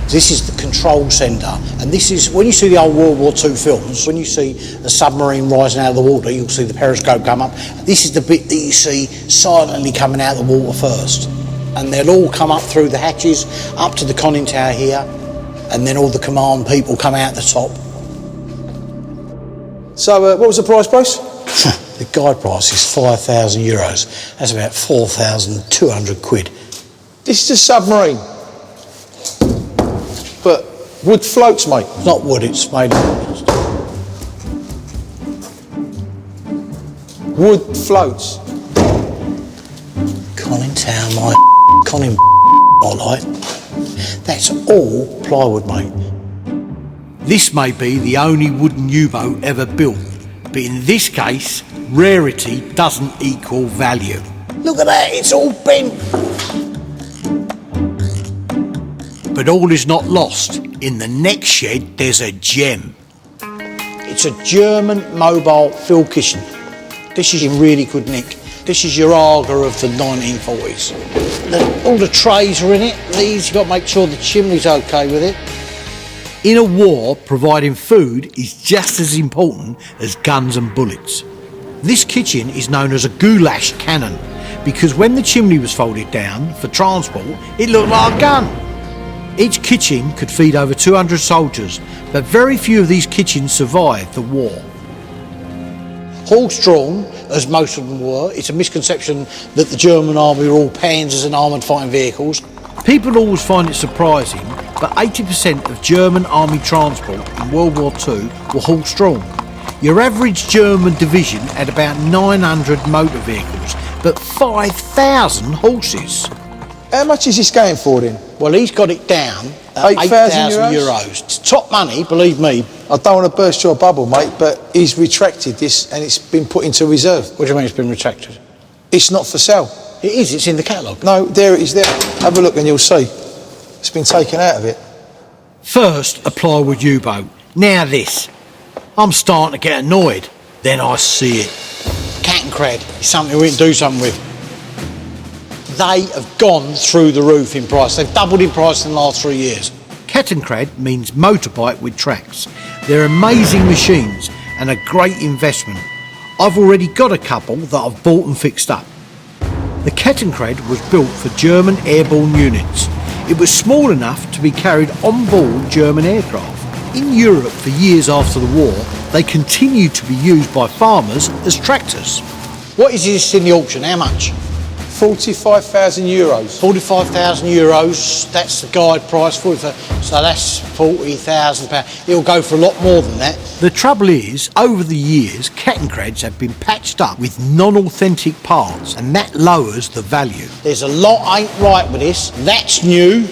This is the control centre, and this is, when you see the old World War II films, when you see a submarine rising out of the water, you'll see the periscope come up. This is the bit that you see silently coming out of the water first. And they'll all come up through the hatches, up to the conning tower here, and then all the command people come out the top. So, what was the price, Bruce? The guide price is €5,000. That's about 4,200 quid. This is a submarine. But wood floats, mate. It's not wood, it's made of wood floats. Conning tower, my conning like. That's all plywood, mate. This may be the only wooden U-boat ever built, but in this case, rarity doesn't equal value. Look at that, it's all bent. But all is not lost. In the next shed, there's a gem. It's a German mobile fill kitchen. This is in really good nick. This is your Arga of the 1940s. All the trays are in it. These, you've got to make sure the chimney's okay with it. In a war, providing food is just as important as guns and bullets. This kitchen is known as a goulash cannon because when the chimney was folded down for transport, it looked like a gun. Each kitchen could feed over 200 soldiers, but very few of these kitchens survived the war. Horse-drawn, as most of them were, it's a misconception that the German army were all Panzers and armoured fighting vehicles. People always find it surprising, but 80% of German army transport in World War II were horse-drawn. Your average German division had about 900 motor vehicles, but 5,000 horses. How much is this going for then? Well, he's got it down at 8,000 euros. It's top money, believe me. I don't want to burst your bubble, mate, but he's retracted this and it's been put into reserve. What do you mean it's been retracted? It's not for sale. It is, it's in the catalogue. No, there it is there. Have a look and you'll see. It's been taken out of it. First, a plywood U-boat. Now this. I'm starting to get annoyed. Then I see it. Cat and crad. It's something we can do something with. They have gone through the roof in price. They've doubled in price in the last 3 years. Cat and crad means motorbike with tracks. They're amazing machines and a great investment. I've already got a couple that I've bought and fixed up. The Cat and crad was built for German airborne units. It was small enough to be carried on board German aircraft. In Europe for years after the war, they continued to be used by farmers as tractors. What is this in the auction? How much? 45,000 euros. 45,000 euros, that's the guide price, so that's £40,000. It'll go for a lot more than that. The trouble is, over the years, cat and crads have been patched up with non-authentic parts, and that lowers the value. There's a lot ain't right with this. That's new.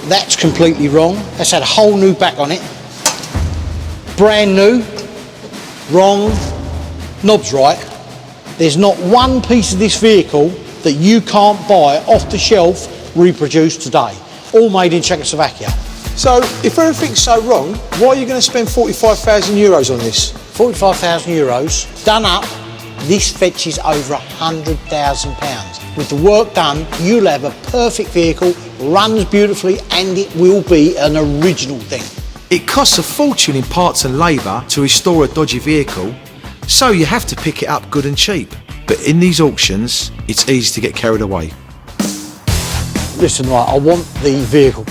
That's completely wrong. That's had a whole new back on it. Brand new. Wrong. Knob's right. There's not one piece of this vehicle that you can't buy off the shelf reproduced today. All made in Czechoslovakia. So, if everything's so wrong, why are you going to spend 45,000 euros on this? 45,000 euros, done up, this fetches over £100,000. With the work done, you'll have a perfect vehicle, runs beautifully, and it will be an original thing. It costs a fortune in parts and labour to restore a dodgy vehicle, so you have to pick it up good and cheap. But in these auctions, it's easy to get carried away. Listen, right, I want the vehicle.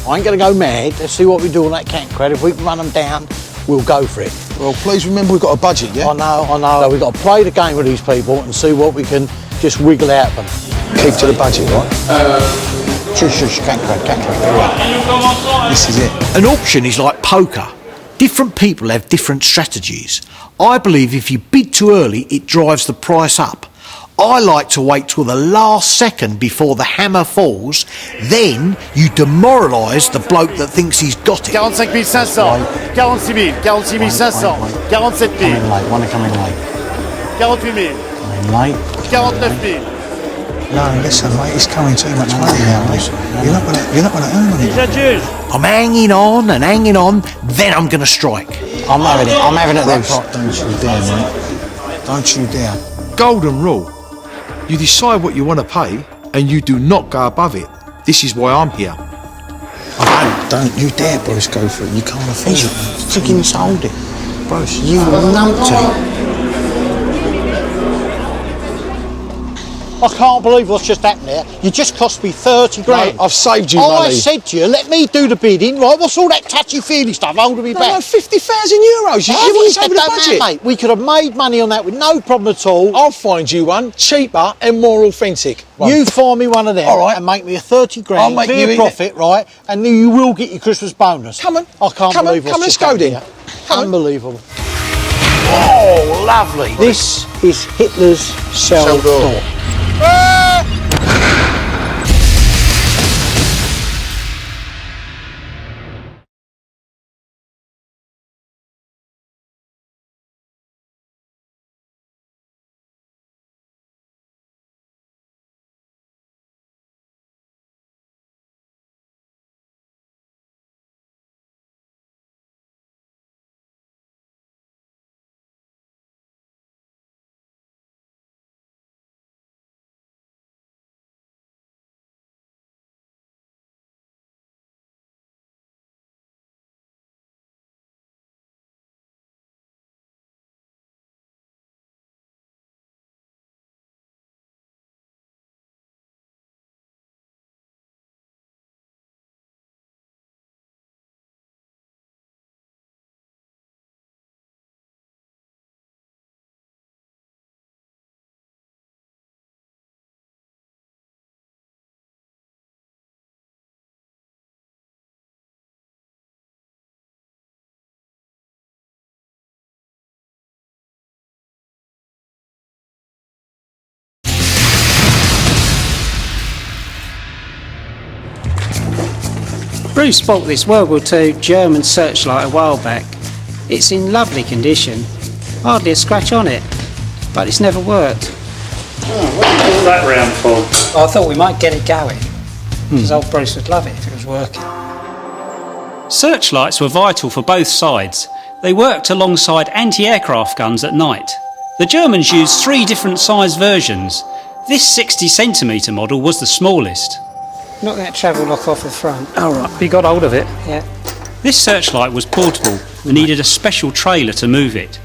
I ain't going to go mad. Let's see what we do on that cat and crad. If we can run them down, we'll go for it. Well, please remember we've got a budget, yeah? I know. So we've got to play the game with these people and see what we can just wiggle out of them. Keep to the budget, right? Shush, cat and crad. This is it. An auction is like poker. Different people have different strategies. I believe if you bid too early, it drives the price up. I like to wait till the last second before the hammer falls, then you demoralise the bloke that thinks he's got it. 45 500, 46 000, 46 500, 47 000. Want to come in late? 48 000. Come in late. 49 000. No, listen, mate, it's coming too much money now, mate. You're not going to earn anything. I'm hanging on, then I'm going to strike. I'm having it loose. Don't you dare, mate. Don't you dare. Golden rule. You decide what you want to pay and you do not go above it. This is why I'm here. Don't you dare, Bruce, go for it. You can't afford it. Freaking sold it. Bruce, you numpty. I can't believe what's just happened there. You just cost me 30 grand. No, I've saved you money. I said to you, let me do the bidding, right? What's all that touchy-feely stuff holding me back? No, 50,000 euros. You want to over the budget. Mate, we could have made money on that with no problem at all. I'll find you one, cheaper and more authentic. You find me one of them, all right, and make me a 30 grand, I'll make clear you profit, right? And then you will get your Christmas bonus. Come on. I can't believe what's just happened here. Unbelievable. Oh, lovely. This is Hitler's cell door. Bruce bought this World War II German searchlight a while back. It's in lovely condition, hardly a scratch on it, but it's never worked. Oh, what did you pull that round for? I thought we might get it going, because old Bruce would love it if it was working. Searchlights were vital for both sides. They worked alongside anti-aircraft guns at night. The Germans used 3 different size versions. This 60cm model was the smallest. Knock that travel lock off the front. All right, you got hold of it? Yeah. This searchlight was portable and needed a special trailer to move it.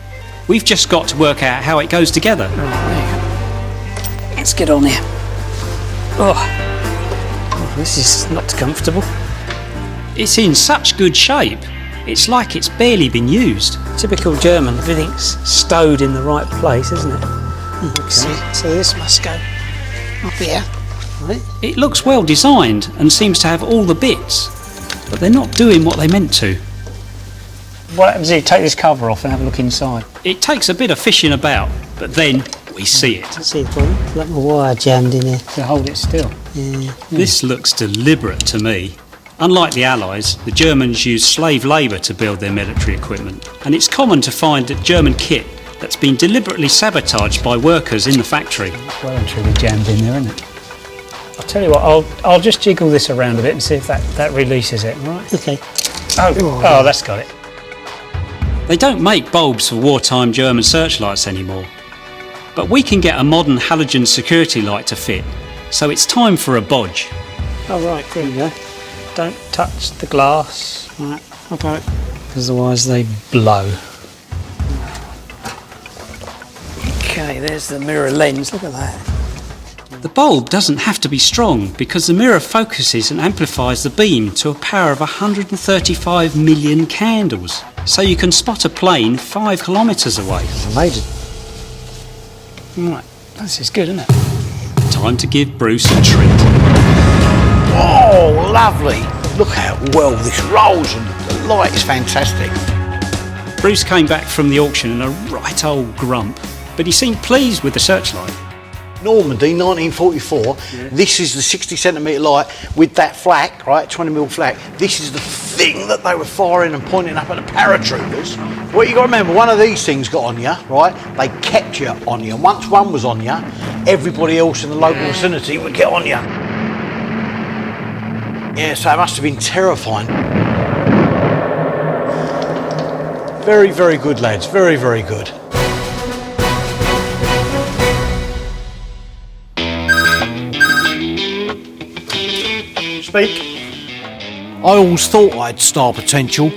We've just got to work out how it goes together. Let's get on here. Oh, this is not comfortable. It's in such good shape. It's like it's barely been used. Typical German, everything's stowed in the right place, isn't it? Okay. So this must go up here. Right. It looks well designed and seems to have all the bits, but they're not doing what they meant to. What happens if you take this cover off and have a look inside? It takes a bit of fishing about, but then we see it. I see the problem. Like my wire jammed in here to hold it still. Yeah. This looks deliberate to me. Unlike the Allies, the Germans used slave labour to build their military equipment, and it's common to find German kit that's been deliberately sabotaged by workers in the factory. Well and truly jammed in there, isn't it? I'll tell you what, I'll just jiggle this around a bit and see if that releases it, all right? Okay. Oh, that's got it. They don't make bulbs for wartime German searchlights anymore, but we can get a modern halogen security light to fit, so it's time for a bodge. Oh, right, there you go. Don't touch the glass. Right, okay. Because otherwise they blow. Okay, there's the mirror lens, look at that. The bulb doesn't have to be strong because the mirror focuses and amplifies the beam to a power of 135 million candles, so you can spot a plane 5 kilometres away. Amazing. Right, this is good, isn't it? Time to give Bruce a treat. Oh, lovely. Look how well this rolls and the light is fantastic. Bruce came back from the auction in a right old grump, but he seemed pleased with the searchlight. Normandy, 1944. Yeah. This is the 60cm light with that flak, right, 20mm flak. This is the thing that they were firing and pointing up at the paratroopers. What you got to remember, one of these things got on you, right? They kept you on you. And once one was on you, everybody else in the local vicinity would get on you. Yeah, so it must have been terrifying. Very, very good, lads. Very, very good. Speak. I always thought I had star potential.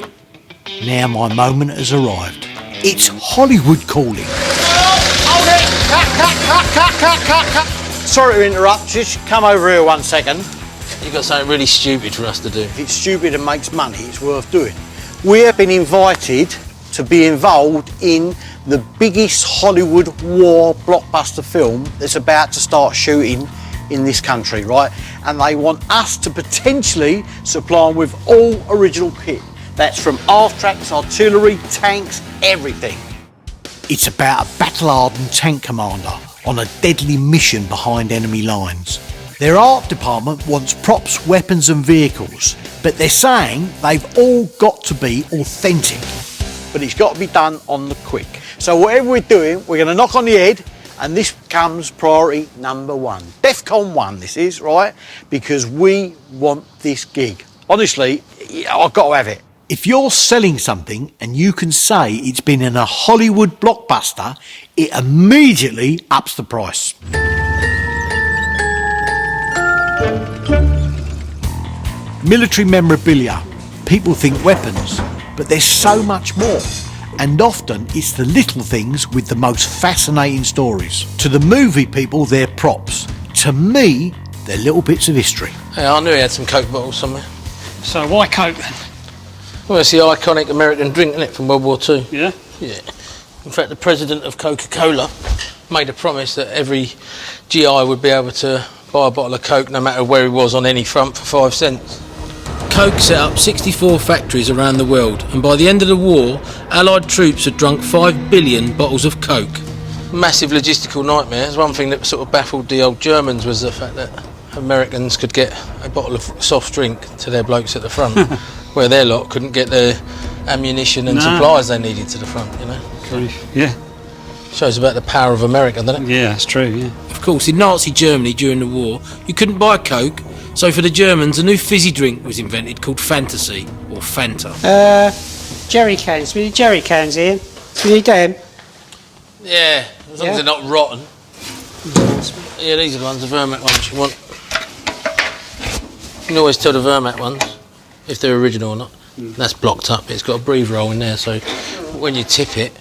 Now my moment has arrived. It's Hollywood calling. Cut. Sorry to interrupt, just come over here 1 second. You've got something really stupid for us to do. If it's stupid and makes money, it's worth doing. We have been invited to be involved in the biggest Hollywood war blockbuster film that's about to start shooting in this country, right? And they want us to potentially supply them with all original kit. That's from artefacts, artillery, tanks, everything. It's about a battle-hardened tank commander on a deadly mission behind enemy lines. Their art department wants props, weapons and vehicles, but they're saying they've all got to be authentic. But it's got to be done on the quick. So whatever we're doing, we're going to knock on the head, and this comes priority number 1. DEFCON 1 this is, right? Because we want this gig. Honestly, I've got to have it. If you're selling something and you can say it's been in a Hollywood blockbuster, it immediately ups the price. Military memorabilia. People think weapons, but there's so much more. And often it's the little things with the most fascinating stories. To the movie people, they're props. To me, they're little bits of history. Hey, I knew he had some Coke bottles somewhere. So why Coke then? Well, it's the iconic American drink, isn't it, from World War II? Yeah? Yeah. In fact, the president of Coca-Cola made a promise that every GI would be able to buy a bottle of Coke no matter where he was on any front for 5 cents. Coke set up 64 factories around the world, and by the end of the war, Allied troops had drunk 5 billion bottles of Coke. Massive logistical nightmare. It's one thing that sort of baffled the old Germans was the fact that Americans could get a bottle of soft drink to their blokes at the front, where their lot couldn't get their ammunition and supplies they needed to the front, you know. Yeah. Shows about the power of America, doesn't it? Yeah, that's true, yeah. Of course, in Nazi Germany during the war, you couldn't buy Coke, so for the Germans, a new fizzy drink was invented called Fantasy, or Fanta. Jerry cans. We need jerry cans here. Do you need them? Yeah, as long as they're not rotten. Yeah, these are the ones, the Vermac ones you want. You can always tell the Vermac ones if they're original or not. That's blocked up. It's got a breathe roll in there, so when you tip it,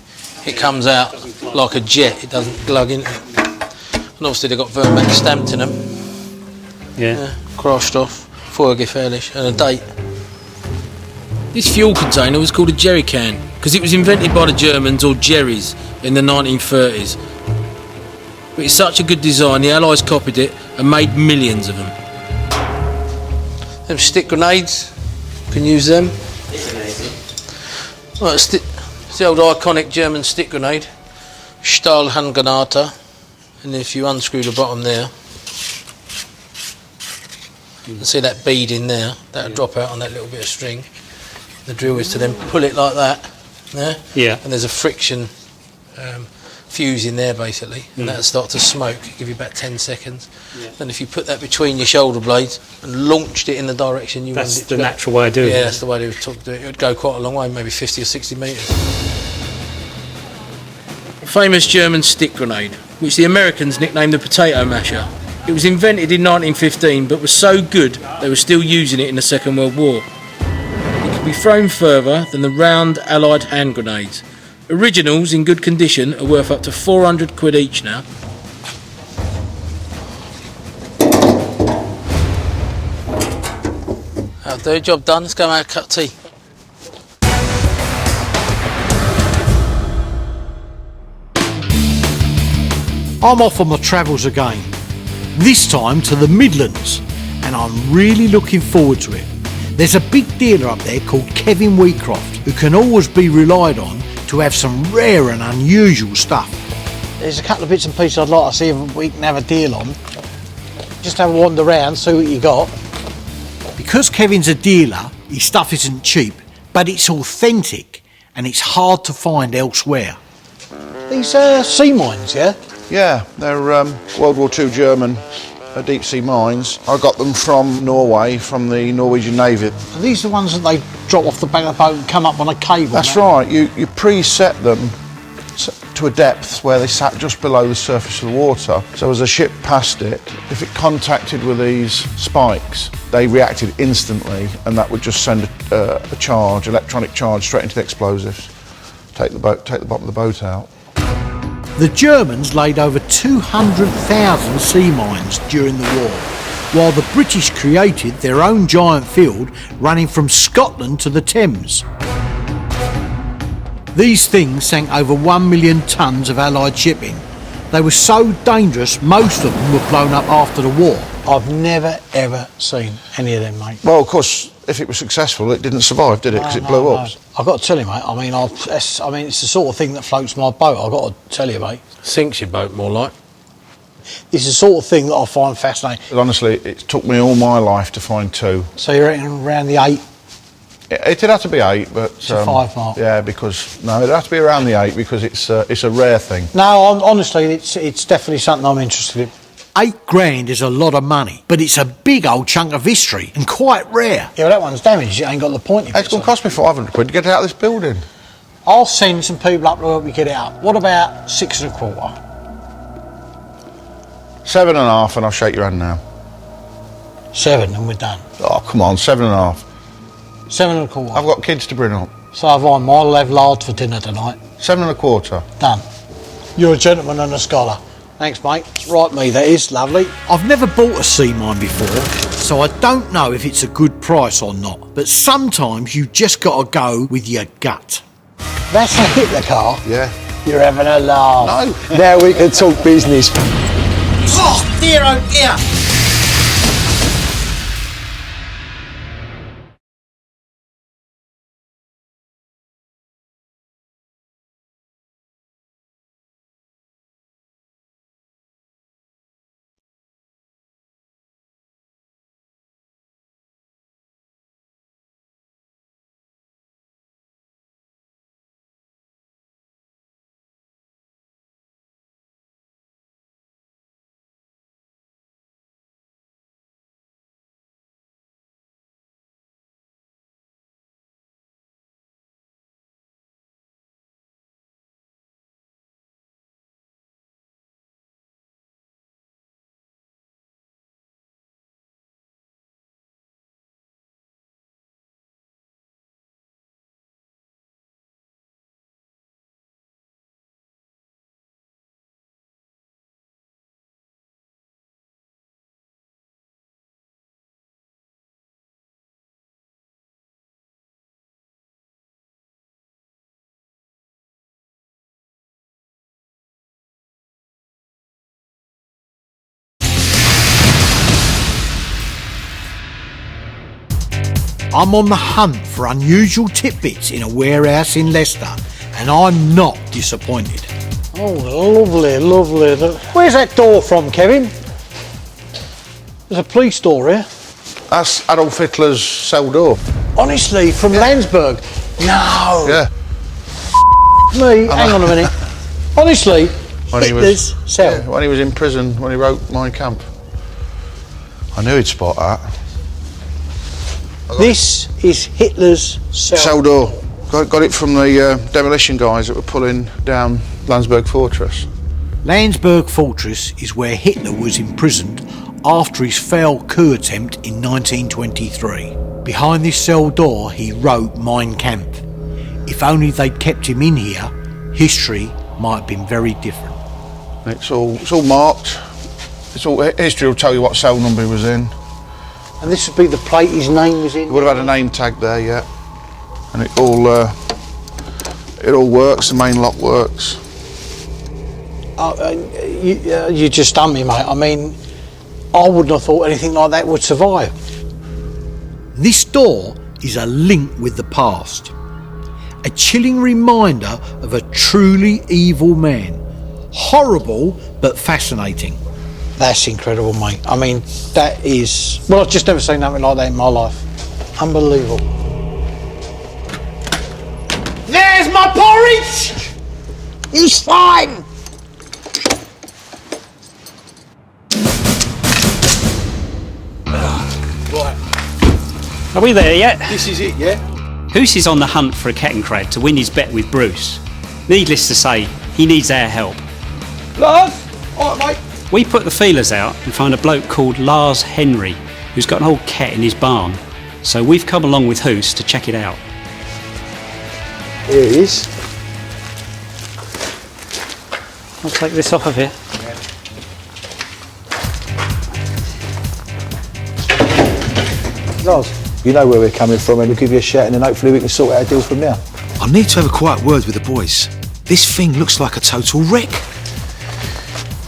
it comes out like a jet. It doesn't glug in. And obviously they've got Vermac stamped in them. Yeah. Crossed off, Vorgefährlich, and a date. This fuel container was called a jerry can because it was invented by the Germans, or jerrys, in the 1930s. But it's such a good design, the Allies copied it and made millions of them. Them stick grenades, you can use them. Well, it's the old iconic German stick grenade, Stahlhandgranate, and if you unscrew the bottom there, you can see that bead in there, that'll drop out on that little bit of string. The drill is to then pull it like that, yeah. And there's a friction fuse in there basically, and that'll start to smoke, give you about 10 seconds. Yeah. Then if you put that between your shoulder blades and launched it in the direction you wanted it to go. That's the natural way of doing it. Yeah, that's the way they would do it. It would go quite a long way, maybe 50 or 60 metres. Famous German stick grenade, which the Americans nicknamed the potato masher. It was invented in 1915 but was so good they were still using it in the Second World War. It could be thrown further than the round Allied hand grenades. Originals in good condition are worth up to 400 quid each now. That'll do, job done. Let's go and have a cup of tea. I'm off on my travels again, this time to the Midlands, and I'm really looking forward to it. There's a big dealer up there called Kevin Wheatcroft, who can always be relied on to have some rare and unusual stuff. There's a couple of bits and pieces I'd like to see if we can have a deal on. Just have a wander around, see what you got. Because Kevin's a dealer, his stuff isn't cheap, but it's authentic and it's hard to find elsewhere. These sea mines, yeah? Yeah, they're World War II German deep sea mines. I got them from Norway, from the Norwegian Navy. Are these the ones that they drop off the back of the boat and come up on a cable? That's right, you preset them to a depth where they sat just below the surface of the water. So as a ship passed it, if it contacted with these spikes, they reacted instantly, and that would just send a charge, electronic charge, straight into the explosives. Take the bottom of the boat out. The Germans laid over 200,000 sea mines during the war, while the British created their own giant field running from Scotland to the Thames. These things sank over 1 million tonnes of Allied shipping. They were so dangerous, most of them were blown up after the war. I've never ever seen any of them, mate. Well, of course, if it was successful, it didn't survive, did it? Because it blew up. I've got to tell you, mate, I mean, it's the sort of thing that floats my boat, I've got to tell you, mate. Sinks your boat, more like. It's the sort of thing that I find fascinating. But honestly, it took me all my life to find 2. So you reckon around the 8? It did have to be 8, but... It's a 5 mark. Yeah, because... No, it had to be around the 8 because it's a rare thing. No, honestly, it's definitely something I'm interested in. 8 grand is a lot of money, but it's a big old chunk of history and quite rare. Yeah, well, that one's damaged, it ain't got the point. It's going to cost me 500 quid to get it out of this building. I'll send some people up to help me get it out. What about 6 1/4? 7 1/2, and I'll shake your hand now. 7 and we're done. Oh, come on, 7 1/2. 7 1/4. I've got kids to bring up. So have I. I'll have lard for dinner tonight. 7 1/4. Done. You're a gentleman and a scholar. Thanks, mate. Right, me, that is lovely. I've never bought a sea mine before, so I don't know if it's a good price or not, but sometimes you just got to go with your gut. That's a Hitler car? Yeah. You're having a laugh. No. Now we can talk business. Oh, dear, oh dear. I'm on the hunt for unusual tidbits in a warehouse in Leicester, and I'm not disappointed. Oh, lovely, lovely. Where's that door from, Kevin? There's a police door here. That's Adolf Hitler's cell door. Honestly, from Landsberg? No. Yeah. Me, hang on a minute. Honestly, when Hitler's cell. Yeah, when he was in prison, when he wrote Mein Kampf. I knew he'd spot that. This is Hitler's cell. Cell door. Got it from the demolition guys that were pulling down Landsberg Fortress. Landsberg Fortress is where Hitler was imprisoned after his failed coup attempt in 1923. Behind this cell door he wrote Mein Kampf. If only they'd kept him in here, history might have been very different. It's all marked. History will tell you what cell number he was in. And this would be the plate his name was in? He would have had a name tag there, yeah. And it all works, the main lock works. You just stunned me, mate. I mean, I wouldn't have thought anything like that would survive. This door is a link with the past. A chilling reminder of a truly evil man. Horrible, but fascinating. That's incredible, mate. I mean, that is... Well, I've just never seen nothing like that in my life. Unbelievable. There's my porridge! He's fine! Right. Are we there yet? This is it, yeah? Hoos is on the hunt for a Kettenkrad to win his bet with Bruce. Needless to say, he needs our help. Lars? All right, mate. We put the feelers out and found a bloke called Lars Henry, who's got an old cat in his barn. So we've come along with Hoos to check it out. Here it is. I'll take this off of here. Lars, you know where we're coming from, and we'll give you a shout and then hopefully we can sort out a deal from there. I need to have a quiet word with the boys. This thing looks like a total wreck.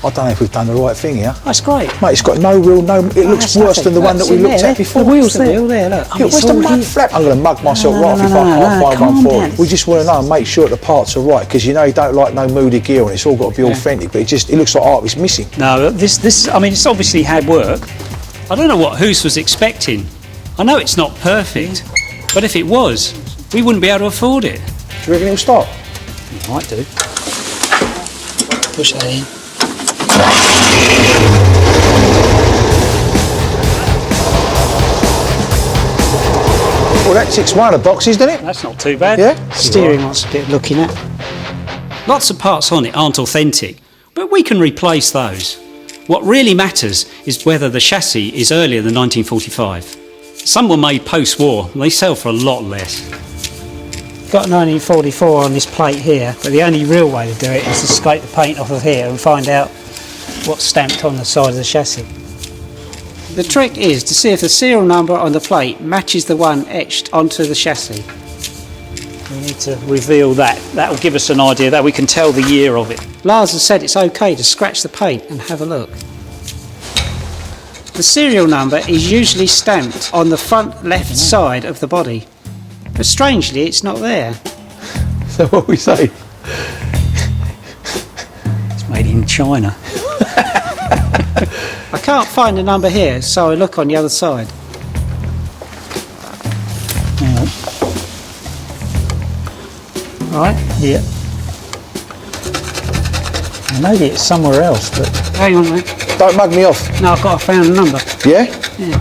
I don't know if we've done the right thing here. That's great. Mate, it's got it looks worse than the one that we looked at before. The wheel's there, look. Yeah, where's the mud flap? I'm going to mug myself right off if I can't find one for it. We just want to know and make sure that the parts are right, because you know you don't like no moody gear and it's all got to be authentic, but it looks like art is missing. No, this I mean, it's obviously had work. I don't know what Hoos was expecting. I know it's not perfect, but if it was, we wouldn't be able to afford it. Do you reckon it'll start? It might do. Push that in. Well, that ticks one of the boxes, doesn't it? That's not too bad. Yeah? Steering wants a bit of looking at. Lots of parts on it aren't authentic, but we can replace those. What really matters is whether the chassis is earlier than 1945. Some were made post-war, and they sell for a lot less. Got 1944 on this plate here, but the only real way to do it is to scrape the paint off of here and find out what's stamped on the side of the chassis. The trick is to see if the serial number on the plate matches the one etched onto the chassis. We need to reveal that. That will give us an idea that we can tell the year of it. Lars has said it's okay to scratch the paint and have a look. The serial number is usually stamped on the front left side of the body, but strangely it's not there. So what we say? It's made in China. I can't find the number here, so I look on the other side. Hang on. Right, Yeah. Maybe it's somewhere else, but... hang on mate. Don't mug me off. No, I've got to find the number. Yeah? Yeah.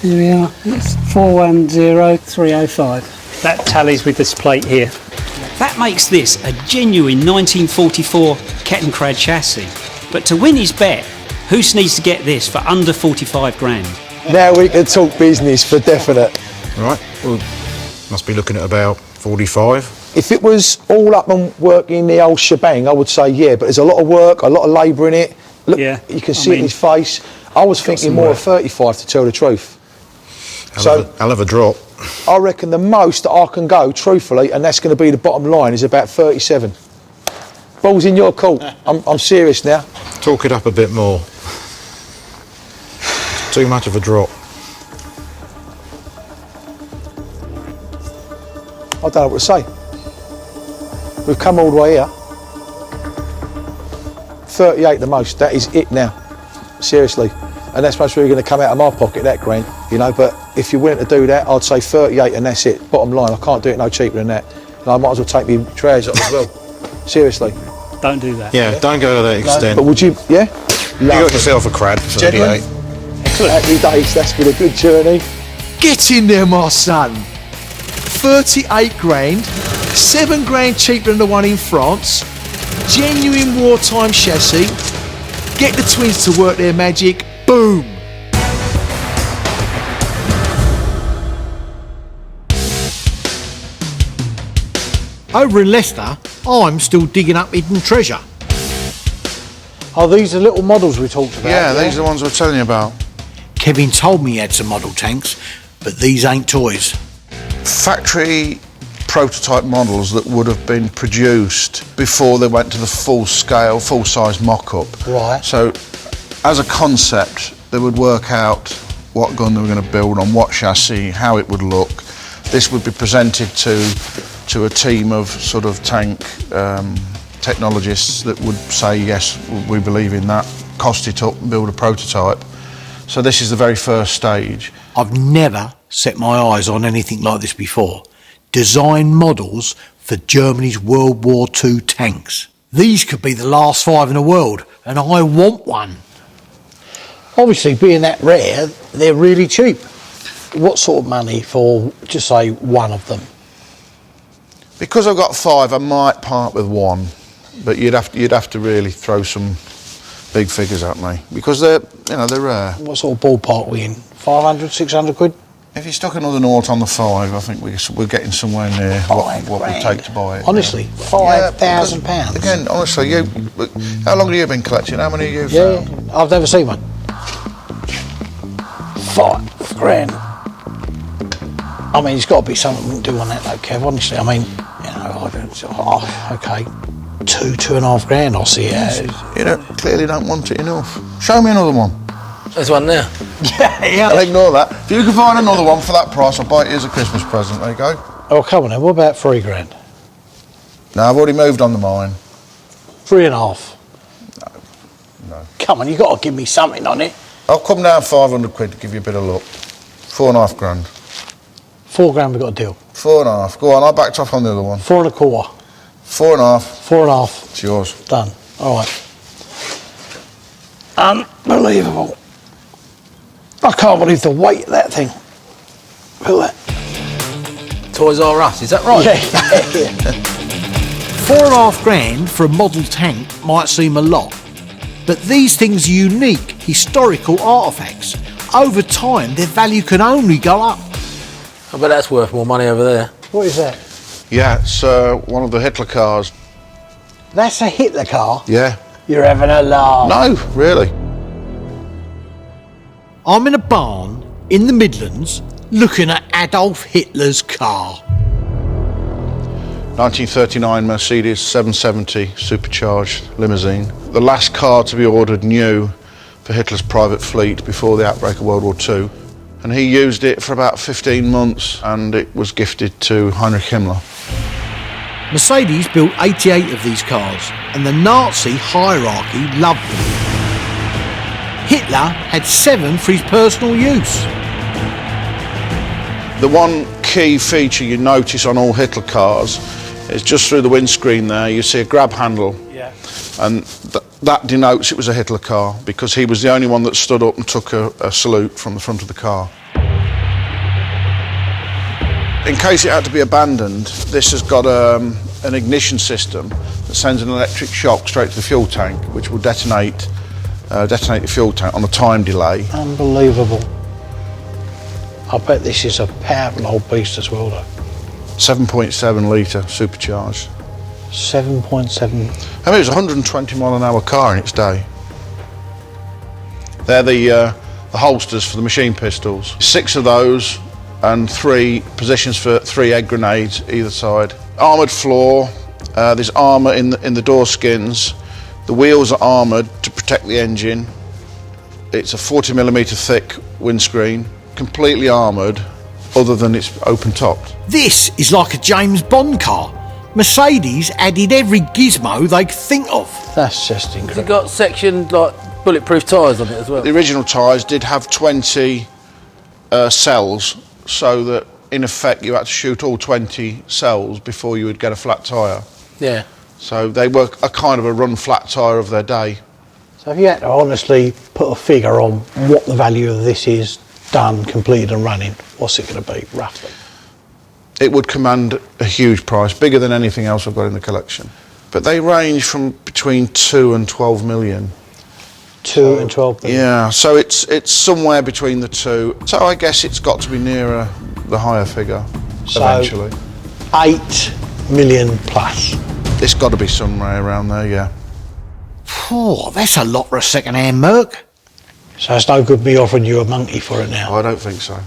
Here we are. It's 410305. That tallies with this plate here. That makes this a genuine 1944 Kettenkrad chassis. But to win his bet, Hoos needs to get this for under 45 grand. Now we can talk business for definite. Right, well, must be looking at about 45. If it was all up and working the old shebang, I would say yeah, but there's a lot of work, a lot of labour in it. Look, Yeah, you can see it in his face. I was thinking some more work. of 35 to tell the truth. Hell of a drop. I reckon the most that I can go, truthfully, and that's going to be the bottom line, is about 37. Ball's in your court. I'm serious now. Talk it up a bit more. Too much of a drop. I don't know what to say. We've come all the way here. 38 the most, that is it now. Seriously. And that's most really going to come out of my pocket, that grand, you know, but if you're willing to do that, I'd say 38 and that's it. Bottom line, I can't do it no cheaper than that. And I might as well take my trousers off as well. Seriously. Don't do that. Yeah, don't go to that extent. But would you, yeah? You got yourself a crad, 38. Happy days, that's been a good journey. Get in there, my son. 38 grand, 7 grand cheaper than the one in France, genuine wartime chassis. Get the twins to work their magic. Boom. Over in Leicester, I'm still digging up hidden treasure. Oh, these are little models we talked about. Yeah, these are the ones I was telling you about. Kevin told me he had some model tanks, but these ain't toys. Factory prototype models that would have been produced before they went to the full-scale, full-size mock-up. Right. So, as a concept, they would work out what gun they were going to build on what chassis, how it would look. This would be presented to a team of sort of tank technologists that would say, yes, we believe in that, cost it up and build a prototype. So this is the very first stage. I've never set my eyes on anything like this before. Design models for Germany's World War II tanks. These could be the last 5 in the world, and I want one. Obviously, being that rare, they're really cheap. What sort of money for, just say, one of them? Because I've got 5, I might part with 1. but you'd have to really throw some big figures at me because they're rare. What sort of ballpark we in? 500, 600 quid? If you stuck another nought on the 5, I think we're getting somewhere near what we take to buy it. Honestly, £5,000. Again, honestly, how long have you been collecting? How many have you found? I've never seen one. £5,000. I mean, it's got to be something we can do on that though, Kev, honestly. I mean, okay, £2,500, I'll see it. You clearly don't want it enough. Show me another one. There's one there. Yeah. I'll ignore that. If you can find another one for that price, I'll buy it as a Christmas present. There you go. Oh, come on then. What about £3,000? No, I've already moved on the mine. 3.5. No. Come on, you've got to give me something on it. I'll come down 500 quid to give you a bit of luck. 4.5 grand. £4,000 we got a deal. 4.5. Go on, I backed off on the other one. 4.25. 4.5. 4.5. It's yours. Done. All right. Unbelievable. I can't believe the weight of that thing. Look at that. Toys R Us, is that right? Yeah. £4,500 for a model tank might seem a lot, but these things are unique historical artefacts. Over time, their value can only go up. I bet that's worth more money over there. What is that? Yeah, it's one of the Hitler cars. That's a Hitler car? Yeah. You're having a laugh. No, really. I'm in a barn in the Midlands looking at Adolf Hitler's car. 1939 Mercedes 770 supercharged limousine. The last car to be ordered new for Hitler's private fleet before the outbreak of World War II. And he used it for about 15 months and it was gifted to Heinrich Himmler. Mercedes built 88 of these cars and the Nazi hierarchy loved them. Hitler had 7 for his personal use. The one key feature you notice on all Hitler cars is just through the windscreen there you see a grab handle. Yeah. And that denotes it was a Hitler car because he was the only one that stood up and took a salute from the front of the car. In case it had to be abandoned, this has got an ignition system that sends an electric shock straight to the fuel tank, which will detonate the fuel tank on a time delay. Unbelievable. I bet this is a powerful old beast as well though. 7.7 litre supercharged. 7.7. I mean, it was a 120 mile an hour car in its day. They're the holsters for the machine pistols. 6 of those and 3 positions for 3 egg grenades either side. Armoured floor, there's armour in the door skins. The wheels are armoured to protect the engine. It's a 40mm thick windscreen, completely armoured, other than it's open-topped. This is like a James Bond car. Mercedes added every gizmo they could think of. That's just Has it got sectioned like bulletproof tyres on it as well? The original tyres did have 20 cells, so that in effect you had to shoot all 20 cells before you would get a flat tyre. Yeah. So they were a kind of a run flat tyre of their day. So if you had to honestly put a figure on what the value of this is, done, completed and running, what's it going to be, roughly? It would command a huge price, bigger than anything else I've got in the collection. But they range from between 2 and 12 million. 2 and 12 million? Yeah, so it's somewhere between the two. So I guess it's got to be nearer the higher figure, eventually. 8 million plus. It's got to be somewhere around there, yeah. Oh, that's a lot for a second-hand Merc. So it's no good me offering you a monkey for it now? I don't think so.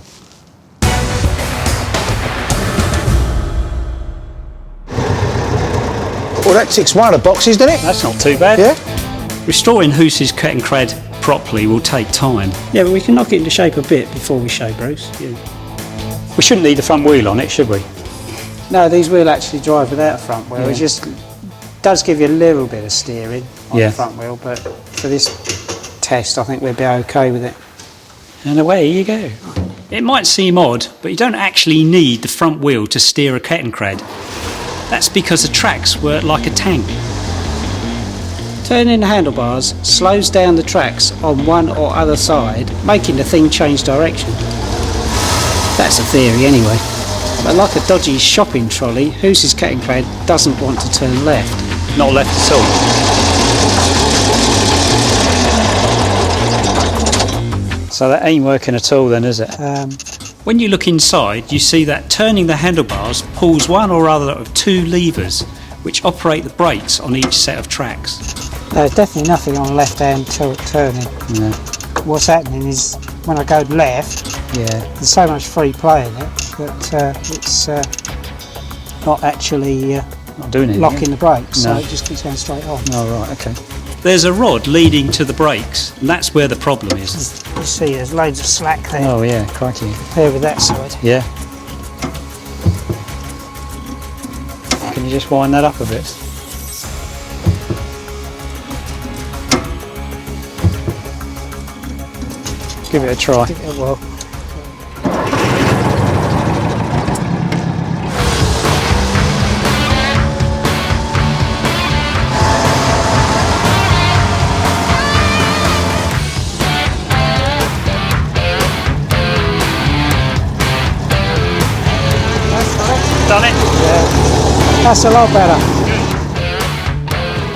Well, that ticks one of the boxes, doesn't it? That's not too bad. Yeah. Restoring Hoose's Kettencred properly will take time. Yeah, but we can knock it into shape a bit before we show Bruce. Yeah. We shouldn't need the front wheel on it, should we? No, these will actually drive without a front wheel. Yeah. It just does give you a little bit of steering on Yeah. the front wheel, but for this test I think we'll be okay with it. And away you go. It might seem odd, but you don't actually need the front wheel to steer a Kettencred. That's because the tracks work like a tank. Turning the handlebars slows down the tracks on one or other side, making the thing change direction. That's a theory anyway. But like a dodgy shopping trolley, Hoose's Kettencred doesn't want to turn left. not left at all. So that ain't working at all then, is it? When you look inside, you see that turning the handlebars pulls one or other of two levers which operate the brakes on each set of tracks. There's definitely nothing on the left-hand turning. Yeah. What's happening is when I go left, there's so much free play in it that it's not actually not doing it, locking the brakes, No. so it just keeps going straight on. Oh, right, okay. There's a rod leading to the brakes, and that's where the problem is. You see, there's loads of slack there. Oh, yeah, crikey. Compared with that side. Yeah. Can you just wind that up a bit? Give it a try. Give it a whirl. Done it? Yeah. That's a lot better.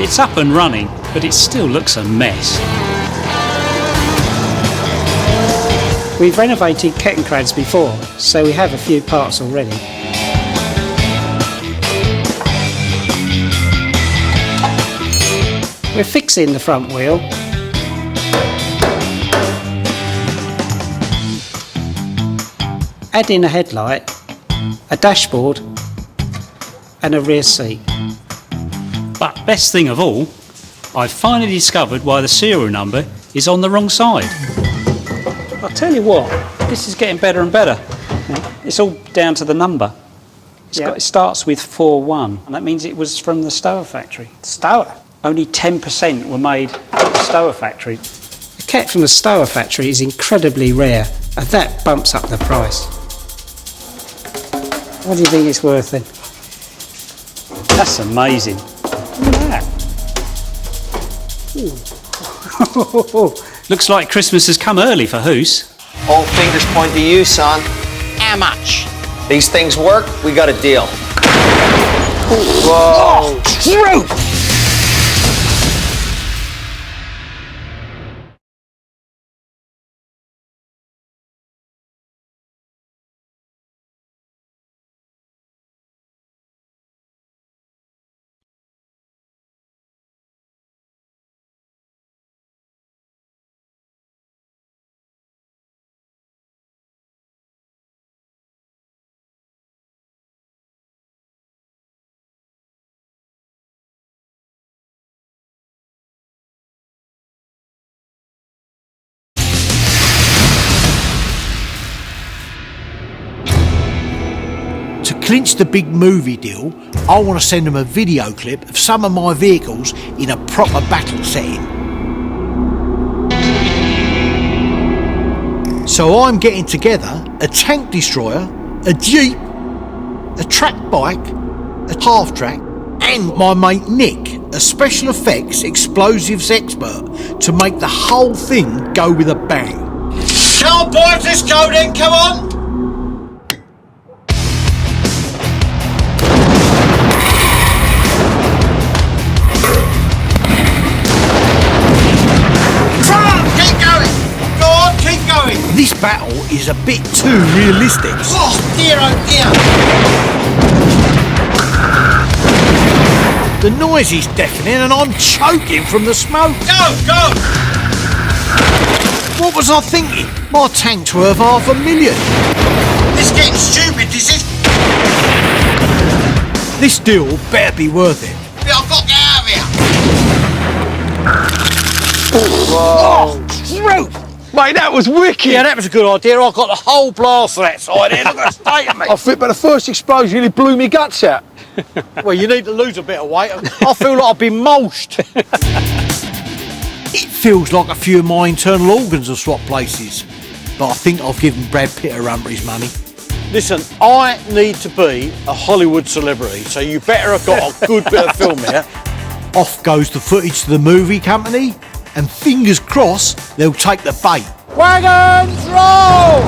It's up and running, but it still looks a mess. We've renovated Kettenkrads before, so we have a few parts already. We're fixing the front wheel. Adding a headlight, a dashboard and a rear seat. But best thing of all, I've finally discovered why the serial number is on the wrong side. I'll tell you what, this is getting better and better. It's all down to the number. It starts with 41, and that means it was from the Stower factory. Stower? Only 10% were made at the Stower factory. The cat from the Stower factory is incredibly rare, and that bumps up the price. What do you think it's worth then? That's amazing. Look at that. Looks like Christmas has come early for Hoos. All fingers point to you, son. How much? These things work, we got a deal. Whoa! Through! To clinch the big movie deal, I want to send them a video clip of some of my vehicles in a proper battle setting. So I'm getting together a tank destroyer, a jeep, a track bike, a half track, and my mate Nick, a special effects explosives expert, to make the whole thing go with a bang. Come on boys, let's go then, come on! This battle is a bit too realistic. Oh dear, oh dear! The noise is deafening and I'm choking from the smoke. Go, go! What was I thinking? My tank's worth $500,000. This is getting stupid, this is. This deal better be worth it. I've got to get out of here. Whoa! Oh, throat! Mate, that was wicked. Yeah, that was a good idea. I got the whole blast of that side here. Look at the state of me. I think, but the first explosion nearly blew me guts out. Well, you need to lose a bit of weight. I feel like I've been mulched. It feels like a few of my internal organs have swapped places. But I think I've given Brad Pitt a run for his money. Listen, I need to be a Hollywood celebrity, so you better have got a good bit of film here. Off goes the footage to the movie company, and fingers crossed they'll take the bait. Wagons roll!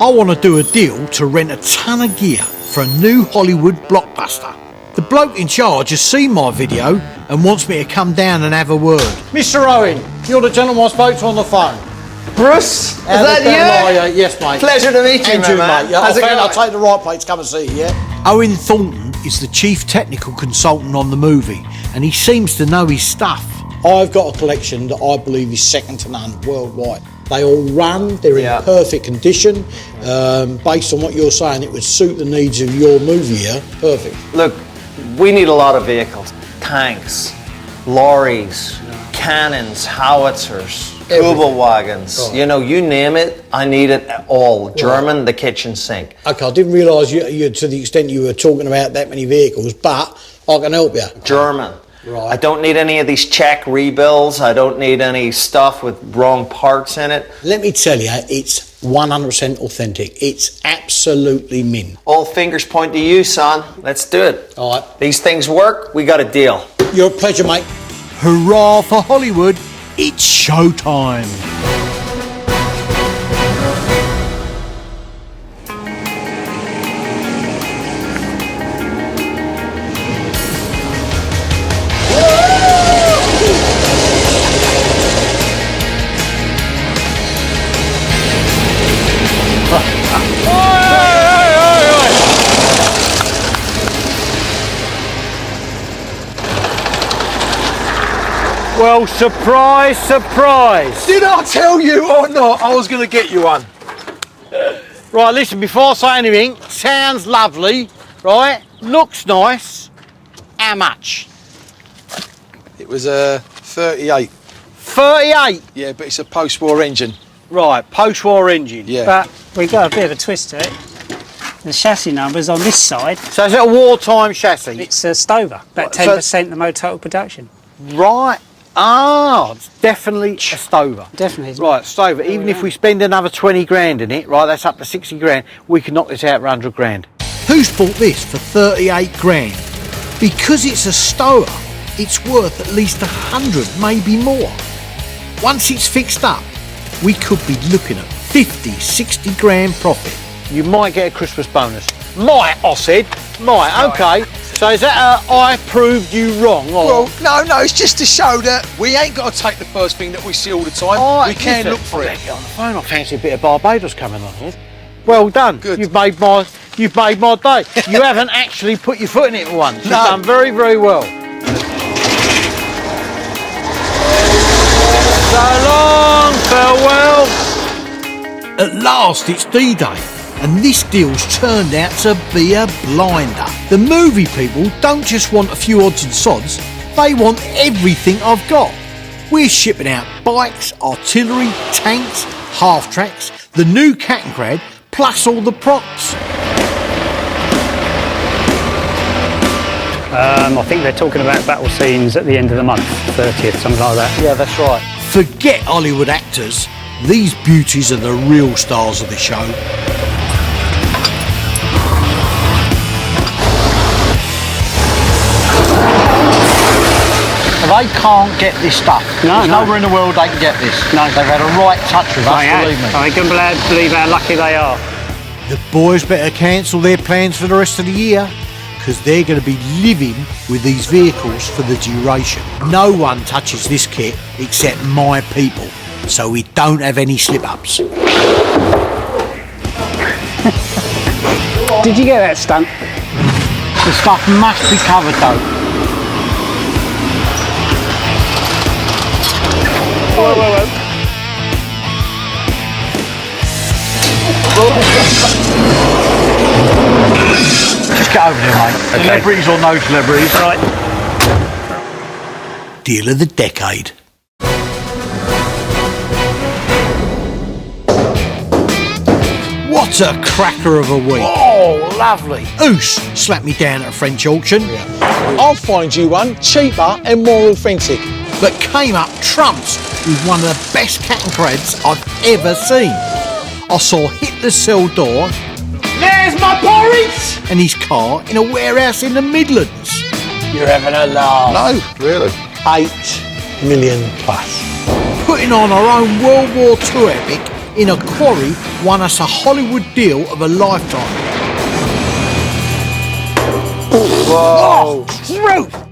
I want to do a deal to rent a ton of gear for a new Hollywood blockbuster. The bloke in charge has seen my video and wants me to come down and have a word. Mr. Owen, you're the gentleman I spoke to on the phone. Bruce, is that you? Yes, mate. Pleasure to meet you, And you, man. mate. Yeah, How's it going? I'll take the right place to come and see you, yeah? Owen Thornton is the chief technical consultant on the movie, and he seems to know his stuff. I've got a collection that I believe is second to none worldwide. They all run, they're in perfect condition. Based on what you're saying, it would suit the needs of your movie here. Perfect. Look, we need a lot of vehicles. Tanks, lorries, cannons, howitzers, Kuba wagons. You know, you name it, I need it all. German, the kitchen sink. Okay, I didn't realise you to the extent you were talking about that many vehicles, but I can help you. German. Right. I don't need any of these Czech rebuilds. I don't need any stuff with wrong parts in it. Let me tell you, it's 100% authentic. It's absolutely mint. All fingers point to you, son. Let's do it. All right. These things work, we got a deal. You're a pleasure, mate. Hurrah for Hollywood, it's showtime. Well, surprise, surprise. Did I tell you or not I was going to get you one? Right, listen, before I say anything, sounds lovely, right? Looks nice. How much? It was a 38. 38? Yeah, but it's a post-war engine. Right, post-war engine. Yeah. But we got a bit of a twist to it. The chassis number's on this side. So is it a wartime chassis? It's a Stover, about 10% the motor total production. Right. Ah, it's definitely a Stover. Definitely. Right, Stover. Even if we spend another 20 grand in it, right, that's up to 60 grand, we can knock this out for 100 grand. Who's bought this for 38 grand? Because it's a Stover, it's worth at least 100, maybe more. Once it's fixed up, we could be looking at 50, 60 grand profit. You might get a Christmas bonus. Might, I said. Might, okay. So is that I proved you wrong? Or? Well, no, it's just to show that we ain't got to take the first thing that we see all the time. We can look for it. On the phone, I fancy a bit of Barbados coming on here. Well done. Good. You've made my day. You haven't actually put your foot in it once. You've done very, very well. So long, farewell. At last, it's D-Day, and this deal's turned out to be a blinder. The movie people don't just want a few odds and sods, they want everything I've got. We're shipping out bikes, artillery, tanks, half-tracks, the new cat and crad, plus all the props. I think they're talking about battle scenes at the end of the month, 30th, something like that. Yeah, that's right. Forget Hollywood actors. These beauties are the real stars of the show. They can't get this stuff. There's nowhere in the world they can get this. No. They've had a right touch with us, believe me. I can believe how lucky they are. The boys better cancel their plans for the rest of the year, because they're going to be living with these vehicles for the duration. No one touches this kit except my people, so we don't have any slip-ups. Did you get that stunt? The stuff must be covered though. Whoa. Just get over there, mate. Okay. Celebrities or no celebrities. Right. Deal of the decade. What a cracker of a week. Oh, lovely. Oos slapped me down at a French auction. I'll find you one cheaper and more authentic. But came up trumps with one of the best cat and crads I've ever seen. I saw Hitler's cell door. There's my porridge! And his car in a warehouse in the Midlands. You're having a laugh. No, really. 8 million plus. Putting on our own World War II epic in a quarry won us a Hollywood deal of a lifetime. Whoa! Oh, truth!